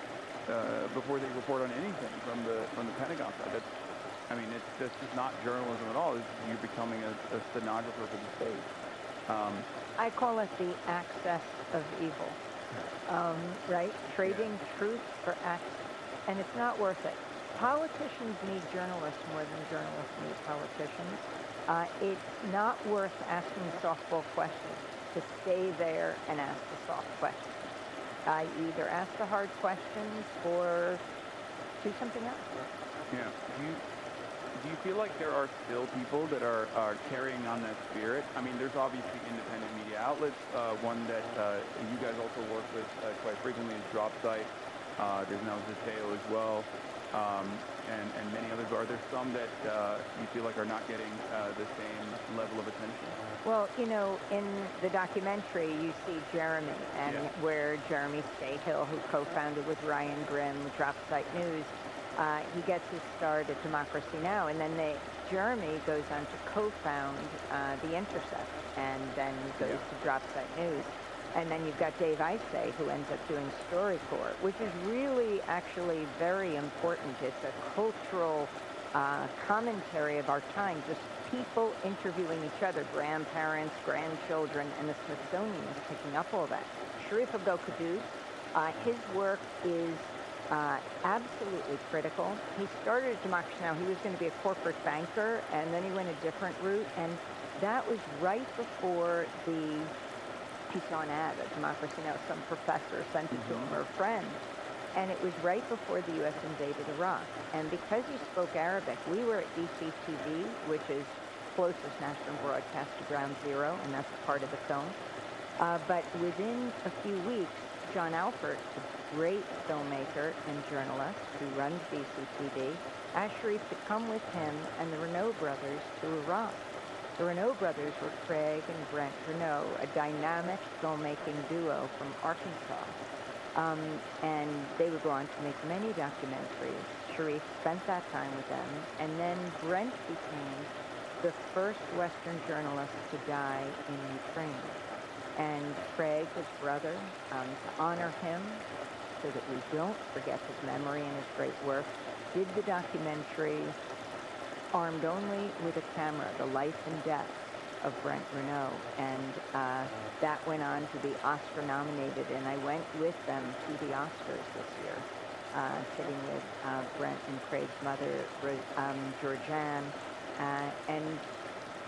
they report on anything from the Pentagon side. That's just not journalism at all. You're becoming a stenographer for the state. I call it the access of evil, right? Trading truth for access, and it's not worth it. Politicians need journalists more than journalists need politicians. It's not worth asking softball questions. To stay there and ask the soft questions. Either ask the hard questions or do something else. Yeah. Do you feel like there are still people that are carrying on that spirit? I mean, there's obviously independent media outlets. One that you guys also work with quite frequently is DropSite. There's now Zeteo as well, and many others. Are there some that you feel like are not getting the same level of attention? Well, you know, in the documentary, you see Jeremy, and where Jeremy Stahill, who co-founded with Ryan Grimm DropSite News, he gets his start at Democracy Now! And then Jeremy goes on to co-found The Intercept, and then goes to DropSite News. And then you've got Dave Isay, who ends up doing StoryCorps, which is really actually very important. It's a cultural commentary of our time, just people interviewing each other, grandparents, grandchildren, and the Smithsonian is picking up all that. Sharif Abdel-Qaddous, his work is absolutely critical. He started at Democracy Now! He was going to be a corporate banker, and then he went a different route, and that was right before he saw an ad at Democracy Now! Some professor sent it to him, or a friend, and it was right before the U.S. invaded Iraq. And because he spoke Arabic, we were at DCTV, which is closest national broadcast to Ground Zero, and that's part of the film. But within a few weeks, John Alpert, a great filmmaker and journalist who runs DCTV, asked Sharif to come with him and the Renault brothers to Iraq. The Renault brothers were Craig and Brent Renault, a dynamic filmmaking duo from Arkansas. And they would go on to make many documentaries. Sharif spent that time with them, and then Brent became the first Western journalist to die in Ukraine. and Craig, his brother, to honor him so that we don't forget his memory and his great work, did the documentary armed only with a camera, The Life and Death of Brent Renaud, and that went on to be Oscar nominated, and I went with them to the Oscars this year, sitting with Brent and Craig's mother, Georgianne, and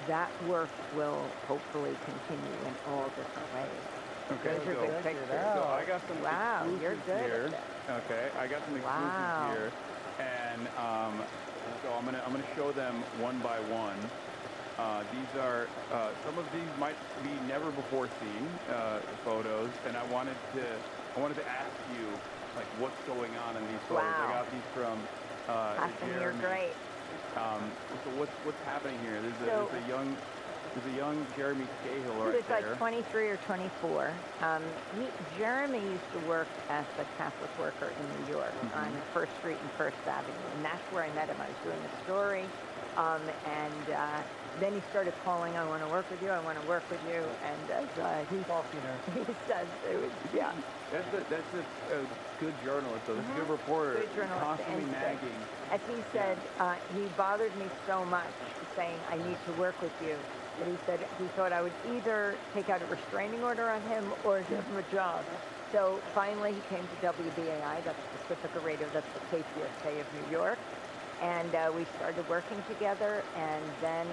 that work will hopefully continue in all different ways. Okay, Those are good pictures. So I got some Wow, you're exclusives good here. at Okay, I got some exclusives here, and so I'm gonna show them one by one. These are some of these might be never before seen photos, and I wanted to ask you like what's going on in these photos. Wow. I got these from Hasan, you're Jeremy. great. So what's happening here? There's a young Jeremy Cahill He right was there. like 23 or 24. Jeremy used to work as a Catholic worker in New York on First Street and First Avenue, and that's where I met him. I was doing the story, and then he started calling, I want to work with you, I want to work with you, and as he says, it was, yeah. That's a good journalist, though. That's a good reporter. Good journalist. Constantly nagging. As he said, he bothered me so much, saying, I need to work with you, that he said he thought I would either take out a restraining order on him or give him a job. So finally he came to WBAI, that's Pacifica Radio, that's the KPSK of New York, and we started working together, and then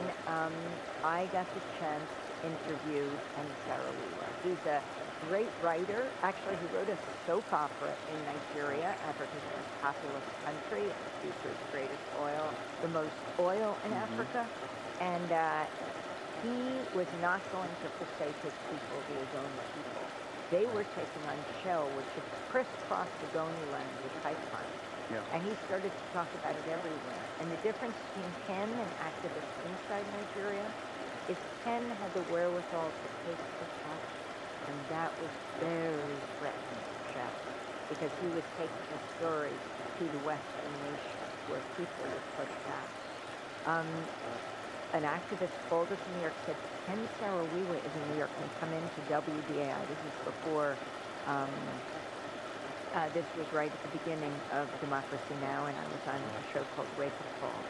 I got the chance to interview Sarah Wiwa. He's a great writer. Actually, he wrote a soap opera in Nigeria, Africa's most populous country. It features greatest oil, the most oil in Africa. And he was not going to forsake his people, the Ogoni people. They were taking on Shell, which had crisscrossed Ogoni land with pipeline. Yeah. And he started to talk about it everywhere. And the difference between him and activists inside Nigeria is Ken had the wherewithal to take the shot, and that was very threatening to Shell, because he was taking the story to the Western nations where people would push back. An activist called us in New York, said, Ken Saro-Wiwa is in New York, and come into WBAI. This is before, this was right at the beginning of Democracy Now!, and I was on a show called Wake Up Call.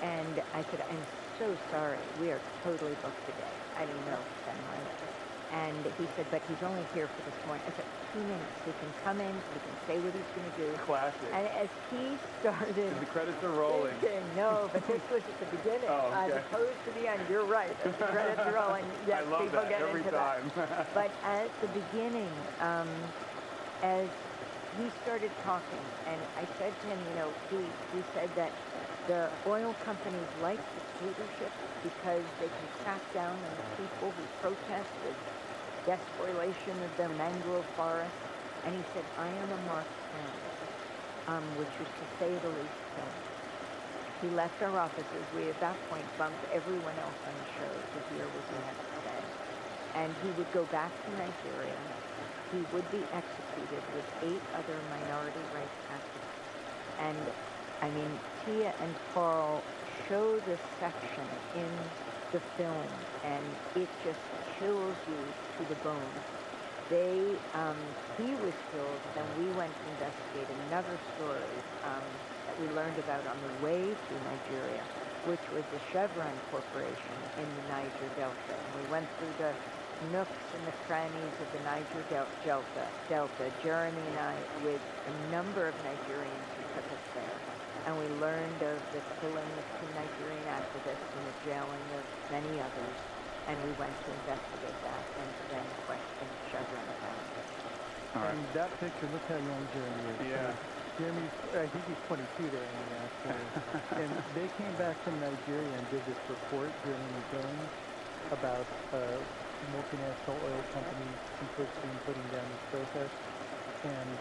And I said, I'm so sorry, we are totally booked today. I didn't know Ken might. And he said, but he's only here for this morning. I said, 2 minutes. He can come in, he can say what he's going to do. Classic. And as he started... The credits are rolling. No, but this was at the beginning. As opposed to the end. You're right. As the credits are rolling. Yes, I love people that get every into time. that. But at the beginning, as he started talking, and I said to him, he said that the oil companies like dictatorship because they can crack down on the people who protest with despoilation of their mangrove forests. And he said, I am a Marx fan, which was to say the least killing. He left our offices. We at that point bumped everyone else on the show to hear what he had to say. And he would go back to Nigeria. He would be executed with 8 other minority rights activists. And I mean, Tia and Carl show this section in the film, and it just chills you to the bone. He was killed, and we went to investigate another story that we learned about on the way to Nigeria, which was the Chevron Corporation in the Niger Delta. And we went through the nooks and the crannies of the Niger Delta. Jeremy and I, with a number of Nigerians who took us there. And we learned of the killing of 2 Nigerian activists and the jailing of many others. And we went to investigate that and then question Chevron about it. And that picture, look how young Jeremy is. Yeah. Jeremy's, I think he's 22 there, actually. And they came back from Nigeria and did this report, Jeremy and Jones, about multinational oil companies complicit in putting down this protest. And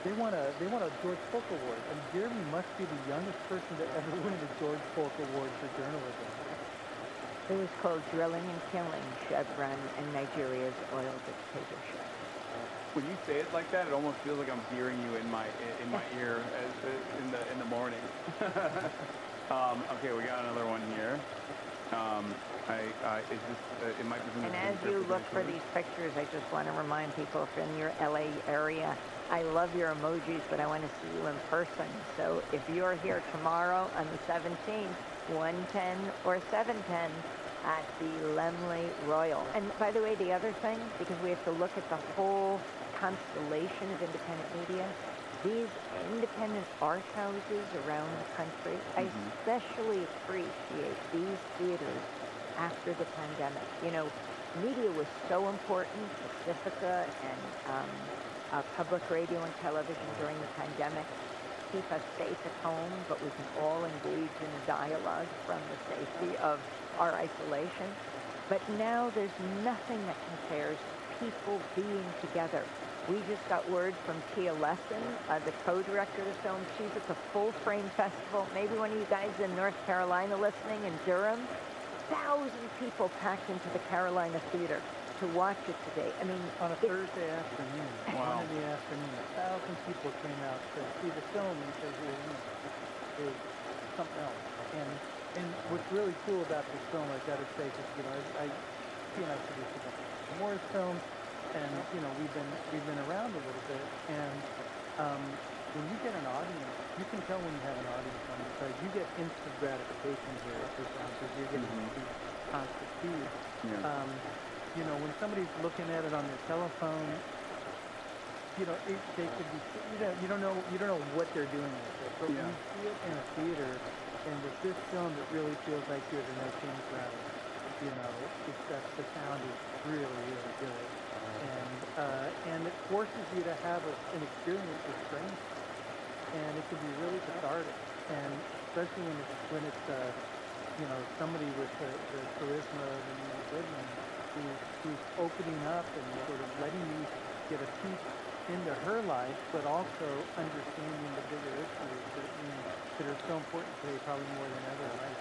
they won a George Polk Award. And Jeremy must be the youngest person to ever win a George Polk Award for journalism. It was called Drilling and Killing, Chevron and Nigeria's Oil Dictatorship. When you say it like that, it almost feels like I'm hearing you in my ear in the morning. Okay, we got another one here. It might be. And as you look for these pictures, I just want to remind people if you're in your LA area, I love your emojis, but I want to see you in person. So if you're here tomorrow on the 17th, 1:10 or 7:10 at the Laemmle Royal. And by the way, the other thing, because we have to look at the whole constellation of independent media, these independent art houses around the country, I especially appreciate these theaters after the pandemic. You know, media was so important, Pacifica and public radio and television during the pandemic, keep us safe at home, but we can all engage in a dialogue from the safety of our isolation. But now there's nothing that compares to people being together. We just got word from Tia Lesson, the co-director of the film. She's at the Full Frame Festival. Maybe one of you guys in North Carolina listening, in Durham. 1,000 people packed into the Carolina Theater to watch it today. I mean, on a Thursday afternoon, wow. 1 in the afternoon, 1,000 people came out to see the film because it is something else. And what's really cool about this film, I got to say, because I produced the Morris film, and we've been around a little bit, and when you get an audience, you can tell when you have an audience on your side. You get instant gratification here because you're getting these constant feeds. Yeah. When somebody's looking at it on their telephone, they could be, you don't know what they're doing with it. But when you see it in a theater, and with this film, it really feels like you're at a No King's Rally. The sound is really, really good. And it forces you to have an experience with strangers. And it can be really cathartic. And especially when it's somebody with the charisma of Goodman, who's opening up and sort of letting you get a peek into her life, but also understanding the bigger issues that are so important today, probably more than ever, right?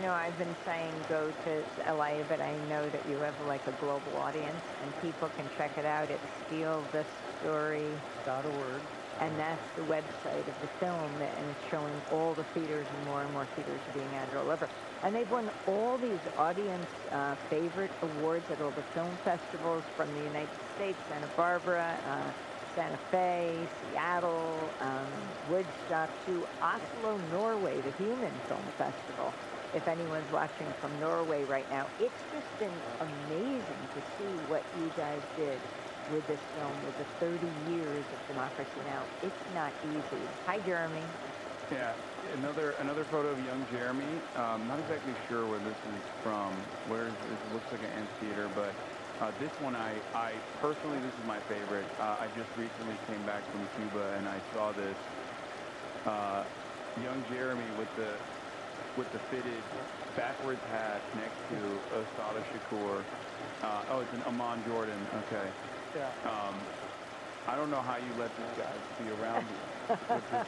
I've been saying go to LA, but I know that you have like a global audience, and people can check it out at stealthisstory.org. And that's the website of the film, and it's showing all the theaters, and more theaters are being added all over. And they've won all these audience favorite awards at all the film festivals from the United States, Santa Barbara, Santa Fe, Seattle, Woodstock, to Oslo, Norway, the Human Film Festival. If anyone's watching from Norway right now, it's just been amazing to see what you guys did with this film, with the 30 years of Democracy Now! It's not easy. Hi, Jeremy. Yeah, another photo of young Jeremy. Not exactly sure where this is from. It looks like an amphitheater, but this one, I personally, this is my favorite. I just recently came back from Cuba, and I saw this young Jeremy with the fitted backwards hat next to Asada Shakur. It's an Amon Jordan. Okay. Yeah. I don't know how you let this guy be around you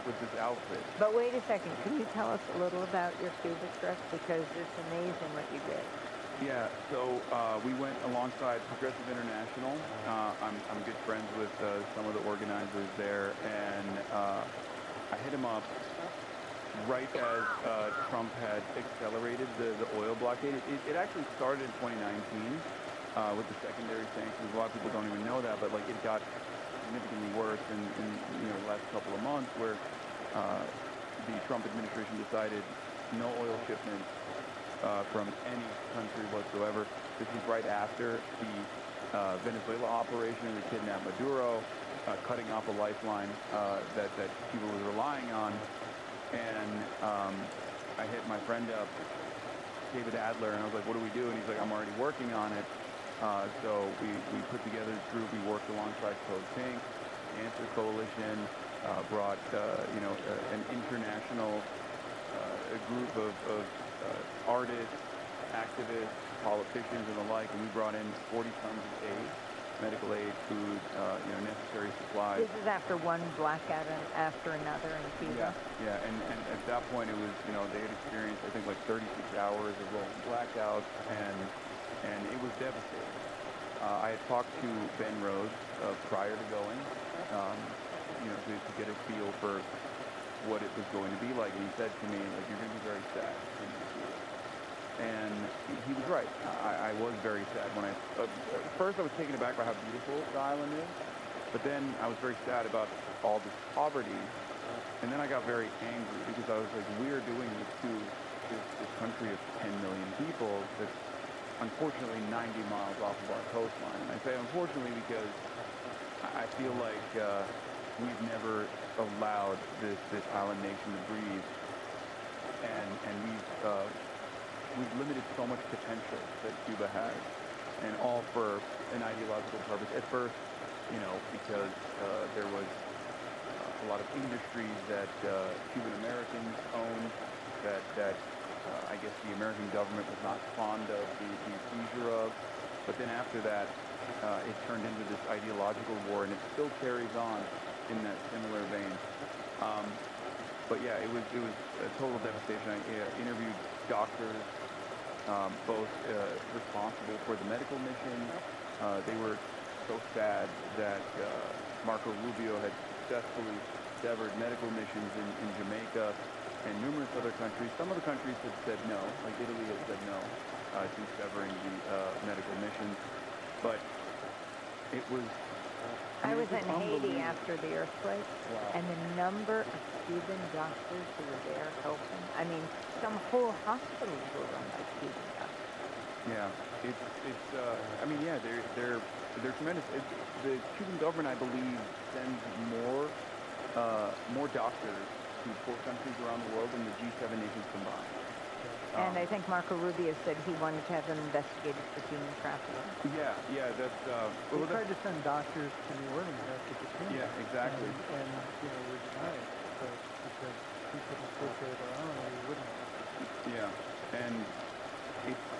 with this outfit. But wait a second. Can you tell us a little about your Cuba trip? Because it's amazing what you did. Yeah. So we went alongside Progressive International. I'm good friends with some of the organizers there, and I hit him up right as Trump had accelerated the oil blockade. It actually started in 2019 with the secondary sanctions. A lot of people don't even know that, but it got significantly worse in the last couple of months, where the Trump administration decided no oil shipments from any country whatsoever. This was right after the Venezuela operation. We kidnapped Maduro, cutting off a lifeline that Cuba was relying on. And I hit my friend up, David Adler, and I was like, what do we do? And he's like, I'm already working on it. So we put together this group. We worked alongside Code Pink, Answer Coalition, brought an international group of artists, activists, politicians, and the like, and we brought in 40 tons of aid, medical aid, food, necessary supplies. This is after one blackout after another in Cuba? Yeah, and at that point it was, they had experienced, I think, 36 hours of rolling blackouts, and it was devastating. I had talked to Ben Rhodes prior to going, to get a feel for what it was going to be like, and he said to me, like, you're going to be very sad when you see it. And he was right. I was very sad when first I was taken aback by how beautiful the island is, but then I was very sad about all this poverty, and then I got very angry because I was like, we're doing this to this country of 10 million people that's unfortunately 90 miles off of our coastline. And I say unfortunately because I feel like we've never allowed this island nation to breathe, and we've limited so much potential that Cuba has, and all for an ideological purpose. At first, you know, because there was a lot of industries that Cuban Americans owned that I guess the American government was not fond of the seizure of. But then after that, it turned into this ideological war, and it still carries on in that similar vein. But yeah, it was a total devastation. I interviewed doctors, both responsible for the medical mission. They were so sad that Marco Rubio had successfully severed medical missions in Jamaica and numerous other countries. Some of the countries have said no, like Italy has said no to severing the medical missions. But it was... I was in Haiti after the earthquake, and the number of Cuban doctors who were there helping. I mean, some whole hospitals were run by Cuban doctors. Yeah, it's I mean, yeah, they're tremendous. The Cuban government, I believe, sends more doctors to poor countries around the world than the G7 nations combined. And I think Marco Rubio said he wanted to have them investigated for human trafficking. Yeah, that's... we tried to send doctors to New Orleans after Katrina. Yeah, exactly. And you know, we're denied. So because we couldn't take care of our own, we wouldn't. Yeah, and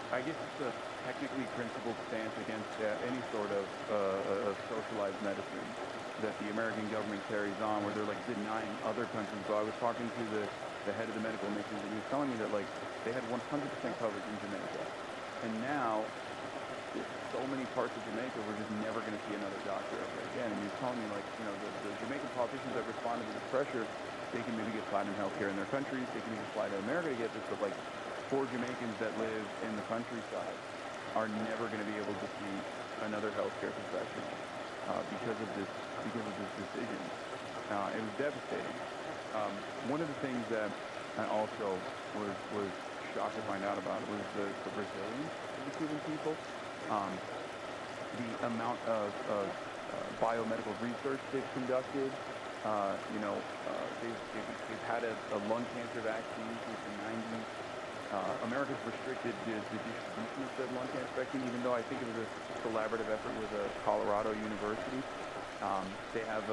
I guess it's a technically principled stance against any sort of socialized medicine that the American government carries on, where they're like denying other countries. So I was talking to the head of the medical missions, and he was telling me that like they had 100% coverage in Jamaica, and now so many parts of Jamaica we're just never going to see another doctor ever again. And he was telling me like, you know, the Jamaican politicians that responded to this pressure, they can maybe get platinum health care in their countries, they can even fly to America to get this, but like poor Jamaicans that live in the countryside are never going to be able to see another healthcare professional because of this decision. It was devastating. One of the things that I also was shocked to find out about was the resilience of the Cuban people. The amount of biomedical research they've conducted. They've had a lung cancer vaccine since the 90s. America's restricted the distribution of said lung cancer vaccine, even though I think it was a collaborative effort with Colorado University. They have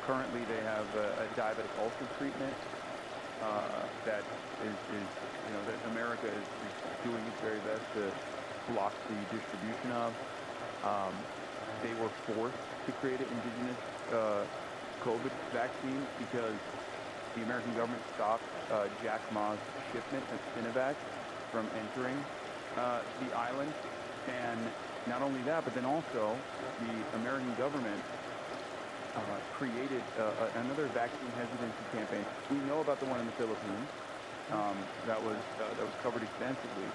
currently they have a diabetic ulcer treatment that is that America is doing its very best to block the distribution of. They were forced to create an indigenous COVID vaccine because the American government stopped Jack Ma's shipment of Sinovac from entering the island. And not only that, but then also the American government created another vaccine hesitancy campaign. We know about the one in the Philippines that was covered extensively.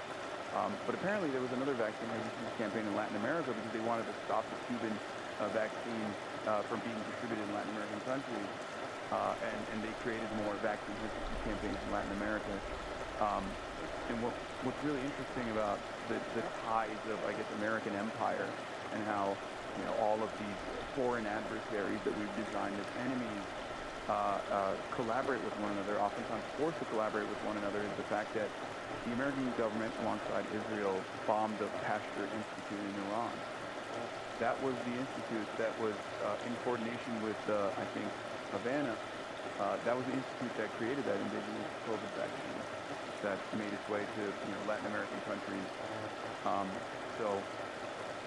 But apparently there was another vaccine hesitancy campaign in Latin America because they wanted to stop the Cuban vaccine from being distributed in Latin American countries. And they created more vaccine hesitancy campaigns in Latin America. And what's really interesting about the ties of, I guess, American empire and how, you know, all of these foreign adversaries that we've designed as enemies collaborate with one another, oftentimes forced to collaborate with one another, is the fact that the American government, alongside Israel, bombed the Pasteur Institute in Iran. That was the institute that was in coordination with, I think, Havana. That was the institute that created that indigenous COVID vaccine that made its way to, you know, Latin American countries. So,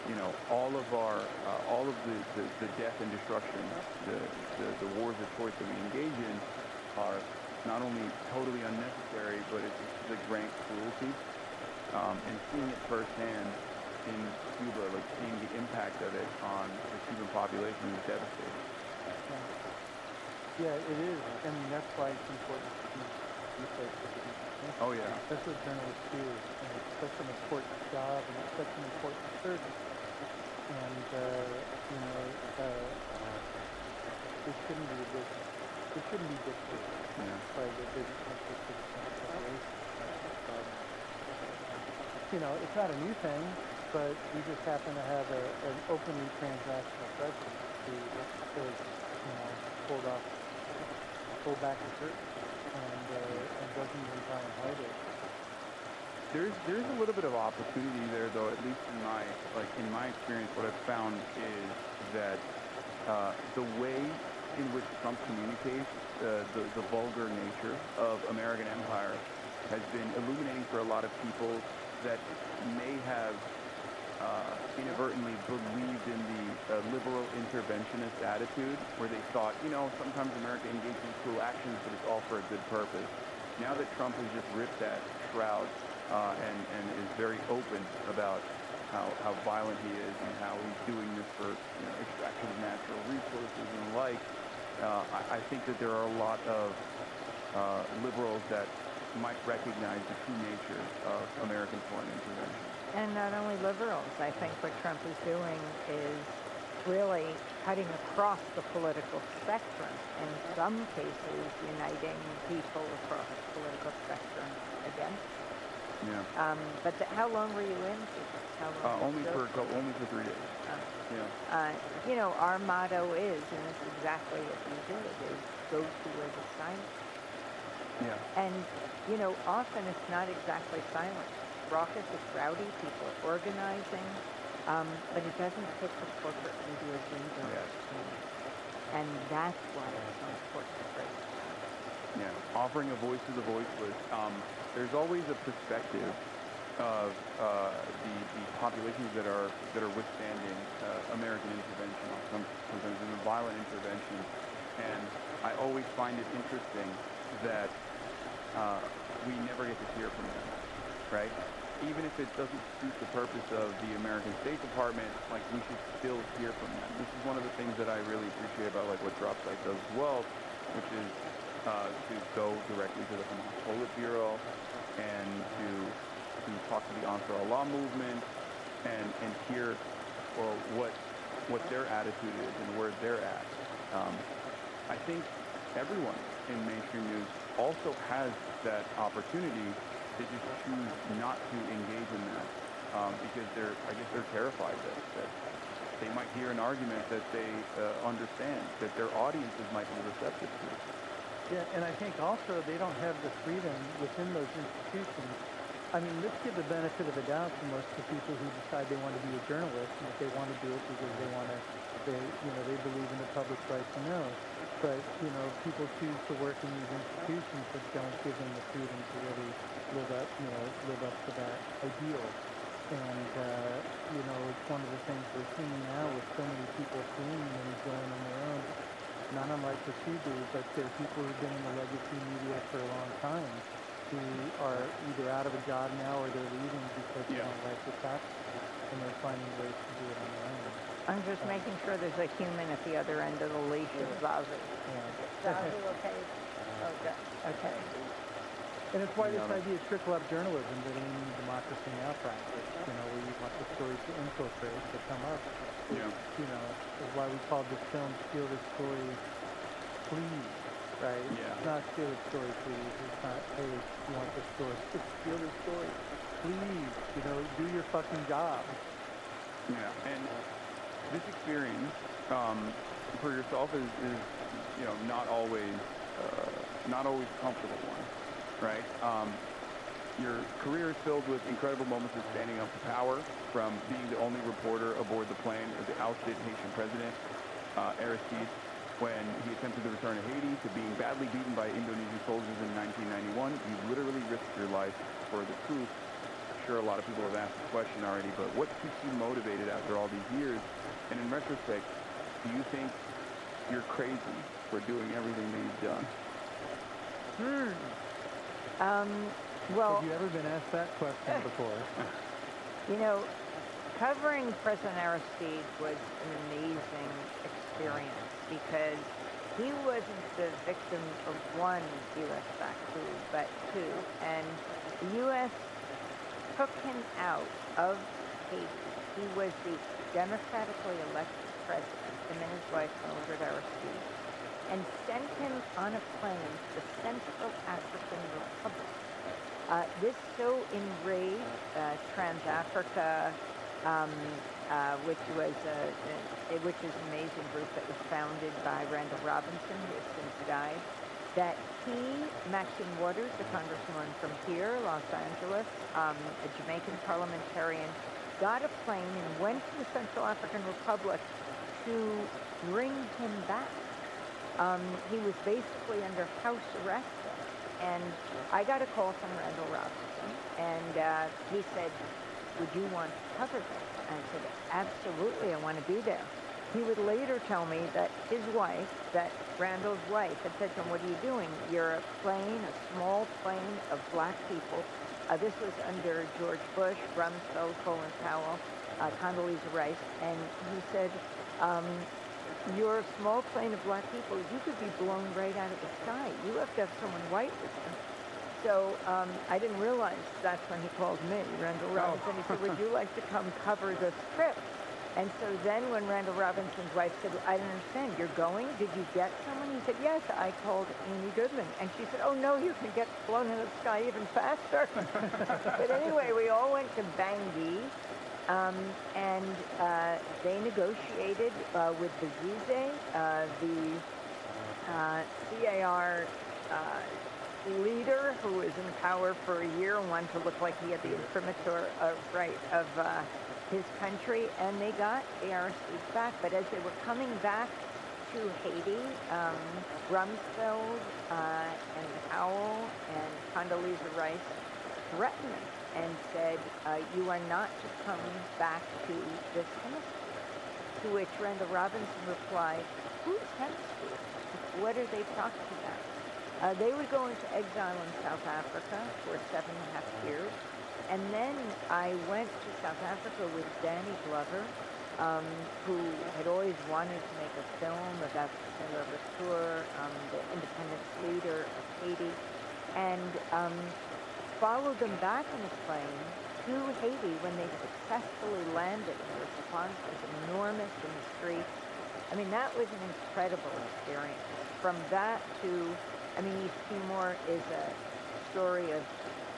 you know, all of the death and destruction, the wars of choice that we engage in are not only totally unnecessary, but it's the rank cruelty. And seeing it firsthand in Cuba, like seeing the impact of it on the Cuban population is devastating. Yeah, it is. I mean, that's why it's important to be research. Oh, yeah. That's what journalists do. And it's such an important job and it's such an important service. And, you know, it shouldn't be a business. It shouldn't be dictated by the business interests of the corporation. You know, it's not a new thing, but we just happen to have an openly transnational president who has, you know, pull back the curtain and doesn't even try and hide it. There's a little bit of opportunity there, though. At least in my experience, what I've found is that the way in which Trump communicates the vulgar nature of American empire has been illuminating for a lot of people that may have inadvertently believed in the liberal interventionist attitude, where they thought, you know, sometimes America engages in cruel actions, but it's all for a good purpose. Now that Trump has just ripped that shroud and is very open about how violent he is and how he's doing this for, you know, extraction of natural resources and the like, I think that there are a lot of liberals that might recognize the true nature of American foreign intervention. And not only liberals. I think what Trump is doing is really cutting across the political spectrum, in some cases uniting people across the political spectrum again. Yeah. But how long were you in? How long only for 3 days. Yeah. You know, our motto is, and this is exactly what we did, is go to where the silence. Yeah. And, you know, often it's not exactly silent. Raucous, it's rowdy, people are organizing, but it doesn't fit the corporate media agenda. Yes. And that's why it's so important to break it down. Yeah, offering a voice to the voiceless. There's always a perspective of the populations that are withstanding American intervention, sometimes in a violent intervention, and I always find it interesting that we never get to hear from them, right? Even if it doesn't suit the purpose of the American State Department, like, we should still hear from them. This is one of the things that I really appreciate about, like, what DropSite does as well, which is to go directly to the Hamas Politburo and to talk to the Ansar Allah movement and hear what their attitude is and where they're at. I think everyone in mainstream news also has that opportunity. They just choose not to engage in that because they're terrified that they might hear an argument that they understand, that their audiences might be receptive to. Yeah, and I think also they don't have the freedom within those institutions. I mean, let's give the benefit of the doubt to most of the people who decide they want to be a journalist and that they want to do it because they believe in the public's right to know. But, you know, people choose to work in these institutions that don't give them the freedom to really live up to that ideal. And, you know, it's one of the things we're seeing now with so many people fleeing and going on their own. Not unlike what you do, but there are people who've been in the legacy media for a long time who are either out of a job now or they're leaving because they don't like the tax and they're finding ways to do it on their own. I'm just making sure there's a human at the other end of the leash of Zazu. Zazu, okay? Okay. Okay. And it's why this idea of trickle-up journalism that in democracy now practice, you know, where you want the stories to infiltrate, to come up. Yeah. You know, is why we called this film Steal the Story, Please, right? Yeah. It's not Steal the Story, Please. It's not, hey, you want the story. It's Steal the Story, please. You know, do your fucking job. Yeah, and this experience for yourself is you know, not always a comfortable one, right? Your career is filled with incredible moments of standing up to power, from being the only reporter aboard the plane of the ousted Haitian president, Aristide, when he attempted to return to Haiti, to being badly beaten by Indonesian soldiers in 1991. You literally risked your life for the truth. I'm sure a lot of people have asked the question already, but what keeps you motivated after all these years? And in retrospect, do you think you're crazy for doing everything that you've done? Well, have you ever been asked that question before? You know, covering President Aristide was an amazing experience because he wasn't the victim of one U.S.-backed coup, but two, and the U.S. took him out of Haiti. He was the democratically elected president, him and his wife, Mildred Aristide, and sent him on a plane to the Central African Republic. This so enraged Trans-Africa, which is an amazing group that was founded by Randall Robinson, who has since died, that he, Maxine Waters, the congresswoman from here, Los Angeles, a Jamaican parliamentarian, got a plane and went to the Central African Republic to bring him back. He was basically under house arrest there. And I got a call from Randall Robinson, and he said, would you want to cover this? And I said, absolutely, I want to be there. He would later tell me that his wife, that Randall's wife, had said to him, what are you doing? You're a plane, a small plane of black people. This was under George Bush, Rumsfeld, Colin Powell, Condoleezza Rice, and he said, you're a small plane of black people. You could be blown right out of the sky. You have to have someone white with you. So I didn't realize that's when he called me, Randall Robinson. He said, would you like to come cover this trip? And so then when Randall Robinson's wife said, I don't understand, you're going? Did you get someone? He said, yes, I called Amy Goodman. And she said, oh, no, you can get blown out of the sky even faster. But anyway, we all went to Bangui, and they negotiated with the CEASE, the CAR leader who was in power for a year and wanted to look like he had the imprimatur of his country, and they got ARCs back. But as they were coming back to Haiti, Rumsfeld and Powell and Condoleezza Rice threatened them and said, you are not to come back to this hemisphere. To which Randall Robinson replied, whose hemisphere? What are they talking about? They would go into exile in South Africa for 7.5 years. And then I went to South Africa with Danny Glover, who had always wanted to make a film about the Sailor Tour, the independence leader of Haiti, and followed them back in a plane to Haiti when they successfully landed. And the response was enormous in the streets. I mean, that was an incredible experience. From that to, East Timor is a story of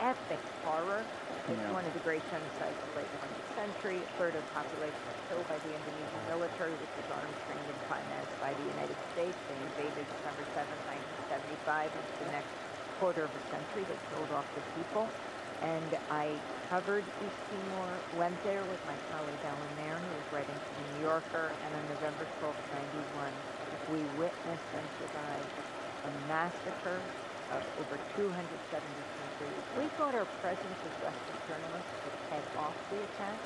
epic horror. It's one of the great genocides of the late 20th century. A third of the population was killed by the Indonesian military, which was armed, trained, and financed by the United States. They invaded December 7, 1975. And for the next quarter of a century, they killed off the people. And I covered East Timor, went there with my colleague Alan Nairn, who was writing for The New Yorker, and on November 12, 91, we witnessed and survived a massacre of over 270 countries. We thought our presence as Western journalists would head off the attack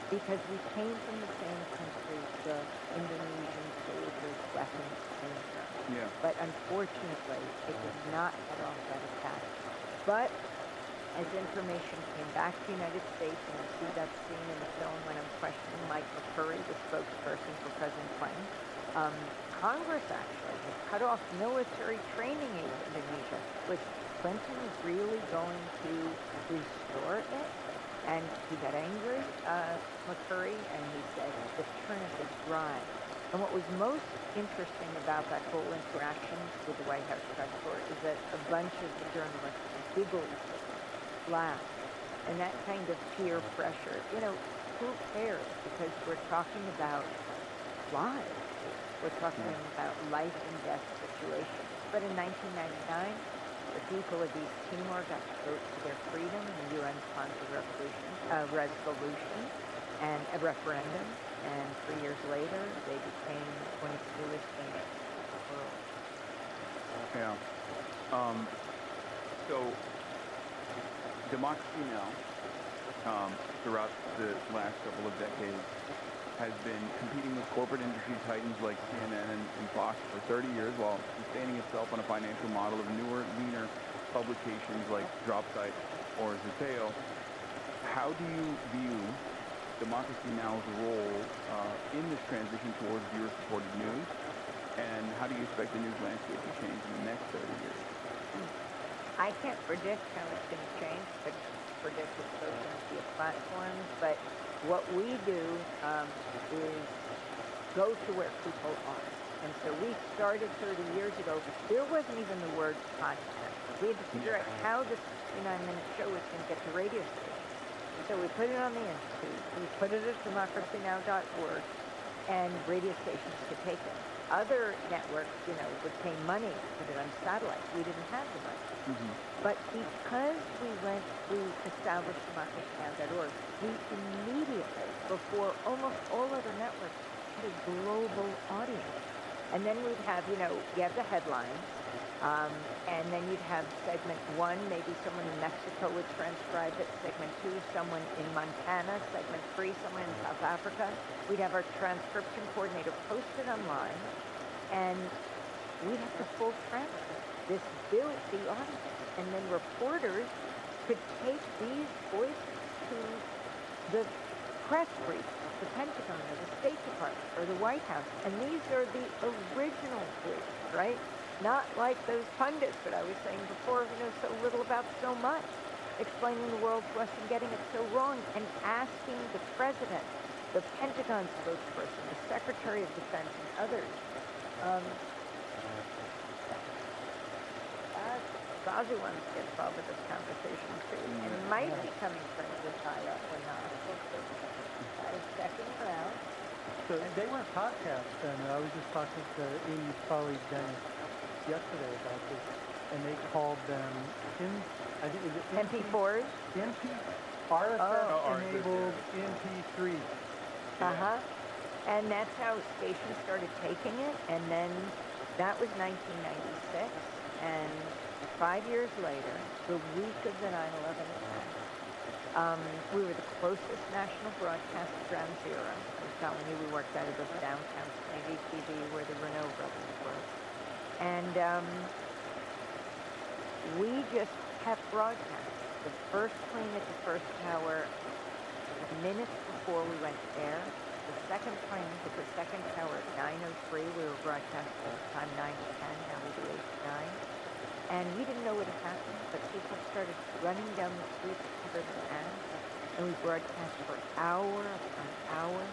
because we came from the same country the Indonesian soldiers' weapons came from. Yeah. But unfortunately, it did not head off that attack. But as information came back to the United States, and you see that scene in the film when I'm questioning Mike McCurry, the spokesperson for President Clinton, Congress actually had cut off military training in Indonesia. Was Clinton really going to restore it? And he got angry, McCurry, and he said, the turnip is dry. And what was most interesting about that whole interaction with the White House press corps is that a bunch of the journalists giggled, laughed, and that kind of peer pressure. Who cares? Because we're talking about lives. We're talking about life and death situations. But in 1999, the people of East Timor got to vote for their freedom in a UN-sponsored resolution and a referendum. And 3 years later, they became one of the newest nations in the world. Yeah. So, democracy now, throughout the last couple of decades, has been competing with corporate industry titans like CNN and Fox for 30 years while sustaining itself on a financial model of newer, leaner publications like Dropsite or Zeteo. How do you view Democracy Now's role in this transition towards viewer-supported news? And how do you expect the news landscape to change in the next 30 years? I can't predict how it's going to change, but predict what social media platforms. But what we do is go to where people are. And so we started 30 years ago. There wasn't even the word podcast. We had to figure out how this 69-minute show was going to get to radio stations. So we put it on the Institute. We put it at democracynow.org, and radio stations could take it. Other networks, would pay money to put it on satellite. We didn't have the money. Mm-hmm. But because we established democracynow.org, we immediately, before almost all other networks, had a global audience. And then we'd have, you have the headlines, and then you'd have segment 1, maybe someone in Mexico would transcribe it, segment 2, someone in Montana, segment 3, someone in South Africa. We'd have our transcription coordinator post it online, and we'd have the full transcript. This built the audience, and then reporters could take these voices to the press brief, the Pentagon, or the State Department, or the White House, and these are the original voices, right? Not like those pundits that I was saying before, who know so little about so much, explaining the world to us and getting it so wrong, and asking the president, the Pentagon spokesperson, the Secretary of Defense, and others. Zazu wants to get involved with this conversation too, and might be coming friends with Tyler or not. I was checking her out. So they weren't podcasts, and I was just talking to Amy's colleague Dennis yesterday about this, and they called them I think is it MP4s? RSS-enabled MP3. And that's how stations started taking it, and then that was 1996, and 5 years later, the week of the 9/11 attack, we were the closest national broadcast to Ground Zero. I was telling you, we worked out of the downtown Navy TV where the Renault brothers were. And we just kept broadcasting. The first plane at the first tower, minutes before we went to air. The second plane hit the second tower at 9:03. We were broadcasting at the time 9 to 10, now we do 8 to 9. And we didn't know what had happened, but people started running down the streets covered in ads, and we broadcast for hour upon hour.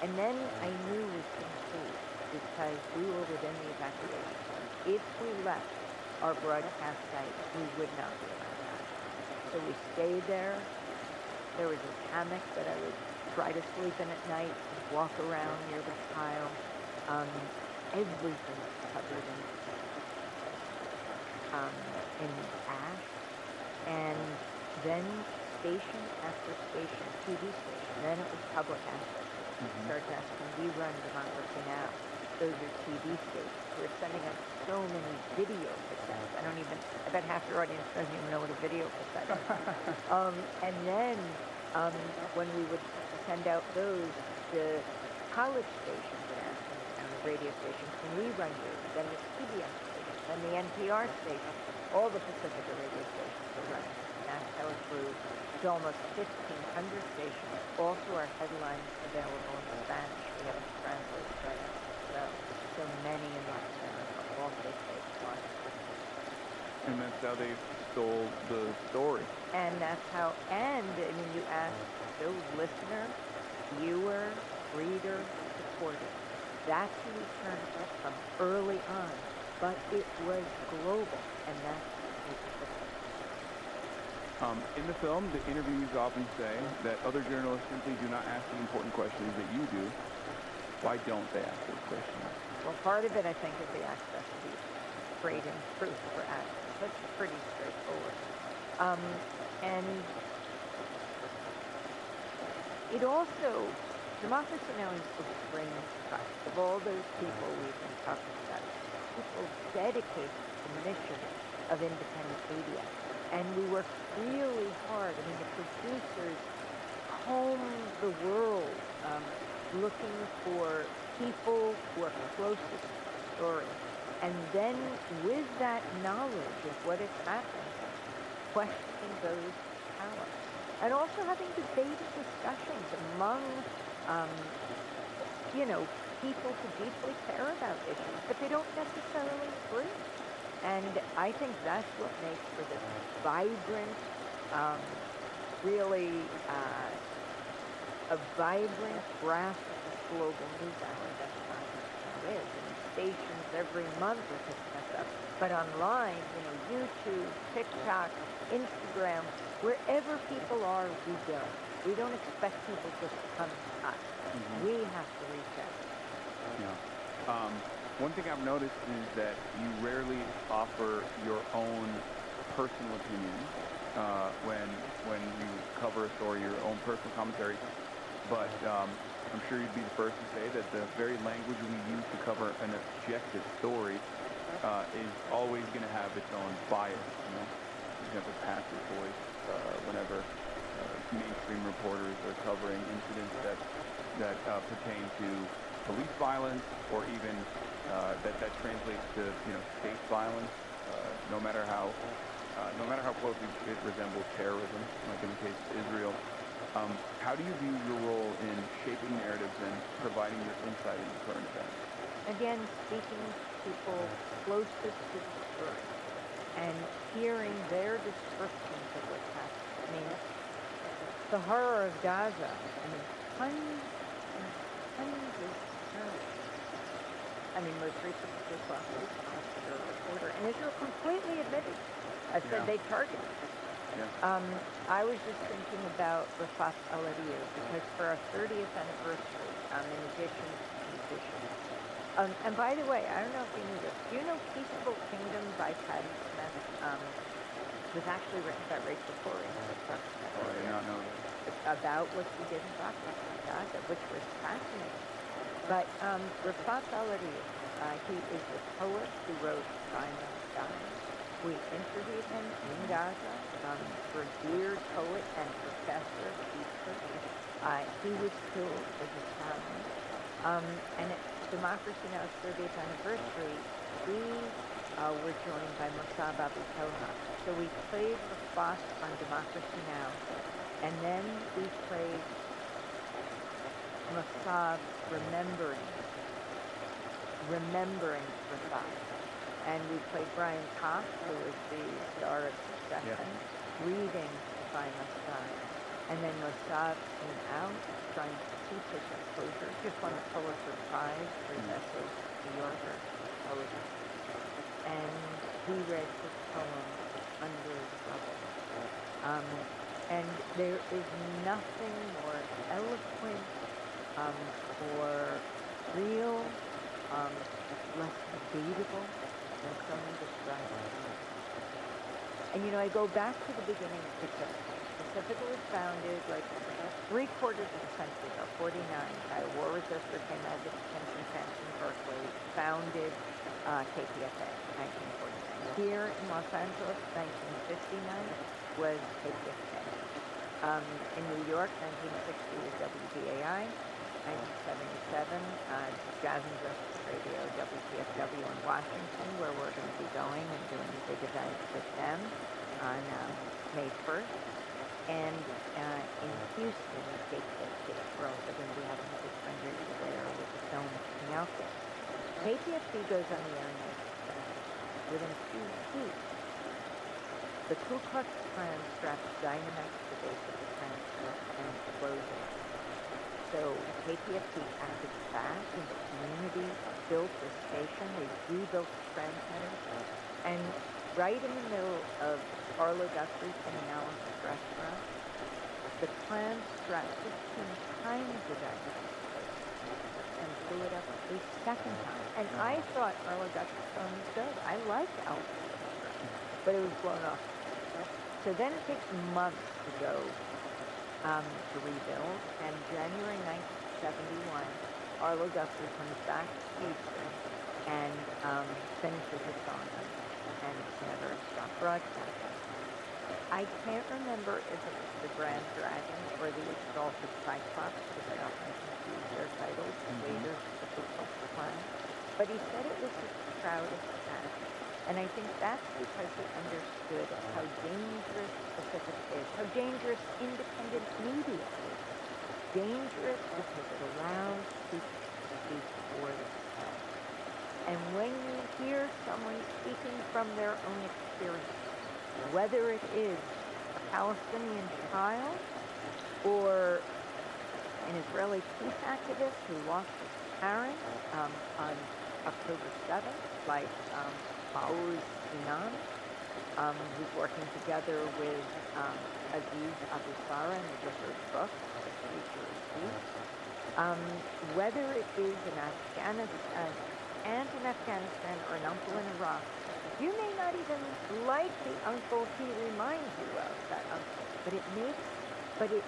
And then I knew we couldn't see because we were within the evacuation zone. If we left our broadcast site, we would not be allowed out. So we stayed there. There was a hammock that I would try to sleep in at night, walk around near the pile. Everything was covered in ash, and then station after station, TV station, then it was public access. Started asking, we run Democracy Now! Those are TV stations. We're sending up so many video cassettes. I bet half your audience doesn't even know what a video cassette is. And then when we would send out those, the college stations would ask us, and the radio stations, can we run you? Then the CBS station, then the NPR station, all the Pacifica radio stations were running. And that's how it grew to almost 1,500 stations. Also our headlines available in Spanish. We haven't translated that. So many in Latin America, all 50 states. And that's how they stole the story. And that's how, you ask those listener, viewer, reader, supporter. That's who we turned to from early on. But it was global, and that's in the film, the interviewees often say that other journalists simply do not ask the important questions that you do. Why don't they ask those questions? Well, part of it, I think, is the access to the trade and proof for access. That's pretty straightforward. And it also, Democracy Now! Is the brain trust of all those people we've been talking about. People dedicated to the mission of independent media. And we work really hard. The producers comb the world looking for people who are closest to the story. And then with that knowledge of what is happening, questioning those powers. And also having debated discussions among, people who deeply care about issues, but they don't necessarily agree. And I think that's what makes for this vibrant, really a vibrant grassroots global news hour that is. And stations every month are picking us up. But online, YouTube, TikTok, Instagram, wherever people are, we go. We don't expect people just to come to us. We have to reach out. Yeah. One thing I've noticed is that you rarely offer your own personal opinion when you cover a story, your own personal commentary. But I'm sure you'd be the first to say that the very language we use to cover an objective story is always going to have its own bias. For example, passive voice whenever mainstream reporters are covering incidents that pertain to police violence, or even that translates to state violence. No matter how closely it resembles terrorism, like in the case of Israel. How do you view your role in shaping narratives and providing your insight into current events? Again, speaking to people closest to the story and hearing their descriptions of what's happening. I mean, the horror of Gaza, tons and tons of terrorists. Most recently this last week, a reporter, and Israel completely admitted, said they targeted. I was just thinking about Rafat al-Adir, because for our 30th anniversary, in addition to musicians, and by the way, I don't know if you knew this. Do you know Peaceful Kingdom by Patti Smith? Was actually written by Rachel Corrie. I did not know that. About what she did in Gaza, which was fascinating. But Rafat al-Adir, he is a poet who wrote I Must Die. We interviewed him in Gaza, revered poet and professor of history. He was killed as a child. And at Democracy Now's 30th anniversary, we were joined by Mossab Abu Toha. So we played Rafat on Democracy Now! And then we played Mossab remembering Rafat. And we played Brian Cox, who was the star of Succession, reading I Must Die. And then Mossab came out trying to keep his composure, just won the Pulitzer Prize for his essay, New Yorker poetry. And he read his poem, Under the Rubble. And there is nothing more eloquent or real, less debatable than someone describing it. And I go back to the beginning of Pacifica. Pacifica was founded like 3/4 of a century ago, 49, by a war resistor, came out of the detention camps in Berkeley, founded KPFA, 1949. Here in Los Angeles, 1959, was KPFA. In New York, 1960 was WBAI. 1977, Jazz and Justice Radio, WPFW in Washington, where we're going to be going and doing a big event with them on May 1st. And in Houston, KPFT, we're also going to be having a big fundraiser there with the film coming out there. KPFT goes on the air next within 2 weeks. The Ku Klux Klan straps dynamite to the base of the transcript and explodes it. So KPFT acted fast in the community, built the station, they rebuilt the transmitters, and right in the middle of Arlo Guthrie's analysis restaurant, the Klan strapped 15 times the dynamite and blew it up a second time. And I thought Arlo Guthrie's phone was good. I liked Alpha, but it was blown off. So then it takes months to go to rebuild, and January 1971, Arlo Guthrie comes back to Houston and finishes the song, and it's never stopped broadcasting. I can't remember if it was the Grand Dragon or the Exalted Cyclops, because I often confuse their titles, leaders of the Ku Klux Klan, but he said it was his proudest act. And I think that's because he understood how dangerous Pacifica is, how dangerous independent media is. Dangerous because it allows people to speak for themselves. And when you hear someone speaking from their own experience, whether it is a Palestinian child or an Israeli peace activist who lost his parents on October 7th, like Baouz Inan, who's working together with Aziz Abu Farah in the Different Book, The Future of Peace. Whether it is in Afghanistan or an uncle in Iraq, you may not even like the uncle he reminds you of, that uncle, but it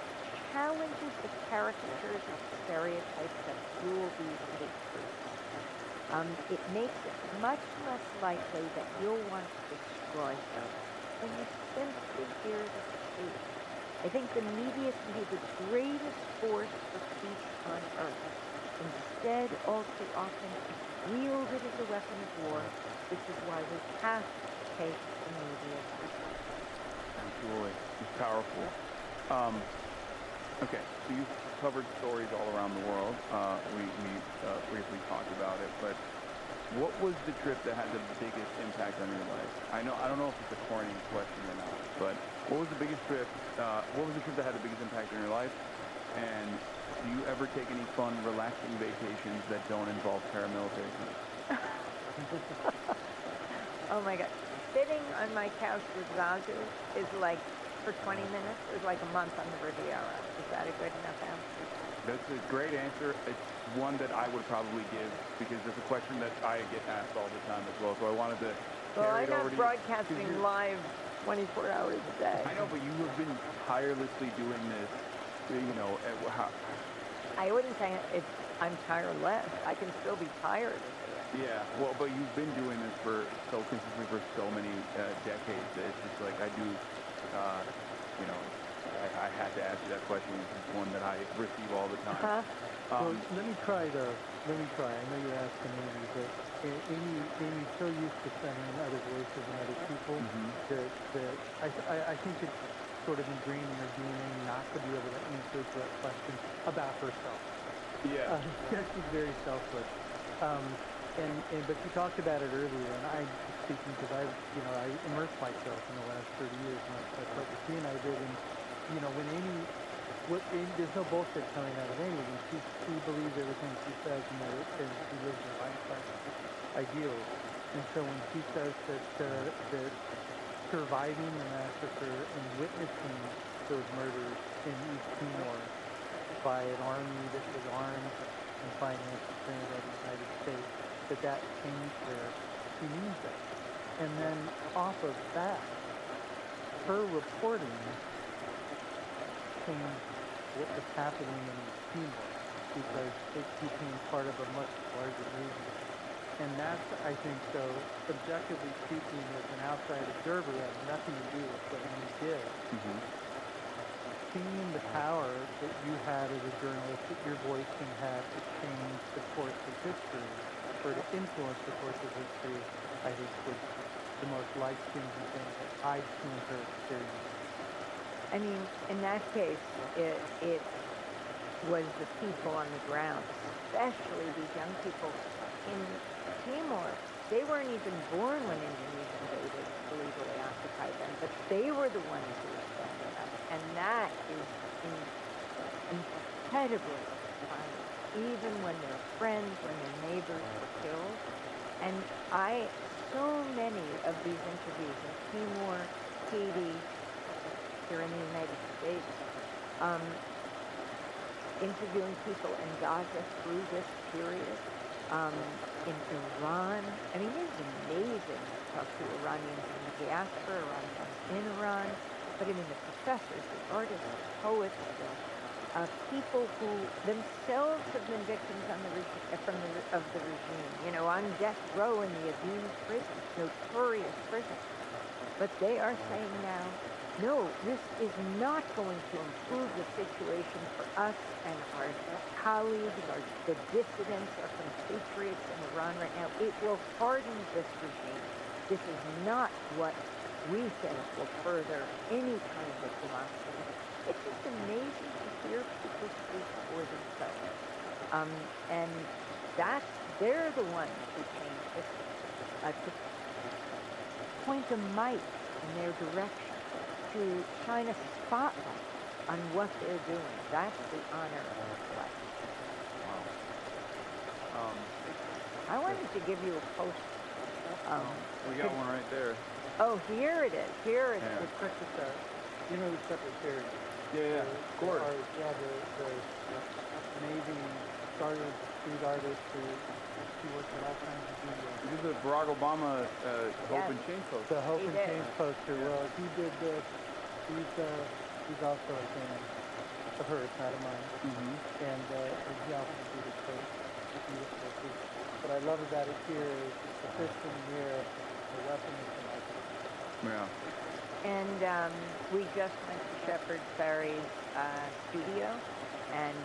challenges the caricatures and stereotypes that fuel these hate groups. It makes it much less likely that you'll want to destroy them when you simply hear the truth. I think the media can be the greatest force for peace on earth. Instead, all too often, wield it as a weapon of war, which is why we have to take the media seriously. Absolutely. It's powerful. Okay, so you've covered stories all around the world. We briefly talked about it, but what was the trip that had the biggest impact on your life? I don't know if it's a corny question or not, but what was the trip that had the biggest impact on your life? And do you ever take any fun, relaxing vacations that don't involve paramilitary camps? Oh my God. Sitting on my couch with Zazu is like, for 20 minutes, is like a month on the Riviera. Is that a good enough answer? That's a great answer. It's one that I would probably give because it's a question that I get asked all the time as well. So I wanted to carry it over to you. Well, I'm not broadcasting live 24 hours a day. I know, but you have been tirelessly doing this, I wouldn't say I'm tireless. I can still be tired. Yeah, well, but you've been doing this so consistently for so many decades that it's just like I do, I had to ask you that question. It's one that I receive all the time. Well, let me try. I know you're asking Amy, but Amy's so used to sending other voices and other people that I think it's sort of ingrained in her DNA not to be able to answer a direct question about herself. Yeah. She's very selfless. But you talked about it earlier, and I'm speaking because I immersed myself in the last 30 years, and that's what she and I did. And when Amy, there's no bullshit coming out of Amy. And she believes everything she says, and she lives her life by ideals. And so when she says that surviving the massacre and witnessing those murders in East Timor by an army that was armed and financed by the United States, that changed her. She means that. And then off of that, her reporting changed what was happening in East Timor because it became part of a much larger movement. And that's, I think, so subjectively speaking, as an outside observer, that has nothing to do with what you did. Seeing the power that you had as a journalist, that your voice can have to change the course of history, or to influence the course of history, I think was the most life-changing thing that I've seen her experience. I mean, in that case, it was the people on the ground, especially these young people in Timor. They weren't even born when Indonesia invaded, illegally occupied them, but they were the ones who were standing up. And that is incredibly inspiring, even when their friends, when their neighbors were killed. And so many of these interviews in Timor, Haiti, here in the United States, interviewing people in Gaza through this period, in Iran. I mean, it's amazing to talk to Iranians in the diaspora, Iranians in Iran, but I mean the professors, the artists, the poets, people who themselves have been victims of the regime, on death row in the abused prisons, notorious prisons. But they are saying now, no, this is not going to improve the situation for us and our colleagues, the dissidents, our compatriots in Iran right now. It will harden this regime. This is not what we think will further any kind of democracy. It's just amazing to hear people speak for themselves. And they're the ones who change history. To point a mic in their direction, to shine a spotlight on what they're doing. That's the honor of life. Wow. I wanted to give you a post. We got one right there. Oh, here it is. Here it is. It's such a, you know, the stuff is shared. Yeah, of course. The amazing started street artist who works on all kinds of videos. This is a Barack Obama Hope and Change poster. The Hope and Change poster. Well, he did this. He's also a fan of hers, not of mine. And he also did this post. It's beautiful too. What I love about it here is it's the first thing here, the weapon is the mic. Yeah. And we just went to Shepard Fairey's studio, and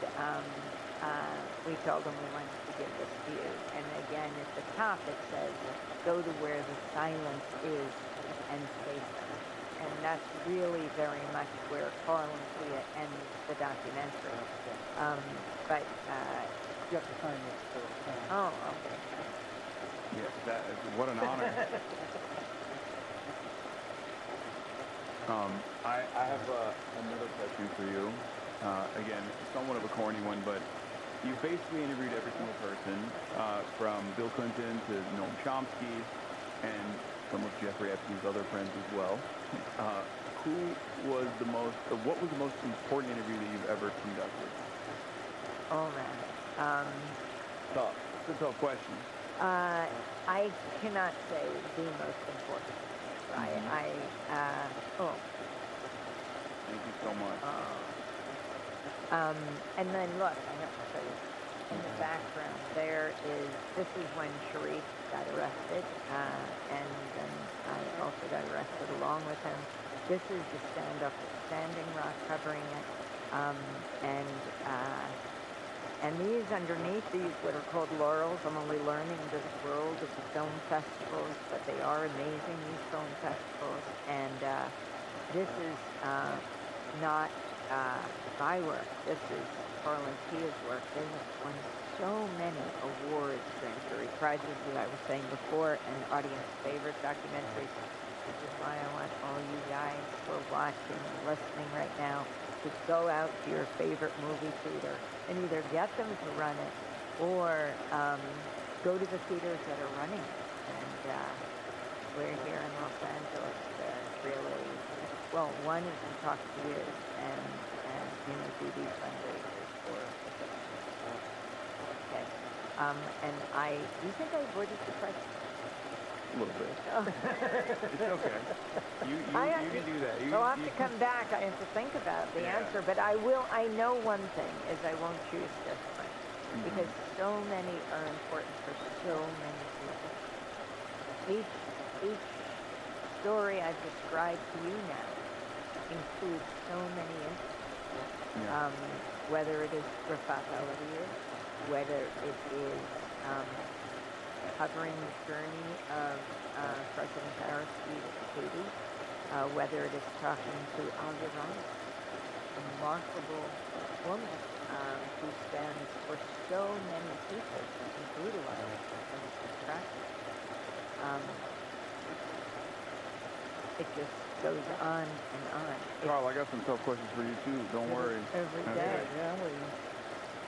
we told him we wanted to give this to you. And again, at the top it says, go to where the silence is and stay there. And that's really very much where Carl and Clea ends the documentary. But you have to sign this for oh, okay. Yes, what an honor. I have another question for you. Again, somewhat of a corny one, but you basically interviewed every single person, from Bill Clinton to Noam Chomsky, and some of Jeffrey Epstein's other friends as well. What was the most important interview that you've ever conducted? Oh man. Tough. It's a tough question. I cannot say the most important. Thank you so much. And then look, I have to say, in the background this is when Sharif got arrested, and then I also got arrested along with him. This is the standing rock covering it, and these underneath these, what are called laurels. I'm only learning this world of the film festivals, but they are amazing, these film festivals. And this is not my work. This is Carl and Tia's work. They have won so many awards, grand jury prizes, as I was saying before, and audience favorite documentaries. This is why I want all you guys who are watching and listening right now to go out to your favorite movie theater and either get them to run it or go to the theaters that are running it. And we're here in Los Angeles, really. Well, one is to talk to you and do these fundraisers for the film. Okay. And do you think I avoided the question? A little bit. It's okay. You can do that. I'll have to come back. I have to think about the answer. But I know one thing is I won't choose this one. Because so many are important for so many people. Each story I've described to you now includes so many interests. Whether it is Rafat al-Adir, whether it is covering the journey of President Aristide to Haiti, whether it is talking to Al-Iran, a remarkable woman who stands for so many people who've been brutalized and distracted. It just goes on and on. Carl, I got some tough questions for you too. Don't worry. Every day. Yeah, I'm waiting.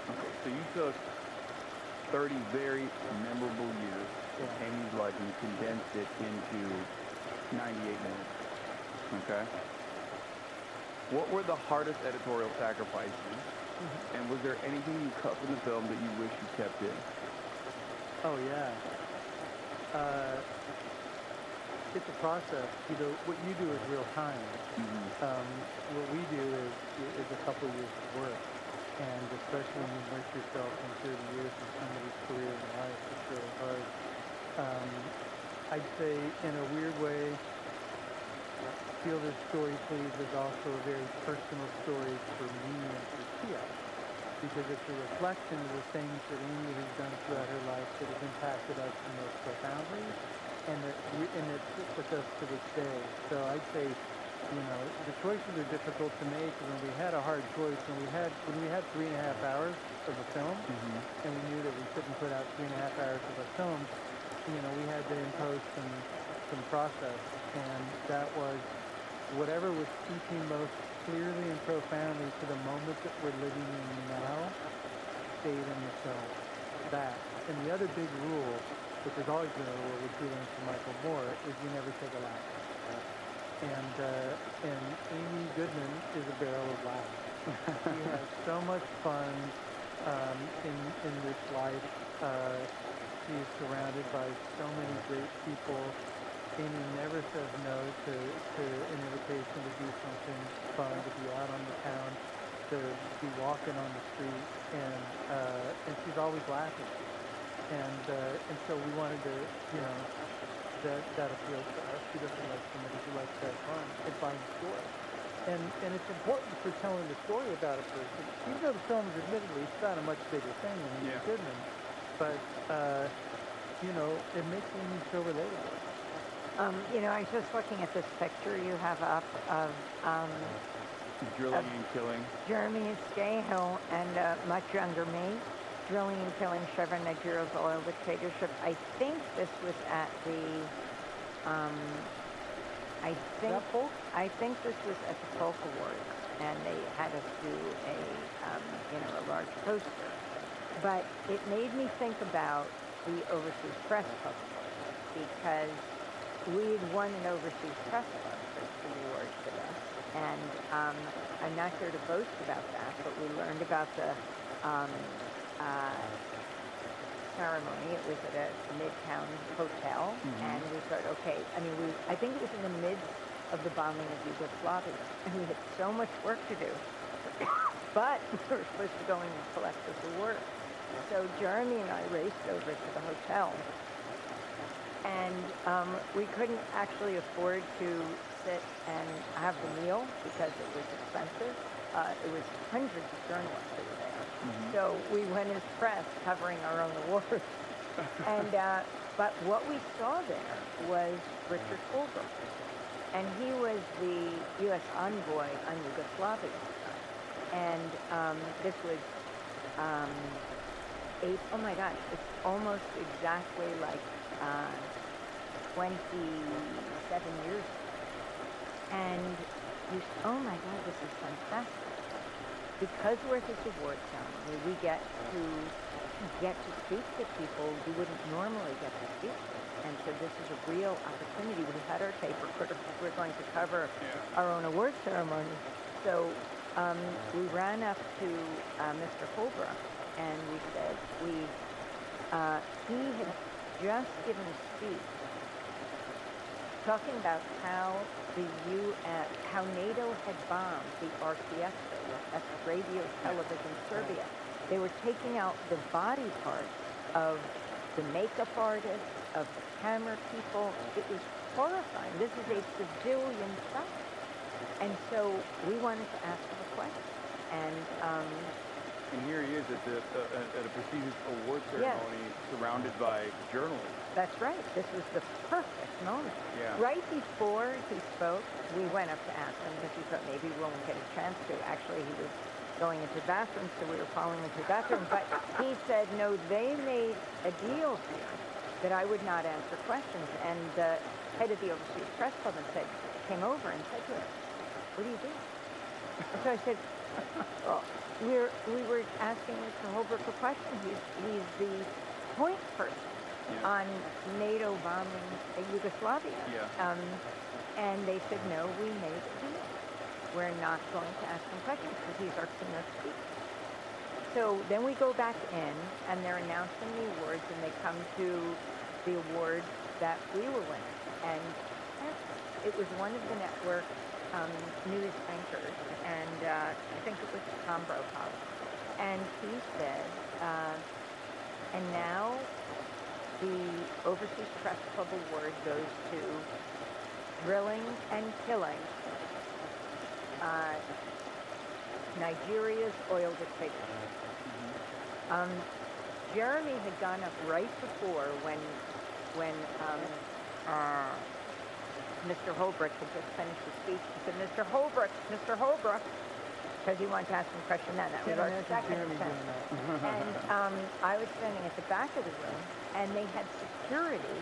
Okay, so you took 30 very memorable years of Amy's life and you condensed it into 98 minutes. Okay? What were the hardest editorial sacrifices? And was there anything you cut from the film that you wish you kept in? Oh, yeah. It's a process. You know, what you do is real time. What we do is a couple years of work. And especially when you immerse yourself in 30 years of somebody's career and life, it's really hard. I'd say, in a weird way, Feel This Story Please is also a very personal story for me and for Tia. Because it's a reflection of the things that Amy has done throughout her life that have impacted us the most profoundly, and that sits with us to this day. So I'd say you know, the choices are difficult to make. When we had a hard choice, when we had 3.5 hours of a film, and we knew that we couldn't put out 3.5 hours of a film, you know, we had to impose some process, and that was whatever was speaking most clearly and profoundly to the moment that we're living in now stayed in the film. That. And the other big rule, which has always been a rule, which we learned from Michael Moore, is you never take a laugh. And Amy Goodman is a barrel of laughs. She has so much fun in this life. She's surrounded by so many great people. Amy never says no to an invitation to do something fun, to be out on the town, to be walking on the street, and she's always laughing. And so we wanted to, you know, that appeals to us. She doesn't like somebody who likes to have fun. It finds joy. And it's important for telling the story about a person. Even though the film is admittedly, it's not a much bigger thing than Amy Goodman, but, you know, it makes Amy so relatable. You know, I was just looking at this picture you have up of drilling and killing. Jeremy Scahill and much younger me, drilling and killing Chevron Nigeria's oil dictatorship. I think this was at the, I think this was at the Polk Awards, and they had us do a large poster. But it made me think about the Overseas Press Club, because we had won an Overseas Press Club award for this, and I'm not here to boast about that, but we learned about the ceremony. It was at a Midtown hotel, and we thought, okay, I think it was in the midst of the bombing of Yugoslavia, and we had so much work to do, but we were supposed to go in and collect this award. So Jeremy and I raced over to the hotel, and we couldn't actually afford to sit and have the meal because it was expensive. It was hundreds of journalists that were there. So we went as press covering our own awards. And but what we saw there was Richard Holbrooke. And he was the U.S. envoy on Yugoslavia. And this was, oh my gosh, it's almost exactly like 27 years ago. And oh my God, this is fantastic. Because we're at this award ceremony, we get to speak to people you wouldn't normally get to speak to. And so this is a real opportunity. We had our tape recorder. We're going to cover our own award ceremony. So we ran up to Mr. Holbrooke, and we said, he had just given a speech talking about how how NATO had bombed the RTS, that's Radio Television Serbia. They were taking out the body parts of the makeup artists, of the camera people. It was horrifying. This is a civilian site. And so we wanted to ask him a question. And here he is at a prestigious award ceremony, surrounded by journalists. That's right. This was the perfect moment. Yeah. Right before he spoke, we went up to ask him because we thought maybe we won't get a chance to. Actually, he was going into the bathroom, so we were following him to the bathroom. But he said, no, they made a deal here that I would not answer questions. And the head of the Overseas Press Club came over and said to him, what do you do? And so I said, well, we were asking Mr. Holbrooke a question. He's the point person on NATO bombing Yugoslavia. And they said, no, we made a deal. We're not going to ask him questions because he's our keynote speaker. So then we go back in, and they're announcing the awards, and they come to the award that we were winning. And it was one of the network news anchors, and I think it was Tom Brokaw. And he said, and now the Overseas Press Club Award goes to drilling and killing Nigeria's oil dictatorship. Jeremy had gone up right before when Mr. Holbrook had just finished his speech. He said, Mr. Holbrook, because he wanted to ask him a question then. That was our second attempt. And I was standing at the back of the room, and they had security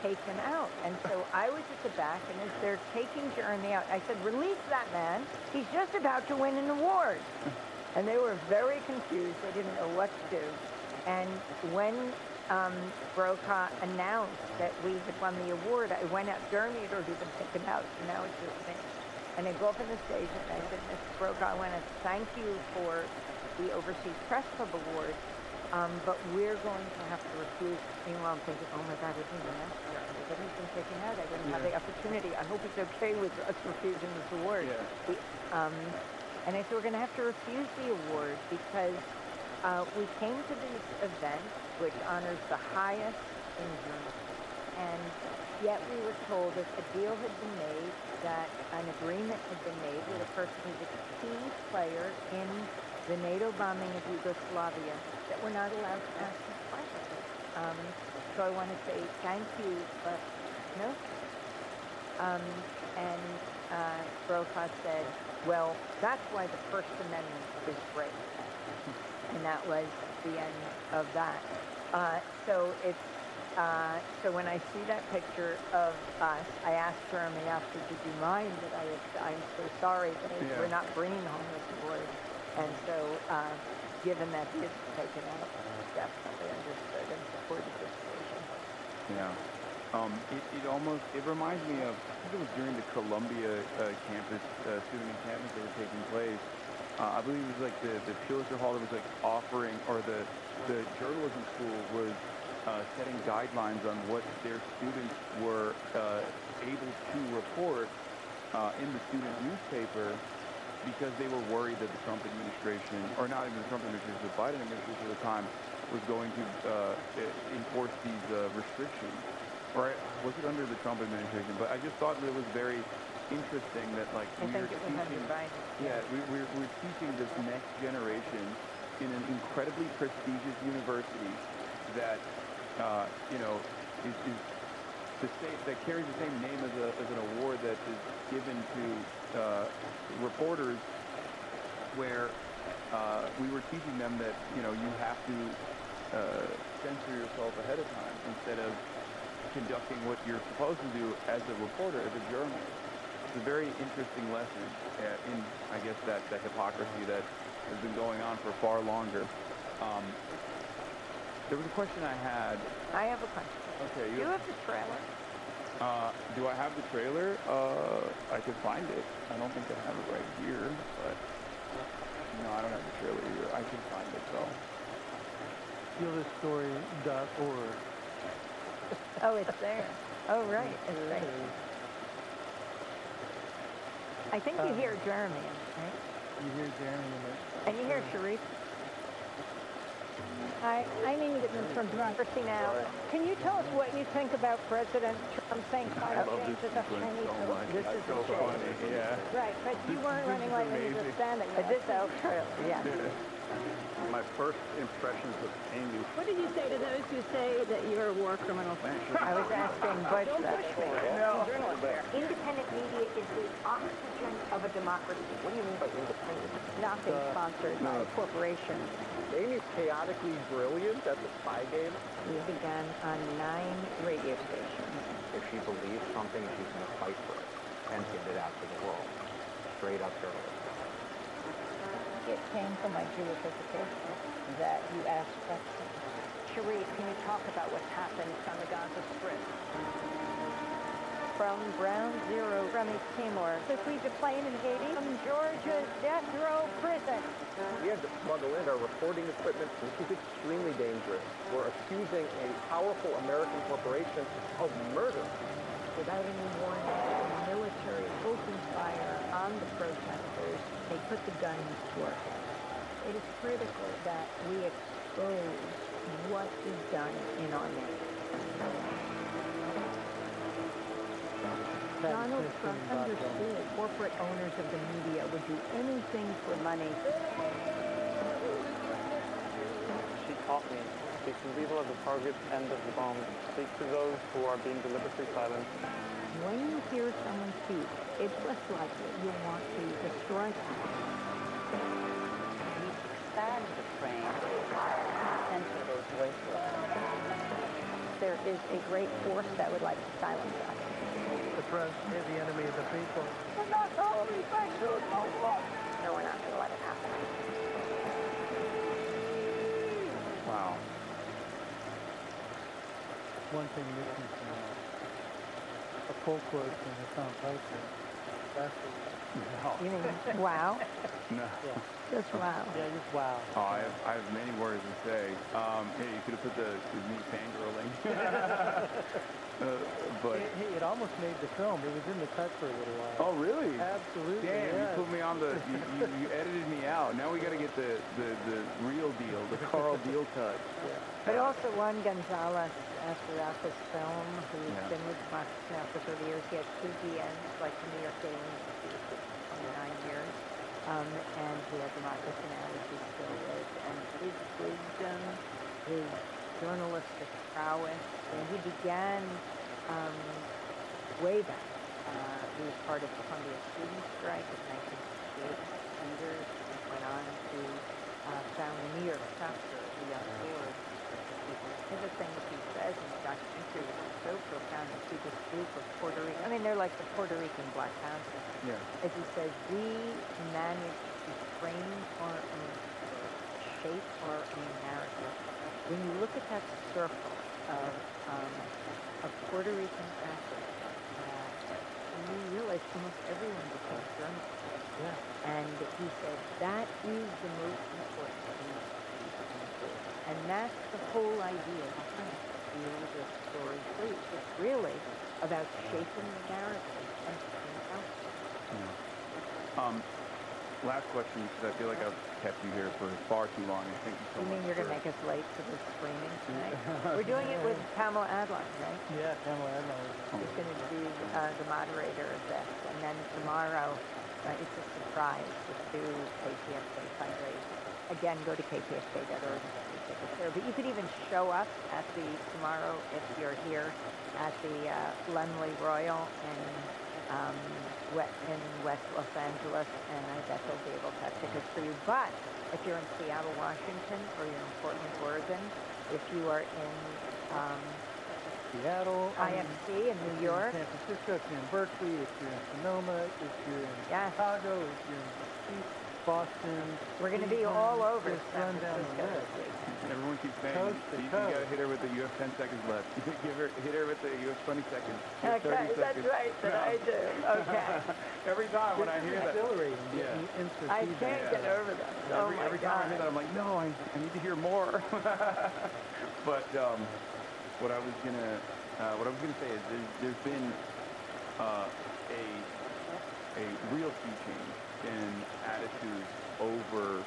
take him out. And so I was at the back, and as they're taking Jeremy out, I said, release that man. He's just about to win an award. And they were very confused. They didn't know what to do. And when Brokaw announced that we had won the award, I went out. Jeremy had already been taken out, so now it's just me. And I go up on the stage, and I said, Mr. Brokaw, I want to thank you for the Overseas Press Club Award, but we're going to have to refuse. Meanwhile, I'm thinking, oh my God, we're doing that. But he's been taken out. I didn't have the opportunity. I hope it's okay with us refusing this award. And I said, we're going to have to refuse the award because we came to this event which honors the highest in journalism. And yet we were told that a deal had been made, that an agreement had been made with a person who's a key player in the NATO bombing of Yugoslavia, that we're not allowed to ask him questions. So I want to say thank you, but no. Brokaw said, well, that's why the First Amendment is great. And that was the end of that. So when I see that picture of us, I asked Jeremy after, did you mind that I'm so sorry that we're not bringing home this award? And so, given that he is taken out, definitely understood and supported this decision. Yeah. It reminds me of, I think it was during the Columbia campus, student encampments that were taking place. I believe it was like the Pulitzer Hall that was like offering, or the journalism school was setting guidelines on what their students were able to report in the student newspaper, because they were worried that the Trump administration, or not even the Trump administration, the Biden administration at the time, was going to enforce these restrictions. Or was it under the Trump administration? But I just thought that it was very interesting that, like, we're teaching this next generation in an incredibly prestigious university that that carries the same name as an award that is given to reporters, where we were teaching them that you have to censor yourself ahead of time instead of conducting what you're supposed to do as a reporter, as a journalist. It's a very interesting lesson in, I guess, that hypocrisy that has been going on for far longer. There was a question I had. I have a question. Okay. Do you have the trailer? Do I have the trailer? I could find it. I don't think I have it right here, but no, I don't have the trailer either. I can find it though. StealThisStory.org. Oh, it's there. Oh, right. It's right. I think you hear Jeremy, right? You hear Jeremy in it. And you hear Sharif. Hi, I'm Amy Goodman from Democracy Now! Can you tell us what you think about President Trump saying climate change is a Chinese hoax? This is so funny, yeah. Right, but you weren't running like when you were standing there. This outro, yeah. My first impressions of Amy. What did you say to those who say that you're a war criminal? I was asking Butch that. No. Independent media is the oxygen of a democracy. What do you mean by independent? Nothing sponsored by a corporation. Amy's chaotically brilliant at the spy game. We began on 9 radio stations. If she believes something, she's going to fight for it and get it out to the world. Straight up journalism. It came from my Jewish education that you ask questions. Sharif, can you talk about what's happened on the Gaza Strip? From Ground Zero from East Timor, to flee the plane in Haiti, from Georgia's death row prison. We had to smuggle in our reporting equipment, which is extremely dangerous. We're accusing a powerful American corporation of murder. Without any warning, the military opened fire on the protesters. They put the guns to our heads. It is critical that we expose what is done in our name. Donald Trump understood corporate owners of the media would do anything for money. She taught me, speak to the people at the target end of the bomb, speak to those who are being deliberately silenced, when you hear someone speak, it's less likely you'll want to destroy them. We expand the frame, censor those voices. There is a great force that would like to silence us. The press is the enemy of the people. No, we're not going to let it happen. Wow. One thing missing from a full quote from Hassan Piper. That's You mean, wow? No. Yeah. Just wow. Yeah, just wow. Oh, I have many words to say. Hey, you could have put the me fangirling. But Hey, it almost made the film. It was in the cut for a little while. oh, really? Absolutely. Damn, yeah. you put me on the. You edited me out. Now we got to get the real deal, the Carl Deal cut. Yeah. But also Juan Gonzalez, throughout this film, who's Yeah. been with Fox now for 30 years, he had 2 DNs, like the New York Daily, 29 years. And he had Democracy Now!, which he's still with. And his wisdom, his journalistic prowess, and he began way back. He was part of the Columbia student strike in 1968. Leaders went on to found the New York chapter of the Young Lords. One of the things he says in the documentary is so profound. You see this group of Puerto Rican, I mean, they're like the Puerto Rican Black Panthers. Yeah. As he says, we managed to frame our own story, shape our own narrative. When you look at that circle of Puerto Rican athletes, you realize almost everyone became journalists. Yeah. And he said, that is the most important thing. And that's the whole idea behind Feel the Story Free. It's really about shaping the narrative and putting it out there. Last question, because I feel like I've kept you here for far too long. And thank you so You much. mean you're going to make us late for this screening tonight? We're doing it with Pamela Adlon, right? Yeah, Pamela Adlon. She's going to be the moderator of this. And then tomorrow, it's a surprise with 2 KPFK fundraisers. Again, go to kpfk.org. But you could even show up at tomorrow if you're here at the Lemley Royal in West Los Angeles, and I bet they'll be able to have tickets for you. But if you're in Seattle, Washington, or you're in Portland, Oregon, if you are in Seattle, IFC in New York, San Francisco, if you're in Berkeley, if you're in Sonoma, if you're in Chicago, if you're in DC, Boston. We're going to be all over Just San run down the Francisco list. this week. Everyone keeps saying, Coast to you coast. got to hit her with the you have 10 seconds left. Hit her with the you have 20 seconds. You have 30 Okay, seconds. that's right, that I do. Okay. Every time when I hear that. Exhilarating. Yeah. Instant I feedback. can't get over that. Oh my Every God. time I hear that, I'm like, no, I need to hear more. But what I was gonna say is there's been a real sea change in attitudes over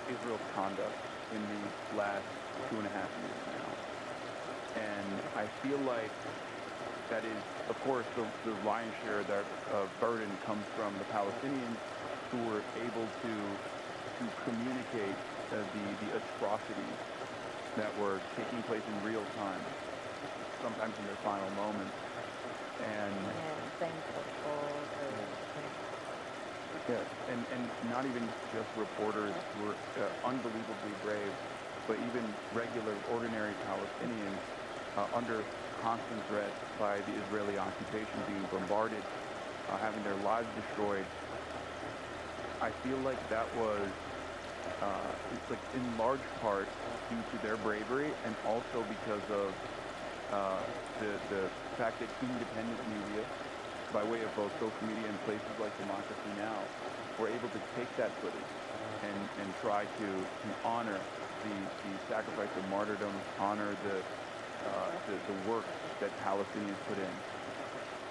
Israel's conduct in these last 2.5 years now, and I feel like that is, of course, the lion's share of that burden comes from the Palestinians, who were able to communicate the atrocities that were taking place in real time, sometimes in their final moments. And thankful for and not even just reporters who were unbelievably brave, but even regular, ordinary Palestinians under constant threat by the Israeli occupation, being bombarded, having their lives destroyed. I feel like that was it's like in large part due to their bravery, and also because of the fact that independent media, by way of both social media and places like Democracy Now!, were able to take that footage and try to honor the sacrifice, the martyrdom, honor the work that Palestinians put in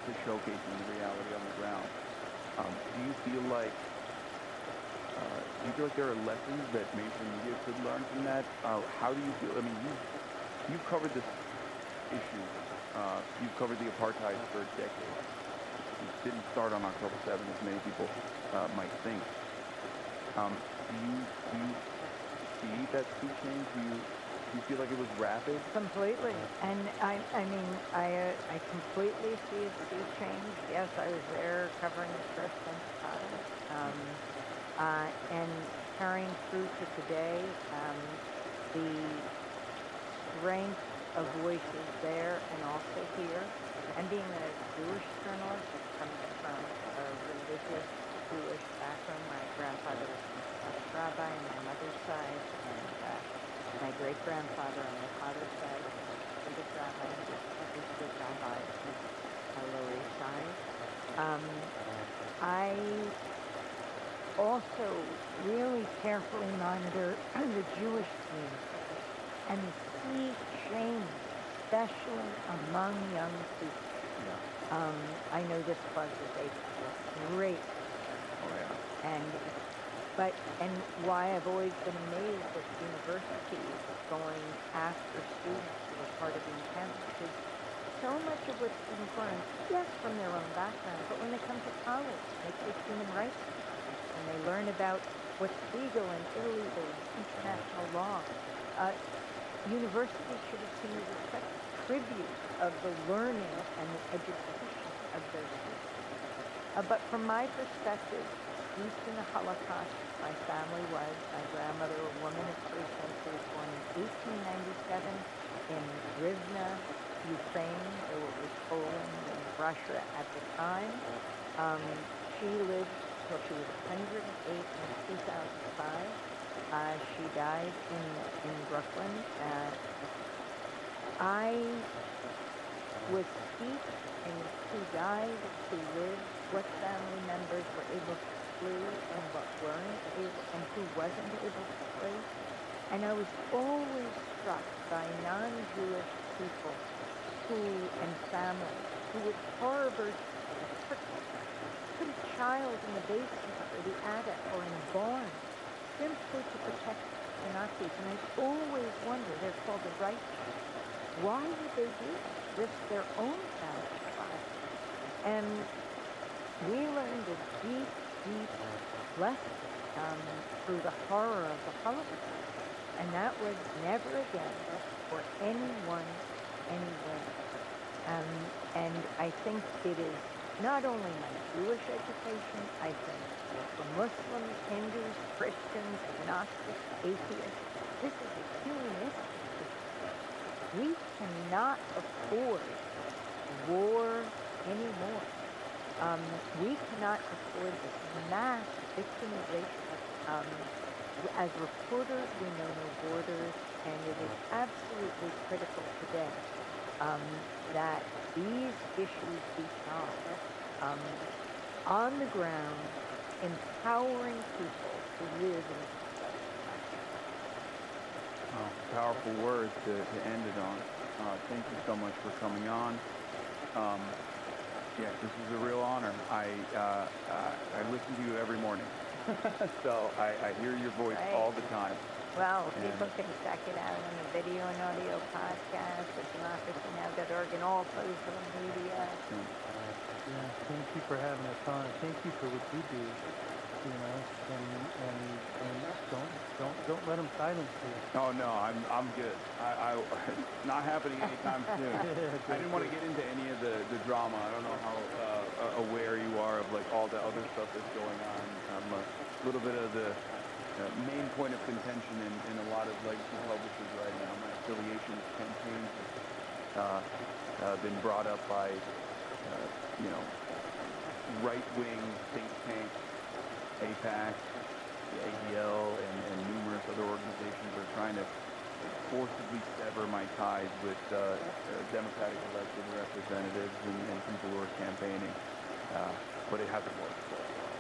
to showcasing the reality on the ground. Do you feel like there are lessons that mainstream media could learn from that? How do you feel? I mean, you've covered this issue. You've covered the apartheid for decades. It didn't start on October 7th, as many people might think. Do you see that sea change? Do you feel like it was rapid? Completely. And I mean, I completely see a sea change. Yes, I was there covering the first intifada, and carrying through to today, the strength of voices there and also here. And being a Jewish journalist, coming from a religious Jewish background, my grandfather was a rabbi on my mother's side, and my great-grandfather on my father's side, Jewish rabbi, was a rabbi on the Lower East Side. I also really carefully monitor the Jewish community and see change, especially among young people. Yeah. I know this causes a great and why I've always been amazed at universities going after students who are part of the intent, because so much of what students learn, yes, from their own background, but when they come to college, they take human rights and they learn about what's legal and illegal, international law. Universities should have seen it as such a tribute of the learning and the education of their students. But from my perspective, steeped in the Holocaust, my family was. My grandmother, a woman of 3 centuries, born in 1897 in Rivne, Ukraine. It was Poland and Russia at the time. She lived till she was 108 in 2005. She died in Brooklyn. I was steeped in who died, who lived, what family members were able to flee and what weren't able, and who wasn't able to flee. And I was always struck by non-Jewish people and families who would harbor, put a child in the basement or the attic or in a barn simply to protect the Nazis. And I always wonder, they're called the righteous. Why would they do that? Risk their own family's lives? And we learned a deep, deep lesson through the horror of the Holocaust. And that was never again for anyone, anywhere. And I think it is not only my Jewish education, I think for Muslims, Hindus, Christians, agnostics, atheists, this is a humanistic issue. We cannot afford war anymore. We cannot afford this mass victimization. As reporters, we know no borders, and it is absolutely critical today that these issues be solved on the ground, empowering people to live in a society. Powerful words to end it on. Thank you so much for coming on. Yeah, this is a real honor. I listen to you every morning, so I hear your voice all the time. Well, people can check it out on the video and audio podcast at democracynow.org and all social media. Yeah, thank you for having us on. Thank you for what you do, you know, and don't let them silence you. Oh no, I'm good. It's not happening anytime soon. I didn't want to get into any of the drama. I don't know how aware you are of like all the other stuff that's going on. I'm a little bit of the main point of contention in a lot of legacy publishers right now. My affiliation campaigns have been brought up by right-wing think tanks, APAC, the ABDUL, and numerous other organizations are trying to forcibly sever my ties with Democratic elected representatives and people who are campaigning, but it hasn't worked so far.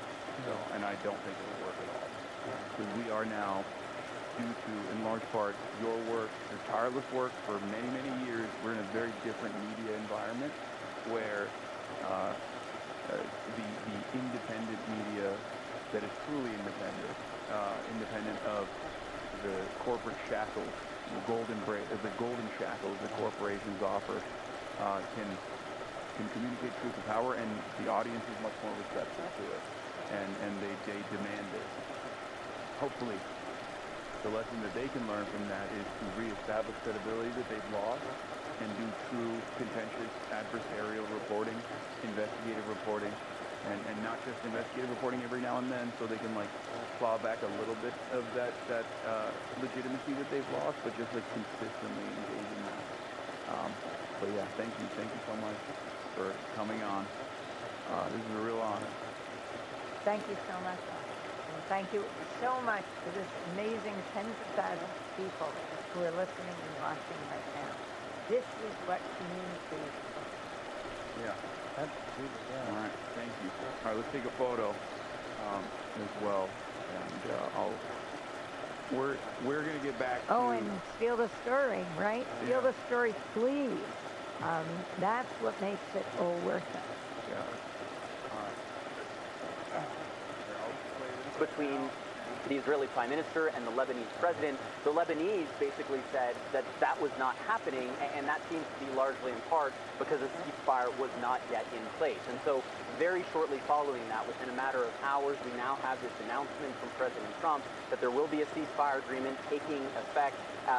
So, and I don't think it will work at all. Because we are now, due to, in large part, your work, your tireless work for many, many years, we're in a very different media environment where the independent media that is truly independent of the corporate shackles, the golden shackles that corporations offer, can communicate truth to power, and the audience is much more receptive to it, and they demand it. Hopefully the lesson that they can learn from that is to reestablish credibility that they've lost and do true contentious adversarial reporting, investigative reporting, and not just investigative reporting every now and then so they can like claw back a little bit of that legitimacy that they've lost, but just like consistently engage in that. But yeah, thank you so much for coming on. This is a real honor. Thank you so much. And thank you so much to this amazing tens of thousands of people who are listening and watching right now. This is what community is. Yeah. Absolutely, yeah. All right, thank you. All right, let's take a photo as well. And we're going to get back to... Oh, and steal the story, right? Steal the story, please. That's what makes it all worth it. Yeah. Between the Israeli Prime Minister and the Lebanese President, the Lebanese basically said that that was not happening, and that seems to be largely in part because a ceasefire was not yet in place. And so very shortly following that, within a matter of hours, we now have this announcement from President Trump that there will be a ceasefire agreement taking effect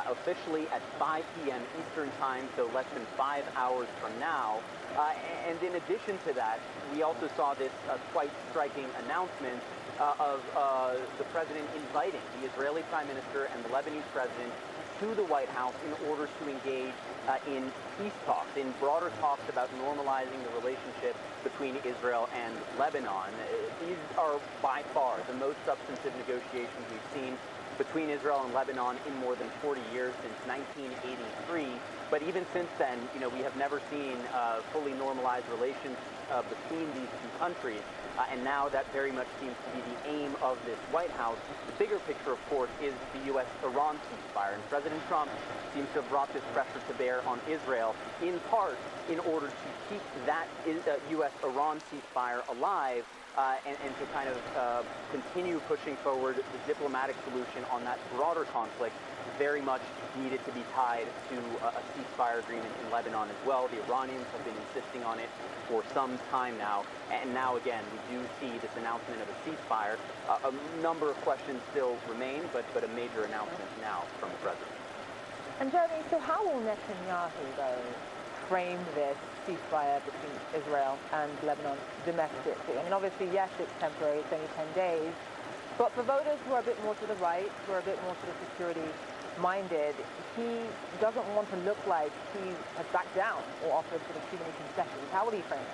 officially at 5 p.m. Eastern Time, so less than 5 hours from now. And in addition to that, we also saw this quite striking announcement of the president inviting the Israeli Prime Minister and the Lebanese president to the White House in order to engage in peace talks, in broader talks about normalizing the relationship between Israel and Lebanon. These are by far the most substantive negotiations we've seen between Israel and Lebanon in more than 40 years, since 1983. But even since then, we have never seen fully normalized relations between these two countries. And now that very much seems to be the aim of this White House. The bigger picture, of course, is the U.S.-Iran ceasefire. And President Trump seems to have brought this pressure to bear on Israel, in part in order to keep that U.S.-Iran ceasefire alive and to kind of continue pushing forward the diplomatic solution on that broader conflict, very much needed to be tied to a ceasefire agreement in Lebanon as well. The Iranians have been insisting on it for some time now, and now again we do see this announcement of a ceasefire. A number of questions still remain, but a major announcement now from the president. And Jeremy, so how will Netanyahu, though, frame this ceasefire between Israel and Lebanon domestically? I mean, obviously, yes, it's temporary, it's only 10 days, but for voters who are a bit more to the right, who are a bit more sort of security-minded, he doesn't want to look like he has backed down or offered sort of too many concessions. How will he frame it?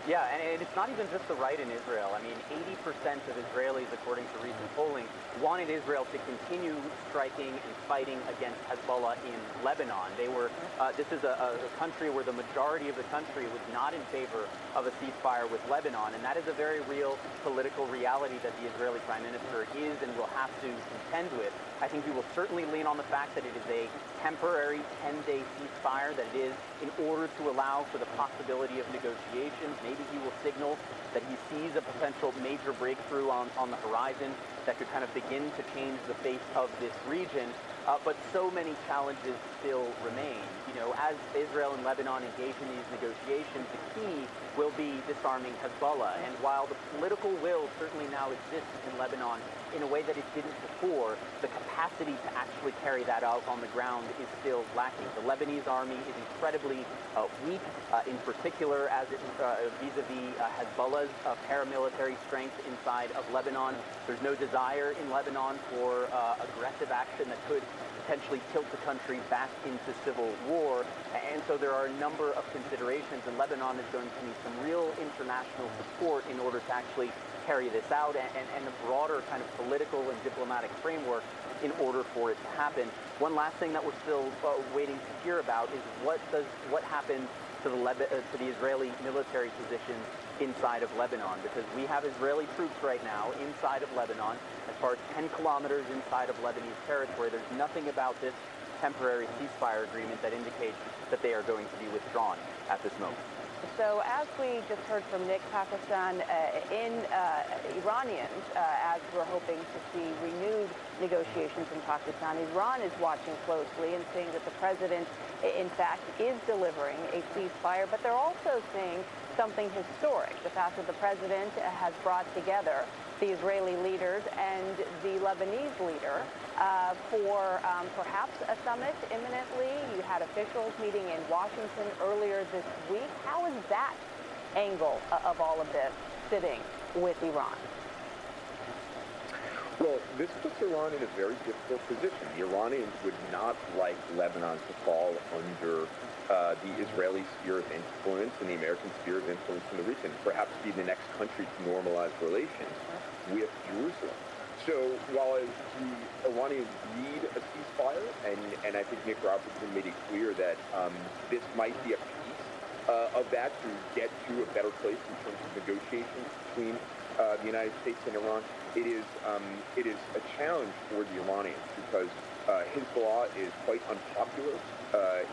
Yeah, and it's not even just the right in Israel. I mean, 80% of Israelis, according to recent polling, wanted Israel to continue striking and fighting against Hezbollah in Lebanon. They were, this is a country where the majority of the country was not in favor of a ceasefire with Lebanon, and that is a very real political reality that the Israeli Prime Minister is and will have to contend with. I think he will certainly lean on the fact that it is a temporary 10-day ceasefire, that it is in order to allow for the possibility of negotiations. Maybe he will signal that he sees a potential major breakthrough on the horizon that could kind of begin to change the face of this region. But so many challenges still remain. As Israel and Lebanon engage in these negotiations, the key will be disarming Hezbollah. And while the political will certainly now exists in Lebanon in a way that it didn't before, the capacity to actually carry that out on the ground is still lacking. The Lebanese army is incredibly weak, in particular as it vis-a-vis Hezbollah's paramilitary strength inside of Lebanon. There's no desire in Lebanon for aggressive action that could potentially tilt the country back into civil war. And so there are a number of considerations, and Lebanon is going to need some real international support in order to actually carry this out, and a broader kind of political and diplomatic framework in order for it to happen. One last thing that we're still waiting to hear about is what happens to the Israeli military positions inside of Lebanon, because we have Israeli troops right now inside of Lebanon, as far as 10 kilometers inside of Lebanese territory. There's nothing about this temporary ceasefire agreement that indicates that they are going to be withdrawn at this moment. So as we just heard from Nick, Pakistan, Iranians, as we're hoping to see renewed negotiations in Pakistan, Iran is watching closely and seeing that the president, in fact, is delivering a ceasefire, but they're also seeing something historic, the fact that the president has brought together the Israeli leaders and the Lebanese leader for perhaps a summit imminently. You had officials meeting in Washington earlier this week. How is that angle of all of this sitting with Iran? Well, this puts Iran in a very difficult position. The Iranians would not like Lebanon to fall under the Israeli sphere of influence and the American sphere of influence in the region, perhaps be the next country to normalize relations with Jerusalem. So while the Iranians need a ceasefire, and I think Nick Robertson made it clear that this might be a piece of that to get to a better place in terms of negotiations between the United States and Iran, it is a challenge for the Iranians because Hezbollah is quite unpopular.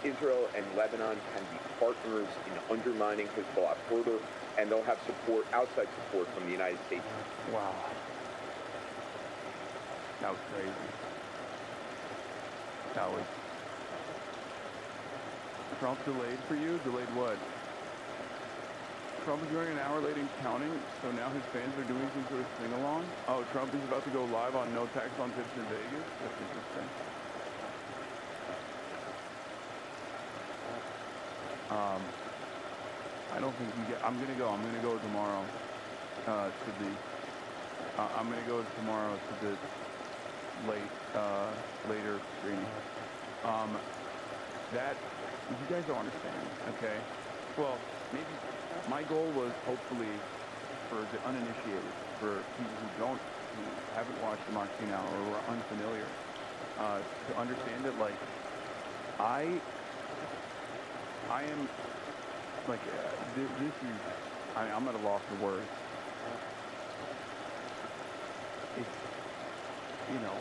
Israel and Lebanon can be partners in undermining Hezbollah further, and they'll have support, outside support from the United States. Wow. That was crazy. That was... Trump delayed for you? Delayed what? Trump is running an hour late in counting, so now his fans are doing some sort of sing-along? Oh, Trump is about to go live on No Tax on Tips in Vegas? That's interesting. I don't think you get... I'm gonna go tomorrow to the... I'm gonna go tomorrow to the later screening. That... You guys don't understand, okay? Well, maybe... My goal was hopefully for the uninitiated, for people who haven't watched Democracy Now! Or who are unfamiliar, to understand that, like, I am, like, this is, I'm at a loss for words. It's, you know,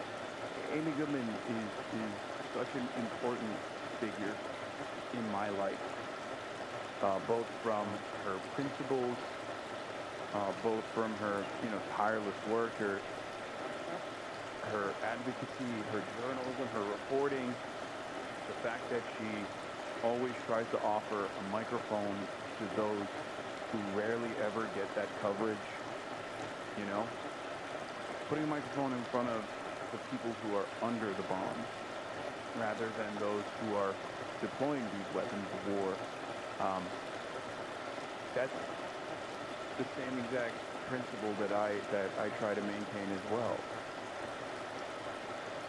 Amy Goodman is such an important figure in my life. Both from her principles, both from her, tireless work, her advocacy, her journalism, her reporting, the fact that she always tries to offer a microphone to those who rarely ever get that coverage, putting a microphone in front of the people who are under the bombs, rather than those who are deploying these weapons of war. That's the same exact principle that I try to maintain as well.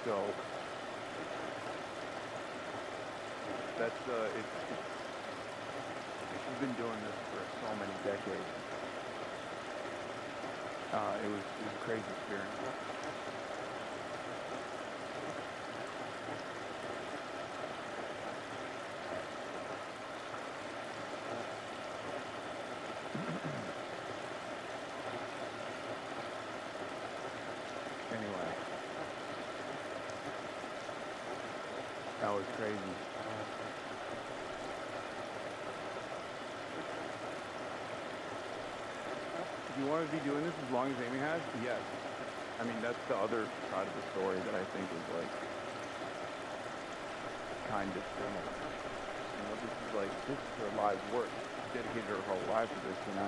So that's she's been doing this for so many decades. It was a crazy experience. That was crazy. Do you want to be doing this as long as Amy has? Yes. I mean, that's the other side of the story that I think is, like, kind of similar. This is her life work. She dedicated her whole life to this, and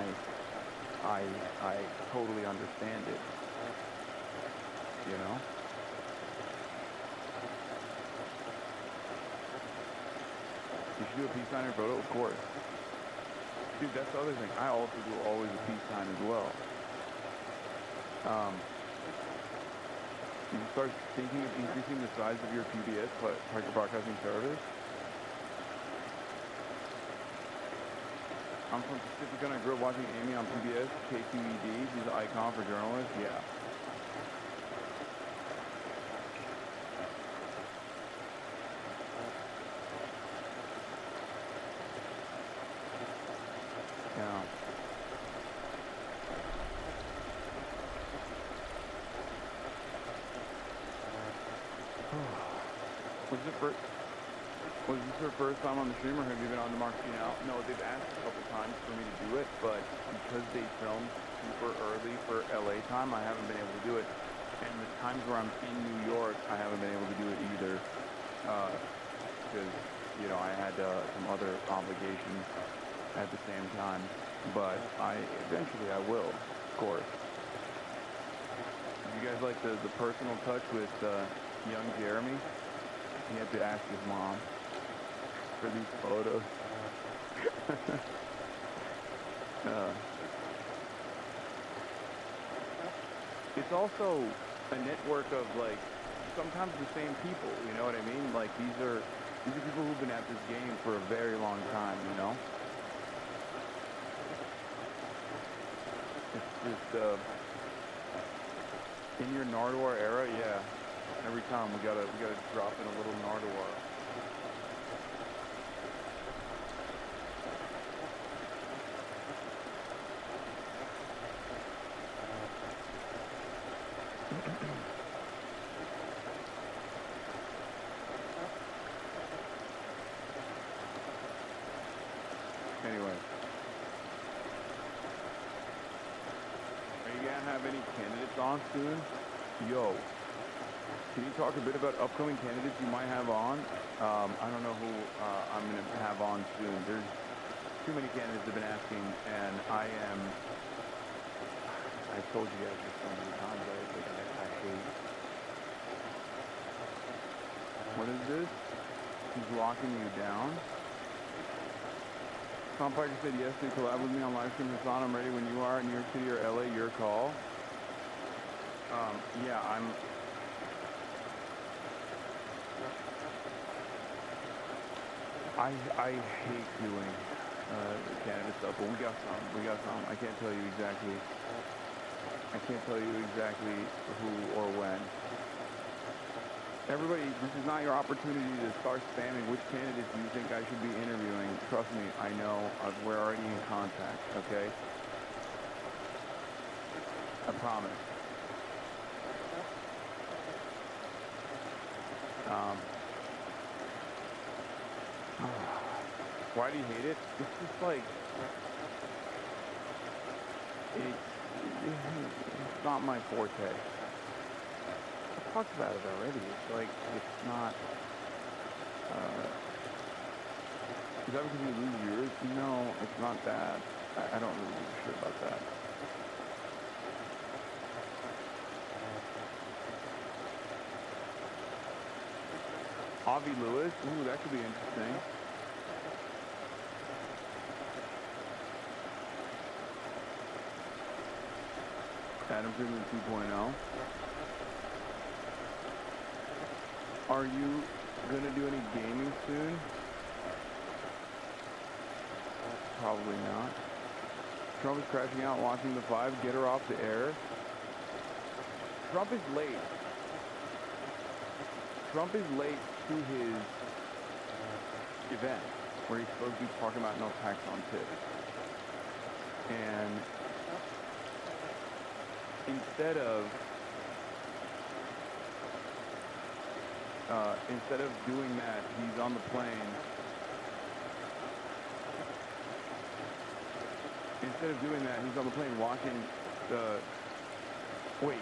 I totally understand it. You should do a peace sign and photo, of course. Dude, that's the other thing. I also do always a peace sign as well. You start thinking of increasing the size of your PBS, Parker Broadcasting Service. I'm from Pacifica and I grew up watching Amy on PBS, KQED. She's an icon for journalists. Yeah. Was this her first time on the stream, or have you been on Democracy Now? No, they've asked a couple times for me to do it, but because they filmed super early for LA time, I haven't been able to do it. And the times where I'm in New York, I haven't been able to do it either, because, I had some other obligations at the same time. but eventually I will, of course. You guys like the personal touch with young Jeremy? He had to ask his mom for these photos. It's also a network of like sometimes the same people, you know what I mean? Like these are people who've been at this game for a very long time, you know? It's just in your Nardwar era, yeah. Every time we gotta drop in a little Nardwar. Anyway. Are you gonna have any candidates on soon? Yo. Can you talk a bit about upcoming candidates you might have on? I don't know who I'm gonna have on soon. There's too many candidates have been asking, and I've told you guys this so many times, I hate. What is this? He's locking you down? Tom Parker said yes to collab with me on live stream. Hasan, I'm ready when you are in New York City or LA, your call. Yeah, I hate doing Canada stuff, but we got some. I can't tell you exactly who or when. Everybody, this is not your opportunity to start spamming which candidates you think I should be interviewing. Trust me, I know. We're already in contact, okay? I promise. Why do you hate it? It's just like, it's not my forte. I talked about it already. It's like, it's not, is that because you lose yours? No, it's not that. I don't really give a shit about that. Avi Lewis? Ooh, that could be interesting. Adam Goodman 2.0. Are you going to do any gaming soon? Probably not. Trump is crashing out, launching the 5. Get her off the air. Trump is late. Trump is late to his event where he's supposed to be talking about no tax on tips. And instead of doing that, he's on the plane. Instead of doing that, he's on the plane watching the... Wait,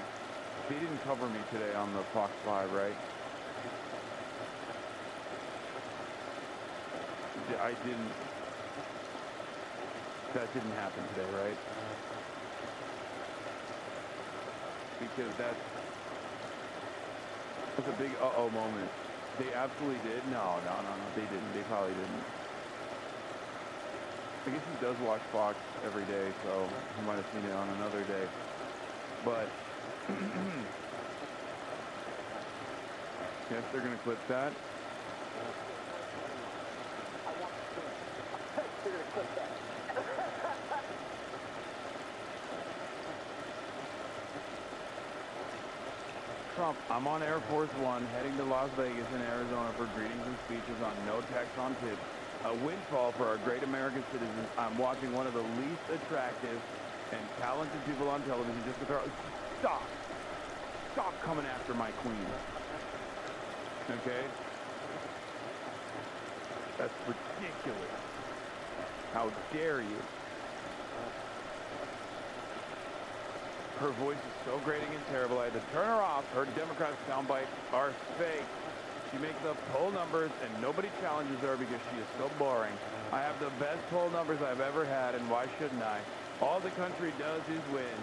they didn't cover me today on the Fox 5, right? I didn't... That didn't happen today, right? Because that's a big uh-oh moment. They absolutely did? No, they didn't. They probably didn't. I guess he does watch Fox every day, so he might have seen it on another day. But, yes, they're going to clip that. They're going to clip that. Trump, I'm on Air Force One heading to Las Vegas in Arizona for greetings and speeches on no tax on tips. A windfall for our great American citizens. I'm watching one of the least attractive and talented people on television just to throw... Stop coming after my queen. Okay? That's ridiculous. How dare you? Her voice is so grating and terrible, I had to turn her off. Her Democrat soundbites are fake. She makes up poll numbers, and nobody challenges her because she is so boring. I have the best poll numbers I've ever had, and why shouldn't I? All the country does is win.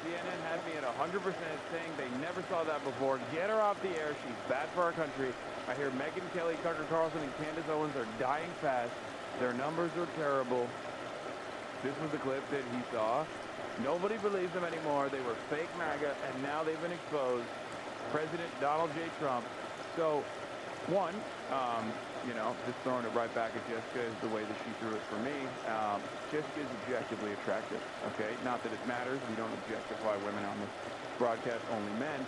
CNN had me at 100% saying they never saw that before. Get her off the air. She's bad for our country. I hear Megyn Kelly, Tucker Carlson, and Candace Owens are dying fast. Their numbers are terrible. This was the clip that he saw. Nobody believes them anymore. They were fake MAGA, and now they've been exposed. President Donald J. Trump. So, one, you know, just throwing it right back at Jessica is the way that she threw it for me. Jessica is objectively attractive, okay? Not that it matters. We don't objectify women on this broadcast, only men.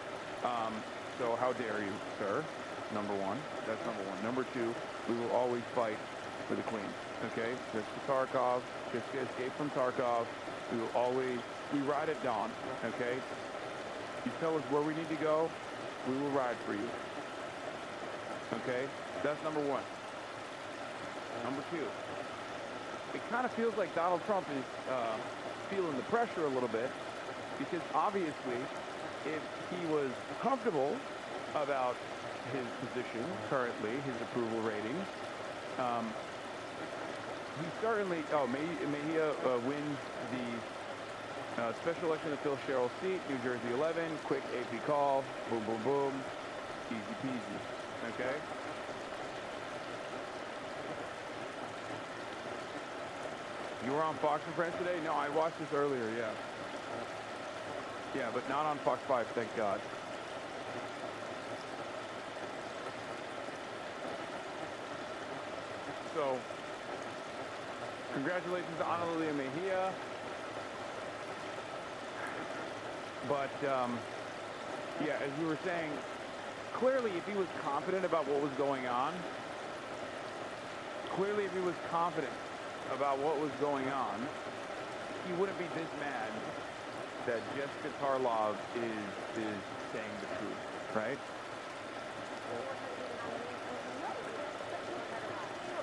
So how dare you, sir? Number one. That's number one. Number two, we will always fight for the queen, okay? Jessica Tarkov. Jessica escaped from Tarkov. We will always, we ride at dawn, okay? You tell us where we need to go, we will ride for you. Okay? That's number one. Number two, it kind of feels like Donald Trump is feeling the pressure a little bit because obviously if he was comfortable about his position currently, his approval ratings, he certainly, Mejia wins the special election to fill Cheryl's seat, New Jersey 11, quick AP call, boom, boom, boom, easy peasy, okay? You were on Fox and Friends today? No, I watched this earlier, yeah. Yeah, but not on Fox 5, thank God. So, congratulations to Ana Lilia Mejia. But, yeah, as we were saying, clearly if he was confident about what was going on, he wouldn't be this mad that Jessica Tarlov is saying the truth, right?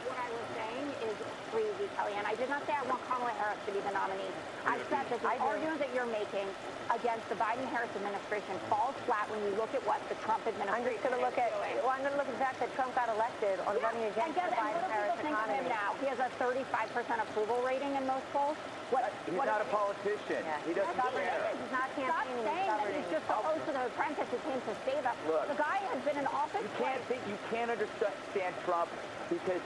What I was saying is crazy, Kellyanne. I did not say I want Kamala Harris to be the nominee. I said that the argument that you're making against the Biden-Harris administration falls flat when you look at what the Trump administration is doing. I'm going to look at the fact that Trump got elected on running against the Biden-Harris economy. Now? He has a 35% approval rating in most polls. He's not a politician. Yeah. He doesn't care. He's not campaigning. Stop saying that he's just the host of The Apprentice who came to save us. Look, the guy has been in office. You can't understand Trump because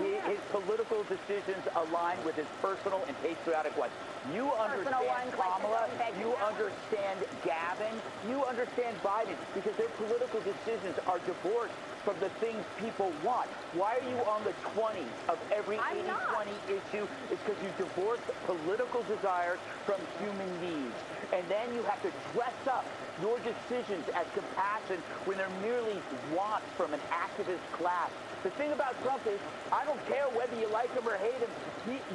his political decisions align with his personal and patriotic ones. You understand Kamala, you understand Gavin, you understand Biden because their political decisions are divorced from the things people want. Why are you on the 20 of every 80-20 issue? It's because you divorce political desires from human needs. And then you have to dress up your decisions as compassion when they're merely wants from an activist class. The thing about Trump is, I don't care whether you like him or hate him,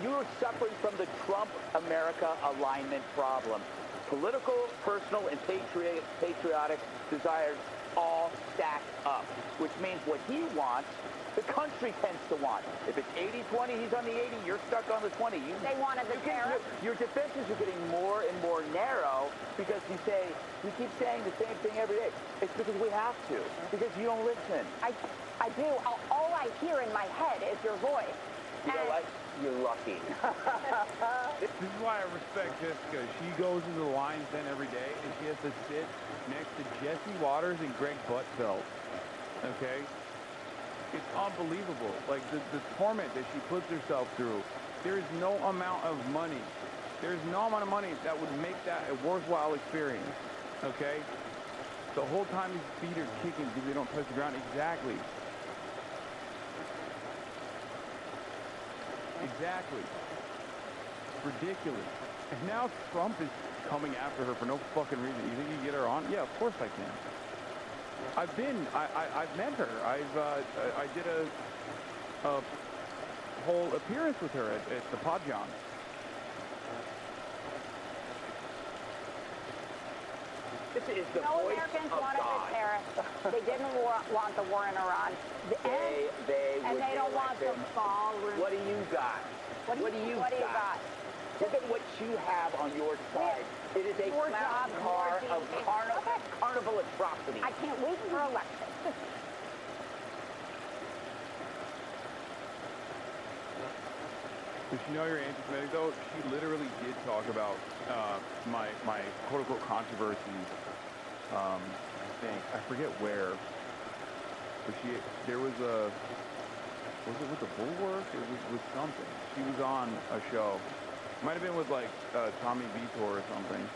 you're suffering from the Trump-America alignment problem. Political, personal, and patriotic desires all stack up, which means what he wants, the country tends to want. If it's 80-20, he's on the 80, you're stuck on the 20. They wanted the tariff. Your defenses are getting more and more narrow because we keep saying the same thing every day. It's because we have to, because you don't listen. I do. All I hear in my head is your voice. You know what? You're lucky. This is why I respect Jessica. She goes into the Lion's Den every day, and she has to sit next to Jesse Waters and Greg Gutfeld. Okay? It's unbelievable. Like, the torment that she puts herself through. There is no amount of money. There's no amount of money that would make that a worthwhile experience. Okay? The whole time his feet are kicking because they don't touch the ground. Exactly. Exactly. It's ridiculous. And now Trump is coming after her for no fucking reason. You think you can get her on? Yeah, of course I can. I've met her. I did a whole appearance with her at the Podjon. This is the no voice Americans of wanted God. the tariff. They didn't want the war in Iran. And they don't want the ballroom. What do you got? What do you got? Look at what you have on your side. It is a clown car of carnival atrocity. I can't wait for election. Does she know you're anti-Semitic though? She literally did talk about my quote-unquote controversies. I think, I forget where, but there was a, was it with the Bulwark? It was with something. She was on a show. Might have been with like Tommy Vitor or something.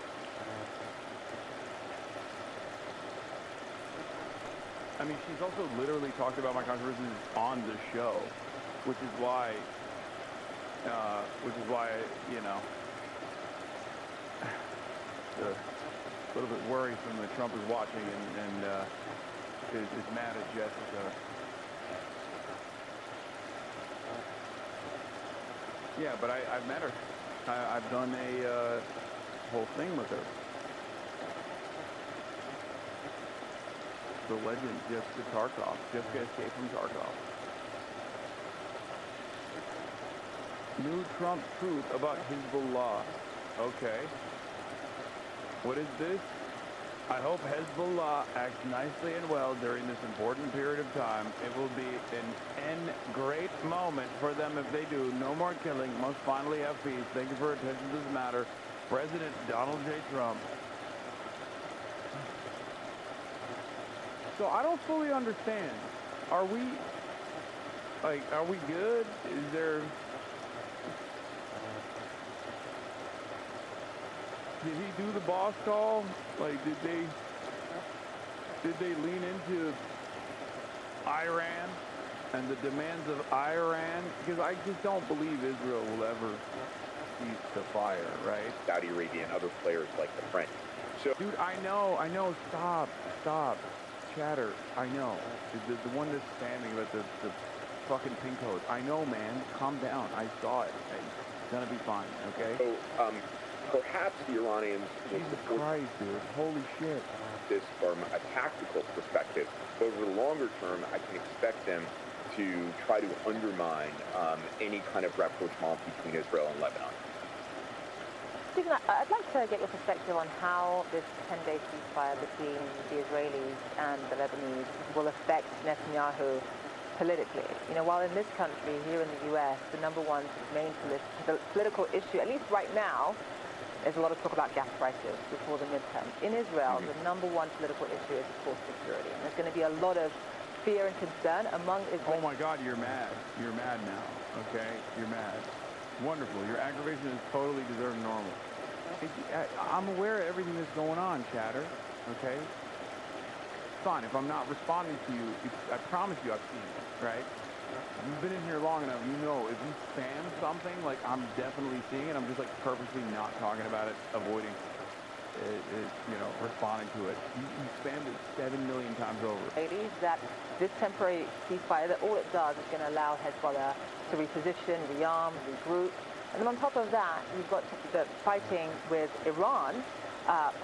I mean, she's also literally talked about my controversies on the show, which is why, you know, a little bit worrisome that Trump is watching and is mad at Jessica. Yeah, but I've met her. I've done a whole thing with her. The legend, Jessica Tarkov. Jessica escaped from Tarkov. New Trump truth about Hezbollah. Okay. What is this? I hope Hezbollah acts nicely and well during this important period of time. It will be an great moment for them if they do. No more killing. Must finally have peace. Thank you for your attention to this matter. President Donald J. Trump. So I don't fully understand. Are we good? Is there... Did he do the boss call? Like, did they lean into Iran and the demands of Iran? Because I just don't believe Israel will ever cease to fire, right? Saudi Arabia and other players like the French. So, dude, I know. Stop. Chatter. I know. The one that's spamming about the fucking pin code. I know, man. Calm down. I saw it. It's gonna be fine, okay? So, perhaps the Iranians will Jesus support Christ, dude. Holy shit. this from a tactical perspective. But over the longer term, I can expect them to try to undermine any kind of rapprochement between Israel and Lebanon. Stephen, I'd like to get your perspective on how this 10-day ceasefire between the Israelis and the Lebanese will affect Netanyahu politically. You know, while in this country, here in the U.S., the number one main political issue, at least right now, there's a lot of talk about gas prices before the midterms. In Israel, the number one political issue is, of course, security. And there's going to be a lot of fear and concern among Israelis. Oh my God, you're mad. You're mad now, okay? You're mad. Wonderful. Your aggravation is totally deserved and normal. I'm aware of everything that's going on, Chatter, okay? Fine, if I'm not responding to you, I promise you I've seen it, right? You've been in here long enough, you know, if you spam something, like, I'm definitely seeing it, I'm just, like, purposely not talking about it, avoiding you know, responding to it. You spammed it 7 million times over. Ladies, that this temporary ceasefire, that all it does is going to allow Hezbollah to reposition, rearm, regroup. And then on top of that, you've got the fighting with Iran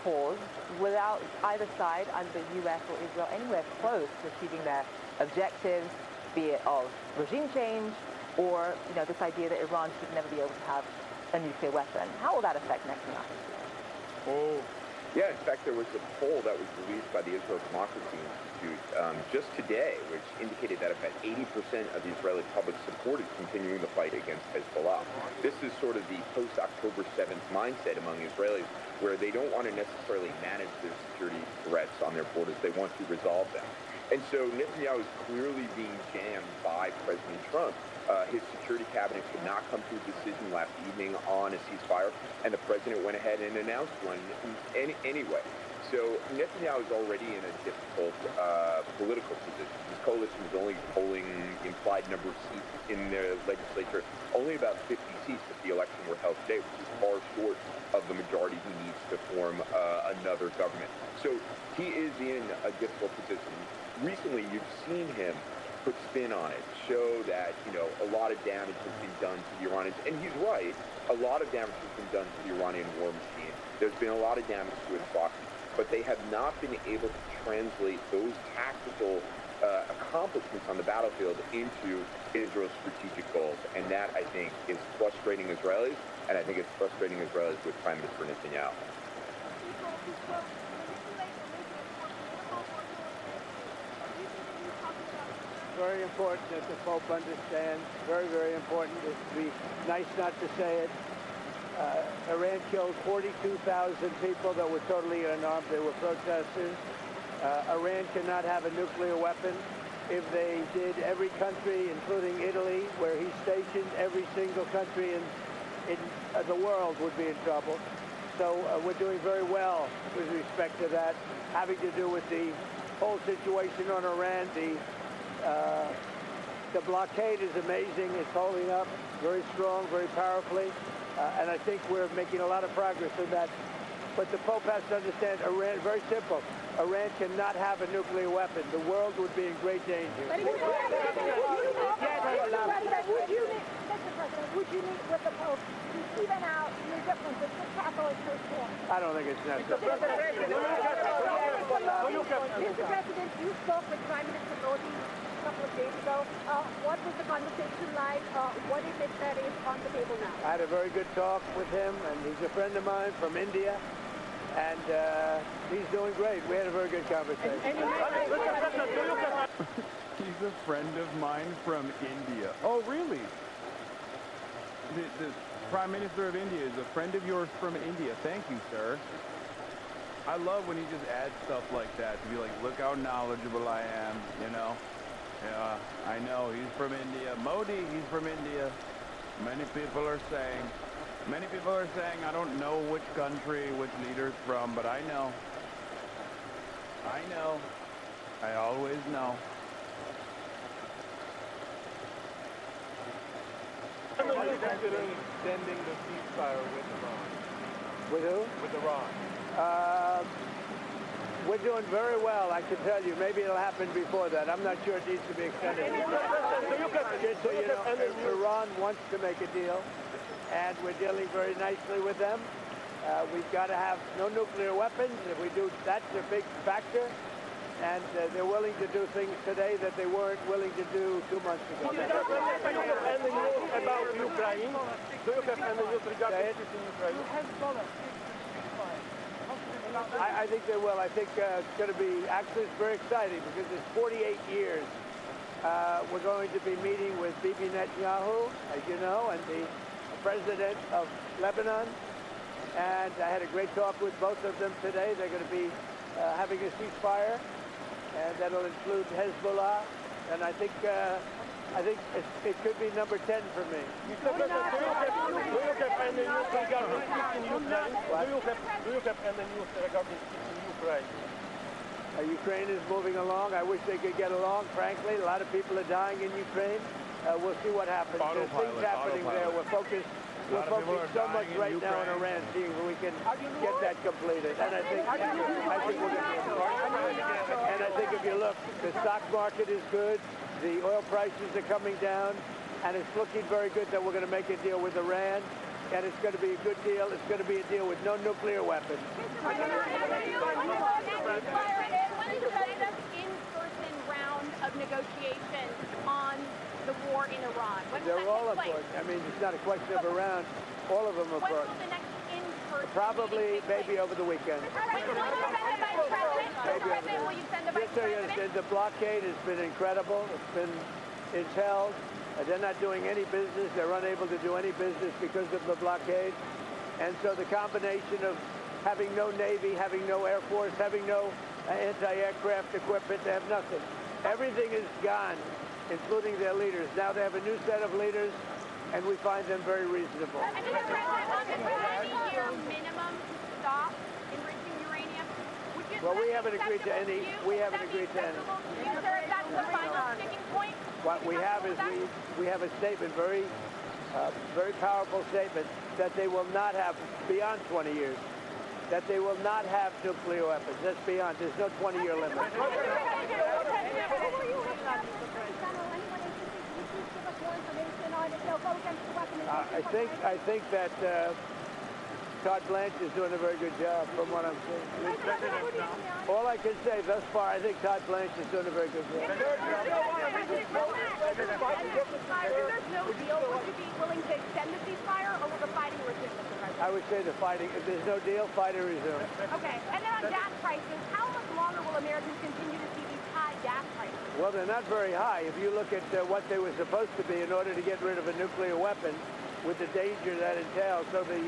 paused without either side, either the U.S. or Israel, anywhere close to achieving their objectives, be it of regime change or, you know, this idea that Iran should never be able to have a nuclear weapon. How will that affect Netanyahu? Oh, yeah. In fact, there was a poll that was released by the Israel Democracy Institute just today, which indicated that about 80% of the Israeli public supported continuing the fight against Hezbollah. This is sort of the post-October 7th mindset among Israelis, where they don't want to necessarily manage their security threats on their borders. They want to resolve them. And so Netanyahu is clearly being jammed by President Trump. His security cabinet could not come to a decision last evening on a ceasefire, and the president went ahead and announced one anyway. So Netanyahu is already in a difficult political position. His coalition is only polling implied number of seats in the legislature, only about 50 seats if the election were held today, which is far short of the majority he needs to form another government. So he is in a difficult position. Recently, you've seen him put spin on it, show that, you know, a lot of damage has been done to the Iranians. And he's right, a lot of damage has been done to the Iranian war machine. There's been a lot of damage to its proxies, but they have not been able to translate those tactical accomplishments on the battlefield into Israel's strategic goals. And that, I think, is frustrating Israelis, and I think it's frustrating Israelis with Prime Minister Netanyahu. very important that the Pope understands. Very, very important. It would be nice not to say it. Iran killed 42,000 people that were totally unarmed. They were protesters. Iran cannot have a nuclear weapon. If they did, every country, including Italy, where he's stationed, every single country in the world would be in trouble. So we're doing very well with respect to that, having to do with the whole situation on Iran. The blockade is amazing. It's holding up very strong, very powerfully. And I think we're making a lot of progress in that. But the Pope has to understand Iran, very simple. Iran cannot have a nuclear weapon. The world would be in great danger. Mr. President, would you meet with the Pope to even out your differences with Catholic Church law? I don't think it's necessary. Mr. President, you spoke with Prime Minister Modi a couple of days ago. What was the conversation like? What is it that is on the table now? I had a very good talk with him, and he's a friend of mine from India. And he's doing great. We had a very good conversation. He's a friend of mine from India. Oh, really? The Prime Minister of India is a friend of yours from India. Thank you, sir. I love when he just adds stuff like that to be like, look how knowledgeable I am, you know? Yeah, I know. He's from India. Modi, he's from India. Many people are saying, I don't know which country, which leader's from, but I know. I know. I always know. Are you considering extending the ceasefire with Iran? With who? With Iran. We're doing very well, I can tell you. Maybe it'll happen before that. I'm not sure it needs to be extended. Just so you know, Iran wants to make a deal, and we're dealing very nicely with them. We've got to have no nuclear weapons. If we do, that's a big factor. And they're willing to do things today that they weren't willing to do 2 months ago. Do you have any news about Ukraine? Do you have any news regarding Ukraine? I think they will. I think it's going to be, actually it's very exciting because it's 48 years. We're going to be meeting with Bibi Netanyahu, as you know, and the president of Lebanon. And I had a great talk with both of them today. They're going to be having a ceasefire, and that'll include Hezbollah. And I think it could be number 10 for me. Do you have any news regarding peace in Ukraine? Do you have any news regarding peace in Ukraine? Ukraine is moving along. I wish they could get along, frankly. A lot of people are dying in Ukraine. We'll see what happens. There's things happening there. We're focused so much right now in Iran, seeing if we can get that completed. And I think we're going to. And I think if you look, the stock market is good. The oil prices are coming down, and it's looking very good that we're going to make a deal with Iran, and it's going to be a good deal. It's going to be a deal with no nuclear weapons. When is the president's in-person round of negotiations on the war in Iran? They're all important. I mean, it's not a question of around. All of them are important. When will the next in-person Probably, maybe over the weekend. Will you send the vice president? The blockade has been incredible. It's held. They're not doing any business. They're unable to do any business because of the blockade. And so the combination of having no Navy, having no Air Force, having no anti-aircraft equipment, they have nothing. Everything is gone, including their leaders. Now they have a new set of leaders, and we find them very reasonable. And is the president on a 20-year minimum stop enriching uranium? Well, we haven't agreed to any. We haven't agreed to any. That's the final sticking point? What we have is we have a statement, very powerful statement, that they will not have, beyond 20 years, that they will not have nuclear weapons. That's beyond. There's no 20-year limit. I think that Todd Blanche is doing a very good job from what I'm seeing. All I can say thus far, I think Todd Blanche is doing a very good job. If there's no deal, would you be willing to extend the ceasefire, or will the fighting resume, Mr. President? I would say the fighting. If there's no deal, fighting resume. Okay. And then on gas prices, how much longer will Americans continue to see these high gas prices? Well, they're not very high. If you look at what they were supposed to be in order to get rid of a nuclear weapon with the danger that entails. So the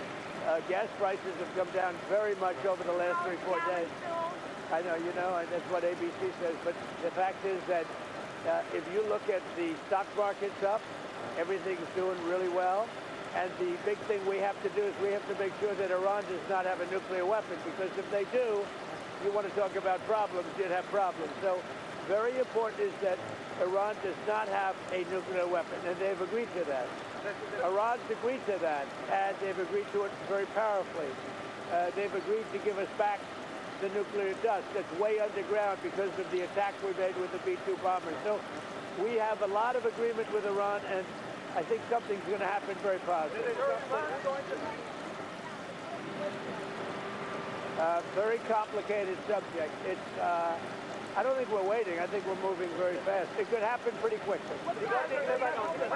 gas prices have come down very much over the last 3-4 days. I know, you know, and that's what ABC says. But the fact is that if you look at the stock market's up, everything's doing really well. And the big thing we have to do is we have to make sure that Iran does not have a nuclear weapon, because if they do, you want to talk about problems, you'd have problems. So very important is that Iran does not have a nuclear weapon, and they've agreed to that. Iran's agreed to that, and they've agreed to it very powerfully. They've agreed to give us back the nuclear dust that's way underground because of the attack we made with the B-2 bombers. So we have a lot of agreement with Iran, and I think something's going to happen very positive. Very complicated subject. It's, I don't think we're waiting. I think we're moving very fast. It could happen pretty quickly. How long should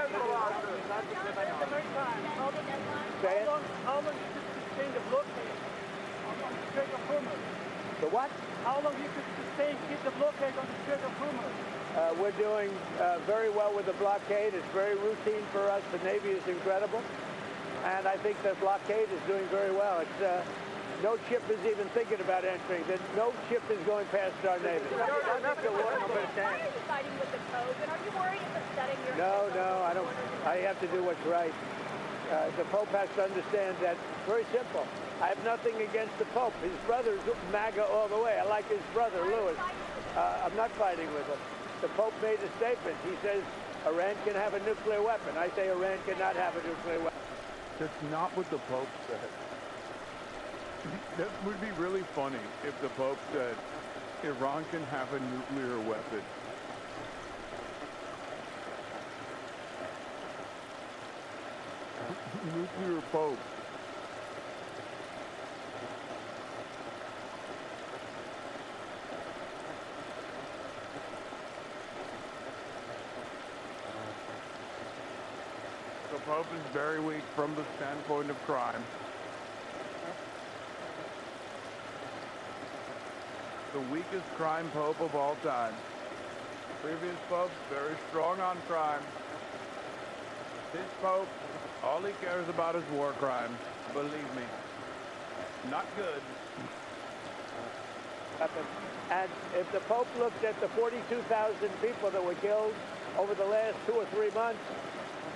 this sustain the blockade on the Strait of Hormuz? The what? How long you could sustain, keep the blockade on the Strait of Hormuz? We're doing very well with the blockade. It's very routine for us. The Navy is incredible. And I think the blockade is doing very well. It's, no ship is even thinking about entering. No ship is going past our Navy. Why are you fighting with the Pope? And are you worried it's upsetting your... No, I don't. I have to do what's right. The Pope has to understand that. Very simple. I have nothing against the Pope. His brother's MAGA all the way. I like his brother, Louis. I'm not fighting with him. The Pope made a statement. He says Iran can have a nuclear weapon. I say Iran cannot have a nuclear weapon. That's not what the Pope said. That would be really funny if the Pope said Iran can have a nuclear weapon. Nuclear Pope. The Pope is very weak from the standpoint of crime. The weakest crime pope of all time. Previous popes, very strong on crime. This pope, all he cares about is war crimes. Believe me. Not good. And if the Pope looked at the 42,000 people that were killed over the last 2 or 3 months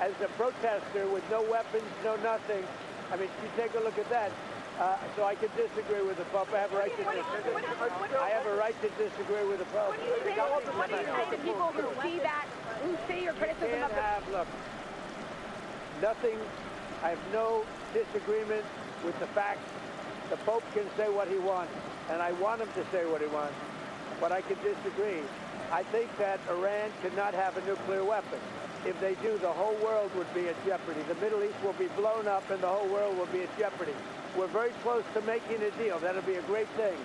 as a protester with no weapons, no nothing, I mean, you take a look at that. So I can disagree with the Pope. I have a right to disagree. I have a right to disagree with the Pope. What do you say to people who see that, who see your criticism of the... Look, nothing, I have no disagreement with the fact the Pope can say what he wants, and I want him to say what he wants, but I can disagree. I think that Iran cannot have a nuclear weapon. If they do, the whole world would be at jeopardy. The Middle East will be blown up and the whole world will be at jeopardy. We're very close to making a deal. That'll be a great thing.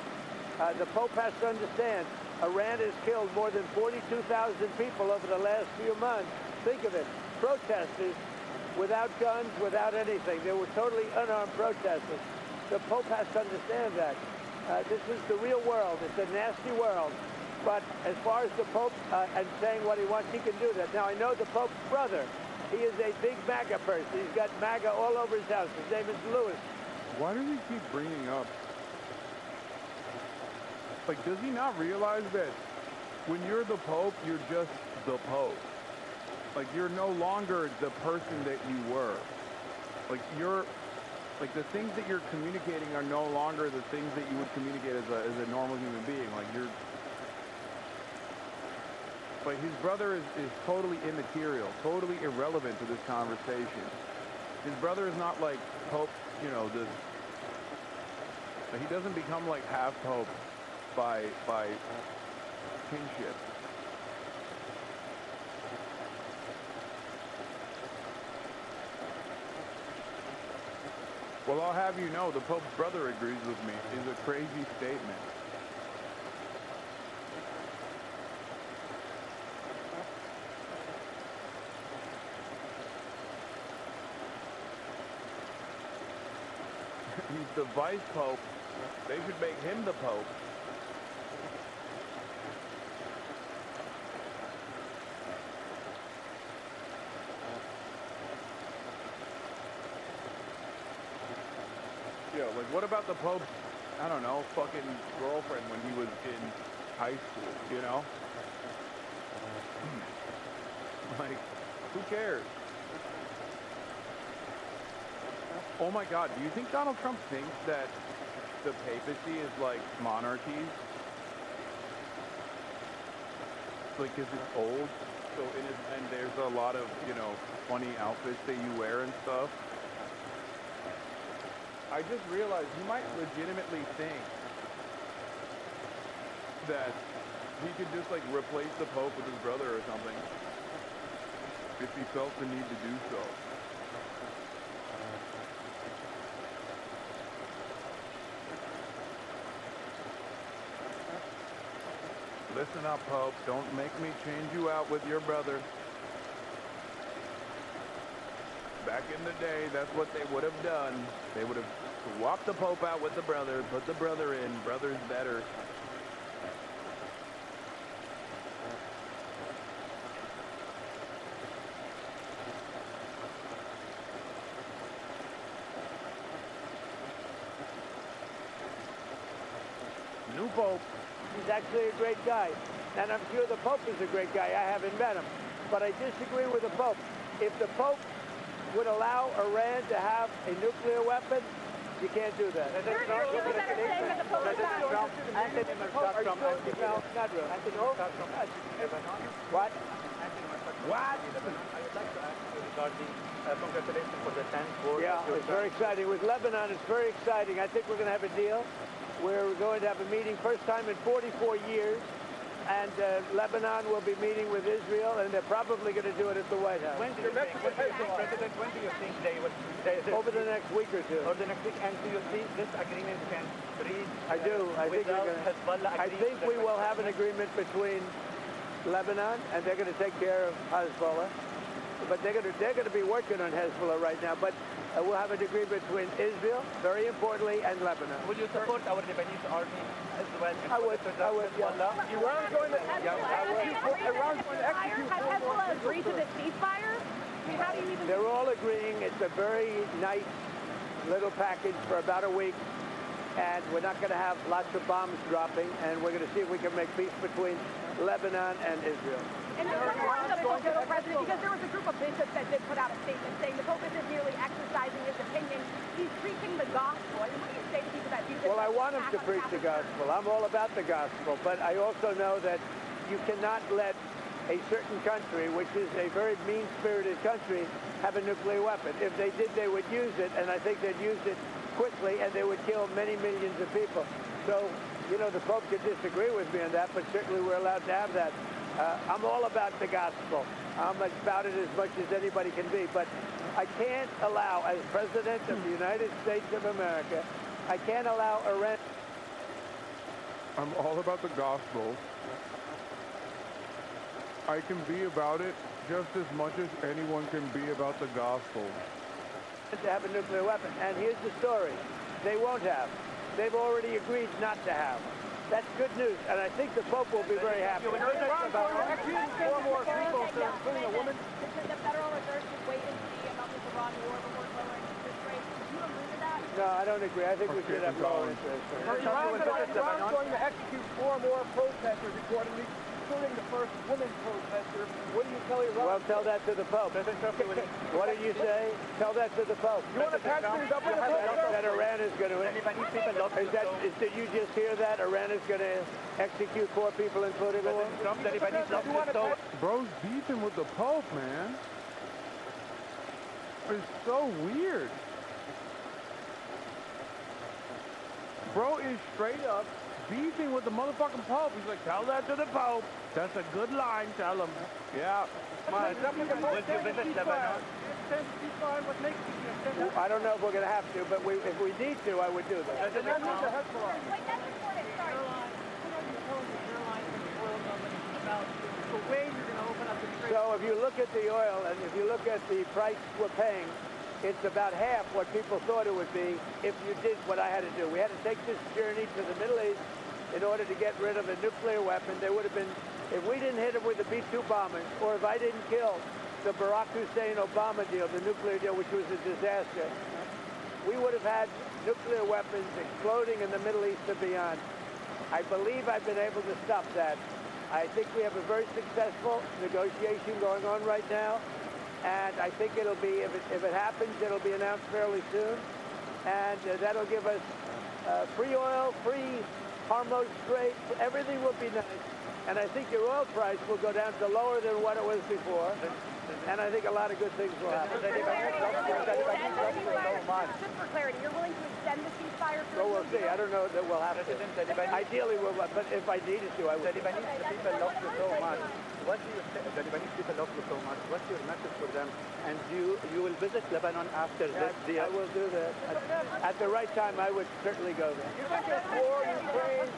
The Pope has to understand, Iran has killed more than 42,000 people over the last few months. Think of it, protesters without guns, without anything. They were totally unarmed protesters. The Pope has to understand that. This is the real world. It's a nasty world. But as far as the Pope and saying what he wants, he can do that. Now, I know the Pope's brother. He is a big MAGA person. He's got MAGA all over his house. His name is Louis. Why does he keep bringing up? Like, does he not realize that when you're the Pope, you're just the Pope? Like, you're no longer the person that you were. Like, like, the things that you're communicating are no longer the things that you would communicate as a normal human being. Like, Like, his brother is totally immaterial, totally irrelevant to this conversation. His brother is not like Pope, you know, he doesn't become like half Pope by kinship. Well, I'll have you know, the Pope's brother agrees with me. It's a crazy statement. He's the vice pope. They should make him the pope. scenario. Like, what about the Pope's, I don't know, fucking girlfriend when he was in high school, you know? Like, who cares? Oh my God, do you think Donald Trump thinks that the papacy is like monarchies? Like, 'cause it's old, so and there's a lot of, you know, funny outfits that you wear and stuff. I just realized he might legitimately think that he could just like replace the Pope with his brother or something if he felt the need to do so. Listen up, Pope. Don't make me change you out with your brother. Back in the day, that's what they would have done. They would have swapped the Pope out with the brother, put the brother in. Brother's better. New Pope. He's actually a great guy. And I'm sure the Pope is a great guy. I haven't met him. But I disagree with the Pope. If the Pope would allow Iran to have a nuclear weapon, you can't do that. There are people that are saying that the Pope is bad. What? What? I would like to ask you regarding congratulations for the 10th war. Yeah, it's very exciting. With Lebanon, it's very exciting. I think we're going to have a deal. We're going to have a meeting first time in 44 years. And Lebanon will be meeting with Israel, and they're probably going to do it at the White House. When do you think they would... Over the next week or two. Or the next week, and do you think this agreement can reach... I do. I think we're gonna, I think we will have an agreement between Lebanon, and they're going to take care of Hezbollah. But they're going to be working on Hezbollah right now. But we'll have an agreement between Israel, very importantly, and Lebanon. Would you support our Lebanese army as well? I would, yeah. Iran's going to... Iran's going to execute... Has Hezbollah agreed to the ceasefire? I mean, how do you even... They're all agreeing. It's a very nice little package for about a week. And we're not going to have lots of bombs dropping. And we're going to see if we can make peace between Lebanon and Israel. And that's important of the Pope, President, because there was a group of bishops that did put out a statement saying the Pope isn't merely exercising his opinion, he's preaching the gospel. I mean, what do you say to people that do this? Well, I want him to preach the gospel. I'm all about the gospel. But I also know that you cannot let a certain country, which is a very mean-spirited country, have a nuclear weapon. If they did, they would use it, and I think they'd use it quickly, and they would kill many millions of people. So, you know, the Pope could disagree with me on that, but certainly we're allowed to have that. I'm all about the gospel. I'm about it as much as anybody can be. But I can't allow, as President of the United States of America, I can't allow Iran... I'm all about the gospel. I can be about it just as much as anyone can be about the gospel. ...to have a nuclear weapon. And here's the story. They won't have. They've already agreed not to have. That's good news, and I think the Pope will be very happy. Four more people, including a woman. The Federal Reserve should wait and see about this Iran war before lowering interest rates. Do you agree with that? No, I don't agree. I think we should have lower interest rates. Iran's going to execute 4 more protesters, accordingly, including the first woman protester. What do you tell Iran? Well, tell that to the Pope. What did you say? Tell that to the Pope. You want to patch things up with the Pope? That Iran is going to... Did you just hear that? Iran is going to execute 4 people, including a woman? Bro's beefing with the Pope, man. It's so weird. Bro is straight up beefing with the motherfucking Pope. He's like, tell that to the Pope. That's a good line. Tell him. Yeah. I don't know if we're going to have to, but if we need to, I would do that. So if you look at the oil and if you look at the price we're paying, it's about half what people thought it would be if you did what I had to do. We had to take this journey to the Middle East in order to get rid of a nuclear weapon. There would have been, if we didn't hit them with the B-2 bombers, or if I didn't kill the Barack Hussein Obama deal, the nuclear deal, which was a disaster, we would have had nuclear weapons exploding in the Middle East and beyond. I believe I've been able to stop that. I think we have a very successful negotiation going on right now, and I think it'll be, if it happens, it'll be announced fairly soon, and that'll give us free oil, free Hormuz Strait, everything will be nice, and I think your oil price will go down to lower than what it was before, and I think a lot of good things will happen. Just for clarity, you're willing to extend the ceasefire? So we'll see. I don't know that we'll have to. Ideally, we'll, but if I needed to, I would. The Lebanese people love you so much. What do you say? The Lebanese people love you so much. What's your message for them? And you will visit Lebanon after this deal? I will do that. At the right time, I would certainly go there. You think this war in Ukraine,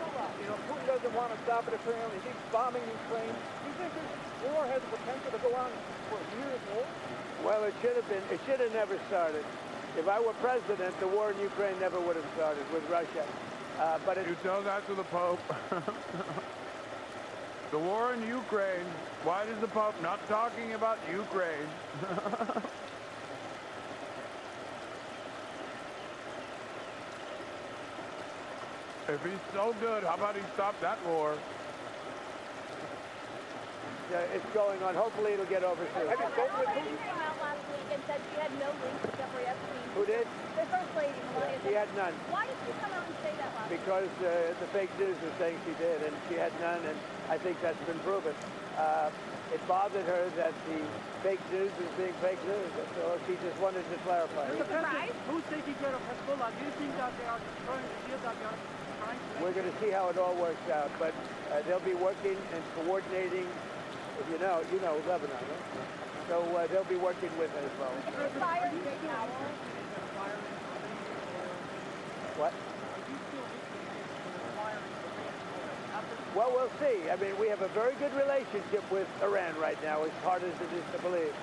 Putin doesn't want to stop it apparently. He keeps bombing Ukraine. Do you think this war has the potential to go on for years more? Well, it should have never started. If I were president, the war in Ukraine never would have started with Russia. But you tell that to the Pope. The war in Ukraine. Why is the Pope not talking about Ukraine? If he's so good, how about he stop that war? It's going on. Hopefully it'll get over soon. Have you spoken with Putin? Came out last week and said she had no links to Jeffrey Epstein. Who did? The First Lady, Melania. She had none. Why did she come out and say that last week? Because the fake news was saying she did, and she had none, and I think that's been proven. It bothered her that the fake news was being fake news, so she just wanted to clarify. Who's taking care of Hezbollah? Do you think that they are trying to feel that they are trying to... We're going to see how it all works out, but they'll be working and coordinating. You know Lebanon, right? So they'll be working with Hezbollah. What? Well, we'll see. I mean, we have a very good relationship with Iran right now, as hard as it is to believe.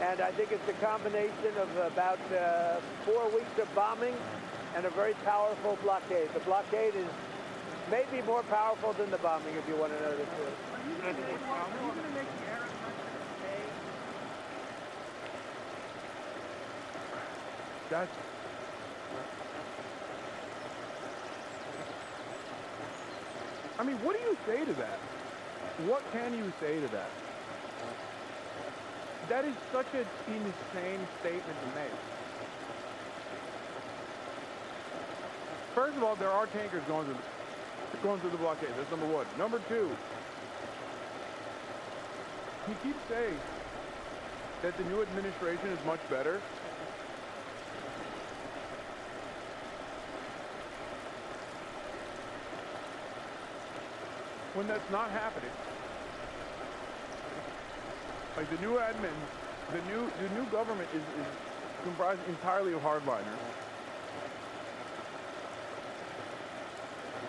And I think it's a combination of about 4 weeks of bombing and a very powerful blockade. The blockade is maybe more powerful than the bombing, if you want to know the truth. That's... I mean, what do you say to that? What can you say to that? That is such an insane statement to make. First of all, there are tankers going through the blockade. That's number one. Number two, he keeps saying that the new administration is much better. When that's not happening. Like the new admin, the new government is comprised entirely of hardliners.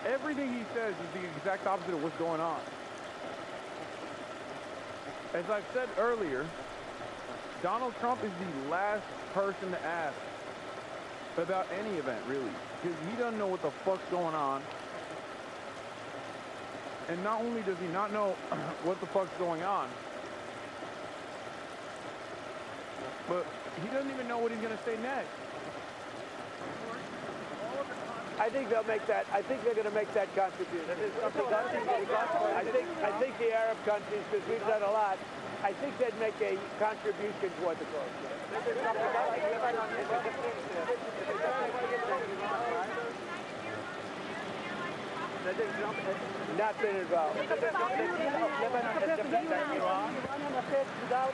Everything he says is the exact opposite of what's going on. As I've said earlier, Donald Trump is the last person to ask about any event, really, because he doesn't know what the fuck's going on. And not only does he not know what the fuck's going on, but he doesn't even know what he's going to say next. I think they'll make that. I think they're going to make that contribution. I think the Arab countries, because we've done a lot, I think they'd make a contribution toward the cause. Not been involved. Without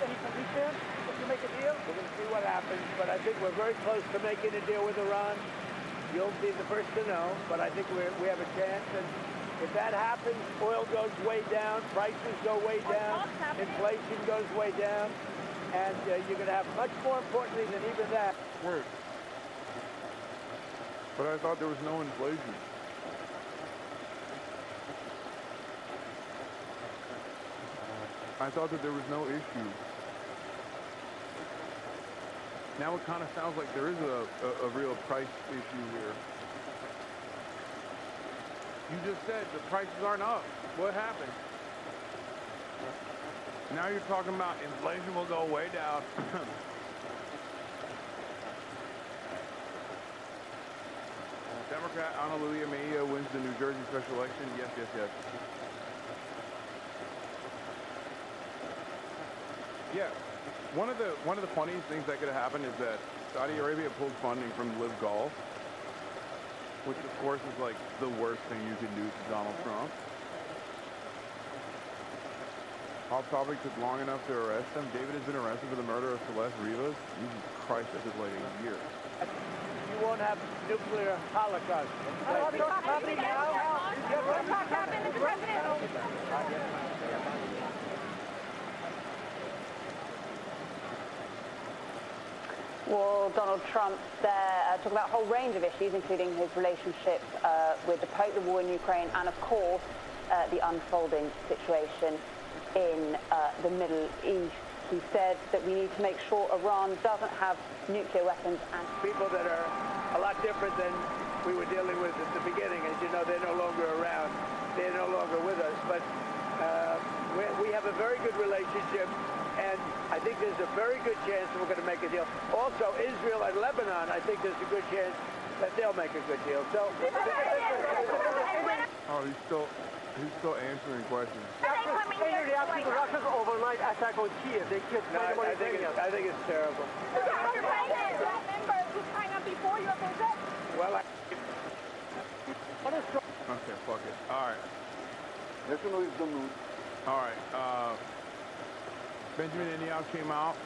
any condition, if you make a deal? We're going to see what happens, but I think we're very close to making a deal with Iran. You'll be the first to know, but I think we have a chance. And if that happens, oil goes way down, prices go way down, inflation goes way down, and you're going to have much more importantly than even that. Word. But I thought there was no inflation. I thought that there was no issue. Now it kind of sounds like there is a real price issue here. You just said the prices aren't up. What happened? Now you're talking about inflation will go way down. Democrat Hallelujah Maya wins the New Jersey special election. Yes, yes, yes. Yeah. One of the funniest things that could have happened is that Saudi Arabia pulled funding from Live Golf, which of course is like the worst thing you can do to Donald Trump. Off topic, took long enough to arrest him. David has been arrested for the murder of Celeste Rivas. Jesus Christ, that took like a year. You won't have nuclear holocaust. Well, Donald Trump there talked about a whole range of issues, including his relationship with the Pope, the war in Ukraine, and of course, the unfolding situation in the Middle East. He said that we need to make sure Iran doesn't have nuclear weapons and people that are a lot different than we were dealing with at the beginning. As you know, they're no longer around. They're no longer with us. But we have a very good relationship, and I think there's a very good chance that we're going to make a deal. Also, Israel and Lebanon, I think there's a good chance that they'll make a good deal. So. Oh, he's still answering questions. Any reaction to Russia's overnight attack on Kiev? They killed I think it's terrible. Well, okay, fuck it. All right. All right. Benjamin Netanyahu came out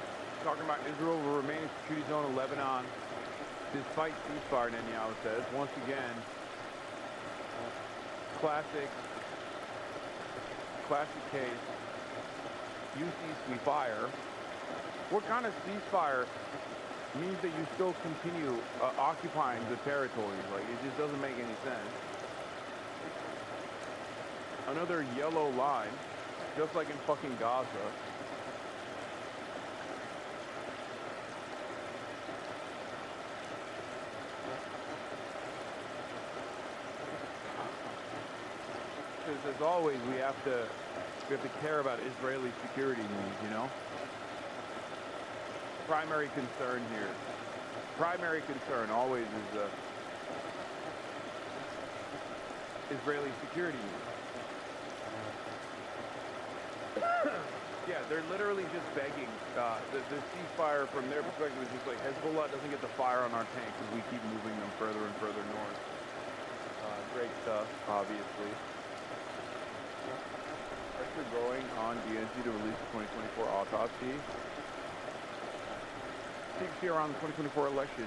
talking about Israel will remain a security zone in Lebanon despite ceasefire, Netanyahu says. Once again, classic case. You ceasefire. What kind of ceasefire means that you still continue occupying the territories? Like, it just doesn't make any sense. Another yellow line, just like in fucking Gaza. Because as always, we have to care about Israeli security needs, you know? Primary concern here. Primary concern always is Israeli security needs. Yeah, they're literally just begging. The ceasefire from their perspective is just like, Hezbollah doesn't get the fire on our tank because we keep moving them further and further north. Great stuff, obviously. Pressure growing on DNC to release the 2024 autopsy. Secrecy around the 2024 election.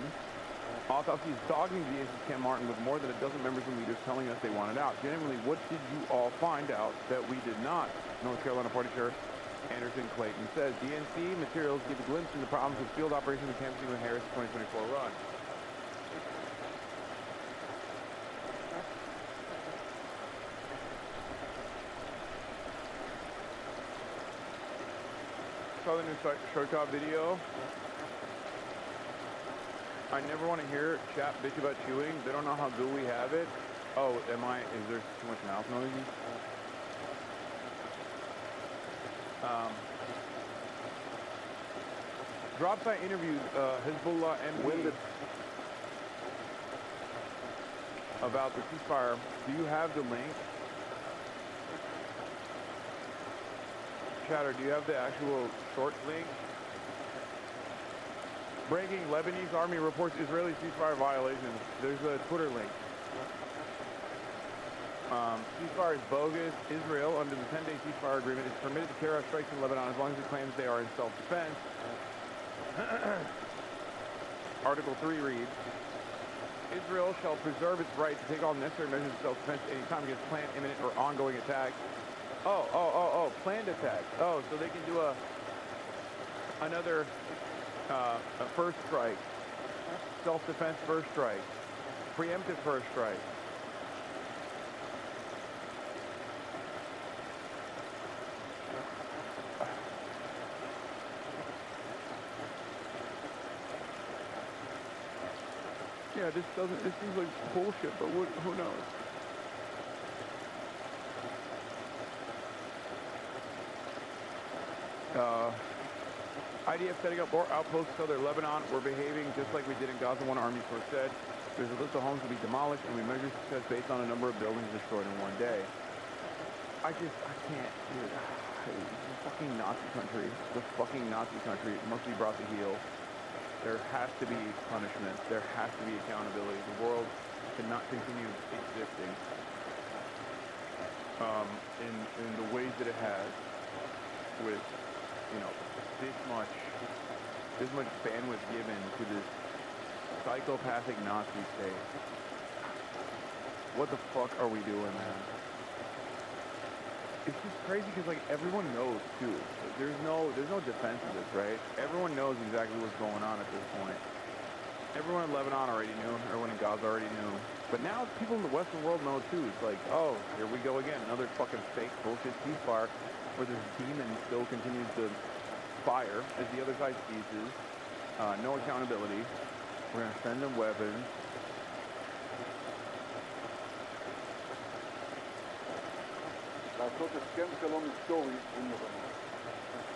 Autopsy is dogging DNC's Ken Martin with more than a dozen members and leaders telling us they want it out. Genuinely, what did you all find out that we did not? North Carolina Party Chair Anderson Clayton says DNC materials give a glimpse into the problems with field operations and canvassing with Harris' 2024 run. Saw the new Showtime video. I never want to hear chat bitch about chewing. They don't know how good we have it. Oh, is there too much mouth noise? Drop site interviews Hezbollah MD about the ceasefire. Do you have the link? Chatter, do you have the actual short link? Breaking, Lebanese army reports Israeli ceasefire violations. There's a Twitter link. Ceasefire is bogus. Israel, under the 10-day ceasefire agreement, is permitted to carry out strikes in Lebanon as long as it claims they are in self-defense. Article 3 reads, Israel shall preserve its right to take all necessary measures of self-defense at any time against planned, imminent, or ongoing attacks. Planned attacks. Oh, so they can do another a first strike, self-defense first strike, preemptive first strike. Yeah, this seems like bullshit, but who knows? IDF setting up more outposts so their Lebanon. We're behaving just like we did in Gaza, one army source said. There's a list of homes to be demolished, and we measure success based on a number of buildings destroyed in one day. I can't, dude. The fucking Nazi country. The fucking Nazi country must be brought to heel. There has to be punishment. There has to be accountability. The world cannot continue existing in the ways that it has, with, you know, this much bandwidth given to this psychopathic Nazi state. What the fuck are we doing, man? It's just crazy because, like, everyone knows too. There's no defense of this, right? Everyone knows exactly what's going on at this point. Everyone in Lebanon already knew. Everyone in Gaza already knew. But now people in the Western world know too. It's like, oh, here we go again. Another fucking fake bullshit ceasefire where this demon still continues to fire as the other side ceases. No accountability. We're going to send them weapons. לעשות הסכם שלום היסטורי עם לבנון.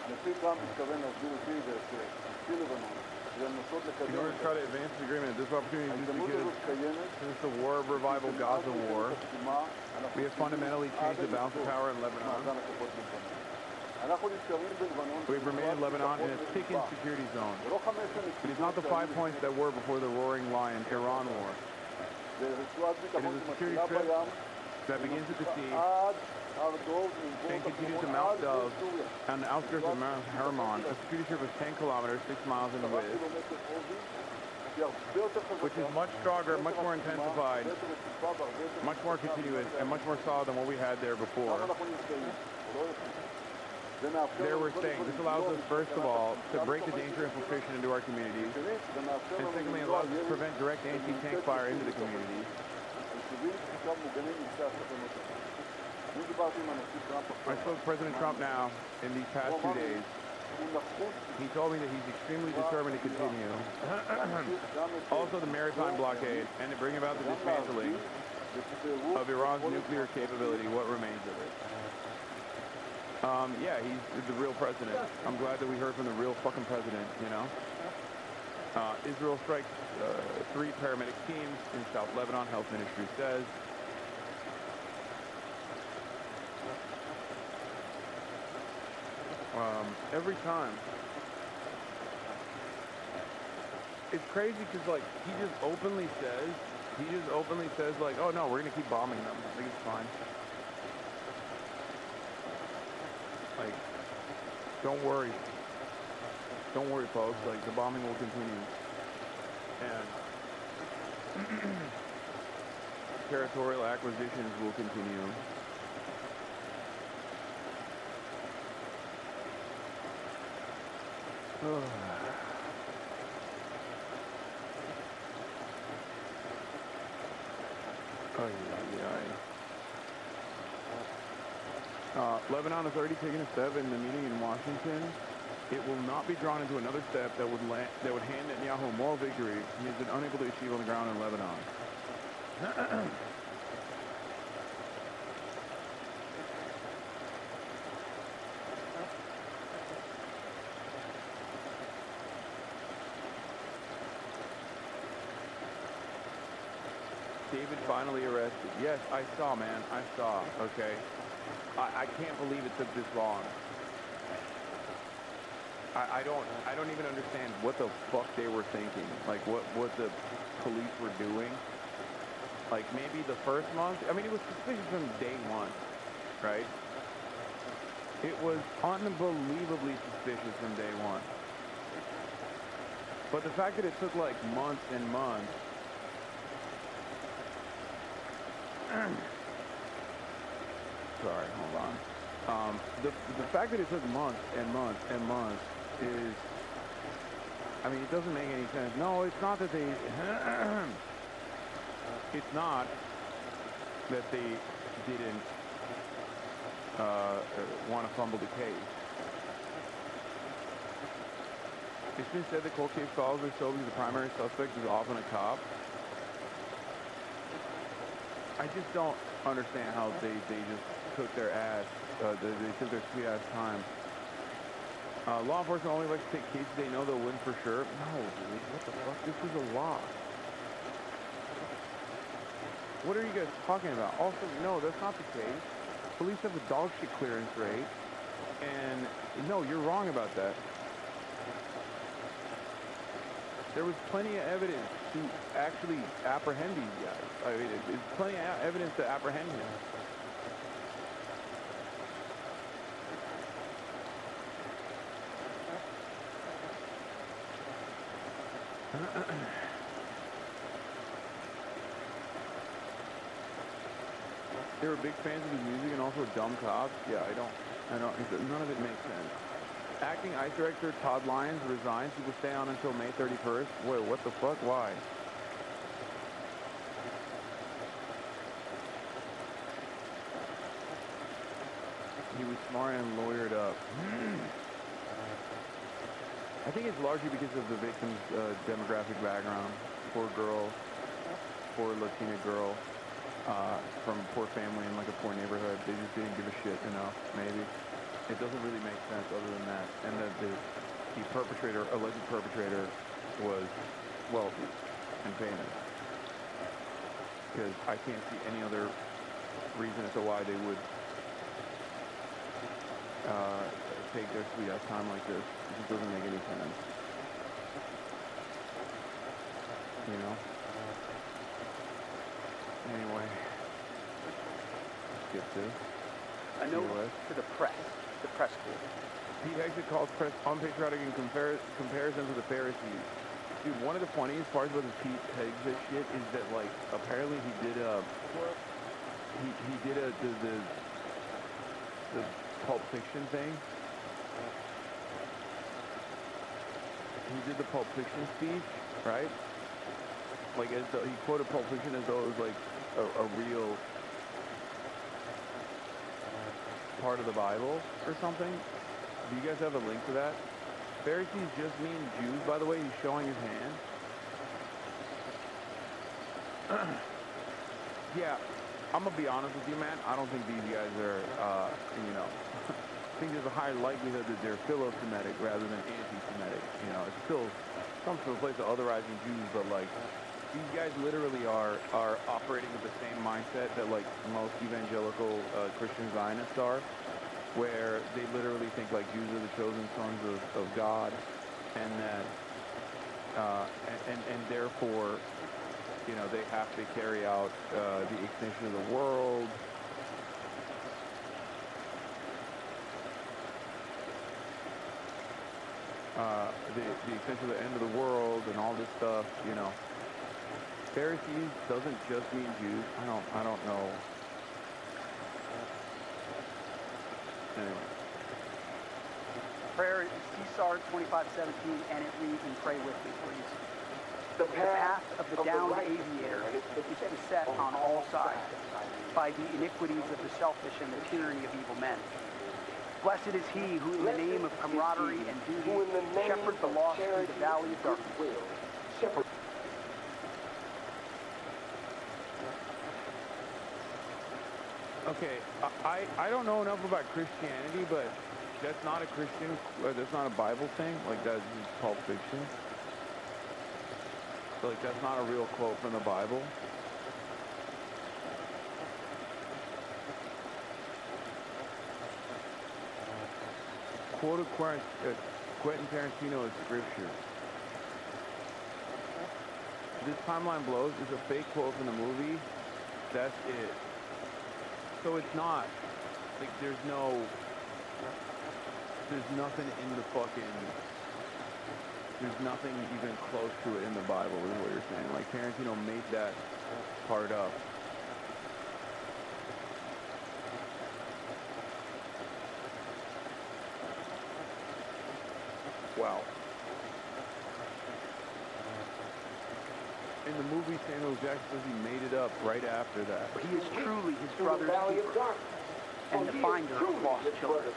הנשיא טראמפ מתכוון להסביר אותי ואת נשיא לבנון ולנסות לקדם... In order to try to advance the agreement, this opportunity is because since the War of Revival Gaza War, we have fundamentally changed the balance of power in Lebanon. We've remained in Lebanon in a thickened security zone. It is not the 5 points that were before the Roaring Lion Iran War. It is a security strip that begins at the sea and continues to Mount Dove on the outskirts of Mount Hermon, a security strip of 10 kilometers, 6 miles in width, which is much stronger, much more intensified, much more continuous, and much more solid than what we had there before. There we're saying this allows us, first of all, to break the danger infiltration into our communities, and secondly, it allows us to prevent direct anti-tank fire into the communities. I spoke to President Trump now in these past 2 days. He told me that he's extremely determined to continue. Also the maritime blockade and to bring about the dismantling of Iran's nuclear capability, what remains of it. Yeah, he's the real president. I'm glad that we heard from the real fucking president, you know. Israel strikes 3 paramedic teams in South Lebanon, Health Ministry says. Every time. It's crazy because, like, he just openly says, like, oh no, we're going to keep bombing them. I think it's fine. Like, don't worry. Don't worry, folks. Like, the bombing will continue. And territorial acquisitions will continue. Lebanon has already taken a step in the meeting in Washington. It will not be drawn into another step that would hand Netanyahu a moral victory he has been unable to achieve on the ground in Lebanon. David finally arrested. Yes, I saw, man. I saw. Okay. I can't believe it took this long. I don't even understand what the fuck they were thinking. Like what the police were doing. Like maybe the first month. I mean, it was suspicious from day one, right? It was unbelievably suspicious from day one. But the fact that it took like months and months. Sorry, hold on. The fact that it took months and months and months is, I mean, it doesn't make any sense. No, it's not that they, it's not that they didn't want to fumble the case. It's been said that cold case files are so because the primary suspect is often a cop. I just don't understand how they just took their ass, they took their sweet ass time. Law enforcement only likes to take cases they know they'll win for sure. No, dude, what the fuck? This is a law. What are you guys talking about? Also, no, that's not the case. Police have a dog shit clearance rate, and no, you're wrong about that. There was plenty of evidence to actually apprehend these guys. I mean, there's plenty of evidence to apprehend him. They were big fans of his music and also dumb cops. Yeah, I don't, none of it makes sense. Acting ICE Director Todd Lyons resigns. He will stay on until May 31st. Wait, what the fuck? Why? He was smart and lawyered up. I think it's largely because of the victim's demographic background. Poor girl, poor Latina girl, from a poor family in like a poor neighborhood. They just didn't give a shit enough, maybe. It doesn't really make sense other than that. And that the perpetrator, alleged perpetrator, was wealthy and famous. Because I can't see any other reason as to why they would take their sweet ass time like this. It just doesn't make any sense. You know? Anyway. Skip this. A note to the press school. He actually calls press unpatriotic in comparison to the Pharisees. Dude, one of the funniest parts about this Pete Hegseth shit is that, like, apparently he did the Pulp Fiction thing. He did the Pulp Fiction speech, right? Like, as though he quoted Pulp Fiction as though it was like a real part of the Bible or something. Do you guys have a link to that? Pharisees just mean Jews, by the way. He's showing his hand. Yeah, I'm gonna be honest with you, man. I don't think these guys are, you know, I think there's a higher likelihood that they're philo-Semitic rather than anti-Semitic. You know, it still comes from a place of otherizing Jews, but like, these guys literally are operating with the same mindset that like most evangelical Christian Zionists are, where they literally think like Jews are the chosen sons of God, and that and therefore, you know, they have to carry out the extinction of the world. The extension of the end of the world and all this stuff, you know. Pharisees doesn't just mean Jews. I don't know. Anyway. Prayer is CSAR 2517, and it reads, and pray with me, please. The path of the downed aviator is beset on all sides by the iniquities of the selfish and the tyranny of evil men. Blessed is he who, in the name of camaraderie and duty, shepherd the lost through the valley of darkness. Okay, I don't know enough about Christianity, but that's not a Christian, that's not a Bible thing. Like, that's just Pulp Fiction. So, like, that's not a real quote from the Bible. Quoted Quentin Tarantino as scripture. This timeline blows is a fake quote from the movie. That's it. So it's not, like, there's nothing in the fucking, there's nothing even close to it in the Bible is what you're saying. Like, Tarantino made that part up. Wow. In the movie, Samuel Jackson says he made it up right after that. He is truly his brother's keeper and the finder of lost children.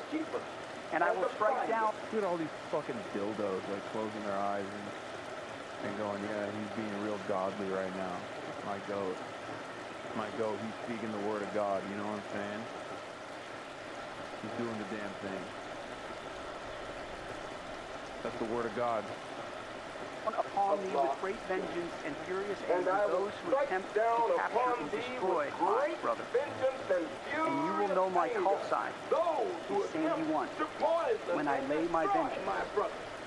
And I will strike down... Look at all these fucking dildos, like, closing their eyes and going, yeah, he's being real godly right now. My goat. My goat, he's speaking the word of God, you know what I'm saying? He's doing the damn thing. That's the word of God. upon thee with great vengeance and furious anger those who attempt to capture and destroy my brother. And you will know my call sign is Sandy 1 when I lay my vengeance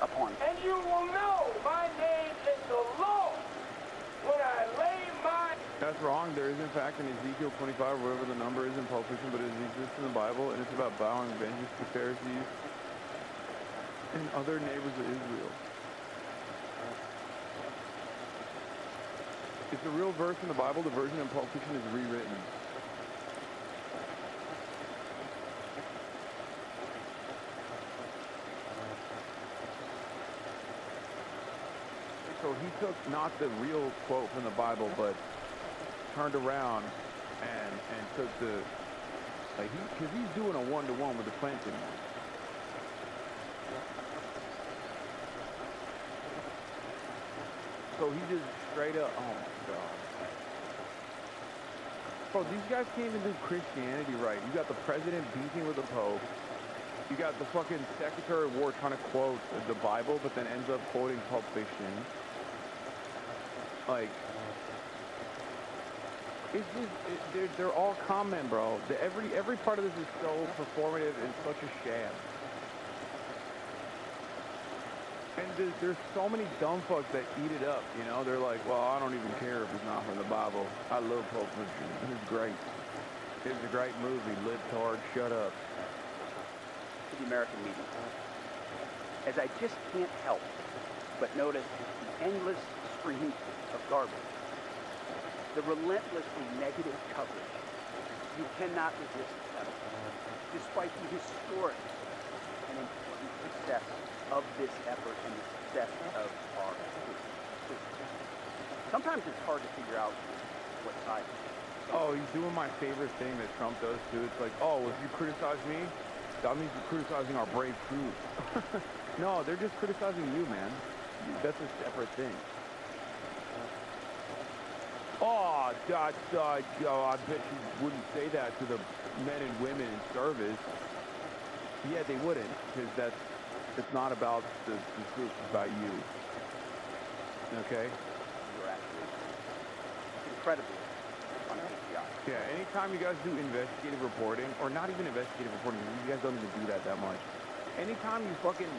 upon you. And you will know my name is the Lord when I lay my... That's wrong. There is, in fact, in Ezekiel 25, whatever the number is in Pulp Fiction, but it exists in the Bible, and it's about bowing vengeance to Pharisees and other neighbors of Israel. It's a real verse in the Bible. The version in Pulp Fiction is rewritten. So he took not the real quote from the Bible, but turned around and took the, like, because he's doing a one-to-one with the Clinton. So he just straight up, oh my God. Bro, these guys can't even do Christianity right. You got the president beefing with the Pope. You got the fucking Secretary of War trying to quote the Bible, but then ends up quoting Pulp Fiction. Like, it's just, they're all con men, bro. Every part of this is so performative and such a sham. And there's so many dumb fucks that eat it up, you know? They're like, well, I don't even care if it's not from the Bible. I love Pulp Fiction. It's great. It's a great movie. Libtard, shut up. To the American media, as I just can't help but notice the endless stream of garbage, the relentlessly negative coverage. You cannot resist them, despite the historic and important success of this effort and the success of our troops. Sometimes it's hard to figure out what side. Oh, he's doing my favorite thing that Trump does too. It's like, oh, if you criticize me, that means you're criticizing our brave troops. No, they're just criticizing you, man. That's a separate thing. Oh, I bet you wouldn't say that to the men and women in service. Yeah, they wouldn't, because it's not about the troops, it's about you. Okay? You're absolutely incredibly unpatriotic. Yeah, anytime you guys do investigative reporting, or not even investigative reporting, you guys don't even do that much. Anytime you fucking...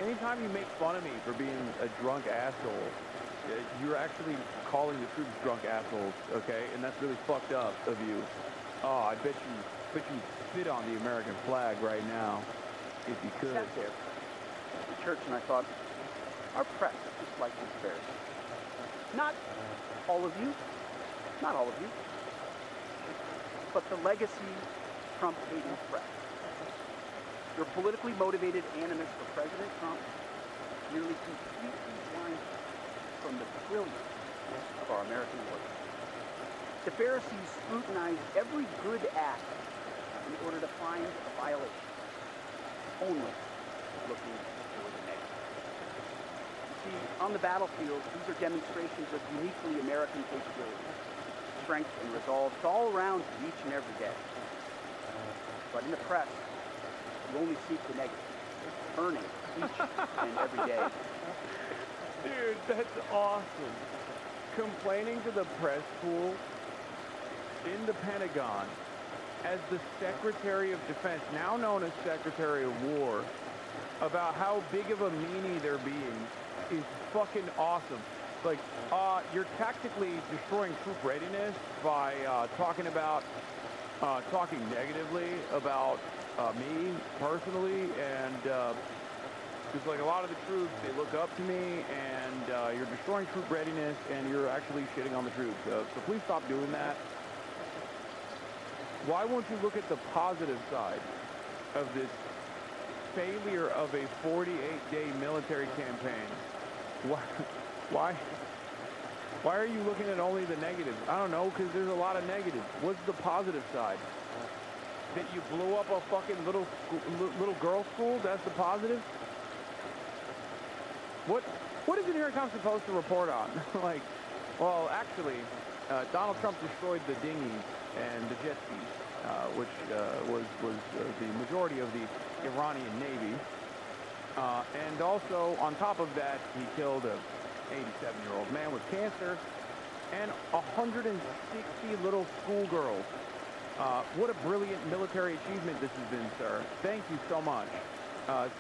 anytime you make fun of me for being a drunk asshole, you're actually calling the troops drunk assholes, okay? And that's really fucked up of you. Oh, I bet you spit on the American flag right now, if you could. I sat there at the church and I thought, our press is just like these bears. Not all of you, but the legacy Trump-hating press. Your politically motivated animus for President Trump nearly completely blinds from the brilliance of our American workers. The Pharisees scrutinized every good act in order to find a violation, only looking for the negative. You see, on the battlefield, these are demonstrations of uniquely American capability, strength, and resolve. It's all around you each and every day. But in the press, you only seek the negative, earning each and every day. Dude, that's awesome. Complaining to the press pool in the Pentagon as the Secretary of Defense, now known as Secretary of War, about how big of a meanie they're being is fucking awesome. Like, you're tactically destroying troop readiness by talking negatively about me personally, and because like a lot of the troops, they look up to me, and you're destroying troop readiness, and you're actually shitting on the troops. So please stop doing that. Why won't you look at the positive side of this failure of a 48-day military campaign? Why are you looking at only the negatives? I don't know, because there's a lot of negatives. What's the positive side? That you blew up a fucking little girls' school? That's the positive? What is the New York Times supposed to report on? Like, well, actually, Donald Trump destroyed the dinghies and the jet skis, which was the majority of the Iranian Navy. And also, on top of that, he killed a 87-year-old man with cancer and 160 little schoolgirls. What a brilliant military achievement this has been, sir. Thank you so much.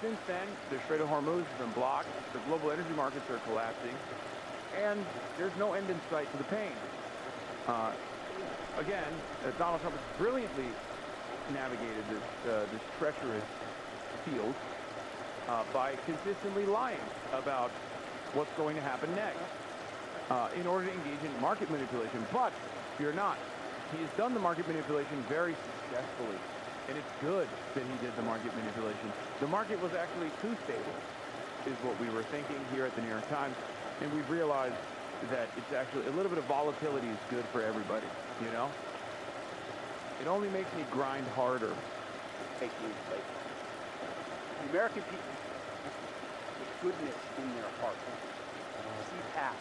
Since then, the Strait of Hormuz has been blocked, the global energy markets are collapsing, and there's no end in sight to the pain. Again, Donald Trump has brilliantly navigated this treacherous field by consistently lying about what's going to happen next in order to engage in market manipulation. But fear not, he has done the market manipulation very successfully, and it's good that he did the market manipulation. The market was actually too stable, is what we were thinking here at the New York Times, and we've realized that it's actually a little bit of volatility is good for everybody, you know? It only makes me grind harder. Fake news, like the American people, with goodness in their heart, see past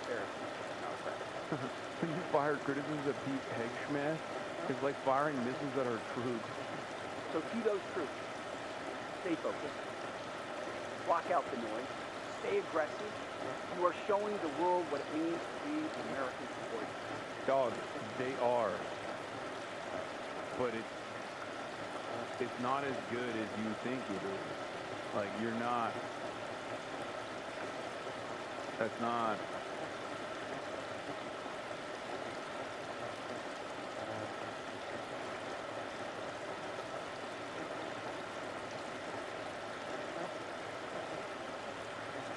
embarrassment. When you fire criticisms of Pete Hegseth, it's like firing missiles at our troops. So to those troops, stay focused, block out the noise, stay aggressive. You are showing the world what it means to be an American supporter. Dog, they are. But it's not as good as you think it is. Like, you're not. That's not.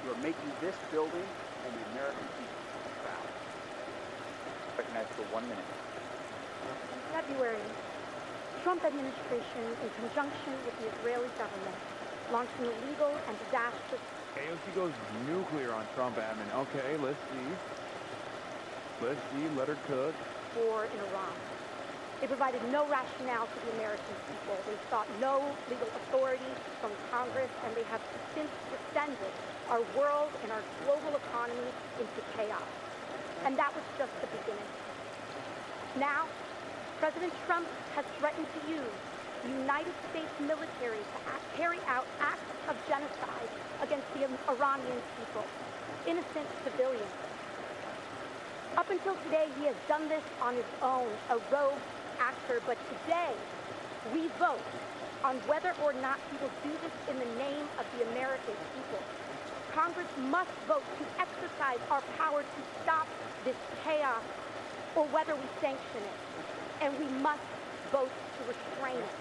You are making this building and the American people proud. Recognized for 1 minute. In February, the Trump administration, in conjunction with the Israeli government, launched an illegal and disastrous AOC goes nuclear on Trump admin. Okay, let's see. Let's see, let her cook. war in Iran. They provided no rationale for the American people. They sought no legal authority from Congress, and they have since descended our world and our global economy into chaos. And that was just the beginning. Now, President Trump has threatened to use the United States military to carry out acts of genocide against the Iranian people, innocent civilians. Up until today, he has done this on his own, a rogue actor, but today we vote on whether or not he will do this in the name of the American people. Congress must vote to exercise our power to stop this chaos, or whether we sanction it. And we must vote to restrain it.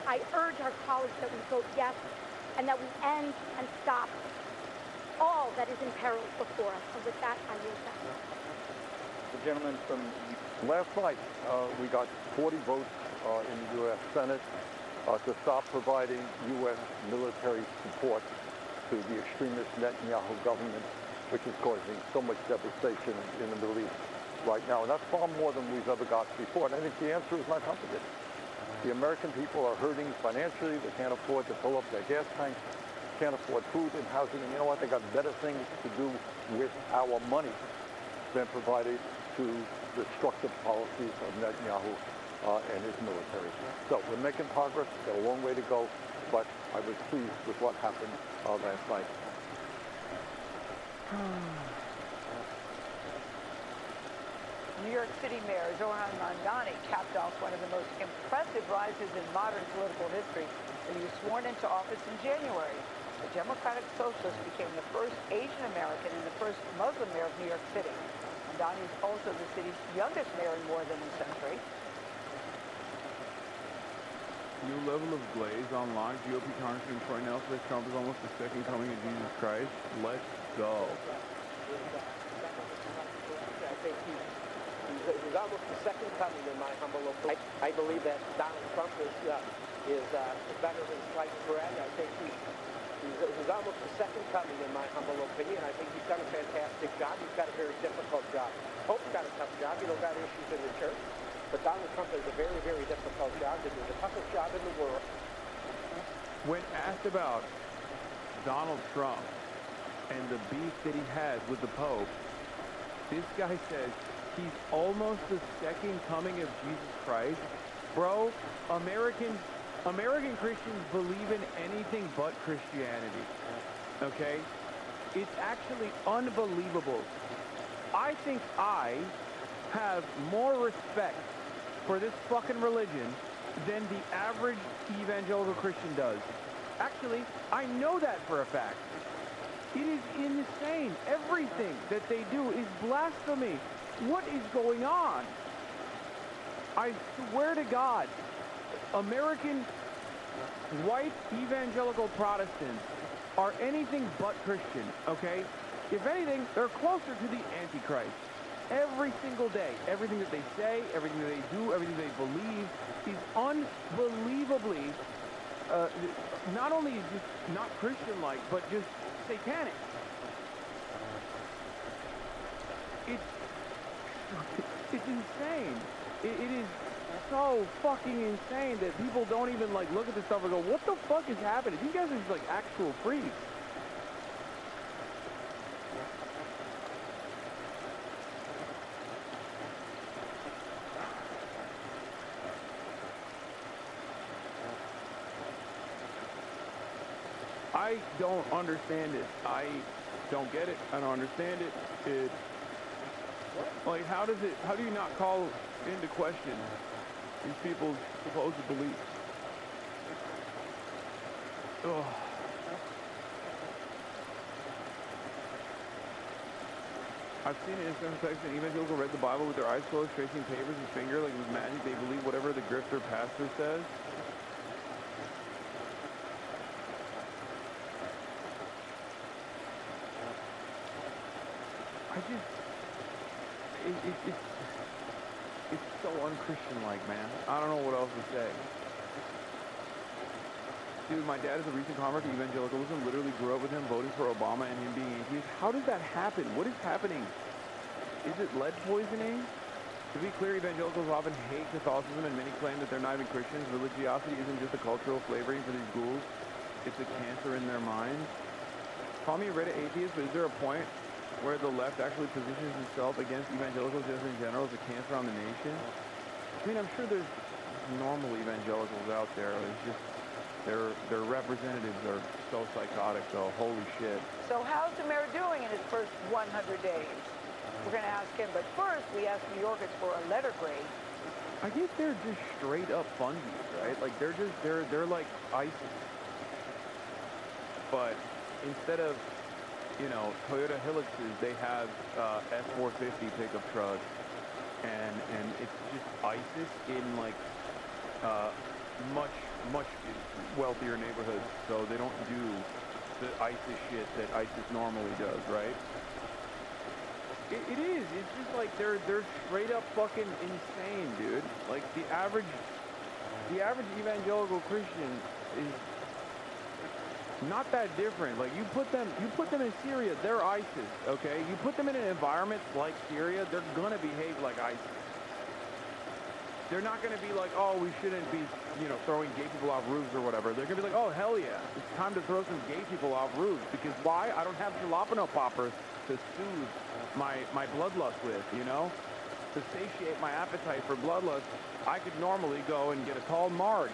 I urge our colleagues that we vote yes, and that we end and stop all that is in peril before us. And with that, I yield back. The gentleman from last night, we got 40 votes in the U.S. Senate to stop providing U.S. military support to the extremist Netanyahu government, which is causing so much devastation in the Middle East right now. And that's far more than we've ever got before. And I think the answer is not complicated. The American people are hurting financially. They can't afford to fill up their gas tanks, can't afford food and housing. And you know what? They got better things to do with our money than provided to destructive policies of Netanyahu and his military. So we're making progress. Got a long way to go, but I was pleased with what happened last night. New York City Mayor Zohran Mamdani capped off one of the most impressive rises in modern political history when he was sworn into office in January. The Democratic Socialist became the first Asian American and the first Muslim mayor of New York City. Mamdani is also the city's youngest mayor in more than a century. New level of glaze online. GOP Congressman Troy Nelson says Trump is almost the second coming of Jesus Christ. Let's go. He's almost the second coming, in my humble opinion. I believe that Donald Trump is better than sliced bread. I think he's almost the second coming, in my humble opinion. I think he's done a fantastic job. He's got a very difficult job. Pope's got a tough job. You know, got issues in the church. But Donald Trump has a very, very difficult job. This is the toughest job in the world. When asked about Donald Trump and the beef that he has with the Pope, this guy says he's almost the second coming of Jesus Christ. Bro, Americans American Christians believe in anything but Christianity, okay? It's actually unbelievable. I think I have more respect for this fucking religion than the average evangelical Christian does. Actually, I know that for a fact. It is insane. Everything that they do is blasphemy. What is going on? I swear to God, American white evangelical Protestants are anything but Christian, okay? If anything, they're closer to the Antichrist. Every single day, everything that they say, everything that they do, everything they believe is unbelievably, not only just not Christian-like, but just satanic. It's insane. It is so fucking insane that people don't even like look at this stuff and go, what the fuck is happening? These guys are just like actual freaks. I don't understand it. I don't get it. I don't understand it. Like, how do you not call into question these people's supposed beliefs? Ugh. I've seen it in some texts, an evangelical read the Bible with their eyes closed, tracing papers with finger like it was magic. They believe whatever the grifter pastor says. It's so unchristian-like, man. I don't know what else to say. Dude, my dad is a recent convert to evangelicalism, literally grew up with him voting for Obama and him being atheist. How does that happen? What is happening? Is it lead poisoning? To be clear, evangelicals often hate Catholicism and many claim that they're not even Christians. Religiosity isn't just a cultural flavoring for these ghouls. It's a cancer in their minds. Call me a Reddit atheist, but is there a point where the left actually positions itself against evangelicals just in general as a cancer on the nation? I mean, I'm sure there's normal evangelicals out there. It's just their representatives are so psychotic, though. Holy shit. So how's the mayor doing in his first 100 days? We're going to ask him, but first we ask New Yorkers for a letter grade. I guess they're just straight up fungies, right? Like they're like ISIS. But instead of, you know, Toyota Hiluxes, they have F-450 pickup trucks, and it's just ISIS in like much wealthier neighborhoods. So they don't do the ISIS shit that ISIS normally does, right? It is. It's just like they're straight up fucking insane, dude. Like the average evangelical Christian is not that different. Like you put them in Syria, they're ISIS, okay? You put them in an environment like Syria, they're gonna behave like ISIS. They're not gonna be like, oh, we shouldn't be, you know, throwing gay people off roofs or whatever. They're gonna be like, oh, hell yeah, it's time to throw some gay people off roofs. Because why? I don't have jalapeno poppers to soothe my bloodlust with, you know? To satiate my appetite for bloodlust, I could normally go and get a tall Marge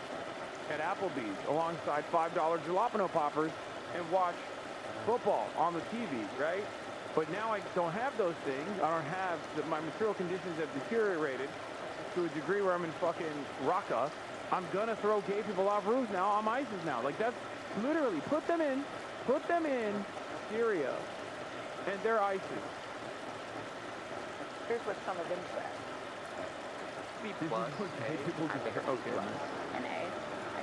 at Applebee's alongside $5 jalapeno poppers and watch football on the TV, right? But now I don't have those things. I don't have, my material conditions have deteriorated to a degree where I'm in fucking Raqqa. I'm gonna throw gay people off roofs now. I'm ISIS now. Like that's literally, put them in Syria, and they're ISIS. Here's what some of them said. B plus. Okay. An A. I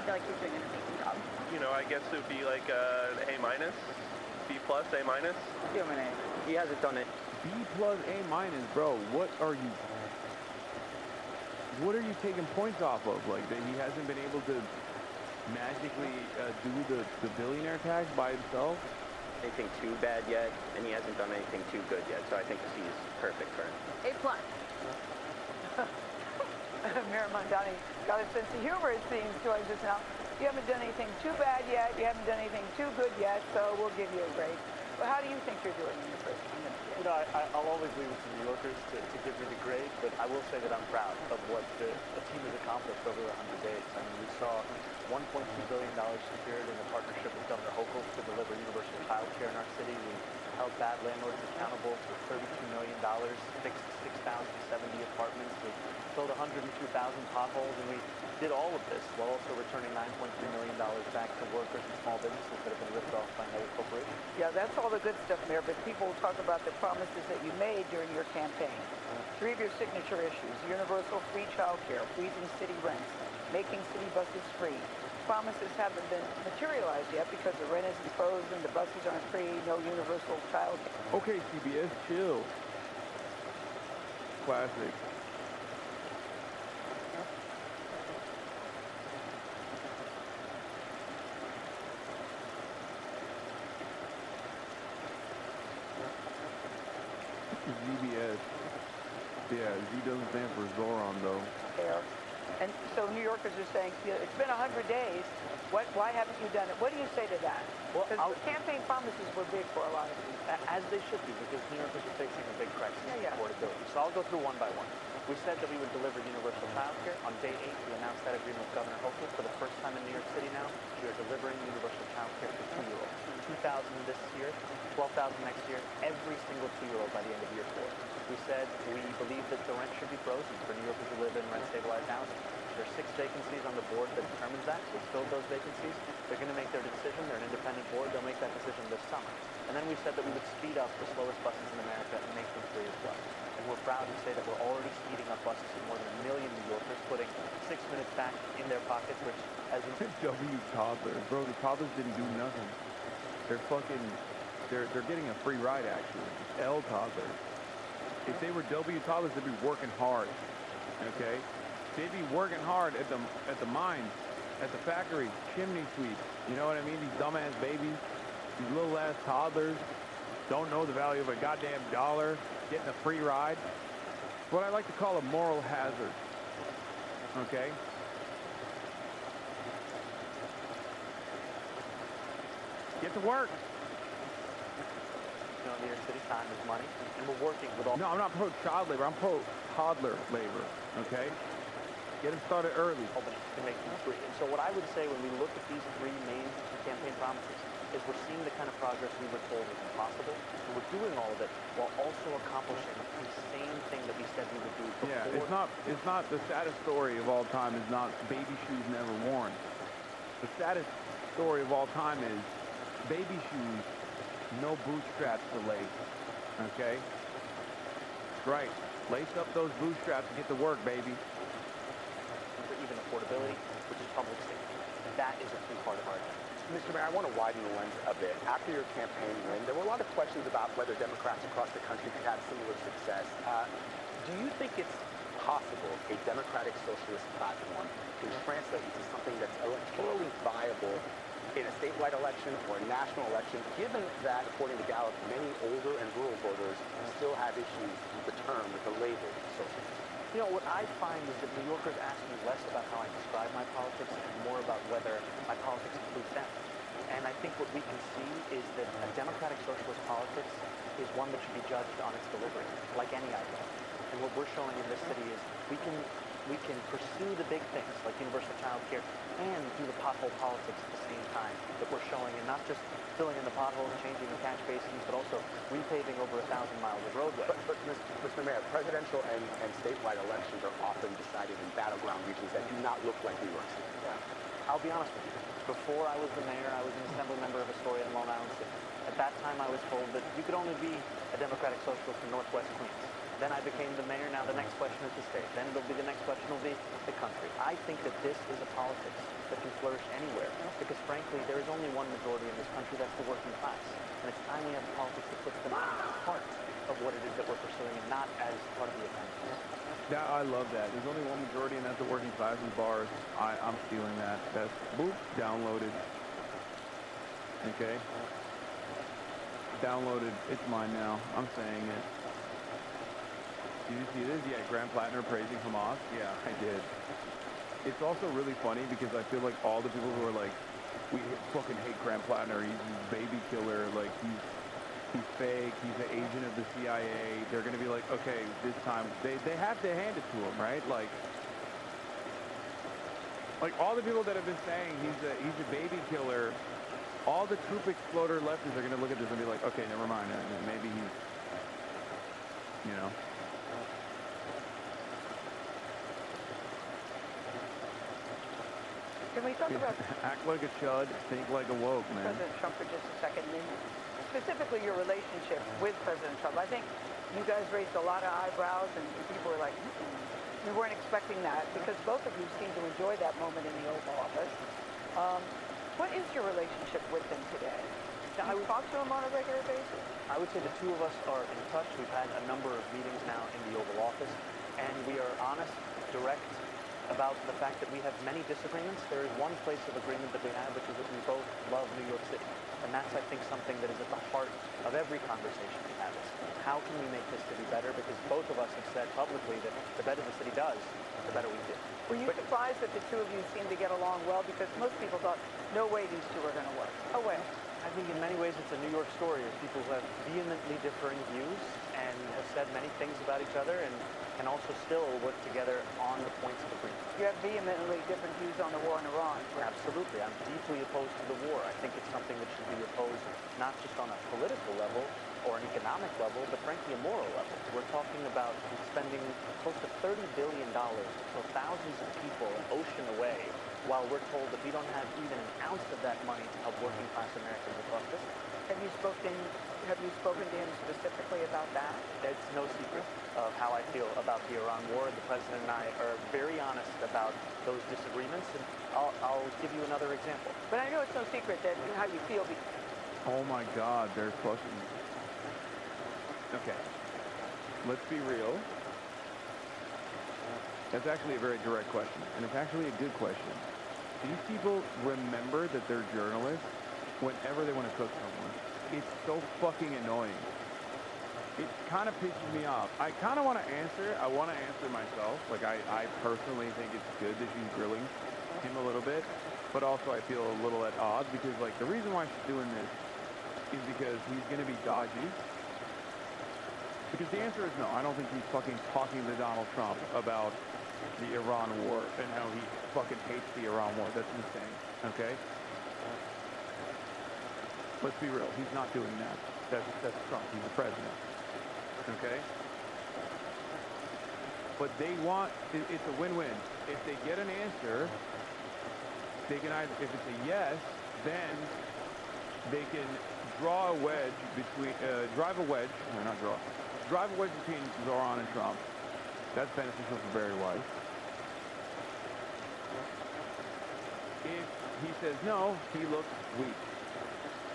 feel like he's doing an amazing job. You know, I guess it would be like an A minus, B plus, A minus. Give him an A. He hasn't done it. B plus, A minus, bro. What are you taking points off of? Like that he hasn't been able to magically do the billionaire tax by himself? Anything too bad yet, and he hasn't done anything too good yet. So I think the C is perfect for him. A plus. Mayor Mondani got a sense of humor, it seems, joins us now. You haven't done anything too bad yet. You haven't done anything too good yet, so we'll give you a grade. Well, how do you think you're doing in your first 100 days? You know, I'll always leave it to New Yorkers to give me the grade, but I will say that I'm proud of what the team has accomplished over the 100 days. I mean, we saw $1.2 billion secured in a partnership with Governor Hochul to deliver universal child care in our city. We held bad landlords accountable for $32 million, fixed 6,070 apartments, we filled 102,000 potholes, and we did all of this while also returning $9.3 million back to workers and small businesses that have been ripped off by mega corporations. Yeah, that's all the good stuff, Mayor, but people talk about the promises that you made during your campaign. 3 of your signature issues: universal free child care, freezing city rents, making city buses free. Promises haven't been materialized yet because the rent isn't frozen, the buses aren't free, no universal child care. Okay, CBS, chill. Classic. ZBS. Yeah, Z doesn't stand for Zoran, though. There. And so New Yorkers are saying, yeah, it's been 100 days. Why haven't you done it? What do you say to that? Well, Because campaign promises were big for a lot of people. As they should be, because New Yorkers are facing a big crisis in affordability. So I'll go through one by one. We said that we would deliver universal child care. On day 8, we announced that agreement with Governor Hochul. For the first time in New York City now, we are delivering universal child care for 2-year-olds. 2,000 this year, 12,000 next year, every single 2-year-old by the end of year 4. We said we believe that the rent should be frozen for New Yorkers who live in rent-stabilized housing. There are 6 vacancies on the board that determines that. We filled those vacancies. They're going to make their decision. They're an independent board. They'll make that decision this summer. And then we said that we would speed up the slowest buses in America and make them free as well. And we're proud to say that we're already speeding up buses for more than 1 million New Yorkers, putting 6 minutes back in their pockets, which, as you know... W toddlers. Bro, the toddlers didn't do nothing. They're fucking... They're getting a free ride, actually. L toddlers. If they were W toddlers, they'd be working hard. Okay? They'd be working hard at the mines, at the factory, chimney sweep. You know what I mean? These dumbass babies, these little ass toddlers, don't know the value of a goddamn dollar, getting a free ride. What I like to call a moral hazard. Okay? Get to work. You know, New York City time is money, and we're working with all... No, I'm not pro-child labor. I'm pro-toddler labor. Okay? Get them started early. To make them free. And so what I would say when we look at these 3 main campaign promises is we're seeing the kind of progress we were told was impossible, and we're doing all of it while also accomplishing the same thing that we said we would do before. Yeah, it's not the saddest story of all time is not baby shoes never worn. The saddest story of all time is baby shoes, no bootstraps to lace. Okay? Right. Lace up those bootstraps and get to work, baby. Even affordability, which is public safety. That is a key part of our agenda. Mr. Mayor, I want to widen the lens a bit. After your campaign win, there were a lot of questions about whether Democrats across the country could have similar success. Do you think it's possible a democratic socialist platform can translate into something that's electorally viable in a statewide election or a national election, given that, according to Gallup, many older and rural voters still have issues with the term, with the label socialist? You know, what I find is that New Yorkers ask me less about how I describe my politics and more about whether my politics includes them. And I think what we can see is that a democratic socialist politics is one that should be judged on its delivery, like any idea. And what we're showing in this city is we can pursue the big things like universal child care and do the pothole politics at the same time that we're showing, and not just filling in the potholes, changing the catch basins, but also repaving over 1,000 miles of roadway. But Mr. Mayor, presidential and statewide elections are often decided in battleground regions that do not look like New York City. Yeah. I'll be honest with you. Before I was the mayor, I was an assembly member of Astoria and Long Island City. At that time, I was told that you could only be a democratic socialist in Northwest Queens. Then I became the mayor. Now the next question is the state. Then it'll be the next question will be the country. I think that this is a politics that can flourish anywhere because, frankly, there is only one majority in this country. That's the working class. And it's time we have a politics that puts them at the heart of what it is that we're pursuing and not as part of the appendix. Yeah, I love that. There's only one majority, and that's the working class and bars. I'm stealing that. That's boop, downloaded. Okay. Downloaded. It's mine now. I'm saying it. Did you see this? Yeah, Graham Plattner praising Hamas. Yeah, I did. It's also really funny because I feel like all the people who are like, we fucking hate Graham Plattner. He's a baby killer. Like he's fake, he's an agent of the CIA. They're going to be like, okay, this time, they have to hand it to him, right? Like all the people that have been saying he's a baby killer, all the troop exploder leftists are going to look at this and be like, okay, never mind, maybe he's, you know. Can we talk about act like a chud, think like a woke, man. President Trump for just a second? And specifically your relationship with President Trump. I think you guys raised a lot of eyebrows, and people were like, we weren't expecting that, because both of you seem to enjoy that moment in the Oval Office. What is your relationship with him today? Do you talk to him on a regular basis? I would say the two of us are in touch. We've had a number of meetings now in the Oval Office, and we are honest, direct about the fact that we have many disagreements. There is one place of agreement that we have, which is that we both love New York City. And that's, I think, something that is at the heart of every conversation we have. Is how can we make this city better? Because both of us have said publicly that the better the city does, the better we do. Were you surprised that the two of you seemed to get along well? Because most people thought, no way these two are going to work. No way. I think in many ways it's a New York story of people who have vehemently differing views and have said many things about each other and can also still work together on the points of agreement. You have vehemently different views on the war in Iran. Absolutely. I'm deeply opposed to the war. I think it's something that should be opposed not just on a political level or an economic level, but frankly a moral level. We're talking about spending close to $30 billion for thousands of people an ocean away, while we're told that we don't have even an ounce of that money to help working class Americans across this. Have you spoken to him specifically about that? It's no secret of how I feel about the Iran war. The president and I are very honest about those disagreements, and I'll give you another example. But I know it's no secret that how you feel. Oh my God, they're fucking. Okay, let's be real. That's actually a very direct question, and it's actually a good question. These people remember that they're journalists whenever they want to cook someone. It's so fucking annoying. It kind of pisses me off. I kind of want to answer. I want to answer myself. Like, I personally think it's good that she's grilling him a little bit, but also I feel a little at odds because, like, the reason why she's doing this is because he's going to be dodgy. Because the answer is no. I don't think he's fucking talking to Donald Trump about the Iran war and how he fucking hates the Iran war. That's insane, okay? Let's be real. He's not doing that. That's Trump. He's the president, okay? But they want, it's a win-win. If they get an answer, they can either, if it's a yes, then they can draw a wedge between, drive a wedge between Iran and Trump. That's beneficial for Barry White. If he says no, he looks weak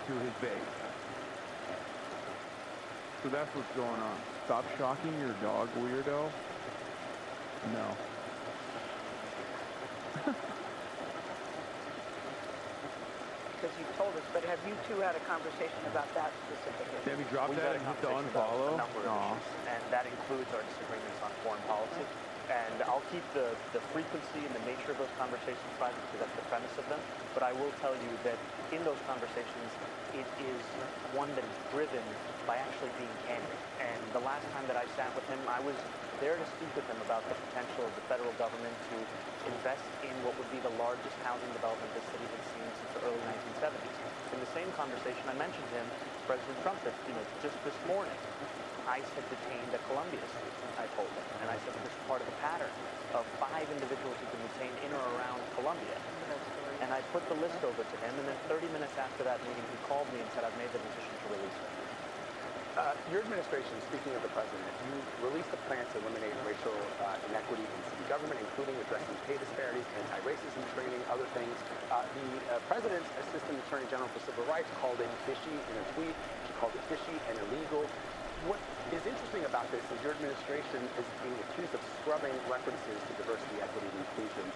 to his base. So that's what's going on. Stop shocking your dog, weirdo. No. Because you told us, but have you two had a conversation about that specifically? Have you dropped that and hit the unfollow? A number of issues, and that includes our disagreements on foreign policy. And I'll keep the frequency and the nature of those conversations private because that's the premise of them. But I will tell you that in those conversations, it is one that is driven by actually being candid. And the last time that I sat with him, I was there to speak with him about the potential of the federal government to invest in what would be the largest housing development this city had seen since the early 1970s. In the same conversation, I mentioned to him President Trump that, just this morning, ICE had detained a Columbia student, I told him. And I said that this is part of a pattern of 5 individuals who've been detained in or around Columbia. And I put the list over to him, and then 30 minutes after that meeting, he called me and said, I've made the decision to release him. Your administration, speaking of the president, you released a plan to eliminate racial inequity in city government, including addressing pay disparities, anti-racism training, other things. The president's assistant attorney general for civil rights called it fishy in a tweet. She called it fishy and illegal. What is interesting about this is your administration is being accused of scrubbing references to diversity, equity, and inclusion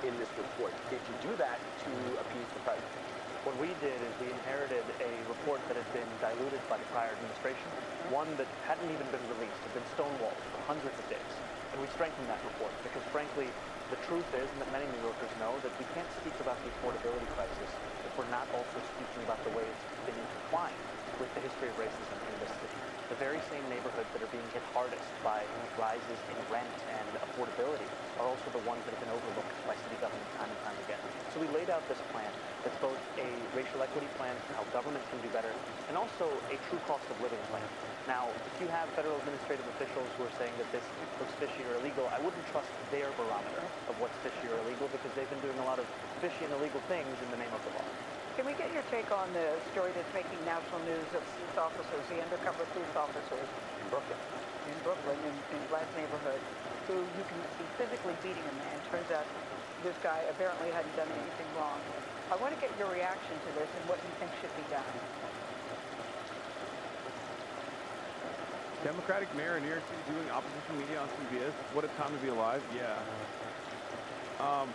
in this report. Did you do that to appease the president? What we did is we inherited a report that had been diluted by the prior administration, one that hadn't even been released, had been stonewalled for hundreds of days. And we strengthened that report because, frankly, the truth is, and that many New Yorkers know, that we can't speak about the affordability crisis if we're not also speaking about the way it's been intertwined with the history of racism in this city. The very same neighborhoods that are being hit hardest by rises in rent and affordability are also the ones that have been overlooked by city government time and time again. So we laid out this plan that's both a racial equity plan for how government can do better and also a true cost of living plan. Now, if you have federal administrative officials who are saying that this looks fishy or illegal, I wouldn't trust their barometer of what's fishy or illegal because they've been doing a lot of fishy and illegal things in the name of the law. Can we get your take on the story that's making national news of police officers, the undercover police officers in Brooklyn, in Black neighborhood, who you can see physically beating a man? Turns out this guy apparently hadn't done anything wrong. I want to get your reaction to this and what you think should be done. Democratic mayor in New York City doing opposition media on CBS. What a time to be alive. Yeah.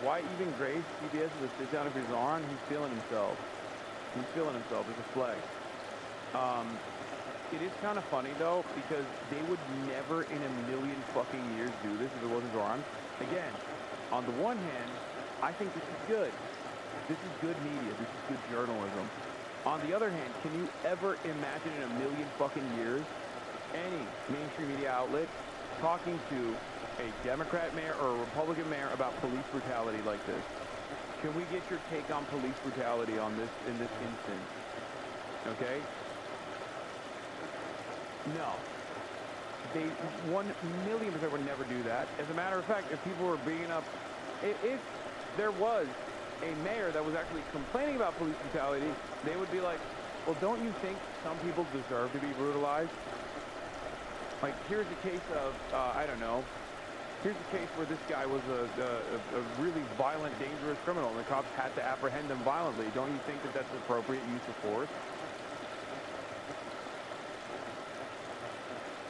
Why even grace CBS with a sit-down if he's on? He's feeling himself. He's feeling himself. It's a flex. It is kind of funny, though, because they would never in a million fucking years do this if it wasn't Zoran. Again, on the one hand, I think this is good. This is good media. This is good journalism. On the other hand, can you ever imagine in a million fucking years any mainstream media outlet talking to a Democrat mayor or a Republican mayor about police brutality like this? Can we get your take on police brutality on this in this instance? Okay? No. They 1,000,000% would never do that. As a matter of fact, if people were bringing up, if there was a mayor that was actually complaining about police brutality, they would be like, well, don't you think some people deserve to be brutalized? Like, here's a case of, I don't know, here's a case where this guy was a really violent, dangerous criminal, and the cops had to apprehend him violently. Don't you think that that's appropriate use of force?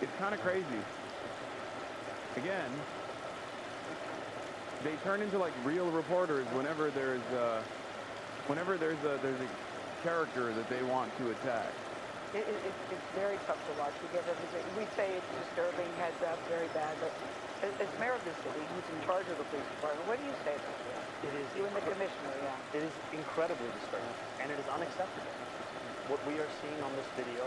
It's kind of crazy. Again, they turn into like real reporters whenever there's a character that they want to attack. It's very tough to watch. We say it's disturbing, heads up, very bad, but as mayor of the city, who's in charge of the police department, what do you say about that? It is you and the commissioner, yeah. It is incredibly disturbing, and it is unacceptable. What we are seeing on this video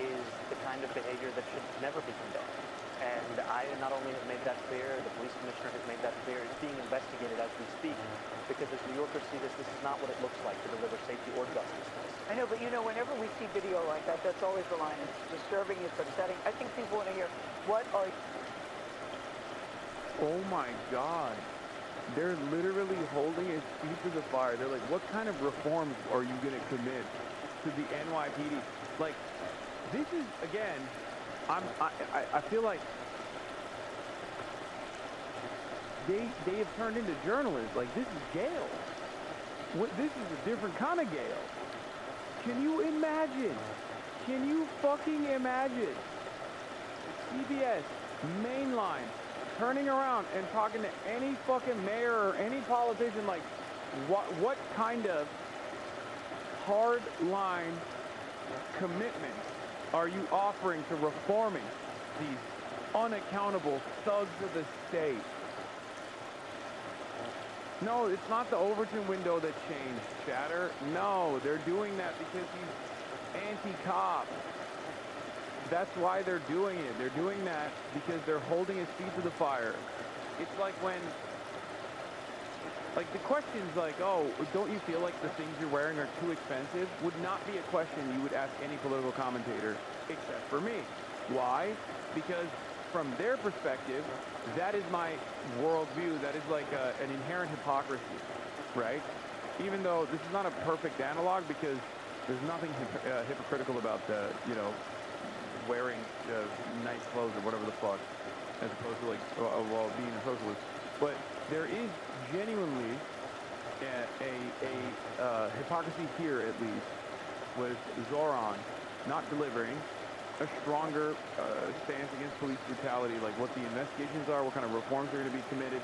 is the kind of behavior that should never be condoned. And I not only have made that clear, the police commissioner has made that clear. It's being investigated as we speak, because as New Yorkers see this is not what it looks like to deliver safety or justice. I know, but you know, whenever we see video like that, that's always the line. It's disturbing, it's upsetting. I think people want to hear, what are you... Oh my God. They're literally holding his feet to the fire. They're like, what kind of reforms are you going to commit to the NYPD? Like, this is, again, I feel like they have turned into journalists. Like, this is Gale. This is a different kind of Gale. Can you imagine? Can you fucking imagine? CBS, mainline, turning around and talking to any fucking mayor or any politician like, what kind of hard line commitments are you offering to reforming these unaccountable thugs of the state? No, it's not the Overton window that changed, Chatter. No, they're doing that because he's anti-cop. That's why they're doing it. They're doing that because they're holding his feet to the fire. It's like when, like the question's like, oh, don't you feel like the things you're wearing are too expensive? Would not be a question you would ask any political commentator except for me. Why? Because from their perspective, that is my worldview. That is like an inherent hypocrisy, right? Even though this is not a perfect analog because there's nothing hypocritical about the, you know, wearing nice clothes or whatever the fuck, as opposed to like, well, being a socialist. But there is genuinely a hypocrisy here, at least, with Zoran not delivering a stronger stance against police brutality, like what the investigations are, what kind of reforms are going to be committed,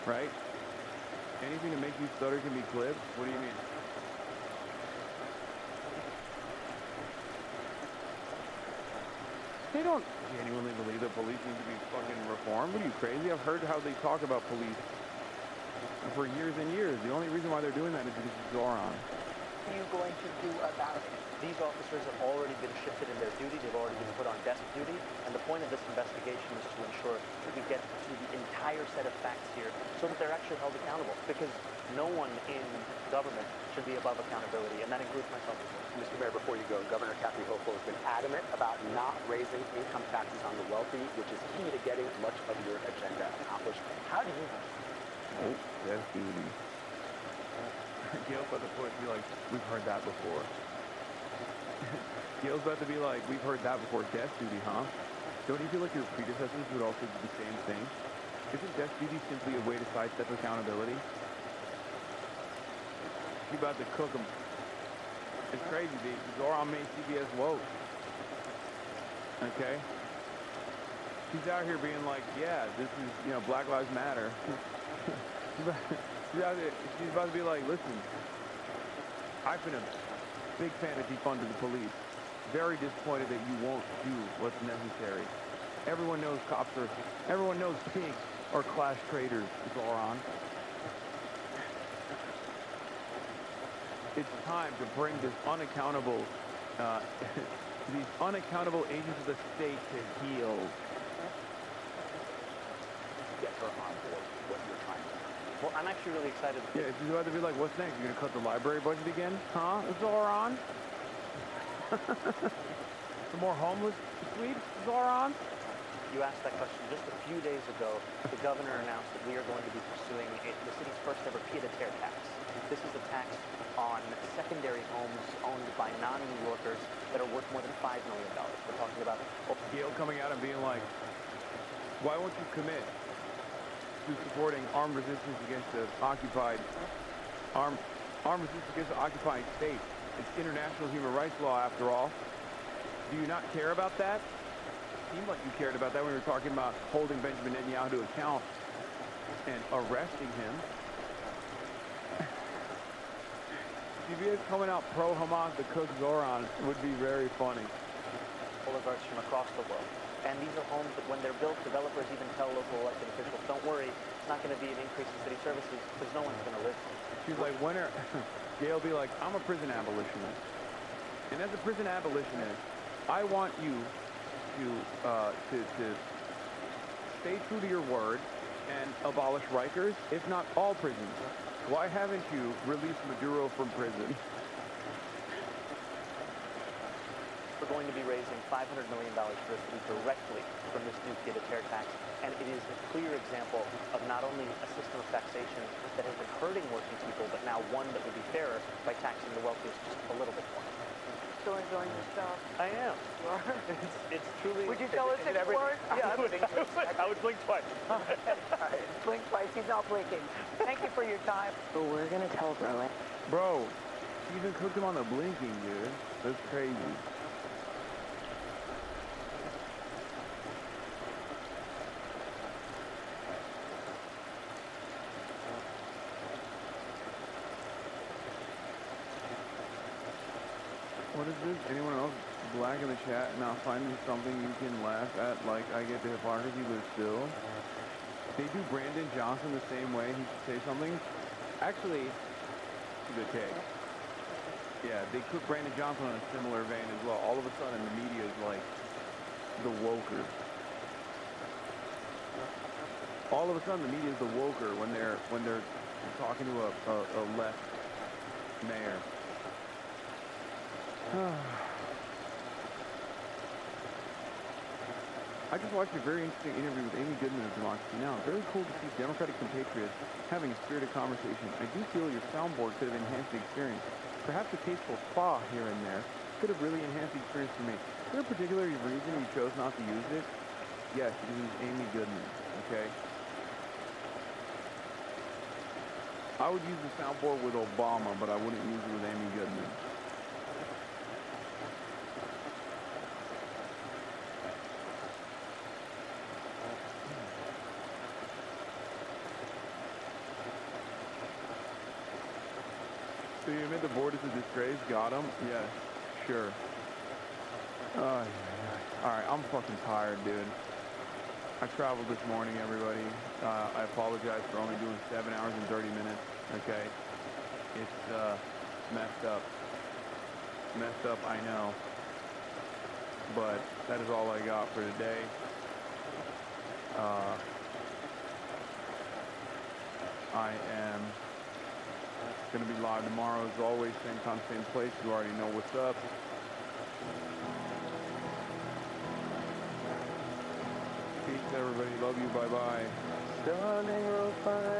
right? Anything to make you stutter can be clipped? What do you mean? They don't genuinely believe that police need to be fucking reformed? What are you, crazy? I've heard how they talk about police for years and years. The only reason why they're doing that is because it's Zoran. What are you going to do about it? These officers have already been shifted in their duty. They've already been put on desk duty. And the point of this investigation is to ensure that we get to the entire set of facts here so that they're actually held accountable. Because no one in government should be above accountability, and that includes myself as well. Mr. Mayor, before you go, Governor Kathy Hochul has been adamant about not raising income taxes on the wealthy, which is key to getting much of your agenda accomplished. How do you know? Oh, that's duty. Gail's about to be like, we've heard that before. Gail's about to be like, we've heard that before. Death duty, huh? Don't you feel like your predecessors would also do the same thing? Isn't death duty simply a way to sidestep accountability? She's about to cook them. It's crazy, dude. Zoran made CBS woke. Okay? She's out here being like, yeah, this is, you know, Black Lives Matter. She's about to be like, listen, I've been a big fan of defunding the police. Very disappointed that you won't do what's necessary. Everyone knows everyone knows pigs are class traitors, Zoran. It's time to bring this unaccountable, these unaccountable agents of the state to heel. Get her on board what you're trying to do. Well, I'm actually really excited. Yeah, she's about to be like, what's next? You're going to cut the library budget again? Huh? Zoran? Some more homeless sweeps, Zoran? You asked that question just a few days ago. The governor announced that we are going to be pursuing the city's first ever pied-à-terre tax. This is a tax on secondary homes owned by non-New Yorkers that are worth more than $5 million. We're talking about Gail coming out and being like, why won't you commit to supporting armed resistance against the occupied, armed resistance against the occupying state? It's international human rights law, after all. Do you not care about that? It seemed like you cared about that when we were talking about holding Benjamin Netanyahu to account and arresting him. CBS coming out pro-Hamas to cook Zoran would be very funny. Oligarchs from across the world. And these are homes that when they're built, developers even tell local elected officials, don't worry, it's not going to be an increase in city services because no one's going to live. She's like, when are... Gail be like, I'm a prison abolitionist. And as a prison abolitionist, I want you to stay true to your word and abolish Rikers, if not all prisons. Why haven't you released Maduro from prison? We're going to be raising $500 million for the city directly from this new pied-à-terre tax, and it is a clear example of not only a system of taxation that has been hurting working people, but now one that would be fairer by taxing the wealthiest just a little bit more. Still enjoying yourself? I am. It's truly... Would you tell us 6 words? Yeah, I would blink twice. All right. Blink twice. He's not blinking. Thank you for your time. But we're going to tell Bro it. Bro, you even cooked him on the blinking, dude. That's crazy. What is this? Anyone else black in the chat now finding something you can laugh at like I get the hypocrisy, but still? They do Brandon Johnson the same way. He should say something. Actually, it's a good take. Yeah, they cook Brandon Johnson in a similar vein as well. All of a sudden, the media is like the woker. All of a sudden, the media is the woker when they're talking to a left mayor. I just watched a very interesting interview with Amy Goodman of Democracy Now! Very cool to see Democratic compatriots having a spirited conversation. I do feel your soundboard could have enhanced the experience. Perhaps a tasteful spa here and there could have really enhanced the experience for me. Is there a particular reason you chose not to use it? Yes, it is Amy Goodman, okay? I would use the soundboard with Obama, but I wouldn't use it with Amy Goodman. So you admit the board is a disgrace? Got him? Yes, sure. Alright, I'm fucking tired, dude. I traveled this morning, everybody. I apologize for only doing 7 hours and 30 minutes, okay? It's messed up. Messed up, I know. But that is all I got for today. I am going to be live tomorrow as always, same time, same place. You already know what's up. Peace, everybody. Love you. Bye-bye. Stunning, refined.